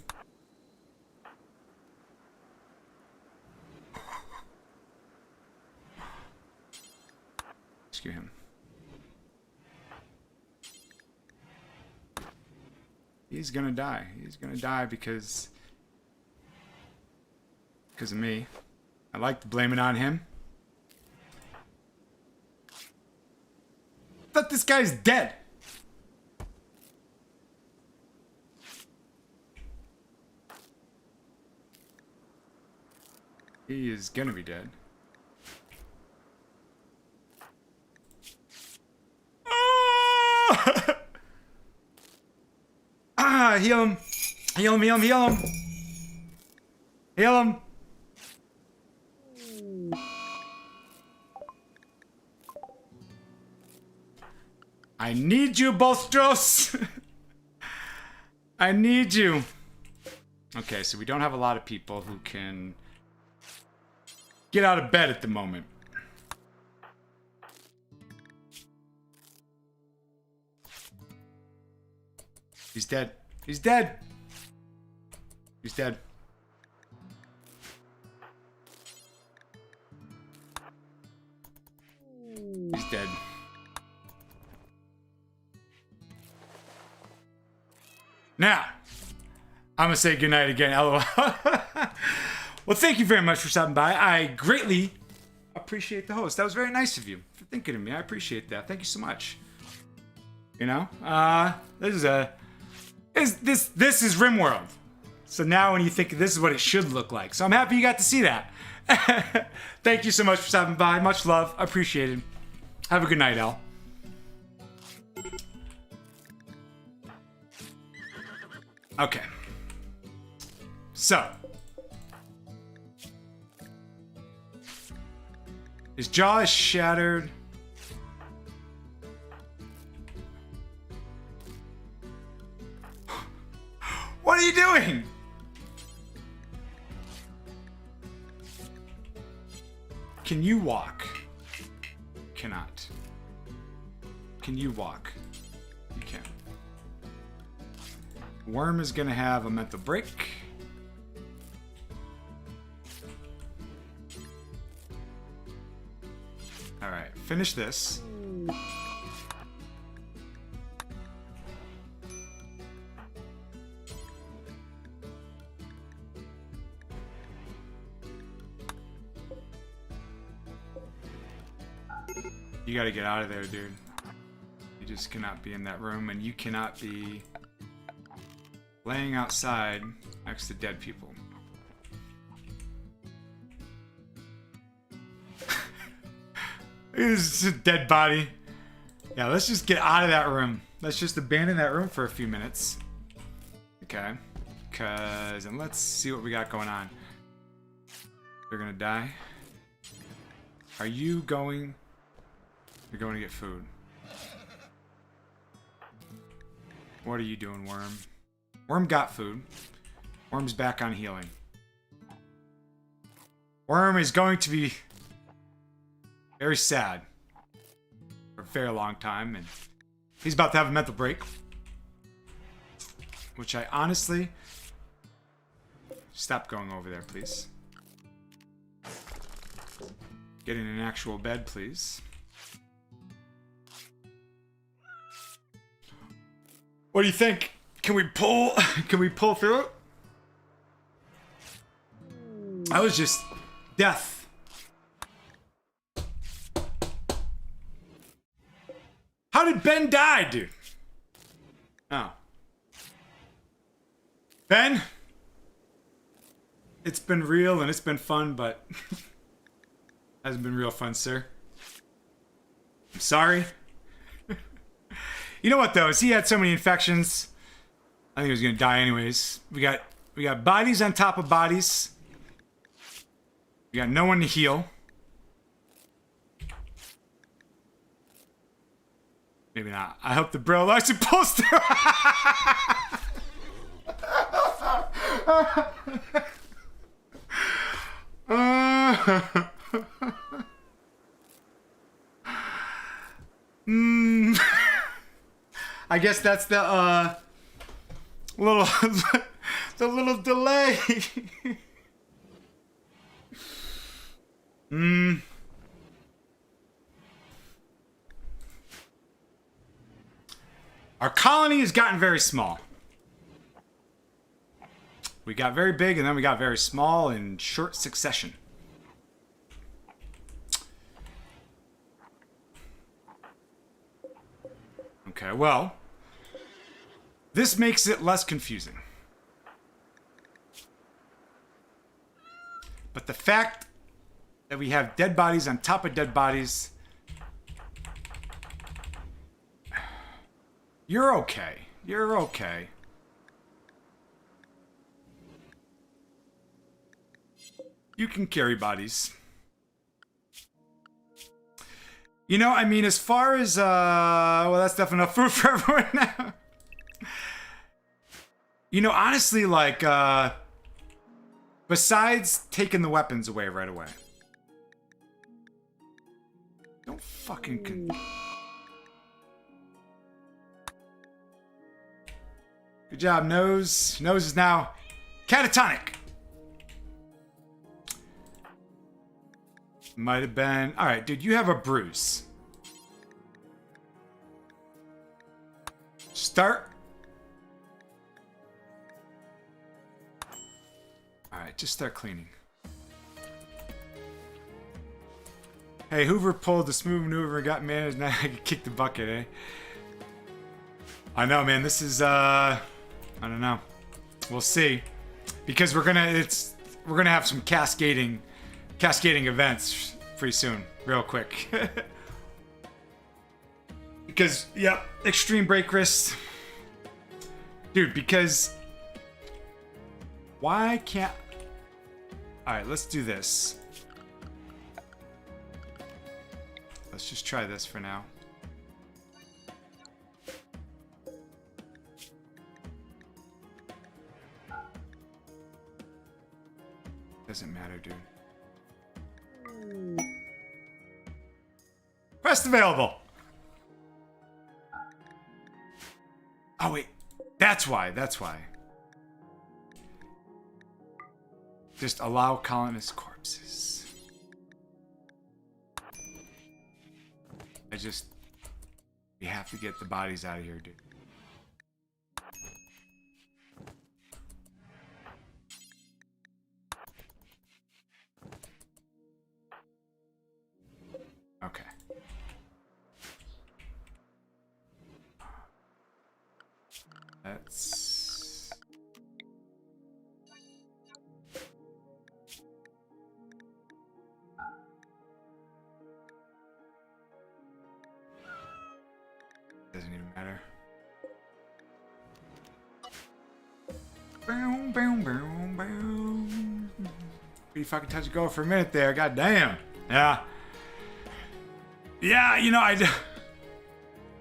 Rescue him. He's gonna die. He's gonna die because of me. I like to blame it on him. I thought this guy's dead. He is gonna be dead. Heal him. Heal him, heal him, heal him. Heal him. I need you, Bolstros. I need you. Okay, so we don't have a lot of people who can get out of bed at the moment. He's dead. He's dead. He's dead. He's dead. Now, I'm gonna say goodnight again, LOL. Well, thank you very much for stopping by. I greatly appreciate the host. That was very nice of you for thinking of me. I appreciate that. Thank you so much. You know, this is Rimworld. So now when you think this is what it should look like. So I'm happy you got to see that. Thank you so much for stopping by. Much love. Appreciated. Have a good night, Al. Okay. So. His jaw is shattered. What are you doing? Can you walk? Cannot. Can you walk? You can. Worm is gonna have a mental break. Alright, finish this. You gotta get out of there, dude. You just cannot be in that room, and you cannot be laying outside next to dead people. This is a dead body. Yeah, let's just get out of that room. Let's just abandon that room for a few minutes. Okay. And let's see what we got going on. They're gonna die. Are you going... You're going to get food. What are you doing, Worm? Worm got food. Worm's back on healing. Worm is going to be very sad for a very long time, and he's about to have a mental break. Which I honestly... Stop going over there, please. Get in an actual bed, please. What do you think? Can we pull? Can we pull through it? I was just death. How did Ben die, dude? Oh. Ben? It's been real and it's been fun, but hasn't been real fun, sir. I'm sorry. You know what though? Is he had so many infections. I think he was gonna die anyways. We got bodies on top of bodies. We got no one to heal. Maybe not. I hope the bro actually pulls through. I guess that's the little the little delay. Our colony has gotten very small. We got very big and then we got very small in short succession. Okay, well, this makes it less confusing. But the fact that we have dead bodies on top of dead bodies... You're okay. You're okay. You can carry bodies. You know, I mean, as far as, well, that's definitely enough food for everyone now. You know, honestly, like, besides taking the weapons away right away. Don't fucking... Good job, Nose. Nose is now catatonic. Might have been... Alright, dude, you have a bruise. Start. Alright, just start cleaning. Hey, Hoover pulled the smooth maneuver and got managed. Now I can kick the bucket, eh? I know, man. This is, I don't know. We'll see. Because we're gonna have some cascading events pretty soon, real quick. Because, yep, extreme break risk. Dude, because... Why can't... Alright, let's do this. Let's just try this for now. Doesn't matter, dude. Quest available! Oh, wait. That's why. Just allow colonist corpses. We have to get the bodies out of here, dude. Okay. That's... Doesn't even matter. Boom, boom, boom, boom. Pretty fucking touch and go for a minute there. God damn. Yeah. Yeah, you know,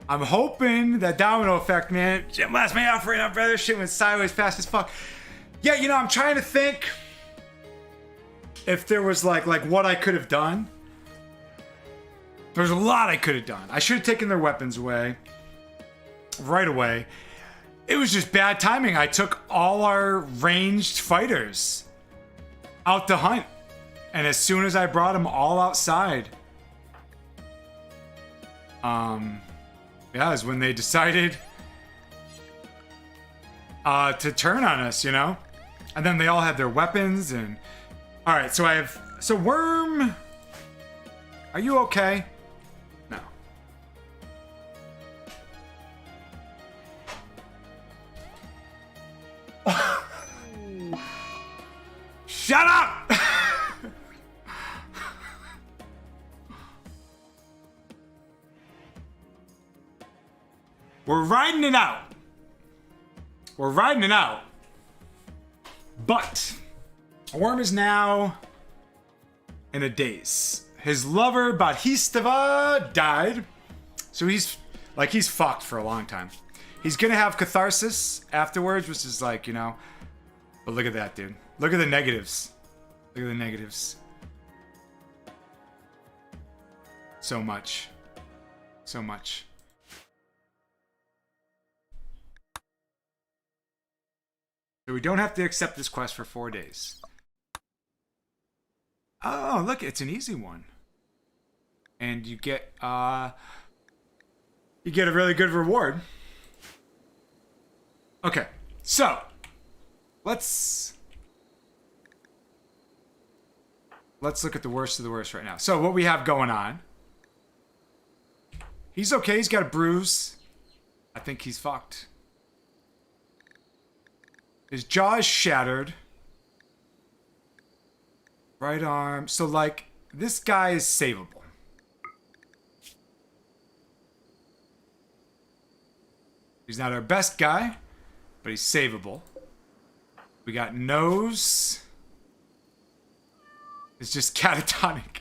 I'm hoping that domino effect, man. Shit blast me out right now, brother. Shit went sideways fast as fuck. Yeah, you know, I'm trying to think if there was like what I could have done. There's a lot I could have done. I should have taken their weapons away right away. It was just bad timing. I took all our ranged fighters out to hunt. And as soon as I brought them all outside, yeah, is when they decided to turn on us, you know? And then they all had their weapons and... Alright, so Worm... Are you okay? No. Shut up! We're riding it out. We're riding it out. But Worm is now in a daze. His lover, Badhistava, died. So he's fucked for a long time. He's gonna have catharsis afterwards, which is like, you know. But look at that, dude. Look at the negatives. Look at the negatives. So much. So much. So we don't have to accept this quest for 4 days. Oh, look, it's an easy one. And you get a really good reward. Okay, so let's look at the worst of the worst right now. So what we have going on. He's okay, he's got a bruise. I think he's fucked. His jaw is shattered. Right arm. So, like, this guy is savable. He's not our best guy, but he's savable. We got nose. It's just catatonic.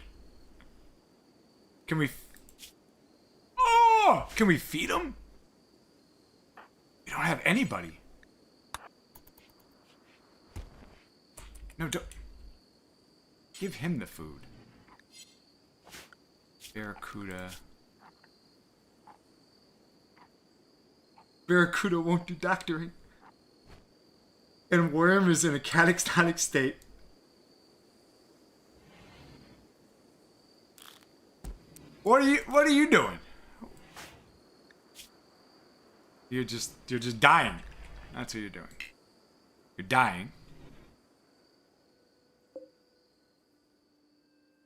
Can we... Oh! Can we feed him? We don't have anybody. No, don't... Give him the food. Barracuda. Barracuda won't do doctoring. And Worm is in a catatonic state. What are you doing? You're just dying. That's what you're doing. You're dying.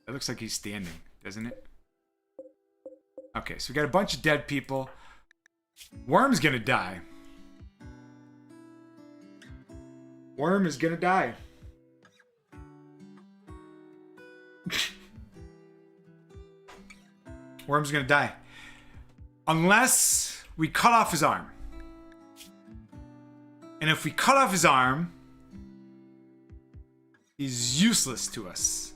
It looks like he's standing, doesn't it? Okay, so we got a bunch of dead people. Worm's gonna die. Worm is gonna die. Worm's gonna die. Unless we cut off his arm. And if we cut off his arm, he's useless to us.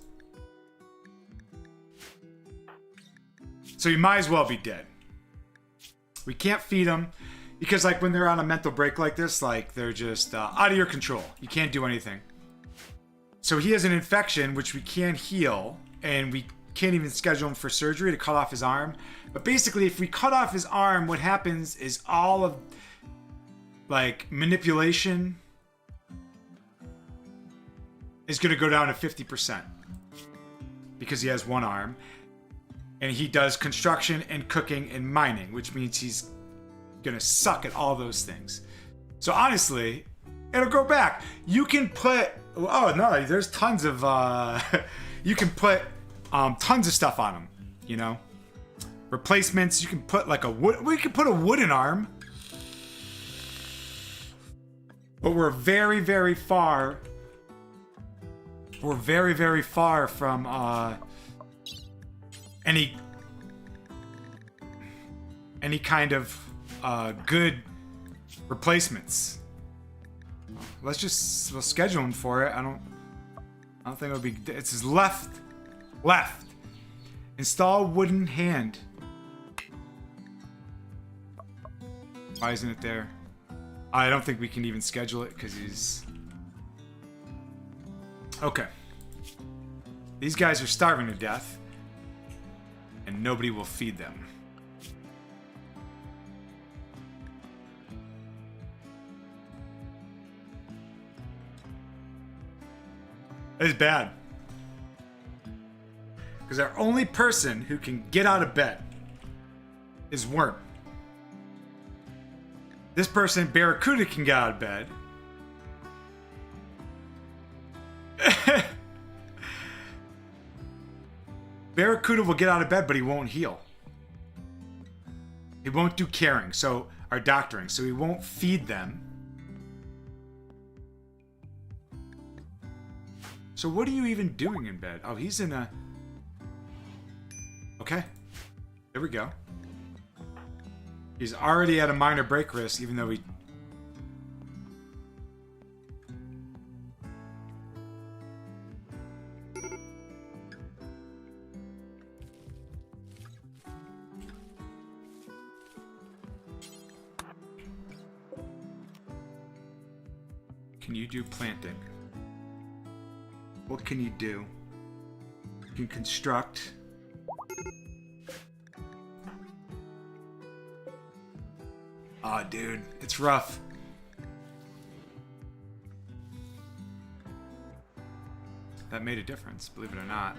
So he might as well be dead. We can't feed him because, like, when they're on a mental break like this, like, they're just out of your control. You can't do anything. So he has an infection which we can't heal, and we can't even schedule him for surgery to cut off his arm. But basically, if we cut off his arm, what happens is all of, like, manipulation is going to go down to 50% because he has one arm. And he does construction and cooking and mining, which means he's gonna suck at all those things. So honestly, it'll grow back. You can put, oh no, there's tons of, you can put tons of stuff on him, you know? Replacements, you can put like a wood, we could put a wooden arm. But we're very, very far. We're very, very far from any kind of good replacements. We'll schedule him for it. I don't think it'll be. It's his left. Install wooden hand. Why isn't it there? I don't think we can even schedule it because he's... Okay. These guys are starving to death. And nobody will feed them. It's bad. Because our only person who can get out of bed is Worm. This person, Barracuda, can get out of bed. Barracuda will get out of bed, but he won't heal. He won't do caring, so or doctoring, so he won't feed them. So what are you even doing in bed? Oh, he's in a... Okay. There we go. He's already at a minor break risk, even though he... Can you do planting? What can you do? You can construct... Aw, dude, it's rough. That made a difference, believe it or not.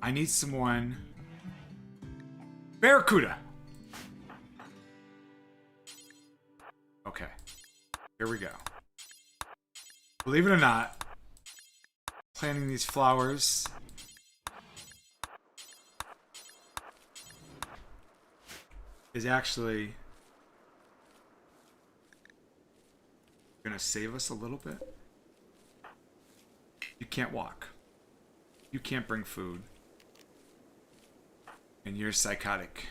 I need someone... Barracuda! Okay. Here we go. Believe it or not, planting these flowers... is actually gonna save us a little bit. You can't walk. You can't bring food. And you're psychotic.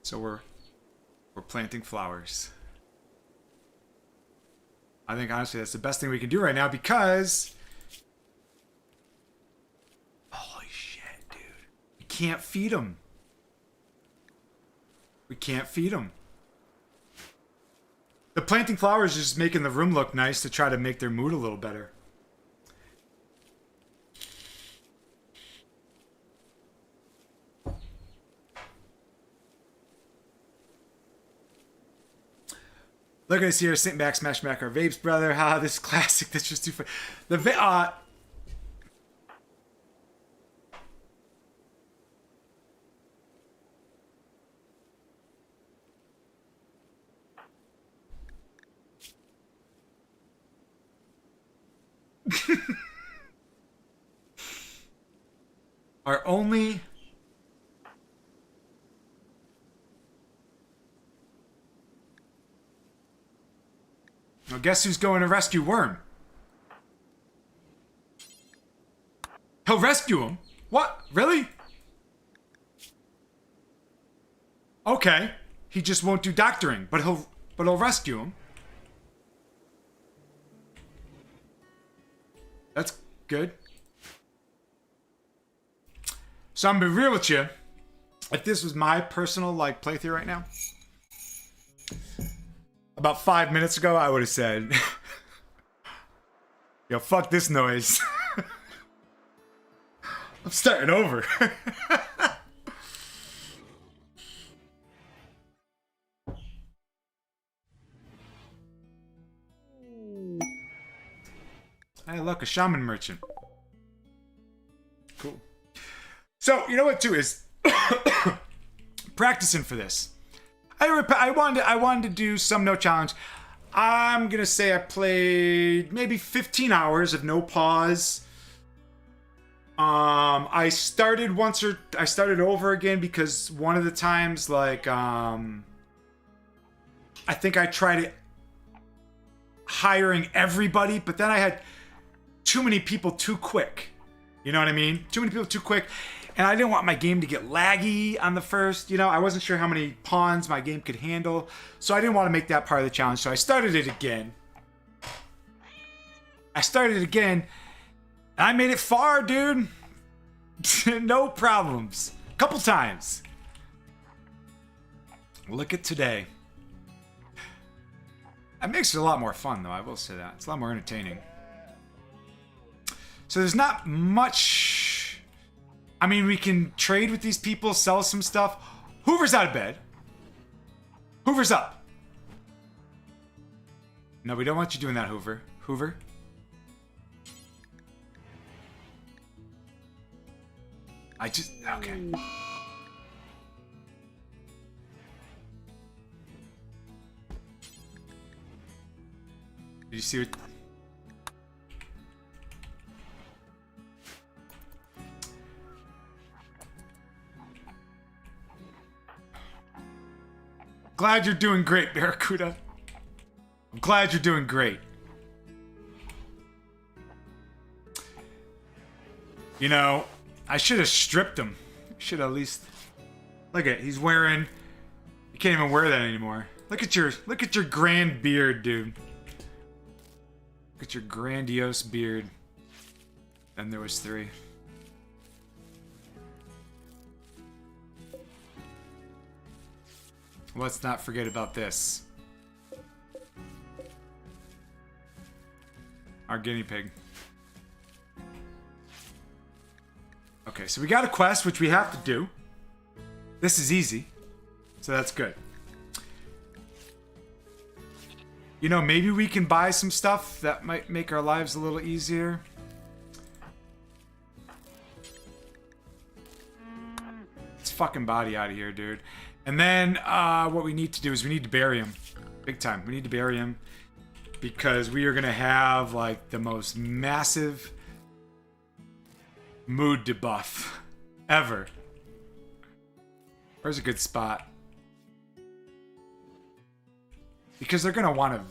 So we're planting flowers. I think honestly that's the best thing we can do right now because holy shit, dude. We can't feed them. We can't feed them. The planting flowers is just making the room look nice to try to make their mood a little better. Look at us here, sitting back, smash back our vapes, brother. Ha, this is classic. That's just too funny. Our only... Well, guess who's going to rescue Worm? He'll rescue him? What? Really? Okay. He just won't do doctoring, but he'll rescue him. That's good. So I'm gonna be real with you. If this was my personal playthrough right now, about 5 minutes ago, I would have said, yo, fuck this noise. I'm starting over. Hey, look, a shaman merchant. So, you know what, too, is practicing for this. I wanted to do some no challenge. I'm going to say I played maybe 15 hours of no pause. I started over again because one of the times, like, I think I tried it hiring everybody, but then I had too many people too quick. You know what I mean? Too many people too quick. And I didn't want my game to get laggy on the first, I wasn't sure how many pawns my game could handle. So I didn't want to make that part of the challenge. So I started it again. And I made it far, dude. No problems. Couple times. Look at today. That makes it a lot more fun, though. I will say that. It's a lot more entertaining. So there's not much. I mean, we can trade with these people, sell some stuff. Hoover's out of bed. Hoover's up. No, we don't want you doing that, Hoover. Hoover. Okay. Did you see what... Glad you're doing great, Barracuda. I'm glad you're doing great. I should have stripped him. Should at least... Look at it. He's wearing... You can't even wear that anymore. Look at your grand beard, dude. Look at your grandiose beard. And there was 3. Let's not forget about this. Our guinea pig. Okay, so we got a quest, which we have to do. This is easy. So that's good. Maybe we can buy some stuff that might make our lives a little easier. Let's fucking body out of here, dude. And then what we need to do is we need to bury him. Big time. We need to bury him. Because we are going to have, like, the most massive mood debuff ever. Where's a good spot? Because they're going to want to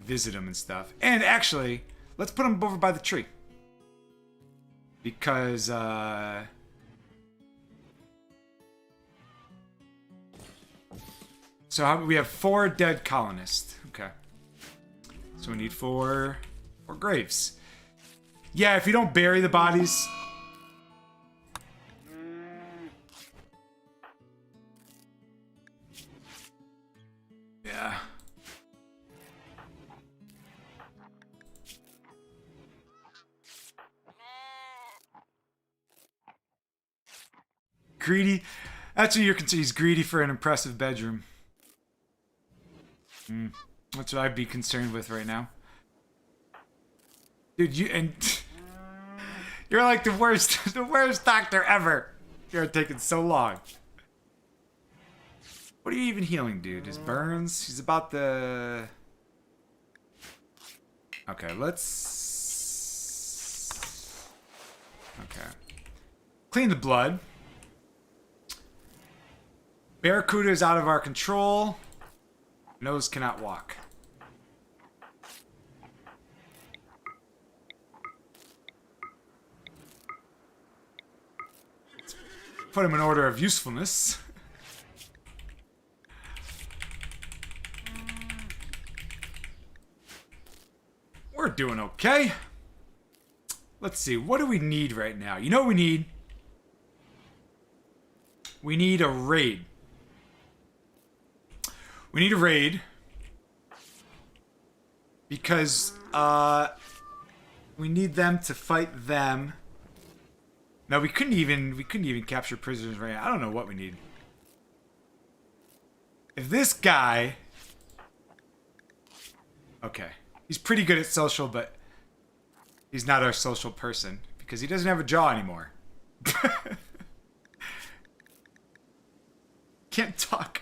visit him and stuff. And actually, let's put him over by the tree. Because, So we have 4 dead colonists. Okay. So we need 4 graves. Yeah, if you don't bury the bodies... Yeah. Greedy. That's what you're considered. He's greedy for an impressive bedroom. That's what I'd be concerned with right now. Dude, you're like the worst doctor ever. You're taking so long. What are you even healing, dude? His burns? He's about the... Okay, let's... Okay. Clean the blood. Barracuda is out of our control. Nose cannot walk. Let's put him in order of usefulness. We're doing okay. Let's see. What do we need right now? You know what we need? We need a raid. We need a raid because we need them to fight them. No, we couldn't even capture prisoners right now. I don't know what we need. If this guy, okay, he's pretty good at social, but he's not our social person because he doesn't have a jaw anymore. Can't talk.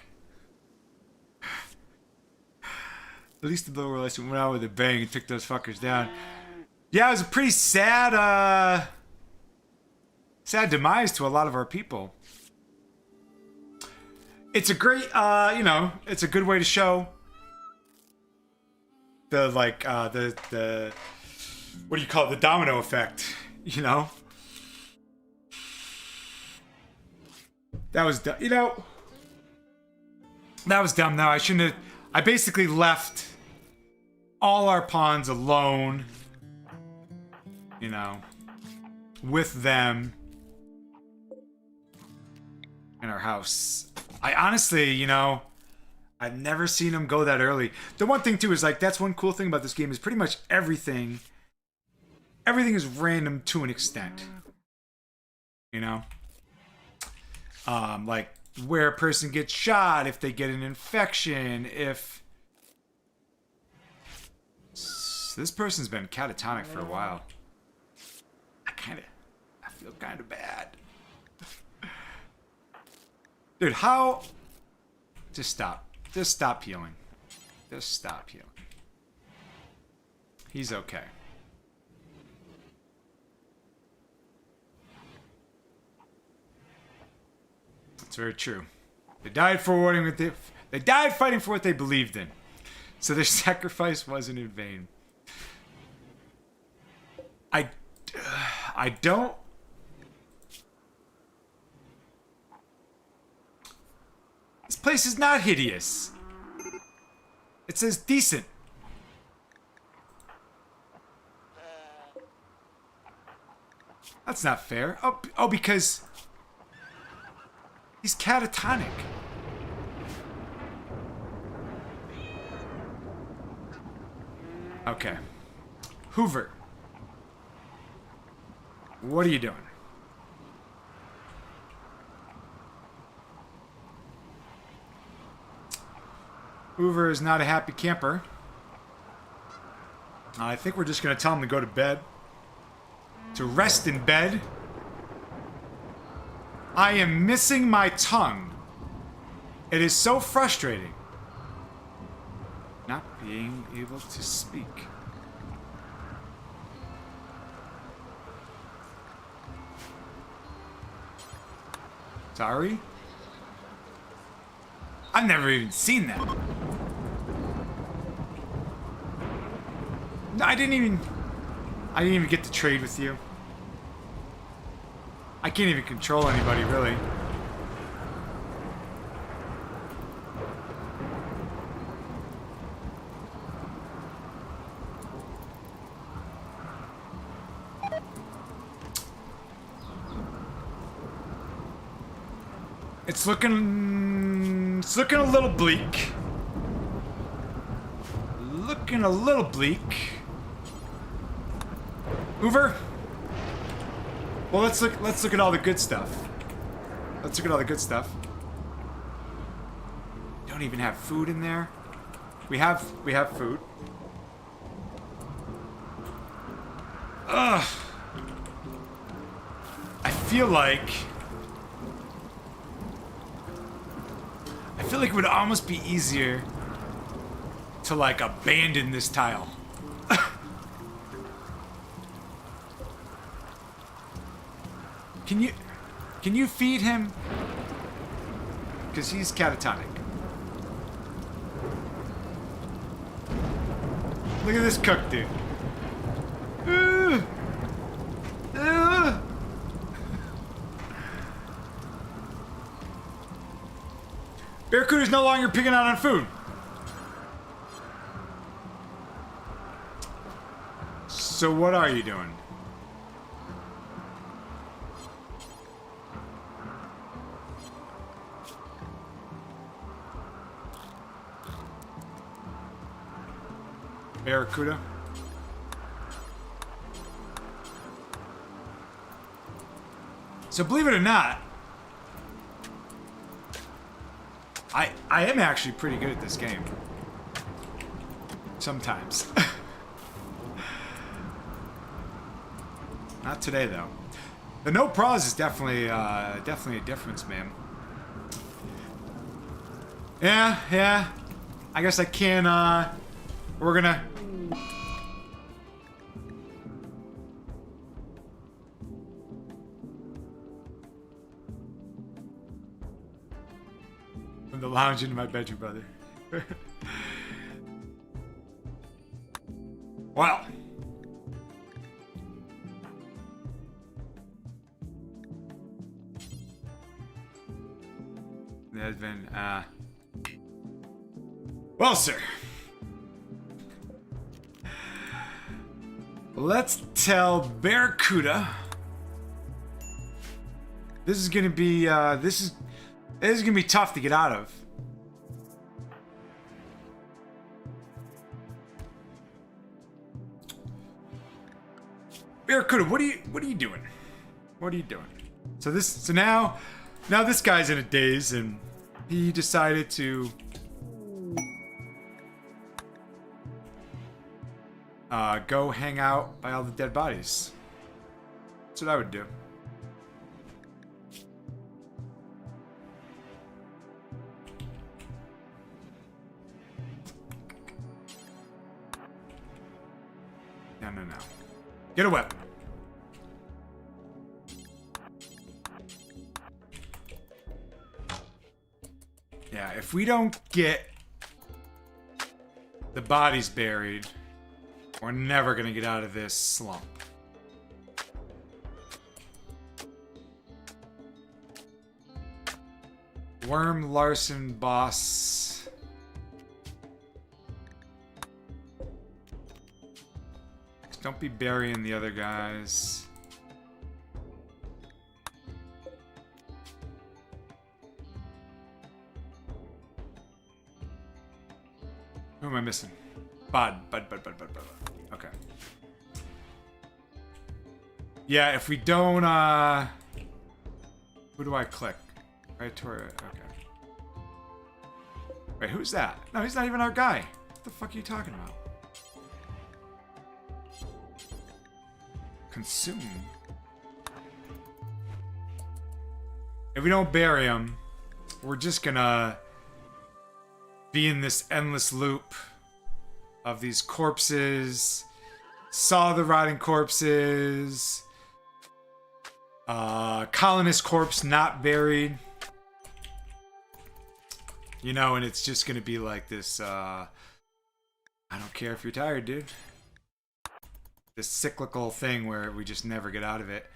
At least the little relation went out with a bang and took those fuckers down. Yeah, it was a pretty sad, sad demise to a lot of our people. It's a great, you know, it's a good way to show the, like, the, what do you call it, the domino effect, you know? That was, you know, that was dumb. Now, I shouldn't have, I basically left all our pawns alone, you know, with them in our house. I honestly, you know, I've never seen them go that early. The one thing too is like, that's one cool thing about this game is pretty much everything is random to an extent, you know, like where a person gets shot, if they get an infection, if this person's been catatonic for a while. I feel kind of bad. Dude, how? Just stop. Just stop healing. Just stop healing. He's okay. That's very true. They died for what they died fighting for what they believed in. So their sacrifice wasn't in vain. I don't. This place is not hideous. It says decent. That's not fair. Oh, because he's catatonic. Okay. Hoover. What are you doing? Hoover is not a happy camper. I think we're just going to tell him to go to bed. To rest in bed. I am missing my tongue. It is so frustrating. Not being able to speak. Sorry? I've never even seen that. No, I didn't even get to trade with you. I can't even control anybody, really. It's looking a little bleak. Looking a little bleak. Hoover? Well, let's look at all the good stuff. Let's look at all the good stuff. Don't even have food in there. We have food. Ugh. I feel like it would almost be easier to like abandon this tile. Can you feed him? Because he's catatonic. Look at this cook, dude. Barracuda's no longer picking out on food. So what are you doing? Barracuda? So believe it or not, I am actually pretty good at this game. Sometimes. Not today, though. The no pros is definitely a difference, man. Yeah. I guess I can, we're gonna... From the lounge into my bedroom, brother. Well. There's been, well, sir. Let's tell Barracuda. This is gonna be, this is gonna be tough to get out of. Barracuda, what are you doing? What are you doing? So now this guy's in a daze, and he decided to go hang out by all the dead bodies. That's what I would do. No. Get a weapon. Yeah, if we don't get the bodies buried, we're never gonna get out of this slump. Worm Larson boss. Just don't be burying the other guys. Who am I missing? Bud. Okay. Yeah, if we don't, who do I click? Right, Tori. Okay. Wait, who's that? No, he's not even our guy. What the fuck are you talking about? Consume. If we don't bury him, we're just gonna be in this endless loop of these corpses, saw the rotting corpses, colonist corpse not buried, you know, and it's just gonna be like this, I don't care if you're tired, dude. This cyclical thing where we just never get out of it.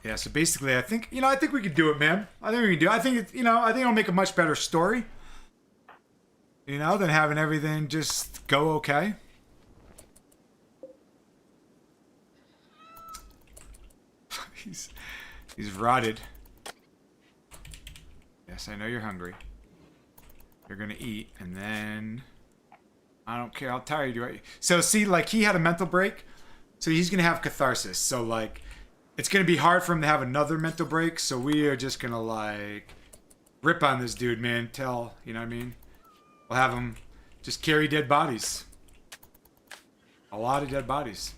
Yeah, so basically, I think we can do it, man. I think we can do it. I think it'll make a much better story. You know, than having everything just go okay. He's rotted. Yes, I know you're hungry. You're gonna eat, and then I don't care how tired you are. So see, like, he had a mental break, so he's gonna have catharsis. So like, it's gonna be hard for him to have another mental break. So we are just gonna like rip on this dude, man. You know what I mean? We'll have him just carry dead bodies. A lot of dead bodies.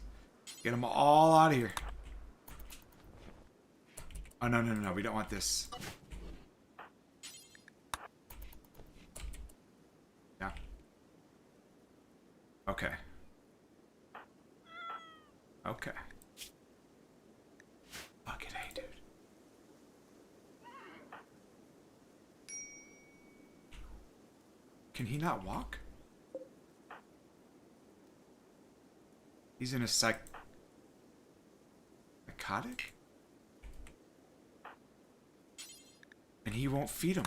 Get them all out of here. Oh, no. We don't want this. Yeah. Okay. Fuck it, hey, dude. Can he not walk? He's in a psychotic? And he won't feed him.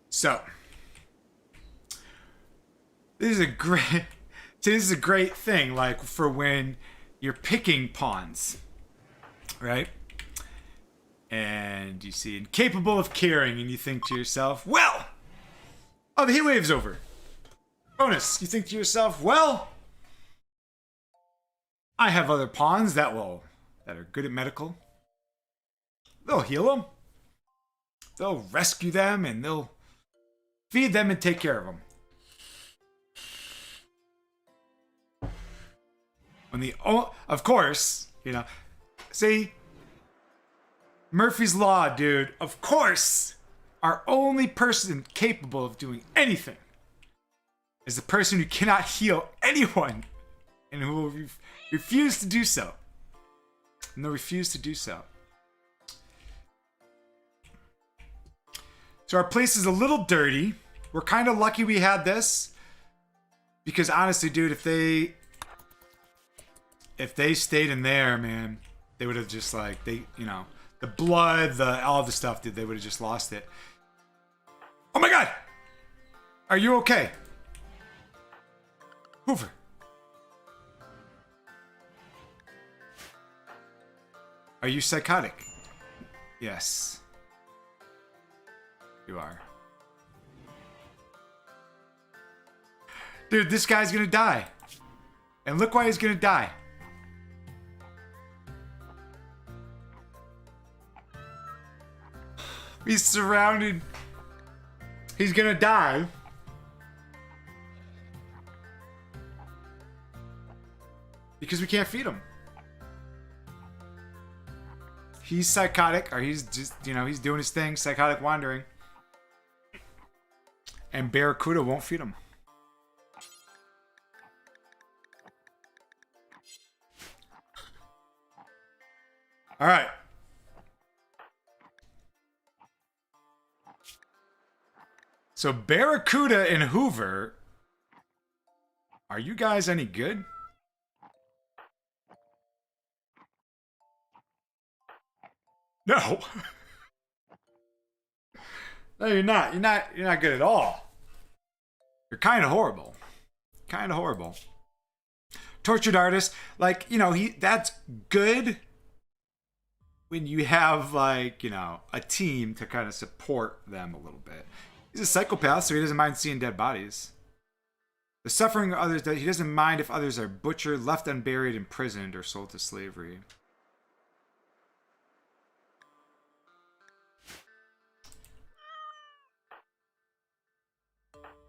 So, this is a great thing, like, for when you're picking pawns, right? And you see incapable of caring, and you think to yourself, well, oh, the heat wave's over. Bonus, you think to yourself, well, I have other pawns that are good at medical. They'll heal them. They'll rescue them, and they'll feed them and take care of them. Of course, see, Murphy's Law, dude. Of course, our only person capable of doing anything is the person who cannot heal anyone and who will refuse to do so. And they'll refuse to do so. So our place is a little dirty. We're kind of lucky we had this. Because honestly, dude, if they stayed in there, man, they would have just like, the blood, all the stuff, dude, they would have just lost it. Oh my God! Are you okay? Hoover. Are you psychotic? Yes. You are. Dude, this guy's gonna die. And look why he's gonna die. He's surrounded. He's gonna die. Because we can't feed him. He's psychotic, or he's just, he's doing his thing, psychotic wandering. And Barracuda won't feed him. All right. So Barracuda and Hoover, are you guys any good? No. No, you're not. You're not good at all. You're kind of horrible. Kind of horrible. Tortured artist, like, that's good when you have, like, a team to kind of support them a little bit. He's a psychopath, so he doesn't mind seeing dead bodies. The suffering of others, he doesn't mind if others are butchered, left unburied, imprisoned, or sold to slavery.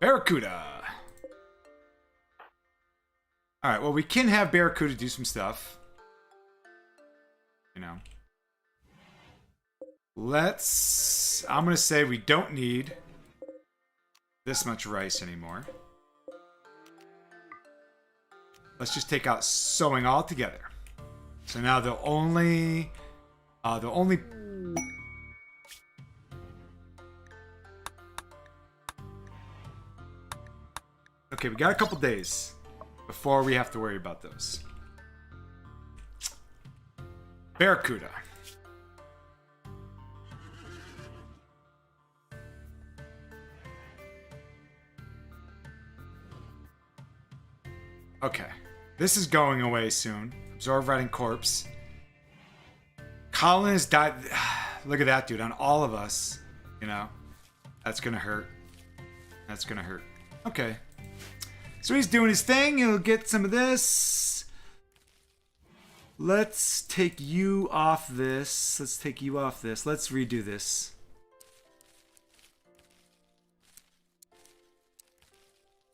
Barracuda. Alright, well, we can have Barracuda do some stuff. I'm going to say we don't need this much rice anymore. Let's just take out sewing altogether. So now the only... Okay, we got a couple days before we have to worry about those. Barracuda. Okay. This is going away soon. Absorb rotting corpse. Colin has died. Look at that, dude. On all of us. That's gonna hurt. That's gonna hurt. Okay. So he's doing his thing. He'll get some of this. Let's take you off this. Let's redo this.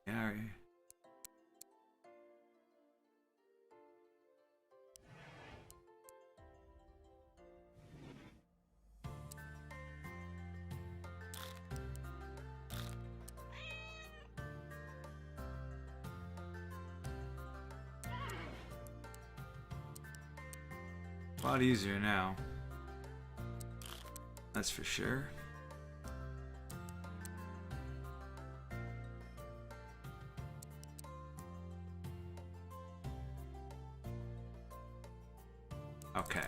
Yeah. A lot easier now. That's for sure. Okay.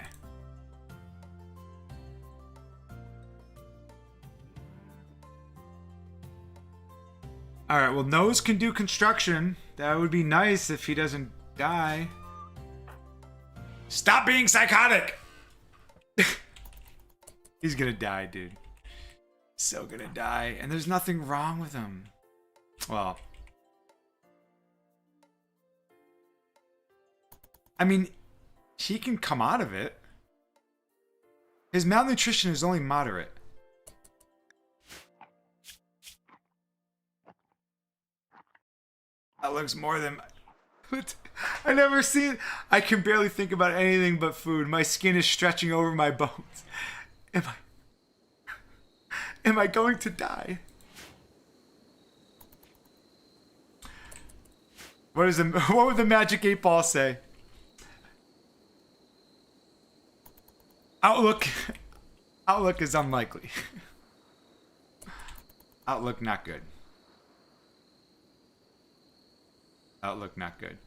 Alright, well, Nose can do construction. That would be nice if he doesn't die. Stop being psychotic! He's gonna die, dude. So gonna die. And there's nothing wrong with him. Well. I mean, he can come out of it. His malnutrition is only moderate. That looks more than... I never seen. I can barely think about anything but food. My skin is stretching over my bones. Am I going to die? What would the magic 8 ball say? Outlook is unlikely. Outlook not good. Outlook not good.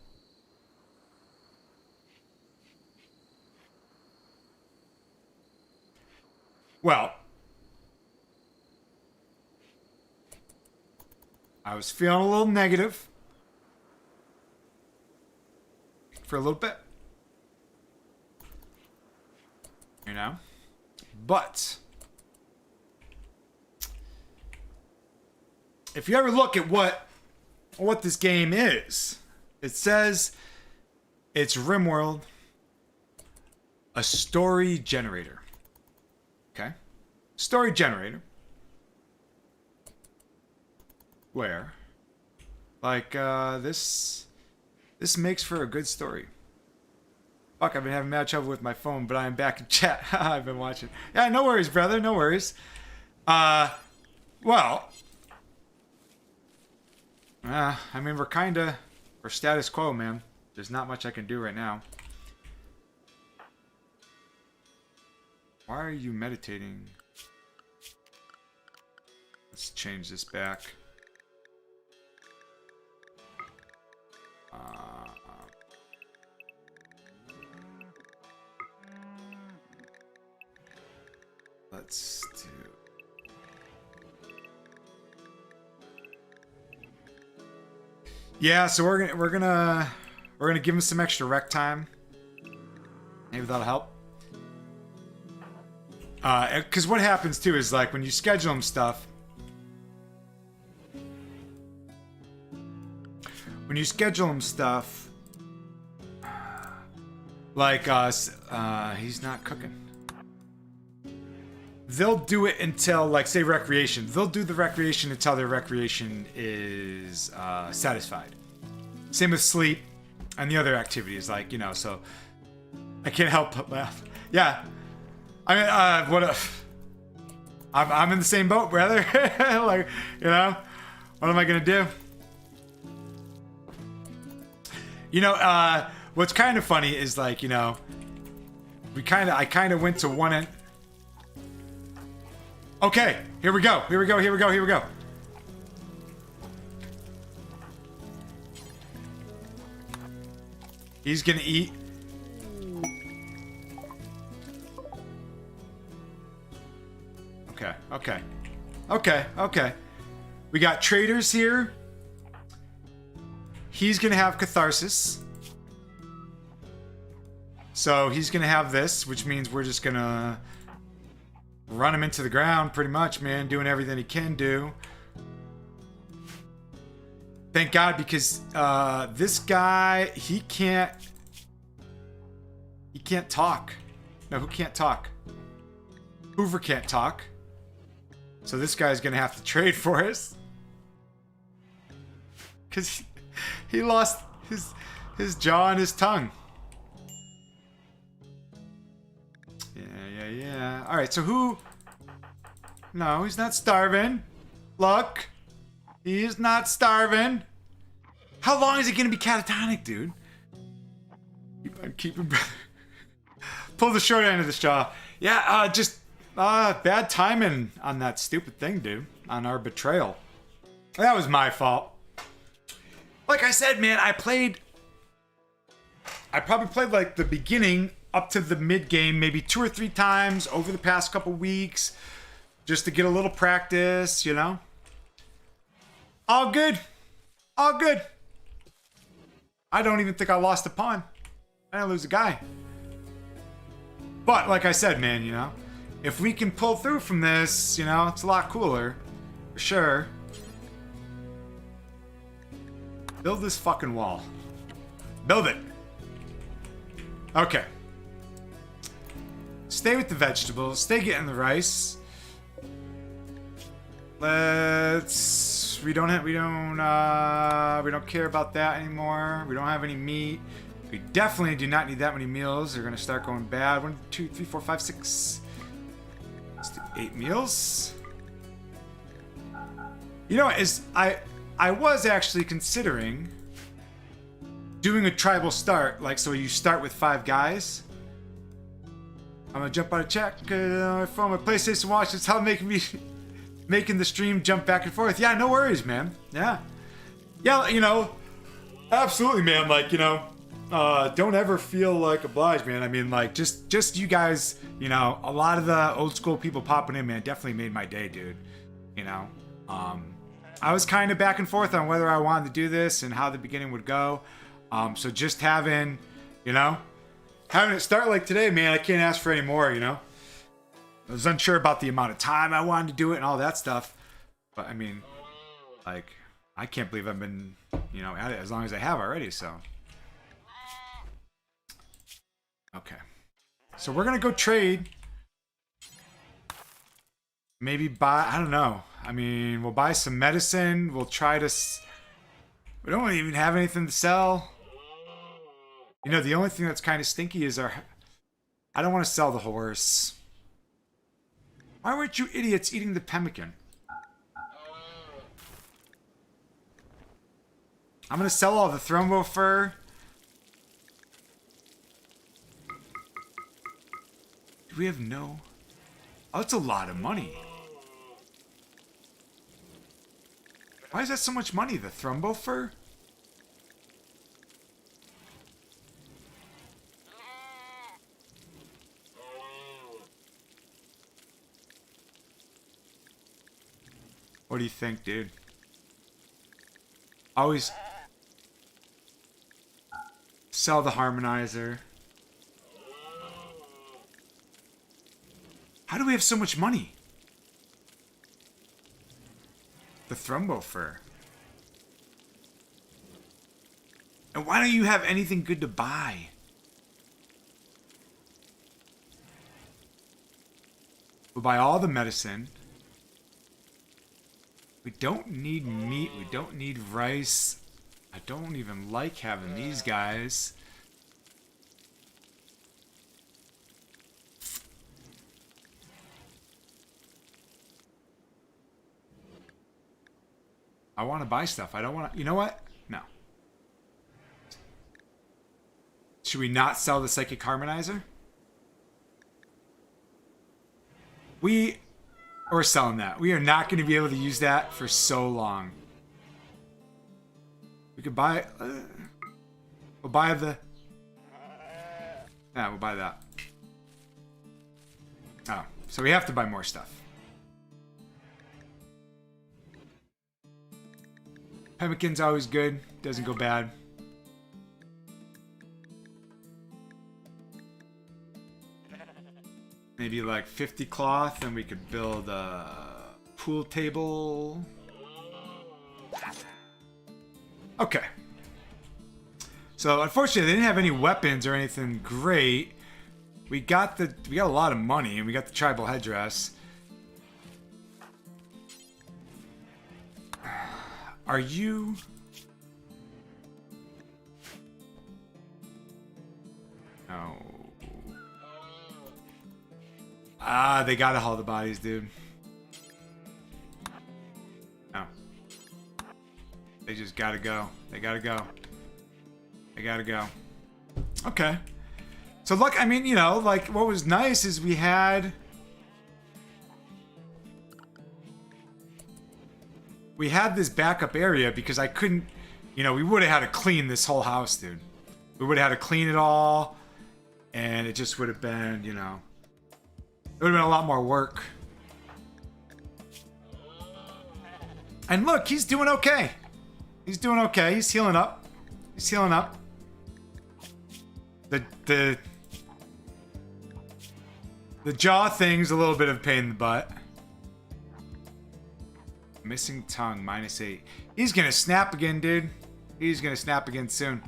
Well, I was feeling a little negative for a little bit, you know, but if you ever look at what this game is, it says it's Rimworld, a story generator. Okay, story generator, where, like, this makes for a good story. Fuck, I've been having mad trouble with my phone, but I am back in chat. I've been watching. Yeah, no worries, brother, no worries. Well, I mean, we're status quo, man. There's not much I can do right now. Why are you meditating? Let's change this back. Let's do. Yeah, so we're gonna give him some extra rec time. Maybe that'll help. Because what happens too is, like, when you schedule him stuff, like he's not cooking. They'll do it until, like, say, recreation. They'll do the recreation until their recreation is satisfied. Same with sleep and the other activities, like, you know. So I can't help but laugh. Yeah. I mean, I'm in the same boat, brother. Like, you know, what am I gonna do? You know, what's kind of funny is, like, you know, I kind of went to one end. Okay, here we go. He's gonna eat. Okay. We got traders here. He's gonna have catharsis. So he's gonna have this, which means we're just gonna run him into the ground, pretty much, man, doing everything he can do. Thank God, because this guy, he can't talk. No, who can't talk? Hoover can't talk. So this guy's gonna have to trade for us. Because he lost his jaw and his tongue. Yeah. Alright, so who... No, he's not starving. Look. He's not starving. How long is he gonna be catatonic, dude? Keep him... Pull the short end of the straw. Yeah, just... bad timing on that stupid thing, dude. On our betrayal. That was my fault. Like I said, man, I probably played, like, the beginning up to the mid game maybe 2 or 3 times over the past couple weeks, just to get a little practice, you know. All good. I don't even think I lost a pawn. I didn't lose a guy. But like I said, man, you know, if we can pull through from this, you know, it's a lot cooler, for sure. Build this fucking wall. Build it. Okay. Stay with the vegetables. Stay getting the rice. Let's. We don't care about that anymore. We don't have any meat. We definitely do not need that many meals. They're gonna start going bad. 1, 2, 3, 4, 5, 6. Let's do 8 meals. You know, I was actually considering doing a tribal start, like so you start with 5 guys. I'm gonna jump out of chat because from my PlayStation Watch, it's how making the stream jump back and forth. Yeah, no worries, man. Yeah, you know, absolutely, man. Like, you know, don't ever feel like obliged, man. I mean, like, just you guys, you know, a lot of the old school people popping in, man, definitely made my day, dude. You know, I was kind of back and forth on whether I wanted to do this and how the beginning would go. So just having, you know, having it start like today, man, I can't ask for any more, you know. I was unsure about the amount of time I wanted to do it and all that stuff. But, I mean, like, I can't believe I've been, you know, at it as long as I have already, so. Okay. So we're going to go trade. Maybe buy, I don't know. I mean, we'll buy some medicine. We'll try to... We don't even have anything to sell. You know, the only thing that's kind of stinky is our... I don't want to sell the horse. Why weren't you idiots eating the pemmican? I'm going to sell all the thrombo fur. Do we have no... Oh, that's a lot of money. Why is that so much money, the thrombo fur? What do you think, dude? Always sell the harmonizer. How do we have so much money? The thrombo fur. And why don't you have anything good to buy? We'll buy all the medicine. We don't need meat. We don't need rice. I don't even like having these guys. I want to buy stuff. I don't want to... You know what? No. Should we not sell the psychic harmonizer? We're selling that. We are not going to be able to use that for so long. We could buy... we'll buy the... Yeah, we'll buy that. Oh, so we have to buy more stuff. Pemmican's always good. Doesn't go bad. Maybe like 50 cloth and we could build a pool table. Okay. So unfortunately they didn't have any weapons or anything great. We got a lot of money and we got the tribal headdress. Are you... No. Ah, they gotta haul the bodies, dude. No. They just gotta go. They gotta go. They gotta go. Okay. So look, I mean, you know, like, what was nice is we had... We had this backup area because I couldn't, you know, we would have had to clean this whole house, dude. We would have had to clean it all, and it just would have been, you know, it would have been a lot more work. And look, he's doing okay. He's doing okay. He's healing up. He's healing up. The jaw thing's a little bit of a pain in the butt. Missing tongue, -8. He's gonna snap again, dude. He's gonna snap again soon.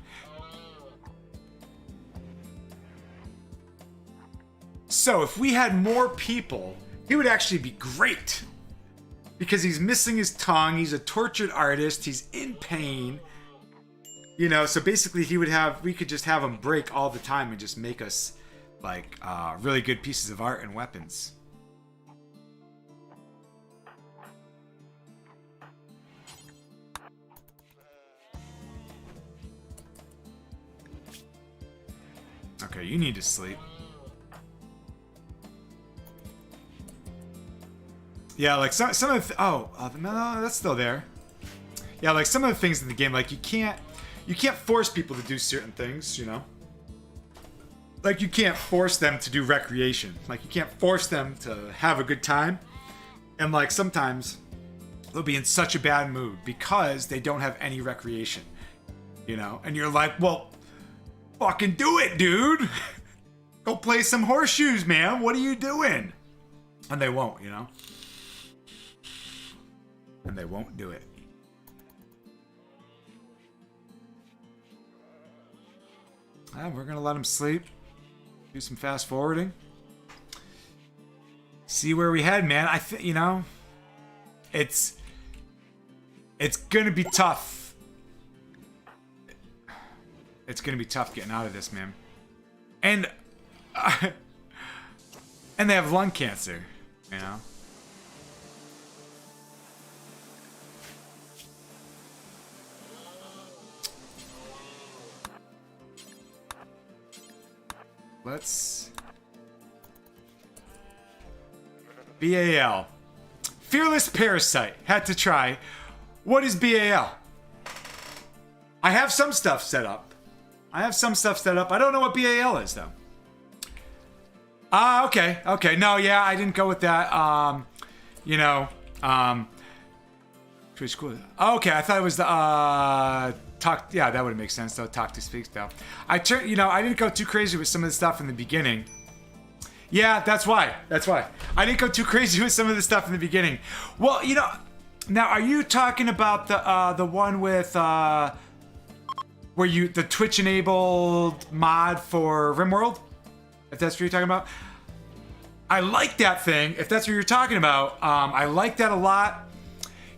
So if we had more people, he would actually be great. because he's missing his tongue. He's a tortured artist. He's in pain. You know, so basically we could just have him break all the time and just make us like really good pieces of art and weapons. Okay, you need to sleep. Yeah, like some of the no, that's still there. Yeah, like some of the things in the game, like you can't force people to do certain things, you know. Like you can't force them to do recreation. Like you can't force them to have a good time. And like sometimes they'll be in such a bad mood because they don't have any recreation, you know. And you're like, well, fucking do it, dude. Go play some horseshoes, man. What are you doing? And they won't, you know. And they won't do it. We're gonna let him sleep. Do some fast forwarding. See where we head, man. I think, you know, it's gonna be tough. It's gonna be tough getting out of this, man. And and they have lung cancer, you know. Let's... BAL. Fearless Parasite. Had to try. What is BAL? I have some stuff set up. I don't know what BAL is, though. Okay. Okay. No, yeah, I didn't go with that. You know, pretty cool. Okay, I thought it was the, talk. Yeah, that would make sense, though. Talk to speak, though. I didn't go too crazy with some of the stuff in the beginning. Yeah, that's why. I didn't go too crazy with some of the stuff in the beginning. Well, you know, now are you talking about the one with, where the Twitch enabled mod for Rimworld? If that's what you're talking about. I like that thing. If that's what you're talking about, I like that a lot.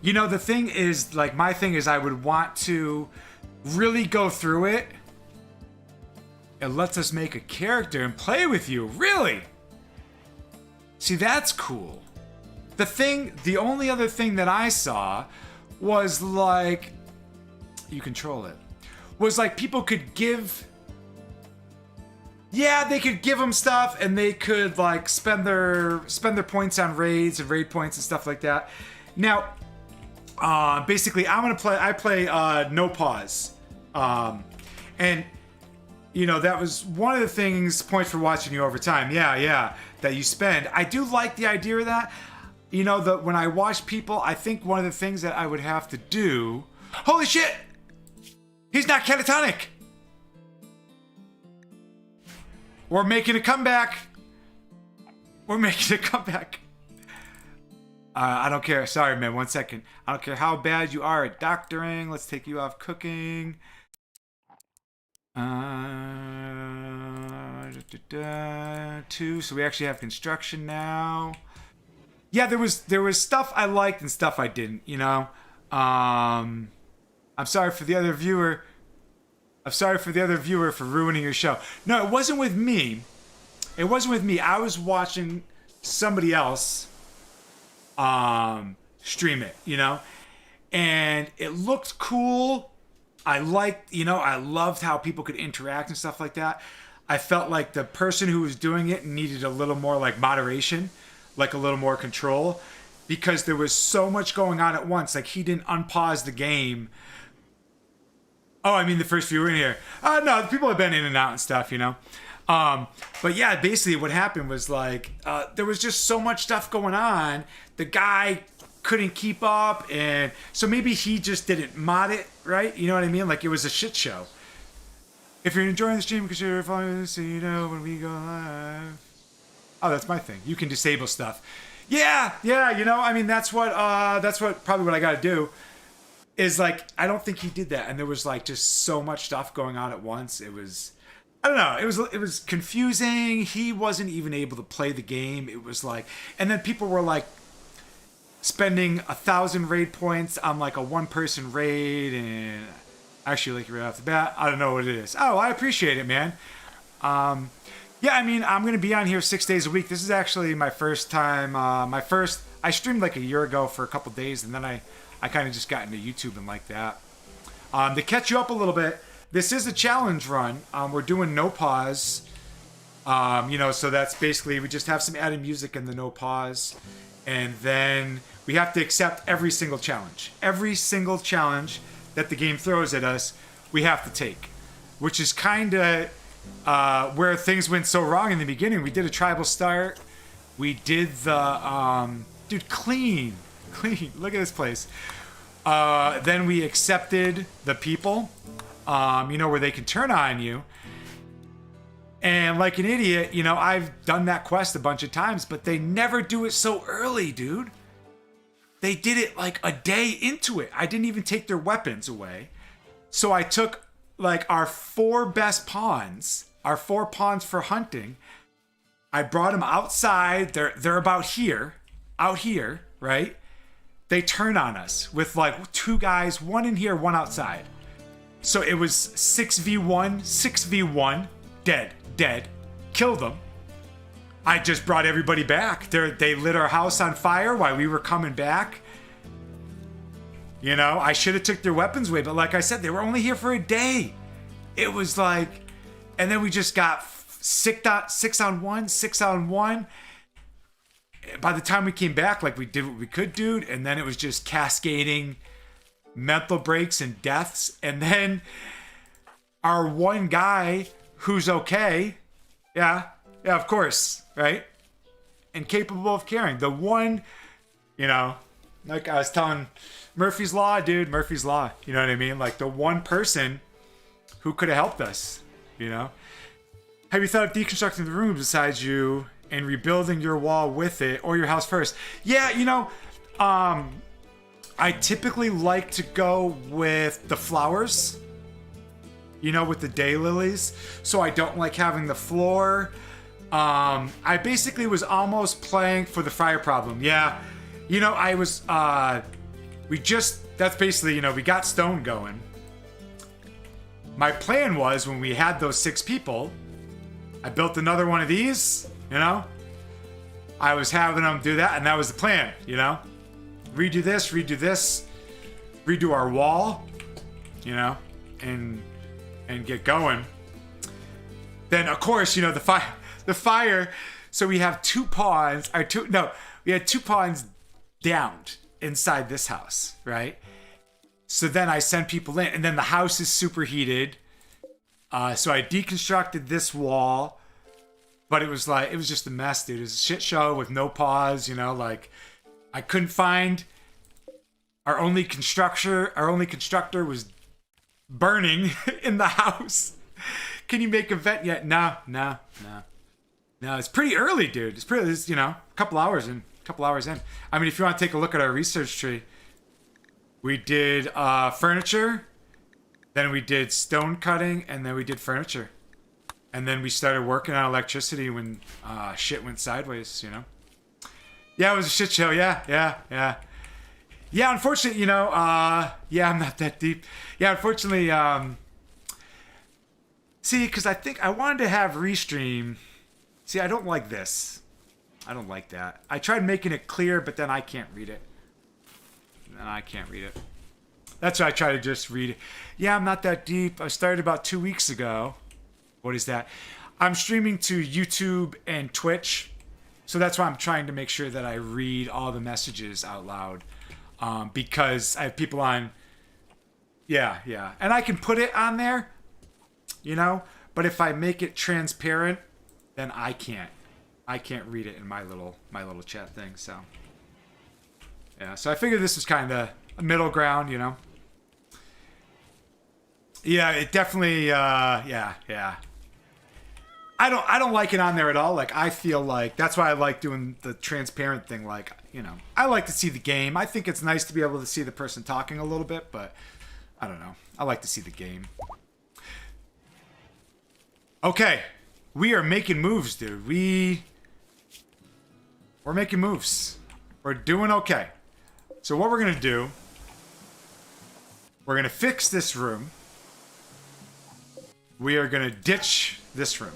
You know, the thing is, like, my thing is I would want to really go through it. It lets us make a character and play with you. Really? See, that's cool. The only other thing that I saw was, like, you control it. Was, like, people could give... Yeah, they could give them stuff, and they could like spend their points on raids and raid points and stuff like that. Now, basically, I play no pause, and you know that was one of the points for watching you over time. Yeah, that you spend. I do like the idea of that. You know, when I watch people, I think one of the things that I would have to do. Holy shit! He's not catatonic. We're making a comeback. I don't care. Sorry, man. 1 second. I don't care how bad you are at doctoring. Let's take you off cooking. 2. So we actually have construction now. Yeah, there was stuff I liked and stuff I didn't. You know. I'm sorry for the other viewer. For ruining your show. No, it wasn't with me. I was watching somebody else stream it, you know? And it looked cool. I loved how people could interact and stuff like that. I felt like the person who was doing it needed a little more like moderation, like a little more control, because there was so much going on at once. Like he didn't unpause the game. Oh, I mean the first viewer in here. No, people have been in and out and stuff, you know. But yeah, basically what happened was like there was just so much stuff going on. The guy couldn't keep up, and so maybe he just didn't mod it right. You know what I mean? Like it was a shit show. If you're enjoying the stream, consider following so you know when we go live. Oh, that's my thing. You can disable stuff. Yeah. You know, I mean that's probably what I got to do. Is like I don't think he did that, and there was like just so much stuff going on at once. It was, I don't know, it was confusing. He wasn't even able to play the game. It was like, and then people were like, spending 1,000 raid points on like a one-person raid, and actually, like right off the bat, I don't know what it is. Oh, I appreciate it, man. Yeah, I mean, I'm gonna be on here 6 days a week. This is actually my first time. I streamed like a year ago for a couple days, and then I kind of just got into YouTube and like that. To catch you up a little bit, this is a challenge run. We're doing no pause. So that's basically we just have some added music in the no pause, and then we have to accept every single challenge. Every single challenge that the game throws at us, we have to take, which is kind of where things went so wrong in the beginning. We did a tribal start. We did the dude clean. Look at this place. Then we accepted the people, where they can turn on you. And like an idiot, I've done that quest a bunch of times, but they never do it so early, dude. They did it like a day into it. I didn't even take their weapons away. So I took like our 4 best pawns, our 4 pawns for hunting. I brought them outside. They're about here, out here, right? They turn on us with like 2 guys, 1 in here, 1 outside. So it was 6v1, dead, killed them. I just brought everybody back. They lit our house on fire while we were coming back. I should have took their weapons away, but like I said, they were only here for a day. It was like, and then we just got 6 on 1. By the time we came back, like we did what we could, dude, and then it was just cascading mental breaks and deaths, and then our one guy who's okay, yeah, of course, right, and capable of caring. The one, like I was telling Murphy's Law, dude, Murphy's Law, you know what I mean? Like the one person who could have helped us, Have you thought of deconstructing the room besides you and rebuilding your wall with it, or your house first? Yeah, I typically like to go with the flowers, with the daylilies, so I don't like having the floor. I basically was almost playing for the fire problem. Yeah, I was, that's basically, we got stone going. My plan was when we had those 6 people, I built another one of these, I was having them do that, and that was the plan, redo this, redo our wall, and get going. Then of course, the fire. So we have 2 pawns, we had 2 pawns downed inside this house, right? So then I sent people in, and then the house is superheated. So I deconstructed this wall, but it was just a mess, dude. It was a shit show with no pause, I couldn't find our only constructor was burning in the house. Can you make a vent yet? No, it's pretty early, dude. It's a couple hours in. I mean, if you want to take a look at our research tree, we did furniture, then we did stone cutting, and then we did furniture. And then we started working on electricity when shit went sideways, Yeah, it was a shit show. Yeah, unfortunately, I'm not that deep. Yeah, unfortunately, see, because I think I wanted to have Restream. See, I don't like this. I don't like that. I tried making it clear, but then I can't read it. That's why I try to just read it. Yeah, I'm not that deep. I started about 2 weeks ago. What is that? I'm streaming to YouTube and Twitch. So that's why I'm trying to make sure that I read all the messages out loud. Because I have people on. Yeah. And I can put it on there, but if I make it transparent, then I can't read it in my little chat thing. So yeah, so I figured this was kind of a middle ground, Yeah, it definitely. Yeah. I don't like it on there at all. Like, I feel like that's why I like doing the transparent thing. Like, I like to see the game. I think it's nice to be able to see the person talking a little bit, but I don't know. I like to see the game. Okay, we are making moves, dude. We're making moves. We're doing okay. So what we're gonna do, we're gonna fix this room. We are gonna ditch this room.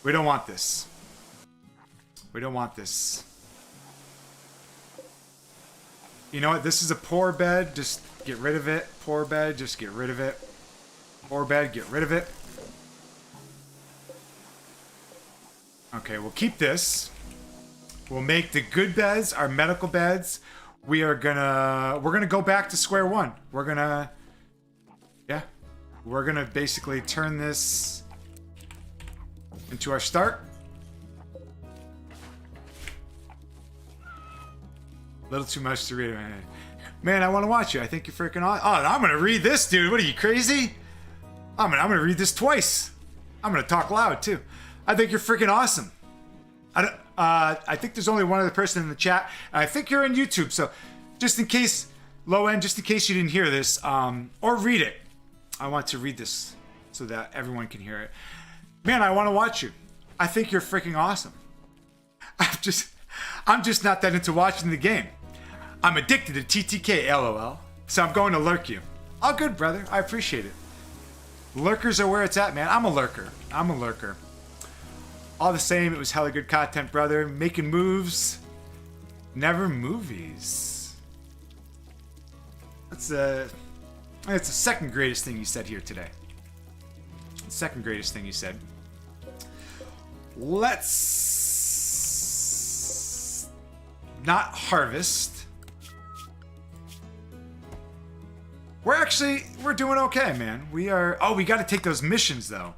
We don't want this. We don't want this. You know what? This is a poor bed. Just get rid of it. Poor bed. Just get rid of it. Poor bed. Get rid of it. Okay, we'll keep this. We'll make the good beds our medical beds. We're gonna go back to square one. We're gonna basically turn this into our start. A little too much to read. Man, I want to watch you. I think you're freaking awesome. Oh, I'm gonna read this, dude. What are you, crazy? I'm gonna read this twice. I'm gonna talk loud too. I think you're freaking awesome. I think there's only one other person in the chat. And I think you're on YouTube. So, just in case, low end, just in case you didn't hear this, or read it, I want to read this so that everyone can hear it. Man, I want to watch you. I think you're freaking awesome. I'm just not that into watching the game. I'm addicted to TTK, LOL. So I'm going to lurk you. All good, brother. I appreciate it. Lurkers are where it's at, man. I'm a lurker. I'm a lurker. All the same, it was hella good content, brother. Making moves, never movies. That's the second greatest thing you said here today. The second greatest thing you said. Let's not harvest. We're doing okay, man. We are. Oh, we got to take those missions though.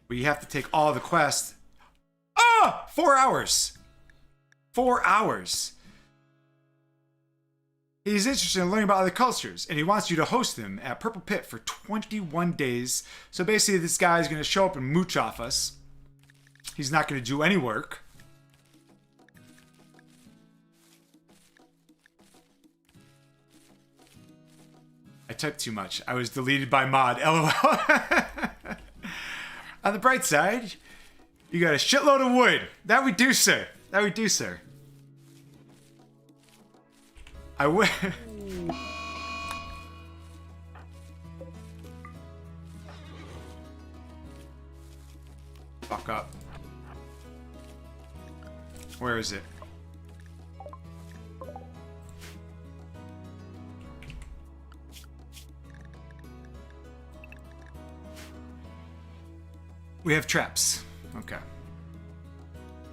We have to take all the quests. Ah, 4 hours. 4 hours. He's interested in learning about other cultures, and he wants you to host him at Purple Pit for 21 days. So basically, this guy is going to show up and mooch off us. He's not going to do any work. I typed too much. I was deleted by mod. LOL. On the bright side, you got a shitload of wood. That we do, sir. That we do, sir. I would. Fuck up. Where is it? We have traps. Okay.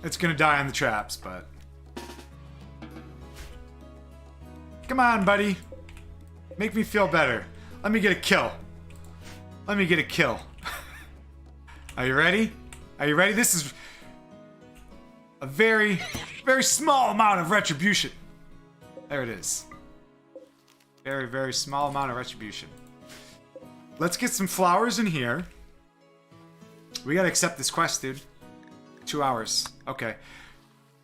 It's gonna die on the traps, but... Come on, buddy. Make me feel better. Let me get a kill. Let me get a kill. Are you ready? Are you ready? This is a very, very small amount of retribution. There it is. Very, very small amount of retribution. Let's get some flowers in here. We gotta accept this quest, dude. 2 hours. Okay.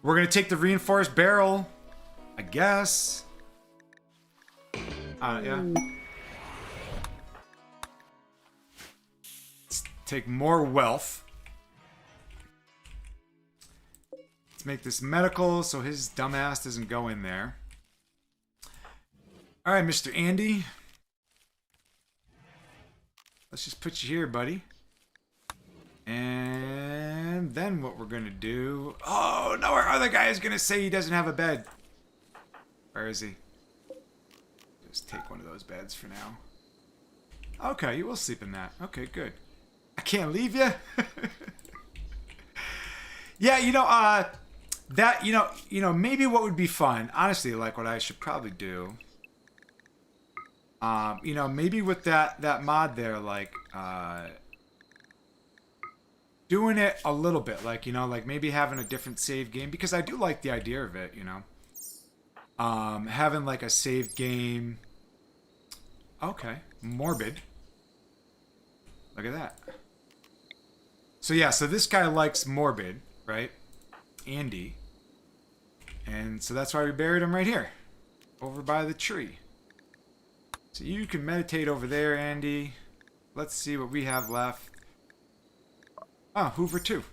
We're gonna take the reinforced barrel. I guess. Yeah. Let's take more wealth. Let's make this medical so his dumbass doesn't go in there. Alright, Mr. Andy. Let's just put you here, buddy. And then what we're gonna do... Oh, no, our other guy is gonna say he doesn't have a bed. Where is he? Just take one of those beds for now. Okay, you will sleep in that. Okay, good. I can't leave you. Yeah, you know, that, you know, maybe what would be fun, honestly, like what I should probably do, you know, maybe with that mod there, like, doing it a little bit, like, you know, like maybe having a different save game, because I do like the idea of it, you know. Having like a save game. Okay, morbid. Look at that. So yeah, so this guy likes morbid, right? Andy. And so that's why we buried him right here, over by the tree. So you can meditate over there, Andy. Let's see what we have left. Oh, Hoover 2.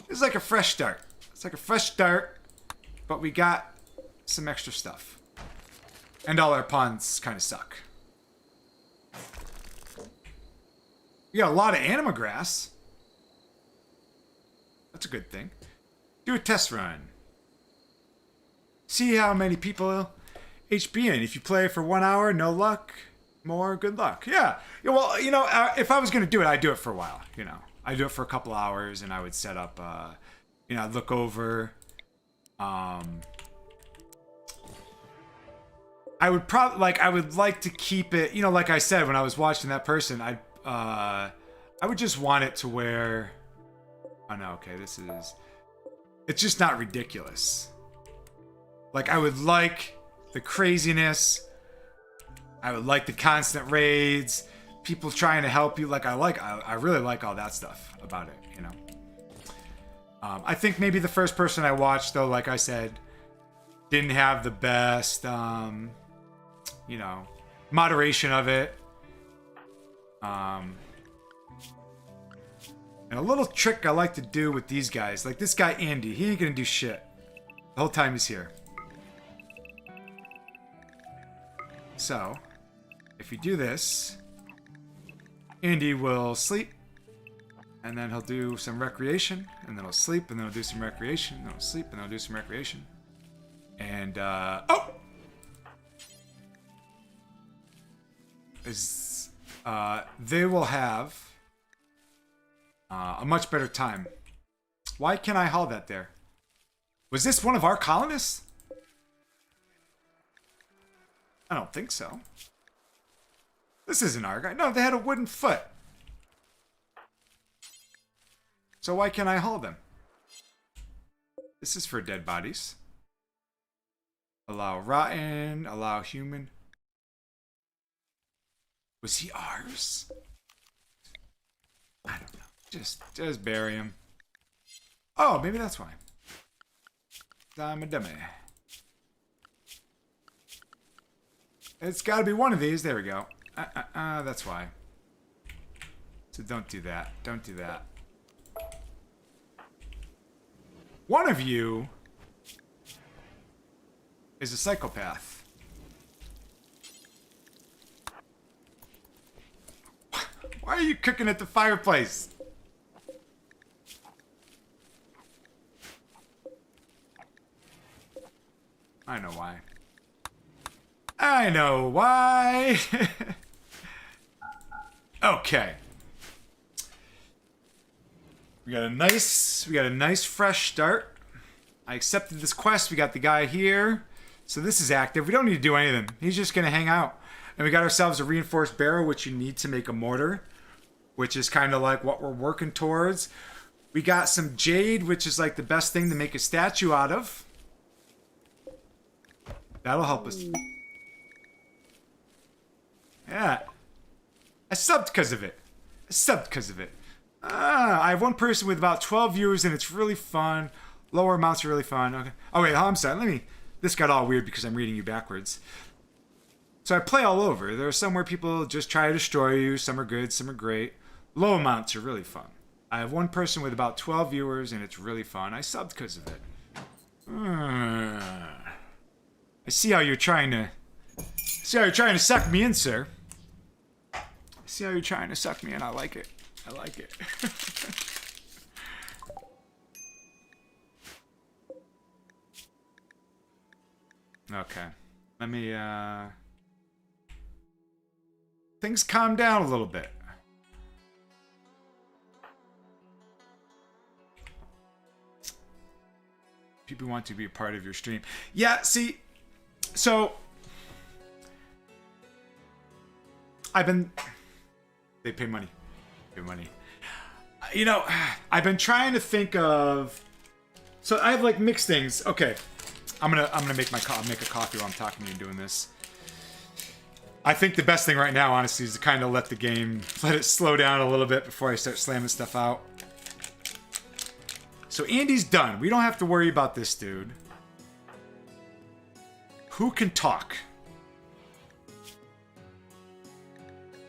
It's like a fresh start. It's like a fresh start, but we got some extra stuff. And all our pawns kind of suck. We got a lot of anima grass. That's a good thing. Do a test run. See how many people HB in. If you play for 1 hour, no luck. More good luck. Yeah. Well, you know, if I was going to do it, I'd do it for a while. You know, I'd do it for a couple hours and I would set up, you know, I'd look over. I would probably, like, I would like to keep it, you know, like I said, when I was watching that person, I would just want it to where, oh no, okay, it's just not ridiculous. Like, I would like the craziness. I would like the constant raids, people trying to help you. Like, I really like all that stuff about it, you know. I think maybe the first person I watched, though, like I said, didn't have the best, you know, moderation of it. And a little trick I like to do with these guys, like this guy Andy, he ain't gonna do shit the whole time he's here. So, if you do this, Andy will sleep, and then he'll do some recreation, and then he'll sleep, and then he'll do some recreation, and then he'll sleep, and then he'll do some recreation. And, oh! They will have a much better time. Why can't I haul that there? Was this one of our colonists? I don't think so. This isn't our guy. No, they had a wooden foot. So why can't I haul them? This is for dead bodies. Allow rotten, allow human. Was he ours? I don't know. Just bury him. Oh, maybe that's why. I'm a dummy. It's got to be one of these. There we go. That's why. So don't do that. Don't do that. One of you is a psychopath. Why are you cooking at the fireplace? I know why. I know why. Okay. We got a nice fresh start. I accepted this quest. We got the guy here. So this is active. We don't need to do anything. He's just going to hang out. And we got ourselves a reinforced barrel, which you need to make a mortar, which is kind of like what we're working towards. We got some jade, which is like the best thing to make a statue out of. That'll help us. Yeah. I subbed because of it. I have one person with about 12 viewers and it's really fun. Lower amounts are really fun. Okay. Oh wait, I'm sorry. This got all weird because I'm reading you backwards. So I play all over. There are some where people just try to destroy you. Some are good, some are great. Low amounts are really fun. I have one person with about 12 viewers and it's really fun. I subbed because of it. I see how you're trying to suck me in, sir. I see how you're trying to suck me in. I like it. I like it. Okay. Let me, things calm down a little bit. People want to be a part of your stream. Yeah, see, so they pay money. You know, I've been trying to think of, so I have like mixed things. Okay. I'm gonna make a coffee while I'm talking to you and doing this. I think the best thing right now, honestly, is to kind of let it slow down a little bit before I start slamming stuff out. So Andy's done. We don't have to worry about this dude. Who can talk?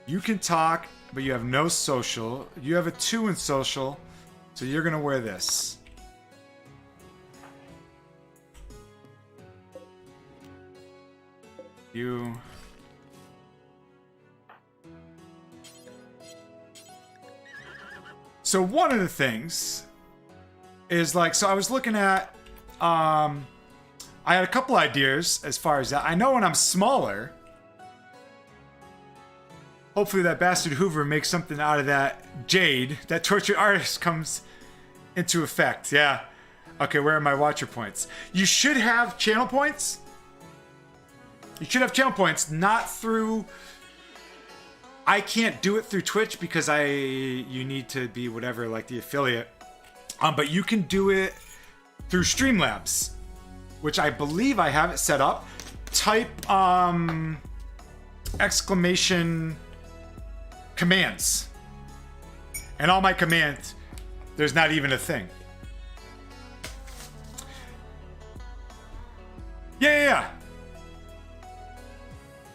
You can talk, but you have no social. You have a 2 in social, so you're gonna wear this. You. So one of the things is like, so I was looking at, I had a couple ideas as far as that. I know when I'm smaller, hopefully that bastard Hoover makes something out of that jade. That tortured artist comes into effect. Yeah. Okay, where are my watcher points? You should have channel points. You should have channel points, not through... I can't do it through Twitch because you need to be whatever, like the affiliate. But you can do it through Streamlabs, which I believe I have it set up. Type exclamation commands. And all my commands, there's not even a thing. Yeah.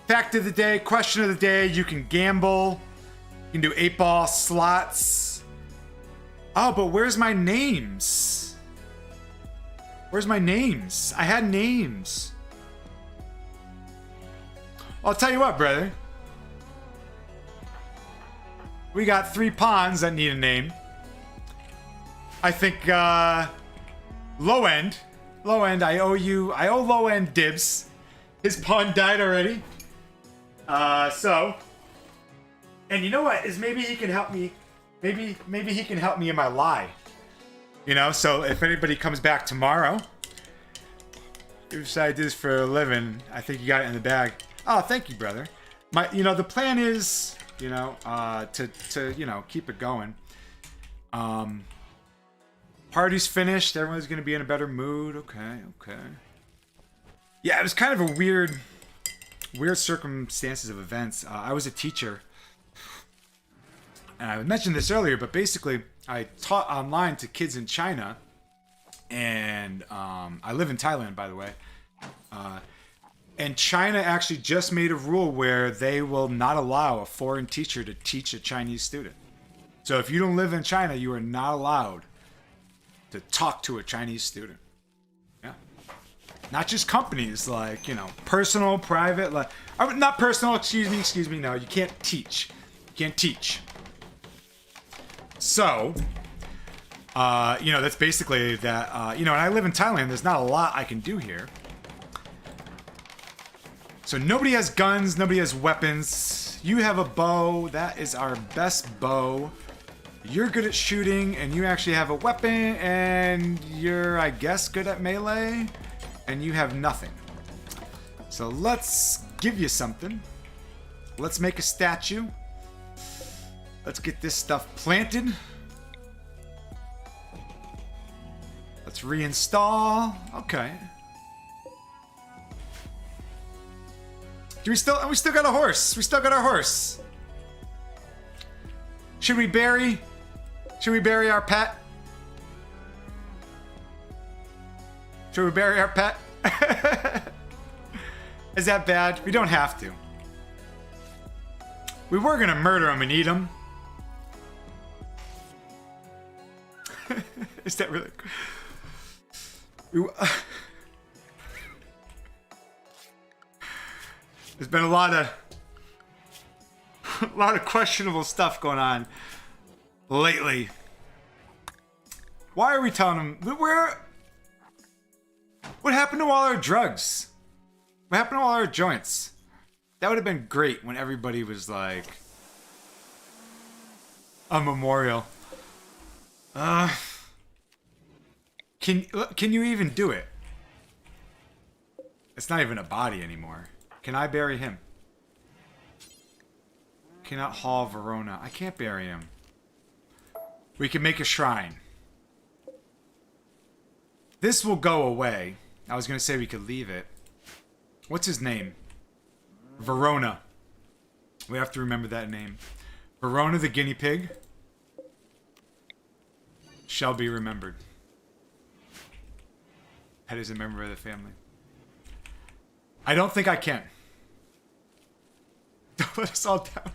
Fact of the day, question of the day, you can gamble. You can do 8-ball slots. Oh, but where's my names? Where's my names? I had names. I'll tell you what, brother. We got 3 pawns that need a name. I think, Low End, I owe Low End dibs. His pawn died already. And you know what? Is maybe he can help me. Maybe he can help me in my lie. You know, so if anybody comes back tomorrow, if I do this for a living, I think you got it in the bag. Oh, thank you, brother. The plan is, to keep it going. Party's finished. Everyone's gonna be in a better mood. Okay. Yeah, it was kind of a weird circumstances of events. I was a teacher, and I mentioned this earlier, but basically I taught online to kids in China, and I live in Thailand, by the way. And China actually just made a rule where they will not allow a foreign teacher to teach a Chinese student. So if you don't live in China, you are not allowed to talk to a Chinese student. Yeah. Not just companies, like, personal, private, like, not personal, excuse me, no, you can't teach. You can't teach. So, that's basically that, and I live in Thailand, there's not a lot I can do here. So nobody has guns, nobody has weapons. You have a bow, that is our best bow. You're good at shooting, and you actually have a weapon, and you're, I guess, good at melee, and you have nothing. So let's give you something. Let's make a statue. Let's get this stuff planted. Let's reinstall. Okay. We still got a horse. We still got our horse. Should we bury our pet? Should we bury our pet? Is that bad? We don't have to. We were gonna murder him and eat him. Is that really? There's been a lot of questionable stuff going on lately. Why are we telling them what happened to all our drugs? What happened to all our joints? That would have been great when everybody was like a memorial. Can you even do it? It's not even a body anymore. Can I bury him? Cannot haul Verona. I can't bury him. We can make a shrine. This will go away. I was going to say we could leave it. What's his name? Verona. We have to remember that name. Verona the guinea pig shall be remembered. That is a member of the family. I don't think I can. Don't let us all down.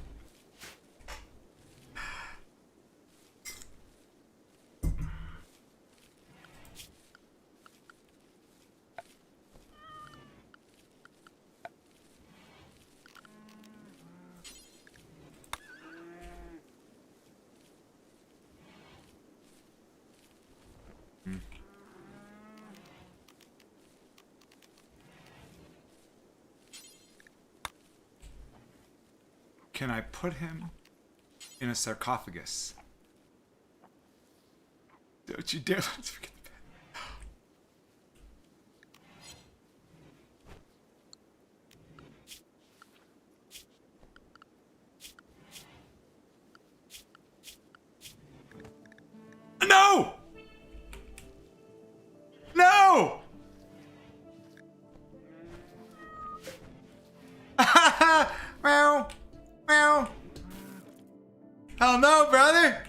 can I put him in a sarcophagus? Don't you dare let's forget the bed. No! No! Meow. Meow. Hell no, brother.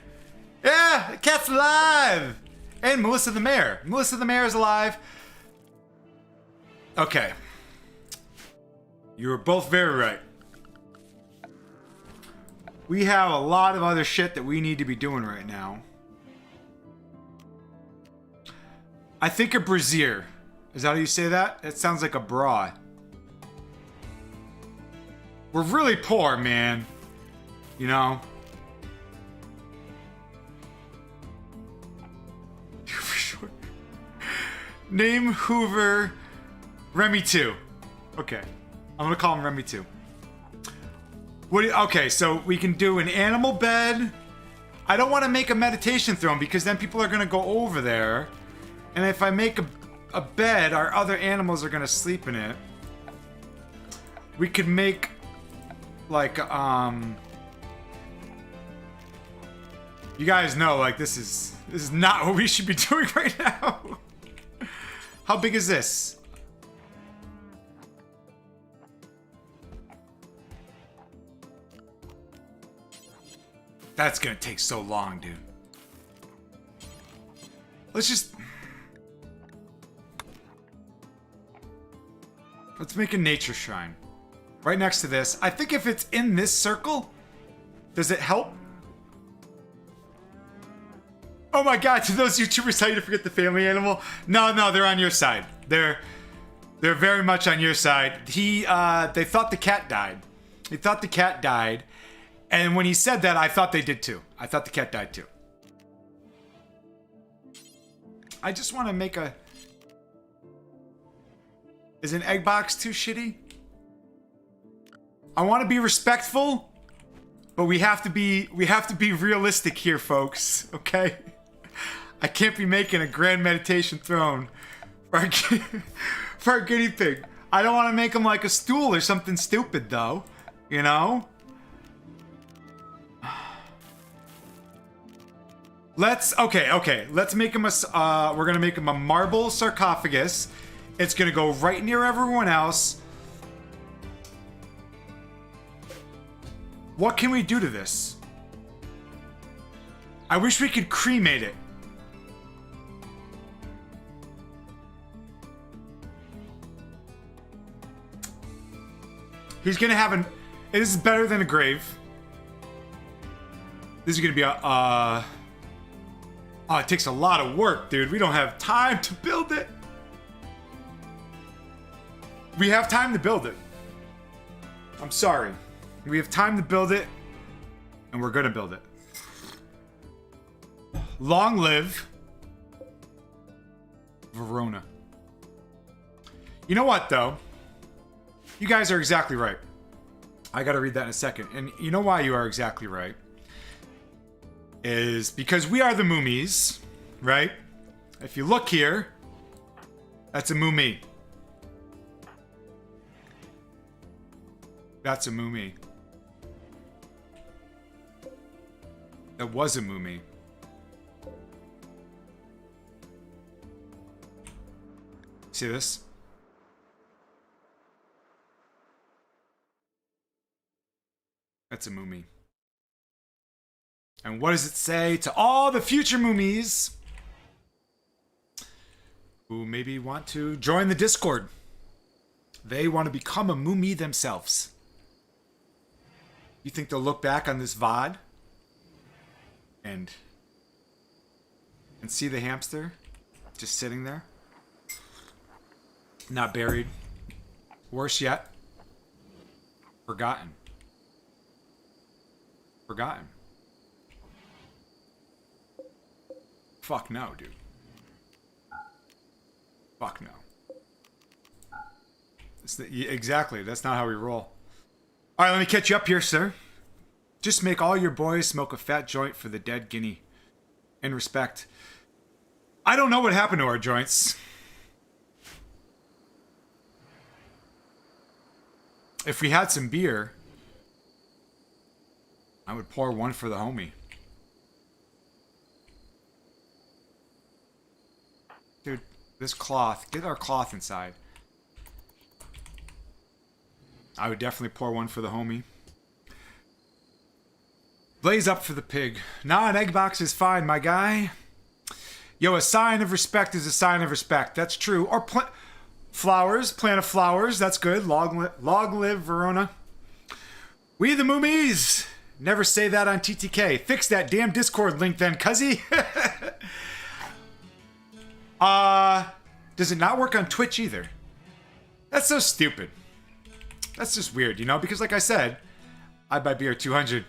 Yeah, the cat's alive. And Melissa the Mayor. Melissa the Mayor is alive. Okay. You were both very right. We have a lot of other shit that we need to be doing right now. I think a brazier. Is that how you say that? It sounds like a bra. We're really poor, man. You know? For sure. Name Hoover Remy 2. Okay. I'm gonna call him Remy 2. Okay, so we can do an animal bed. I don't want to make a meditation throne because then people are gonna go over there. And if I make a bed, our other animals are gonna sleep in it. We could make like you guys know like this is not what we should be doing right now. How big is this? That's gonna take so long, dude. Let's make a nature shrine. Right next to this. I think if it's in this circle, does it help? Oh my god, to those YouTubers tell you to forget the family animal? No, they're on your side. They're very much on your side. They thought the cat died. They thought the cat died. And when he said that, I thought they did too. I thought the cat died too. I just want to make a... Is an egg box too shitty? I want to be respectful, but we have to be realistic here, folks. Okay? I can't be making a grand meditation throne for our guinea pig. I don't want to make him like a stool or something stupid, though. You know? Okay. Let's make him we're gonna make him a marble sarcophagus. It's gonna go right near everyone else. What can we do to this? I wish we could cremate it. He's gonna have an... This is better than a grave. This is gonna be a... Oh, it takes a lot of work, dude. We don't have time to build it. We have time to build it. I'm sorry. We have time to build it, and we're gonna build it. Long live Verona. You know what, though? You guys are exactly right. I gotta read that in a second. And you know why you are exactly right? Is because we are the Moomies, right? If you look here, that's a Moomie. That's a Moomie. That was a Moomie. See this? That's a Moomie. And what does it say to all the future Moomies who maybe want to join the Discord? They want to become a Moomie themselves. You think they'll look back on this VOD and see the hamster just sitting there? Not buried. Worse yet, forgotten. Forgotten. Fuck no, dude. Fuck no. Exactly, that's not how we roll. Alright, let me catch you up here, sir. Just make all your boys smoke a fat joint for the dead guinea. In respect. I don't know what happened to our joints. If we had some beer, I would pour one for the homie. Dude, this cloth. Get our cloth inside. I would definitely pour one for the homie. Blaze up for the pig. Nah, an egg box is fine, my guy. Yo, a sign of respect is a sign of respect. That's true. Or flowers. Plant of flowers. That's good. Long live Verona. We the Moomies. Never say that on TTK. Fix that damn Discord link then, cuzzy. Does it not work on Twitch either? That's so stupid. That's just weird, you know? Because like I said, I buy beer 200.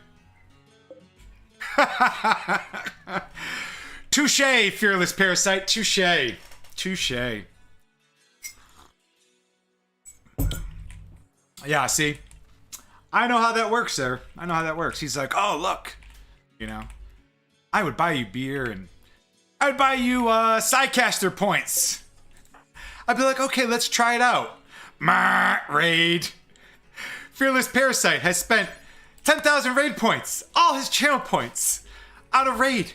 Touche, fearless parasite. Touche. Touche. Yeah, see? I know how that works, sir. I know how that works. He's like, oh, look. You know? I would buy you beer and I would buy you Psycaster points. I'd be like, okay, let's try it out. Raid. Fearless Parasite has spent 10,000 raid points, all his channel points, on a raid.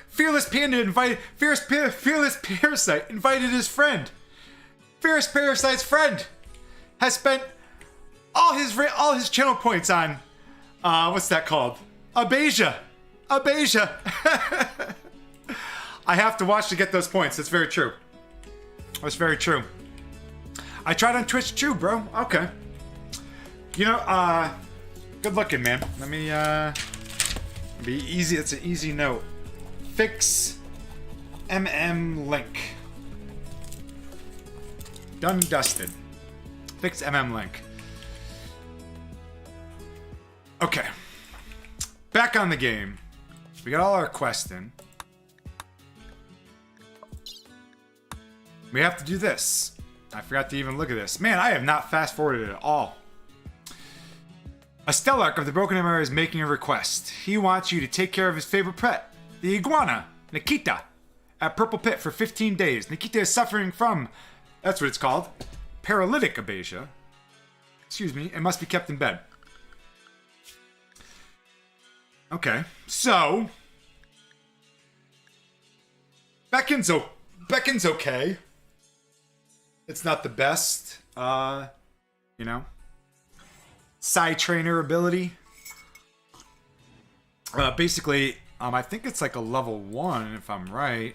Fearless Parasite invited his friend. Fearless Parasite's friend has spent all his channel points on, what's that called? Abasia. I have to watch to get those points. That's very true. That's very true. I tried on Twitch too, bro. Okay. You know, good looking, man. Let me, be easy. It's an easy note. Fix link. Done dusted. Fix link. Okay. Back on the game. We got all our quests in. We have to do this. I forgot to even look at this. Man, I have not fast forwarded at all. A Stellark of the Broken Empire is making a request. He wants you to take care of his favorite pet, the iguana, Nikita, at Purple Pit for 15 days. Nikita is suffering from, that's what it's called, paralytic abasia. Excuse me, and must be kept in bed. Okay, so Beckon's okay. It's not the best, you know, Psy trainer ability. Basically, I think it's like a level 1, if I'm right.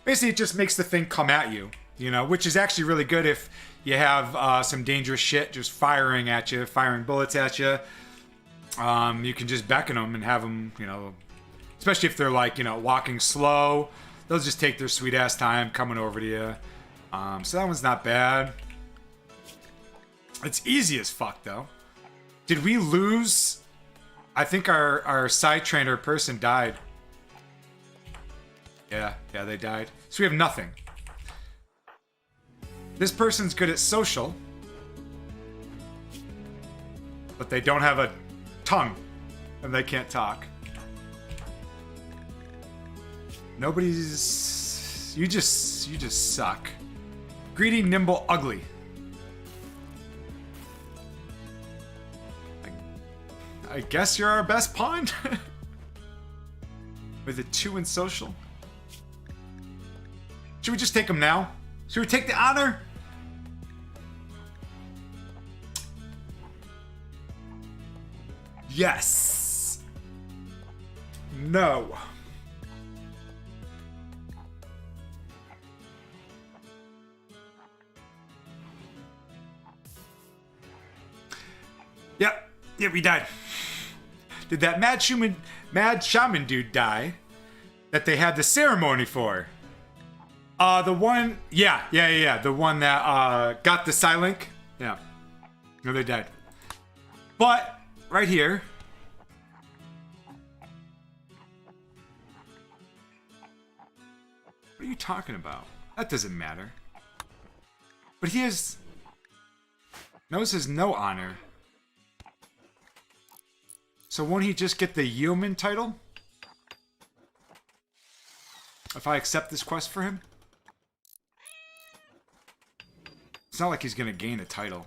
Basically, it just makes the thing come at you, you know, which is actually really good if you have some dangerous shit just firing at you, firing bullets at you. You can just beckon them and have them, you know, especially if they're like, you know, walking slow. They'll just take their sweet ass time coming over to you. So that one's not bad. It's easy as fuck, though. Did we lose? I think our side trainer person died. Yeah, they died. So we have nothing. This person's good at social, but they don't have a tongue, and they can't talk. Nobody's... You just suck. Greedy, nimble, ugly. I guess you're our best pawn. With a 2 in social. Should we just take him now? Should we take the honor? Yes. No. Yep, we died. Did that mad shaman dude die that they had the ceremony for? The one, yeah. The one that got the Psylink. Yeah. No, they died. But right here. What are you talking about? That doesn't matter. But he knows his no honor. So won't he just get the yeoman title? If I accept this quest for him? It's not like he's gonna gain a title.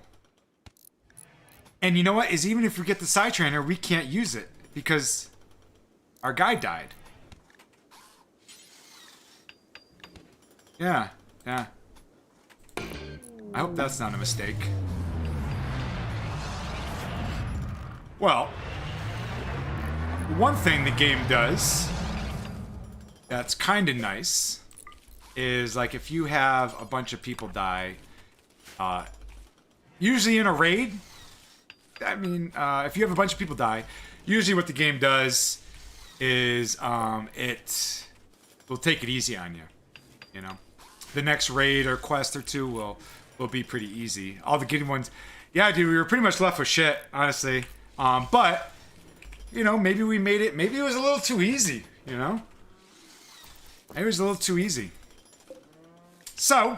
And you know what? Is even if we get the side trainer, we can't use it because our guy died. Yeah, yeah. I hope that's not a mistake. Well, one thing the game does that's kind of nice is like if you have a bunch of people die, usually in a raid, I mean, if you have a bunch of people die, usually what the game does is it will take it easy on you. You know, the next raid or quest or two will be pretty easy. All the good ones, yeah, dude, we were pretty much left with shit, honestly. But you know, maybe we made it. Maybe it was a little too easy. You know, maybe it was a little too easy. So.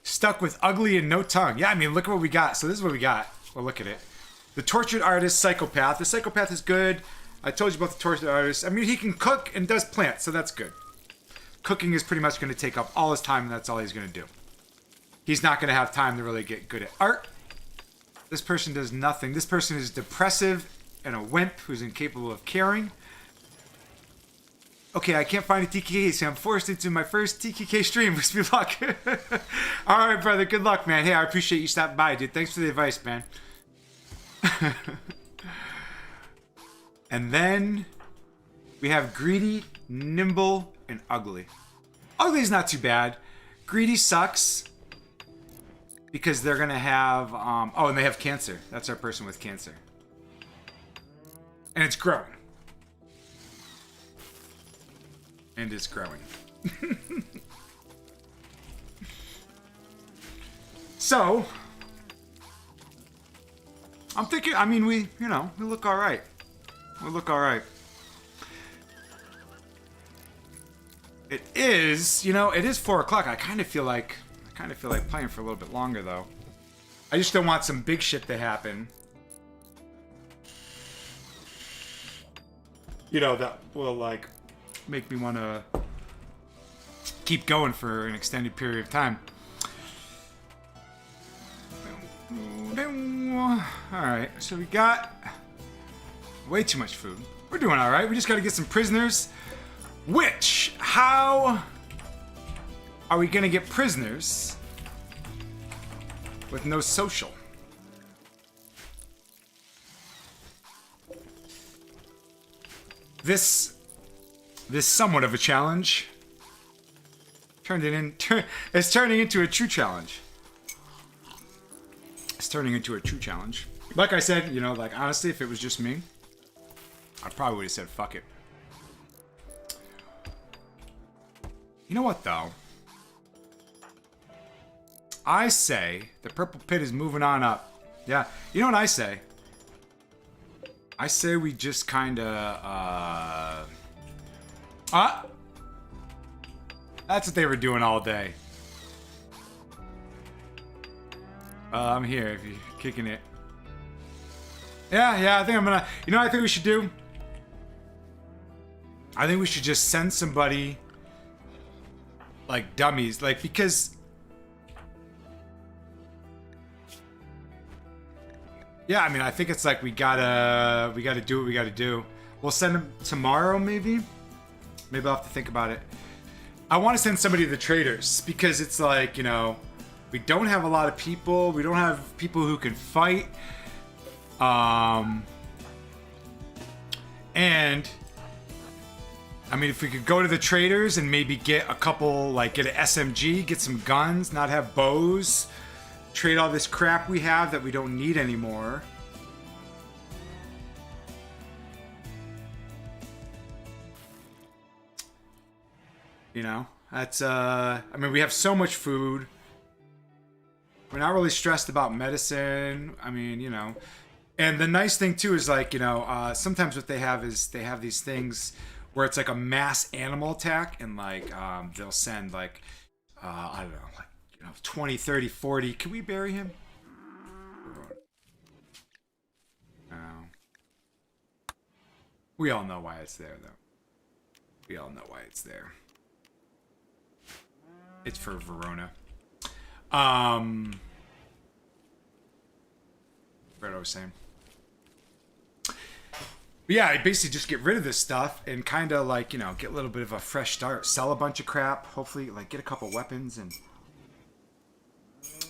Stuck with ugly and no tongue. Yeah, I mean, look at what we got. So this is what we got. Well, look at it. The tortured artist, psychopath. The psychopath is good. I told you about the tortured artist. I mean, he can cook and does plants, so that's good. Cooking is pretty much going to take up all his time, and that's all he's going to do. He's not going to have time to really get good at art. This person does nothing. This person is depressive and a wimp who's incapable of caring. Okay, I can't find a TKK, so I'm forced into my first TKK stream. Wish me luck. All right, brother. Good luck, man. Hey, I appreciate you stopping by, dude. Thanks for the advice, man. And then we have greedy, nimble, and ugly. Ugly's not too bad. Greedy sucks because they're gonna have oh, and they have cancer. That's our person with cancer, and it's growing. And it's growing. So, I'm thinking, I mean, we look all right. We look all right. It is, it is 4 o'clock. I kind of feel like playing for a little bit longer, though. I just don't want some big shit to happen. That will, like, make me want to keep going for an extended period of time. Alright, so we got way too much food. We're doing alright. We just got to get some prisoners. How are we going to get prisoners with no social? This somewhat of a challenge it's turning into a true challenge. It's turning into a true challenge. Like I said, like honestly, if it was just me, I probably would have said fuck it. You know what though? I say the purple pit is moving on up. Yeah, you know what I say? I say we just kind of that's what they were doing all day. I'm here if you're kicking it. Yeah, I think I'm gonna... You know what I think we should do? I think we should just send somebody... like dummies. Like, because... Yeah, I mean, I think it's like we gotta do what we gotta do. We'll send them tomorrow, maybe? Maybe I'll have to think about it. I want to send somebody to the traders because it's like, we don't have a lot of people. We don't have people who can fight. And I mean, if we could go to the traders and maybe get a couple, like get an SMG, get some guns, not have bows, trade all this crap we have that we don't need anymore. That's, I mean, we have so much food. We're not really stressed about medicine. I mean, and the nice thing too is like, sometimes what they have is they have these things where it's like a mass animal attack and like, they'll send like, I don't know, like, 20, 30, 40. Can we bury him? We all know why it's there, though. We all know why it's there. It's for Verona. What I was saying. But yeah, I basically just get rid of this stuff and kind of like, you know, get a little bit of a fresh start. Sell a bunch of crap. Hopefully, like, get a couple weapons and,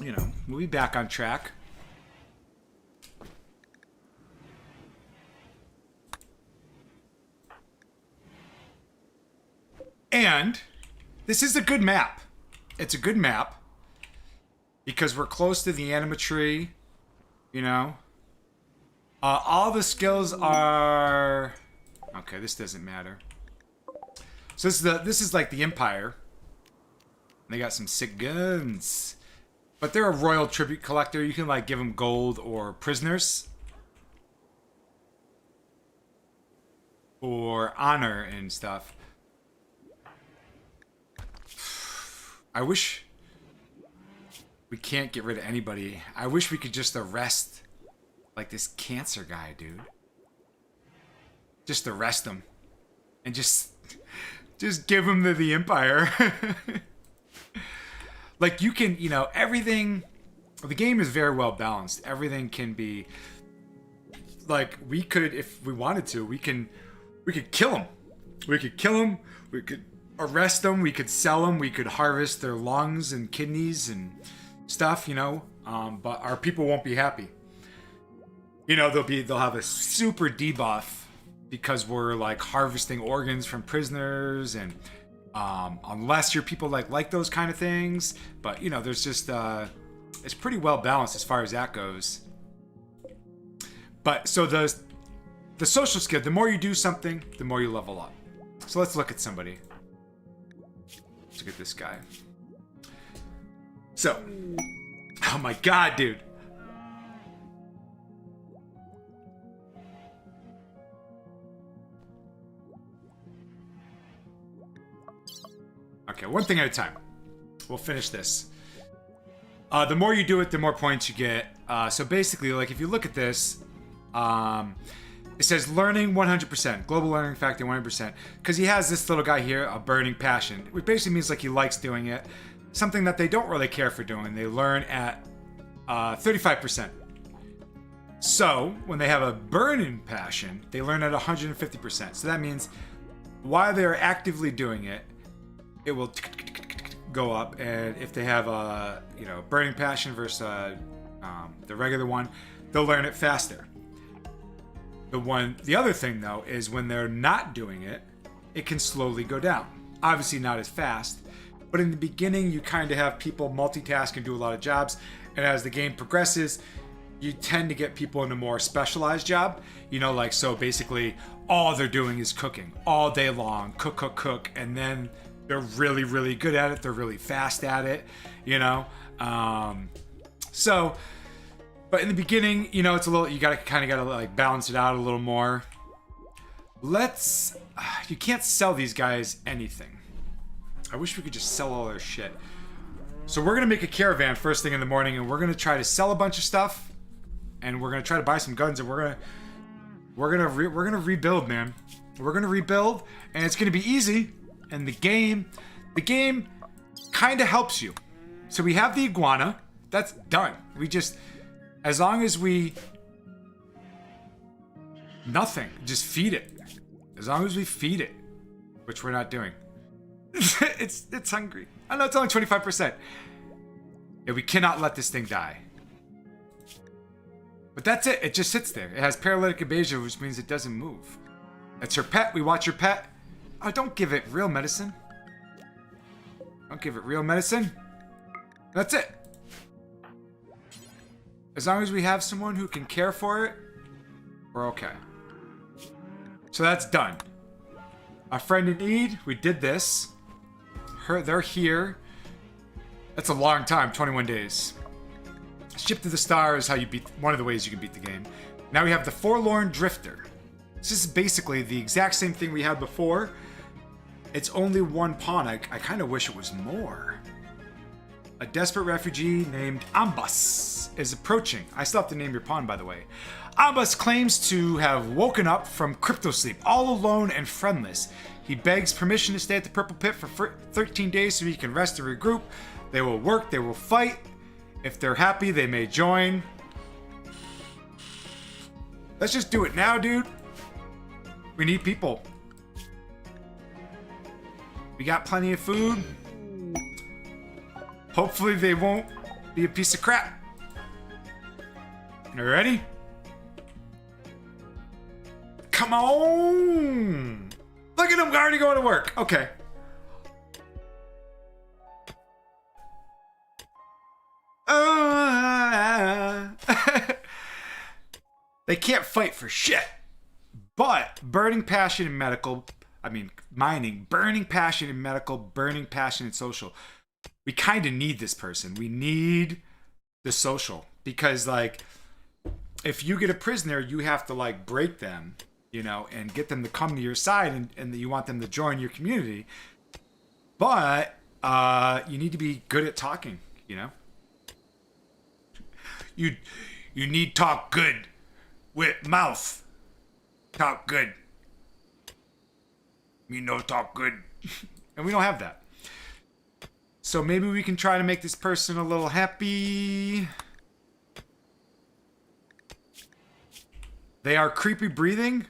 you know, we'll be back on track. And this is a good map. It's a good map because we're close to the anima tree, you know. All the skills are... Okay, this doesn't matter. So this is like the Empire. They got some sick guns. But they're a royal tribute collector. You can like give them gold or prisoners. Or honor and stuff. I wish we can't get rid of anybody. I wish we could just arrest like this cancer guy, dude. Just arrest him. And just give him to the Empire. Like you can, you know, everything, the game is very well balanced. Everything can be, like we could, if we wanted to, we could kill him. We could kill him. We could arrest them. We could sell them. We could harvest their lungs and kidneys and stuff, you know. But our people won't be happy. You know, they'll have a super debuff because we're like harvesting organs from prisoners, and unless your people like those kind of things. But you know, there's just it's pretty well balanced as far as that goes. But so the social skill, the more you do something, the more you level up. So let's look at somebody. Let's look at this guy. So, oh my god, dude. Okay, one thing at a time. We'll finish this. The more you do it, the more points you get. So basically, like if you look at this, it says learning 100%, global learning factor 100%, because he has this little guy here, a burning passion, which basically means like he likes doing it. Something that they don't really care for doing. They learn at 35%. So when they have a burning passion, they learn at 150%. So that means while they're actively doing it, it will go up, and if they have a burning passion versus the regular one, they'll learn it faster. The other thing though is when they're not doing it, it can slowly go down. Obviously not as fast, but in the beginning you kind of have people multitask and do a lot of jobs, and as the game progresses, you tend to get people in a more specialized job. You know, like so basically all they're doing is cooking all day long, cook, and then they're really, really good at it. They're really fast at it, you know? But in the beginning, you know, it's a little, you gotta like balance it out a little more. You can't sell these guys anything. I wish we could just sell all their shit. So we're gonna make a caravan first thing in the morning, and we're gonna try to sell a bunch of stuff, and we're gonna try to buy some guns, and we're gonna rebuild, man. We're gonna rebuild, and it's gonna be easy. And the game kind of helps you. So we have the iguana. That's done. We just, as long as nothing, just feed it. As long as we feed it, which we're not doing. it's hungry. I know it's only 25%. Yeah, we cannot let this thing die. But that's it. It just sits there. It has paralytic abasia, which means it doesn't move. That's her pet. We watch her pet. Oh, don't give it real medicine. Don't give it real medicine. That's it. As long as we have someone who can care for it, we're okay. So that's done. Our friend in need, we did this. They're here. That's a long time, 21 days. Ship to the Star is how you beat, one of the ways you can beat the game. Now we have the Forlorn Drifter. This is basically the exact same thing we had before. It's only one pawn. I kind of wish it was more. A desperate refugee named Ambas is approaching. I still have to name your pawn, by the way. Abbas claims to have woken up from crypto sleep, all alone and friendless. He begs permission to stay at the Purple Pit for 13 days so he can rest and regroup. They will work, they will fight. If they're happy, they may join. Let's just do it now, dude. We need people. We got plenty of food. Hopefully they won't be a piece of crap. You ready? Come on! Look at them already going to work. Okay. They can't fight for shit. But burning passion in medical, mining, burning passion in medical, burning passion in social. We kind of need this person. We need the social. Because, like, if you get a prisoner, you have to, like, break them, you know, and get them to come to your side, and you want them to join your community. But you need to be good at talking, you know? You need talk good with mouth. Talk good. Me no talk good. And we don't have that. So maybe we can try to make this person a little happy. They are creepy breathing,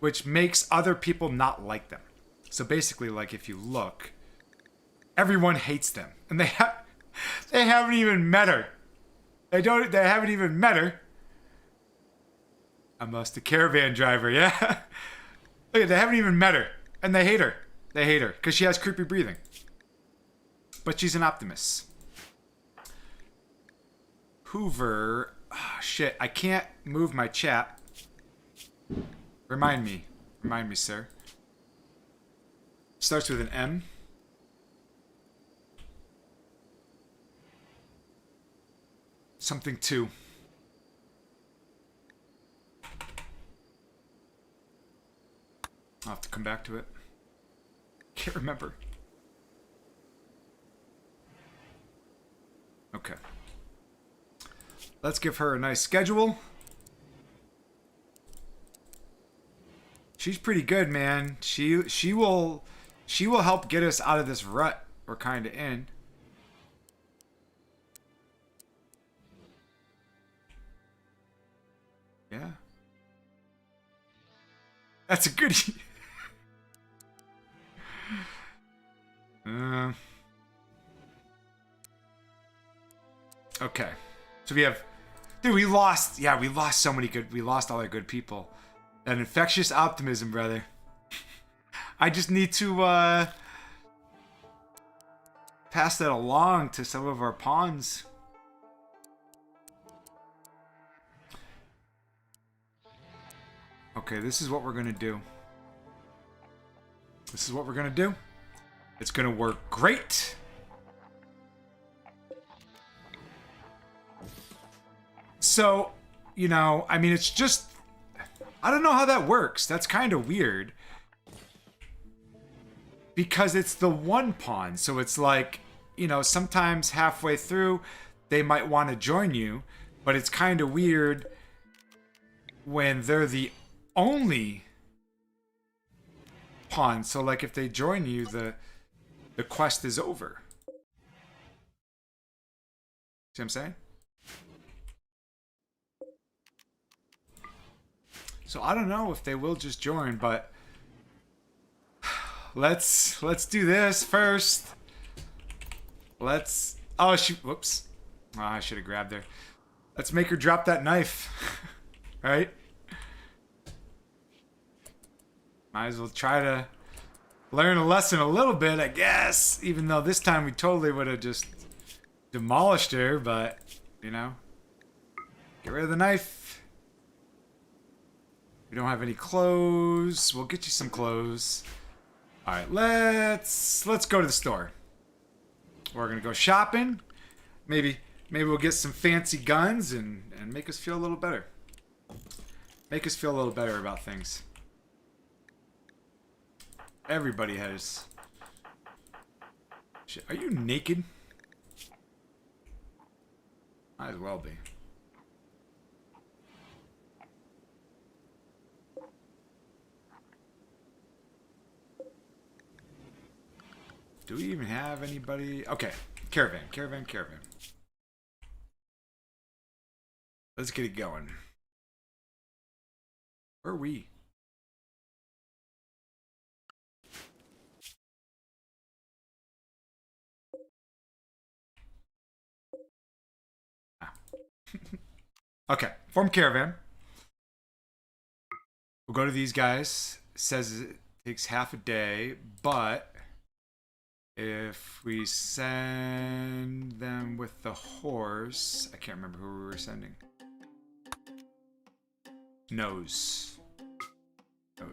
which makes other people not like them. So basically, like, if you look, everyone hates them. And they haven't even met her. They haven't even met her. I'm a caravan driver, yeah. Look, they haven't even met her. And they hate her. They hate her because she has creepy breathing. But she's an optimist. Hoover. Oh, shit, I can't move my chat. Remind me, sir. Starts with an M. Something 2. I'll have to come back to it. Can't remember. Okay. Let's give her a nice schedule. She's pretty good, man. She will help get us out of this rut we're kind of in. Yeah. That's a good. Okay. So we have, dude, we lost so many we lost all our good people. That infectious optimism, brother. I just need to pass that along to some of our pawns. Okay, this is what we're gonna do. This is what we're gonna do. It's gonna work great. So, you know, I mean, it's just, I don't know how that works. That's kind of weird. Because it's the one pawn. So it's like, you know, sometimes halfway through, they might want to join you. But it's kind of weird when they're the only pawn. So, like, if they join you, the quest is over. See what I'm saying? So I don't know if they will just join, but let's do this first. Whoops. Oh, I should have grabbed her. Let's make her drop that knife. Right? Might as well try to learn a lesson a little bit, I guess. Even though this time we totally would have just demolished her, but, you know. Get rid of the knife. We don't have any clothes. We'll get you some clothes. All right, let's go to the store. We're gonna go shopping. Maybe we'll get some fancy guns and make us feel a little better. Make us feel a little better about things. Everybody has. Shit, are you naked? Might as well be. Do we even have anybody? Okay, caravan. Let's get it going. Where are we? Okay, form caravan. We'll go to these guys. It says it takes half a day, but if we send them with the horse, I can't remember who we were sending. Nose.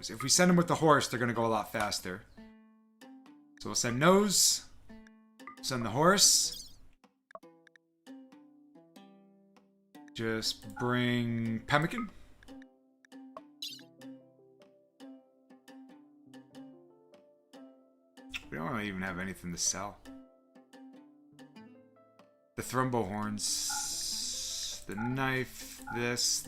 If we send them with the horse, they're gonna go a lot faster. So we'll send Nose. Send the horse. Just bring Pemmican. We don't even have anything to sell. The thrumbo horns, the knife, this.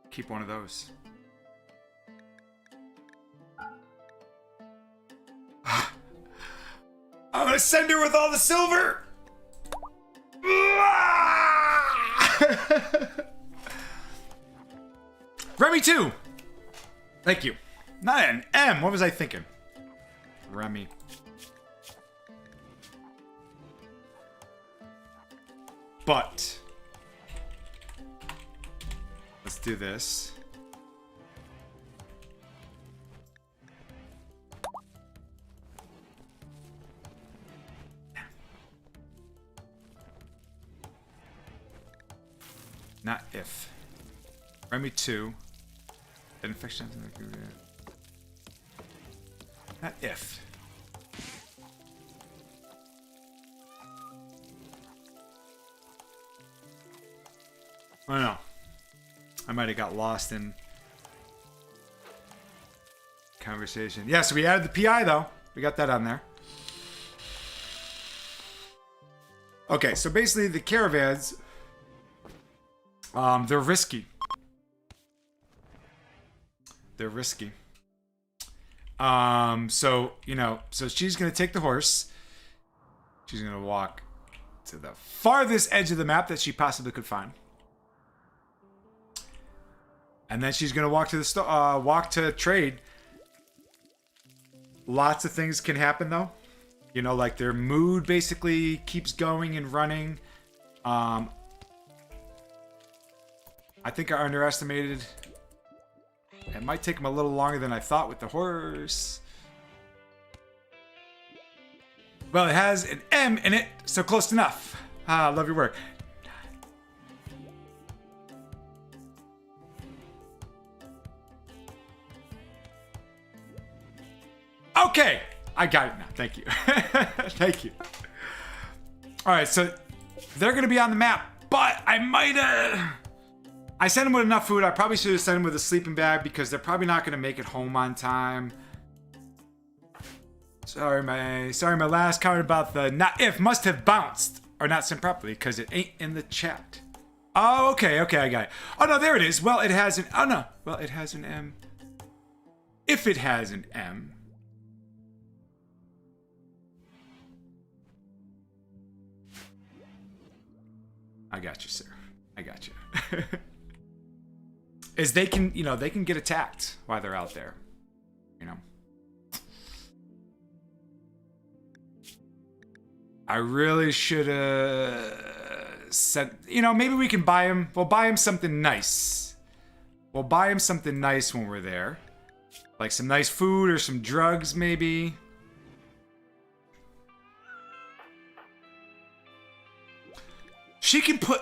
Keep one of those. I'm gonna send her with all the silver. Remy 2. Thank you. Not an M. What was I thinking? Remy. But let's do this. Not if. Remy 2. Infection. Not if. I don't know. I might have got lost in conversation. Yeah, so we added the PI though. We got that on there. Okay, so basically the caravans, they're risky. They're risky. So, you know, so she's going to take the horse. She's going to walk to the farthest edge of the map that she possibly could find. And then she's going to walk to the walk to trade. Lots of things can happen though. You know, like their mood basically keeps going and running. I think I underestimated. It might take them a little longer than I thought with the horse. Well, it has an M in it, so close enough. Ah, love your work. Okay, I got it now. Thank you. Thank you. All right, so they're going to be on the map, but I might have... I sent them with enough food. I probably should have sent them with a sleeping bag because they're probably not going to make it home on time. Sorry, my last comment about the not if must have bounced or not sent properly because it ain't in the chat. Oh, okay, I got it. Oh no, there it is. Well, it has an it has an M. If it has an M. I got you, sir. I got you. Is they can, you know, they can get attacked while they're out there, you know. I really should have said, you know, maybe we can buy him. We'll buy him something nice. We'll buy him something nice when we're there. Like some nice food or some drugs, maybe. She can put...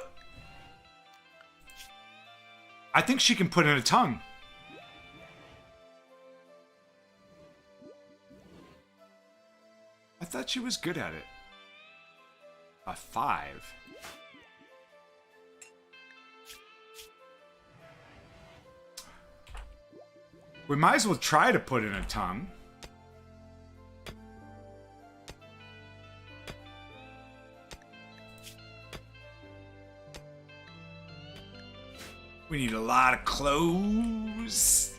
I think she can put in a tongue. I thought she was good at it. A 5. We might as well try to put in a tongue. We need a lot of clothes.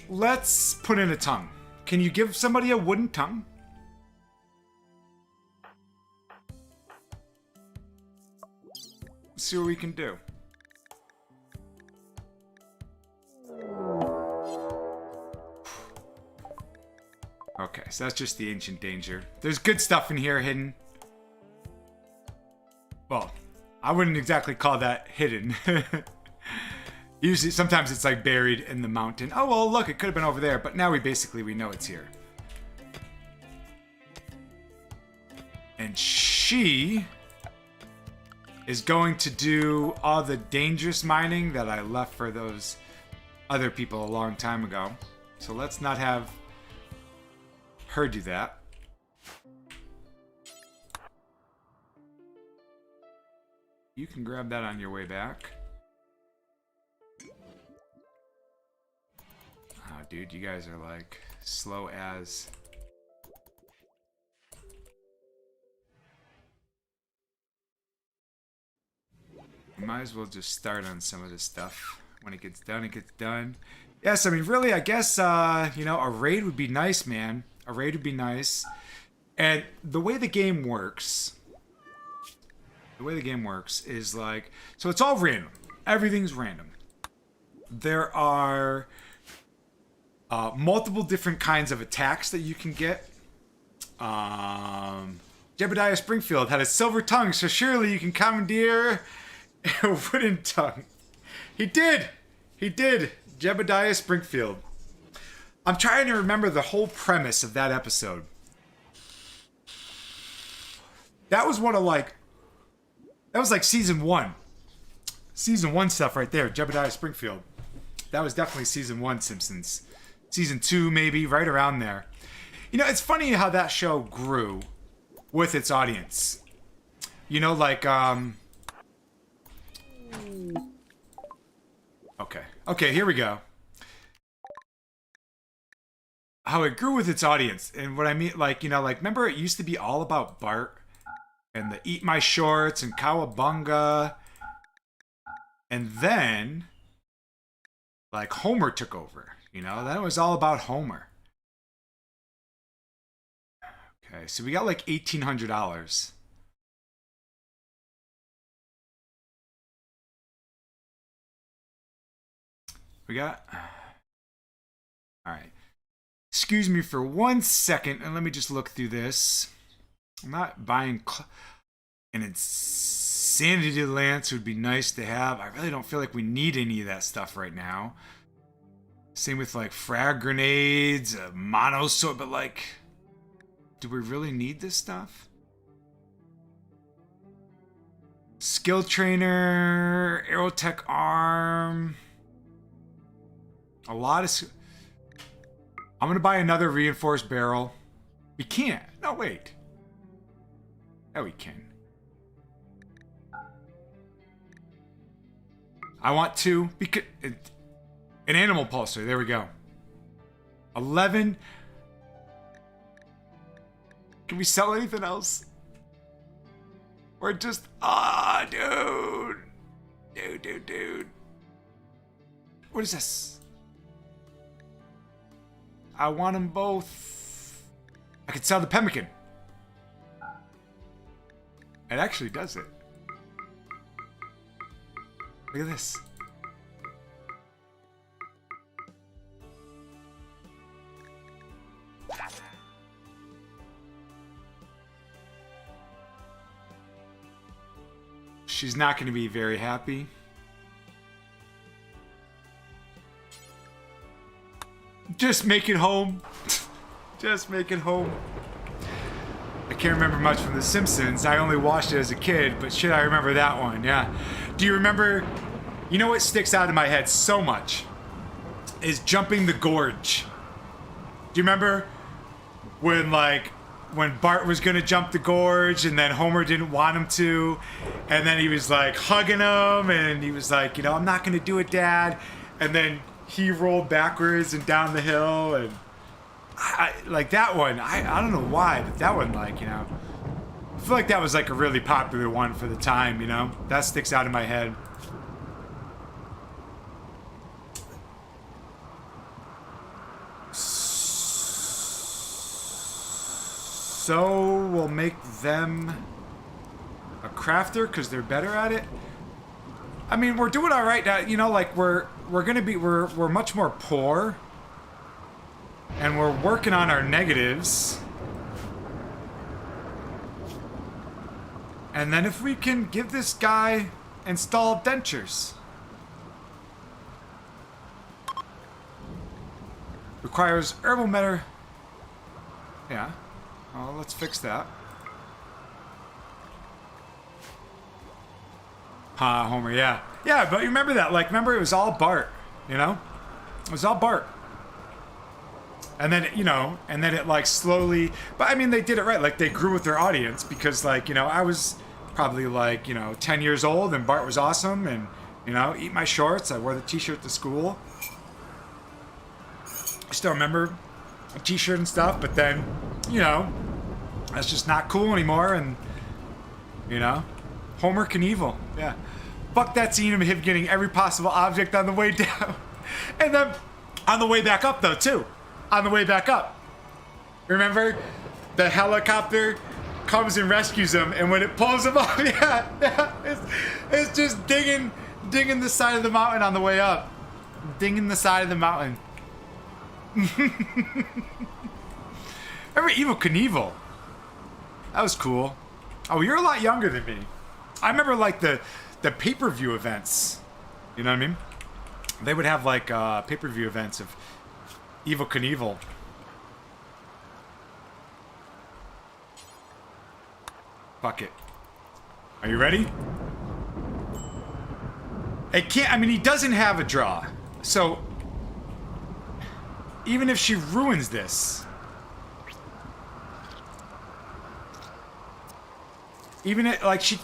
Let's put in a tongue. Can you give somebody a wooden tongue? Let's see what we can do. Okay, so that's just the ancient danger. There's good stuff in here hidden. Well, I wouldn't exactly call that hidden. Usually, sometimes it's like buried in the mountain. Oh, well, look, it could have been over there, but now we know it's here. And she is going to do all the dangerous mining that I left for those other people a long time ago. So let's not have her do that. You can grab that on your way back. Oh, dude, you guys are like slow as. We might as well just start on some of this stuff. When it gets done, it gets done. Yes, I mean, really, I guess, you know, a raid would be nice, man. A raid would be nice. And the way the game works is like, so it's all random. Everything's random. There are multiple different kinds of attacks that you can get. Jebediah Springfield had a silver tongue, so surely you can commandeer a wooden tongue. He did. Jebediah Springfield. I'm trying to remember the whole premise of that episode. That was like season 1. Season 1 stuff right there, Jebediah Springfield. That was definitely season 1 Simpsons. Season 2 maybe, right around there. You know, it's funny how that show grew with its audience. You know, like, Okay, here we go. How it grew with its audience. And what I mean, like, you know, like, remember it used to be all about Bart and the Eat My Shorts and Cowabunga. And then, like, Homer took over. You know, that was all about Homer. Okay, so we got like $1,800. We got... Alright. Excuse me for 1 second, and let me just look through this. I'm not buying... An Insanity Lance would be nice to have. I really don't feel like we need any of that stuff right now. Same with, like, frag grenades, a mono sword, but, like... Do we really need this stuff? Skill Trainer, Aerotech Arm... A lot of... I'm going to buy another reinforced barrel. We can't. No, wait. Yeah, we can. I want to... Because, an animal pulsar. There we go. 11. Can we sell anything else? Or just... Ah, dude. Dude. What is this? I want them both. I could sell the pemmican. It actually does it. Look at this. She's not going to be very happy. Just make it home. Just make it home. I can't remember much from The Simpsons. I only watched it as a kid, but shit, I remember that one, yeah. Do you remember... You know what sticks out in my head so much? Is jumping the gorge. Do you remember when, like, when Bart was gonna jump the gorge and then Homer didn't want him to, and then he was, like, hugging him, and he was like, you know, I'm not gonna do it, Dad. And then he rolled backwards and down the hill, and I like that one. I don't know why, but that one, like, you know, I feel like that was like a really popular one for the time, you know. That sticks out in my head. So we'll make them a crafter because they're better at it. I mean, we're doing all right now. You know, like we're much more poor, and we're working on our negatives. And then if we can give this guy install dentures. Requires herbal matter. Yeah. Well, let's fix that. Homer, yeah. Yeah, but you remember that. Like, remember it was all Bart, you know? It was all Bart. And then, you know, and then it like slowly, but I mean, they did it right. Like they grew with their audience because like, you know, I was probably like, you know, 10 years old and Bart was awesome and, you know, eat my shorts. I wore the t-shirt to school. I still remember a t-shirt and stuff, but then, you know, that's just not cool anymore. And, you know, Homer Knievel. Yeah. Fuck that scene of him getting every possible object on the way down. And then on the way back up though, too. On the way back up. Remember? The helicopter comes and rescues him, and when it pulls him up, yeah, it's just dinging the side of the mountain on the way up. Dinging the side of the mountain. Remember Evel Knievel? That was cool. Oh, you're a lot younger than me. I remember like the pay-per-view events. You know what I mean? They would have like pay-per-view events of Evel Knievel. Fuck it. Are you ready? It can't, I mean, he doesn't have a draw. So, even if she ruins this, even it, like she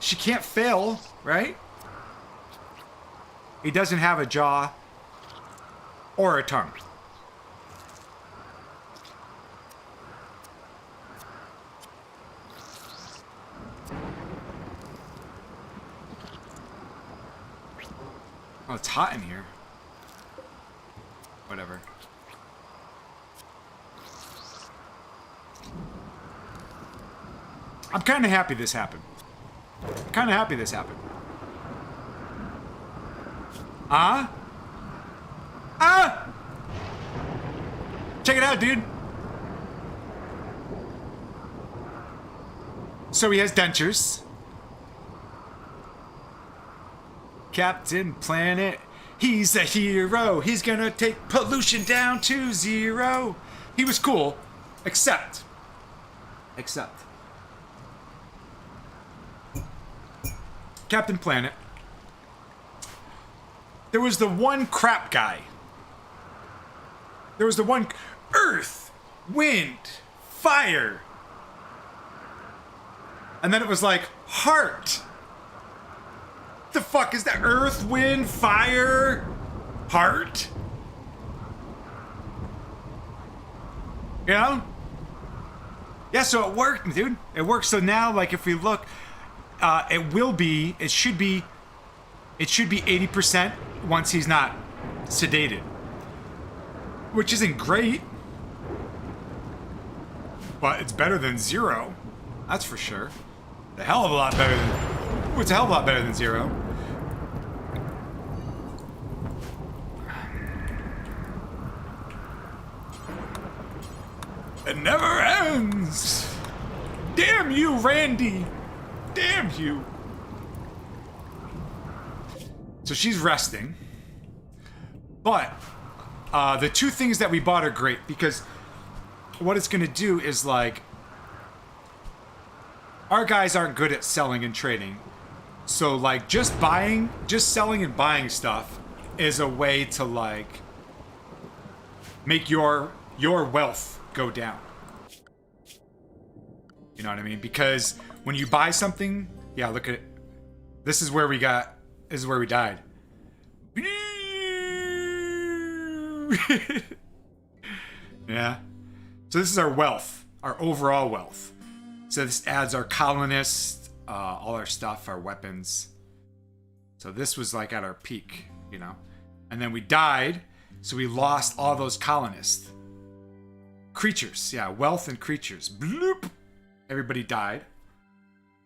can't fail, right? He doesn't have a jaw or a tongue. Oh, it's hot in here. Whatever. I'm kind of happy this happened. Check it out, dude. So he has dentures. Captain Planet, he's a hero. He's gonna take pollution down to 0. He was cool, except. Captain Planet. There was the one crap guy. There was the one earth, wind, fire. And then it was like heart. The fuck is that? Earth, wind, fire, heart? You know? Yeah, so it worked, dude. It worked. So now, like, if we look, it should be 80% once he's not sedated. Which isn't great. But it's better than 0. That's for sure. A hell of a lot better than... It's a hell of a lot better than 0. It never ends. Damn you, Randy. Damn you. So she's resting. But the 2 things that we bought are great because what it's going to do is like our guys aren't good at selling and trading. So like just selling and buying stuff is a way to like make your wealth go down. You know what I mean? Because when you buy something, yeah, look at it. This is where we died. Yeah. So this is our wealth, our overall wealth. So this adds our colonists, all our stuff, our weapons. So this was like at our peak, you know. And then we died, so we lost all those colonists. creatures. Yeah, wealth and creatures. Bloop. Everybody died.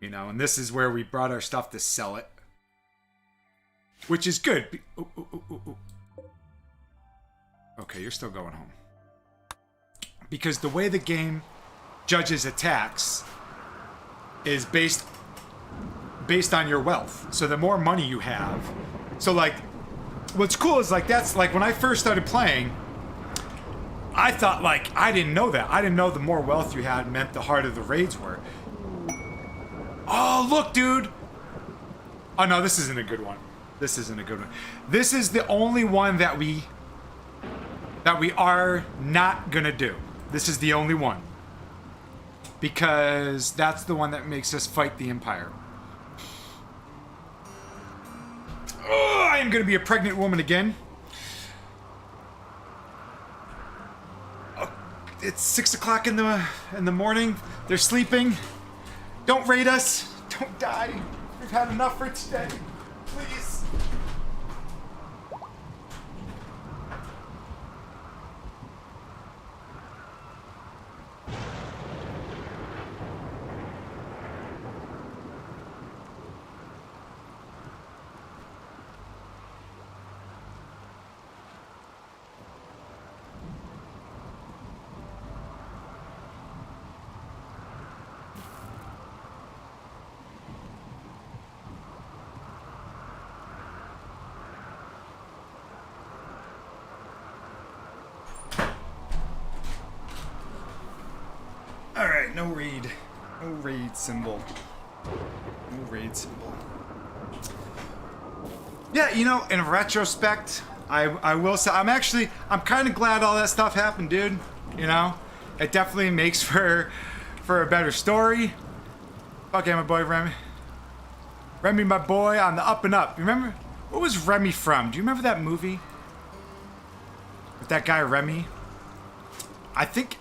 You know, and this is where we brought our stuff to sell it. Which is good. Ooh, ooh, ooh, ooh, ooh. Okay, you're still going home. Because the way the game judges attacks is based on your wealth. So the more money you have. So like, what's cool is like, that's like when I first started playing, I thought like, I didn't know that. I didn't know the more wealth you had meant the harder the raids were. Oh, look, dude. Oh no, this isn't a good one. This isn't a good one. This is the only one that we are not gonna do. This is the only one. Because that's the one that makes us fight the Empire. Oh, I am gonna be a pregnant woman again. Oh, it's 6 o'clock in the morning. They're sleeping. Don't raid us. Don't die. We've had enough for today. Please. Alright, no raid. No raid symbol. No raid symbol. Yeah, you know, in retrospect, I will say, I'm kind of glad all that stuff happened, dude. You know? It definitely makes for a better story. Okay, my boy Remy. Remy, my boy, on the up and up. You remember? What was Remy from? Do you remember that movie? With that guy Remy? I think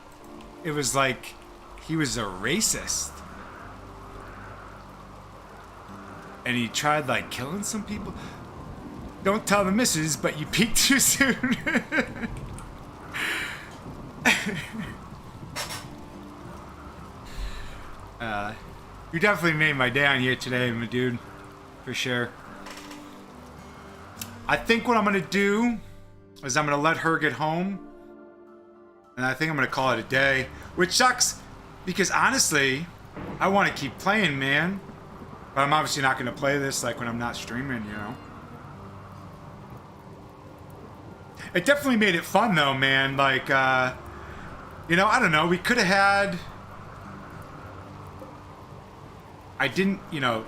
it was like... he was a racist. And he tried, like, killing some people. Don't tell the missus, but you peeked too soon. You definitely made my day on here today, my dude. For sure. I think what I'm going to do is I'm going to let her get home. And I think I'm going to call it a day. Which sucks. Because honestly, I want to keep playing, man. But I'm obviously not going to play this like when I'm not streaming, you know. It definitely made it fun though, man. Like, you know, I don't know. We could have had... I didn't, you know...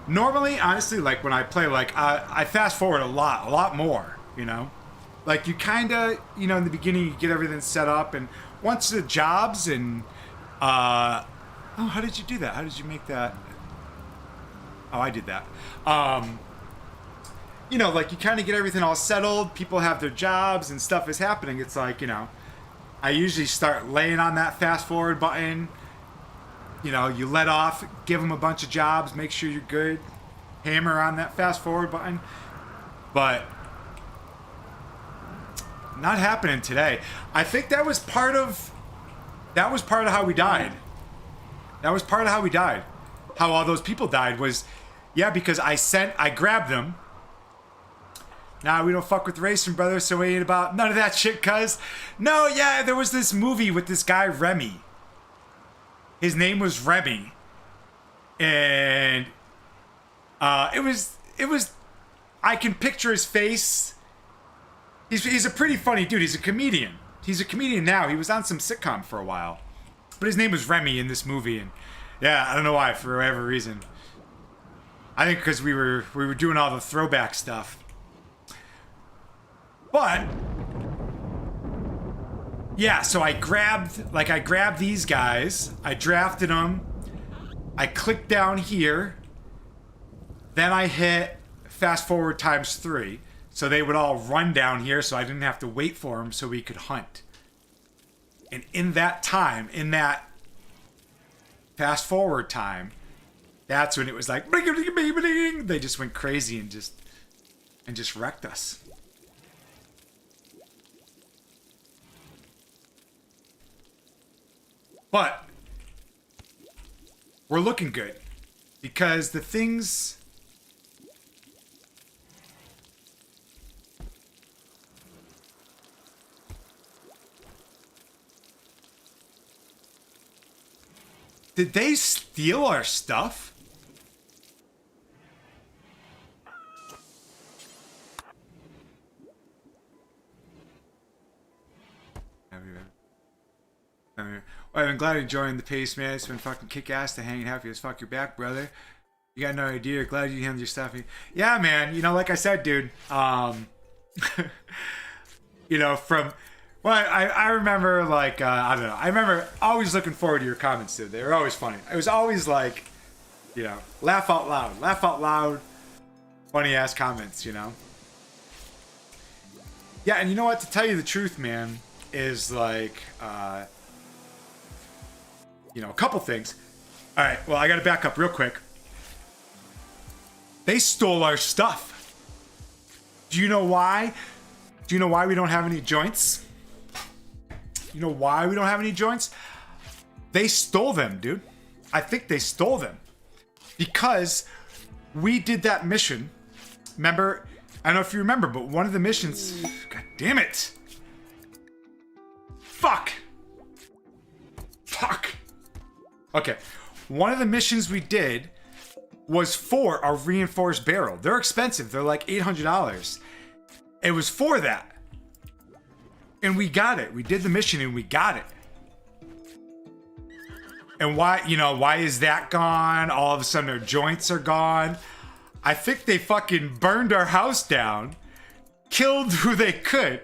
Normally, honestly, like when I play, like, I fast forward a lot more, you know. Like you kind of, you know, in the beginning you get everything set up, and once the jobs and... oh, how did you do that? How did you make that? Oh, I did that. You know, like you kind of get everything all settled. People have their jobs and stuff is happening. It's like, you know, I usually start laying on that fast forward button. You know, you let off, give them a bunch of jobs, make sure you're good. Hammer on that fast forward button. But not happening today. I think that was part of how we died. That was part of how we died. How all those people died was, yeah, because I grabbed them. Nah, we don't fuck with racing, brother, so we ain't about none of that shit, cuz. No, yeah, there was this movie with this guy, Remy. His name was Remy. And, it was, I can picture his face. He's a pretty funny dude. He's a comedian. He's a comedian now. He was on some sitcom for a while. But his name was Remy in this movie, and yeah, I don't know why, for whatever reason. I think because we were doing all the throwback stuff. But yeah, so I grabbed these guys, I drafted them, I clicked down here, then I hit fast forward ×3, so they would all run down here, so I didn't have to wait for them, so we could hunt. And in that time, in that fast forward time, that's when it was like, they just went crazy and just wrecked us. But we're looking good because the things. Did they steal our stuff? I'm glad you're enjoying the pace, man. It's been fucking kick-ass to hang and happy as fuck. You're back, brother. You got no idea. Glad you handled your stuff. Yeah, man. You know, like I said, dude. You know, from... Well, I remember, like, I don't know. I remember always looking forward to your comments, dude. They were always funny. It was always like, you know, laugh out loud. Laugh out loud. Funny-ass comments, you know? Yeah, and you know what? To tell you the truth, man, is like... you know, a couple things. All right, well, I gotta back up real quick. They stole our stuff. Do you know why? Do you know why we don't have any joints? You know why we don't have any joints? They stole them, dude. I think they stole them. Because we did that mission. Remember? I don't know if you remember, but one of the missions... God damn it. Fuck. Fuck. Okay, one of the missions we did was for a reinforced barrel. They're expensive. They're like $800. It was for that. And we got it. We did the mission and we got it. And why, you know, why is that gone? All of a sudden our joints are gone. I think they fucking burned our house down, killed who they could.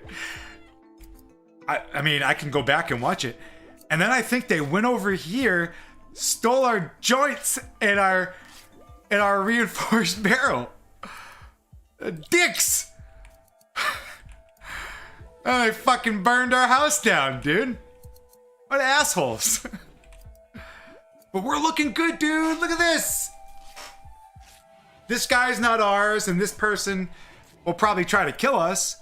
I mean, I can go back and watch it. And then I think they went over here, stole our joints and our reinforced barrel. Dicks! Oh, they fucking burned our house down, dude. What assholes. But we're looking good, dude. Look at this. This guy's not ours, and this person will probably try to kill us.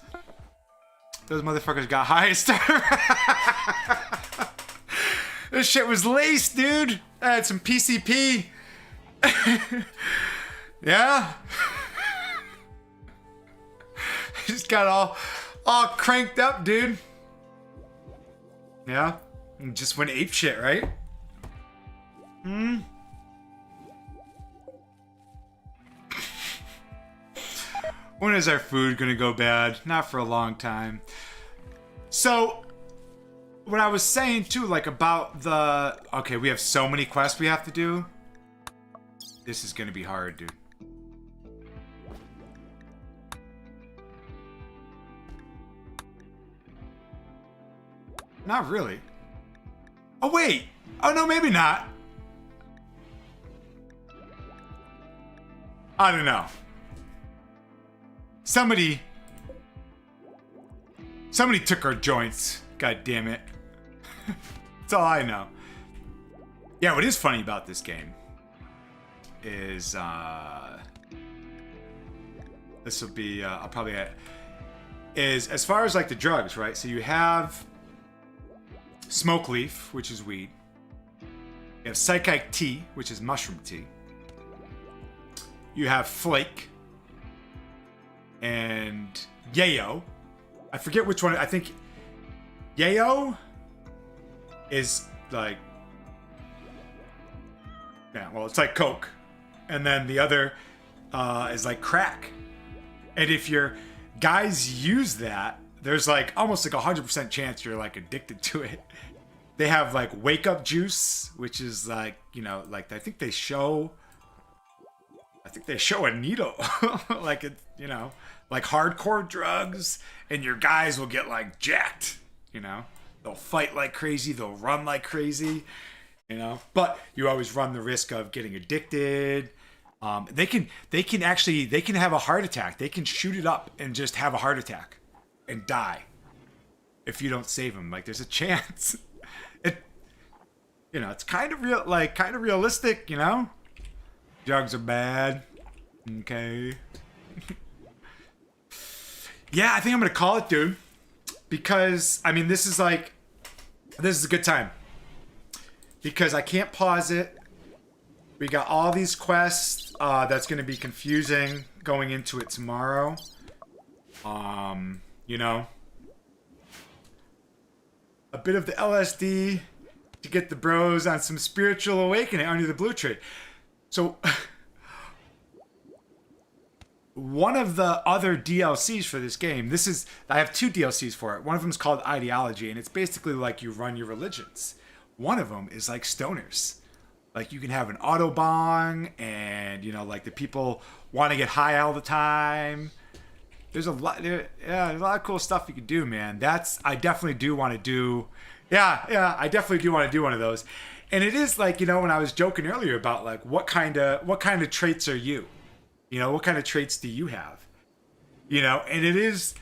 Those motherfuckers got high. This shit was laced, dude. I had some PCP. Yeah. Just got all cranked up, dude. Yeah. And just went ape shit, right? When is our food gonna go bad? Not for a long time. So, what I was saying too, like about the... Okay, we have so many quests we have to do. This is gonna be hard, dude. Not really. Oh, wait! Oh, no, maybe not. I don't know. Somebody took our joints. God damn it. That's all I know. Yeah, what is funny about this game is this will be I'll probably is as far as like the drugs, right? So you have smoke leaf, which is weed. You have psychic tea, which is mushroom tea. You have flake and yayo. I forget which one. I think yayo is like, yeah, well, it's like coke, and then the other is like crack. And if your guys use that, there's like almost like 100% chance you're like addicted to it. They have like wake up juice, which is like, you know, like I think they show a needle, like it, you know, like hardcore drugs, and your guys will get like jacked, you know. They'll fight like crazy, they'll run like crazy, you know. But you always run the risk of getting addicted. They can have a heart attack. They can shoot it up and just have a heart attack and die if you don't save them. Like there's a chance. You know, it's kind of real, like kind of realistic, you know. Drugs are bad. Okay. Yeah, I think I'm gonna call it, dude. Because I mean, this is a good time. because I can't pause it. We got all these quests that's going to be confusing going into it tomorrow. You know, a bit of the LSD to get the bros on some spiritual awakening under the blue tree. So one of the other DLCs for this game, I have 2 DLCs for it. One of them is called Ideology, and it's basically like you run your religions. One of them is like stoners. Like you can have an Autobahn, and you know, like the people want to get high all the time. There's a lot, there's a lot of cool stuff you can do, man. I definitely do want to do. I definitely do want to do one of those. And it is like, you know, when I was joking earlier about like what kind of traits are you? You know, what kind of traits do you have? You know, and it is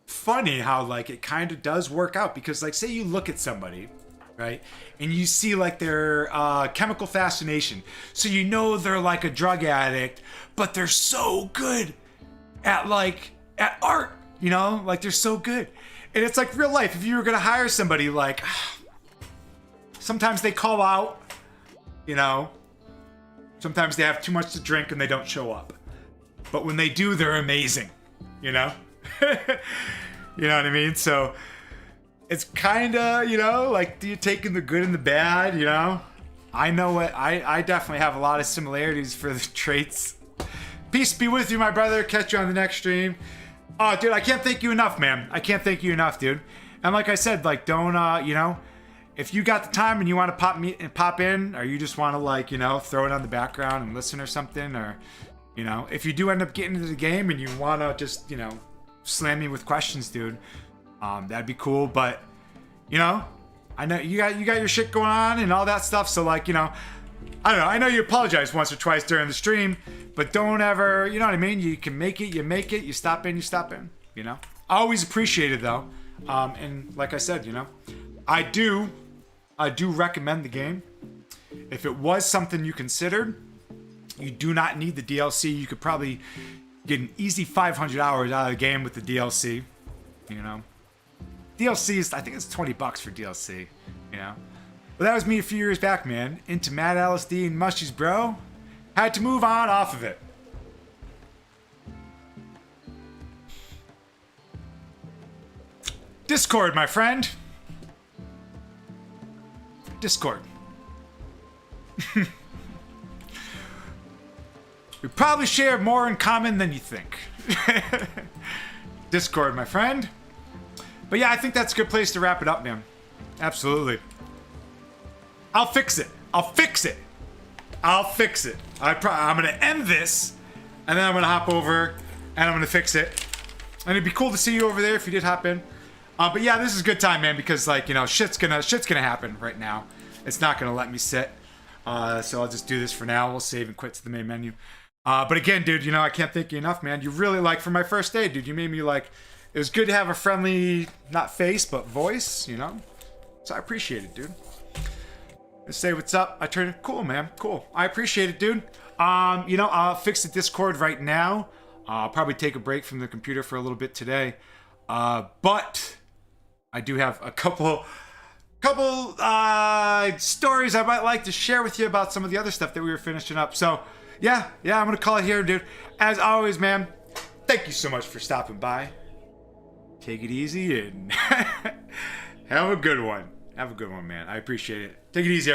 funny how like it kind of does work out, because like say you look at somebody, right? And you see like their chemical fascination. So you know they're like a drug addict, but they're so good at art, you know? Like they're so good. And it's like real life. If you were going to hire somebody, like sometimes they call out, you know? Sometimes they have too much to drink and they don't show up. But when they do, they're amazing, you know? You know what I mean? So it's kind of, you know, like you're taking the good and the bad, you know? I know what, I definitely have a lot of similarities for the traits. Peace be with you, my brother. Catch you on the next stream. Oh, dude, I can't thank you enough, man. I can't thank you enough, dude. And like I said, like, don't, you know, if you got the time and you want to pop in, or you just want to, like, you know, throw it on the background and listen or something, or, you know, if you do end up getting into the game and you want to just, you know, slam me with questions, dude, that'd be cool. But, you know, I know you got your shit going on and all that stuff. So, like, you know, I don't know. I know you apologized once or twice during the stream, but don't ever, you know what I mean? You can make it, you make it. You stop in, you know? I always appreciate it, though. And like I said, you know, I do recommend the game. If it was something you considered, you do not need the DLC. You could probably get an easy 500 hours out of the game with the DLC, you know? DLC is, I think it's $20 for DLC, you know? But that was me a few years back, man. Into Mad LSD and Mushies, bro. Had to move on off of it. Discord, my friend. Discord. We probably share more in common than you think. Discord, my friend. But yeah, I think that's a good place to wrap it up, man. Absolutely. I'll fix it. I'm going to end this, and then I'm going to hop over, and I'm going to fix it. And it'd be cool to see you over there if you did hop in. But yeah, this is a good time, man, because, like, you know, shit's gonna happen right now. It's not going to let me sit. So I'll just do this for now. We'll save and quit to the main menu. But again, dude, you know, I can't thank you enough, man. You really, like, for my first day, dude, you made me, like, it was good to have a friendly, not face, but voice, you know? So I appreciate it, dude. Say what's up. I turned cool, man. Cool. I appreciate it, dude. You know, I'll fix the Discord right now. I'll probably take a break from the computer for a little bit today. But I do have a couple stories I might like to share with you about some of the other stuff that we were finishing up. So, yeah, I'm gonna call it here, dude. As always, man, thank you so much for stopping by. Take it easy and have a good one. Have a good one, man. I appreciate it. Take it easy,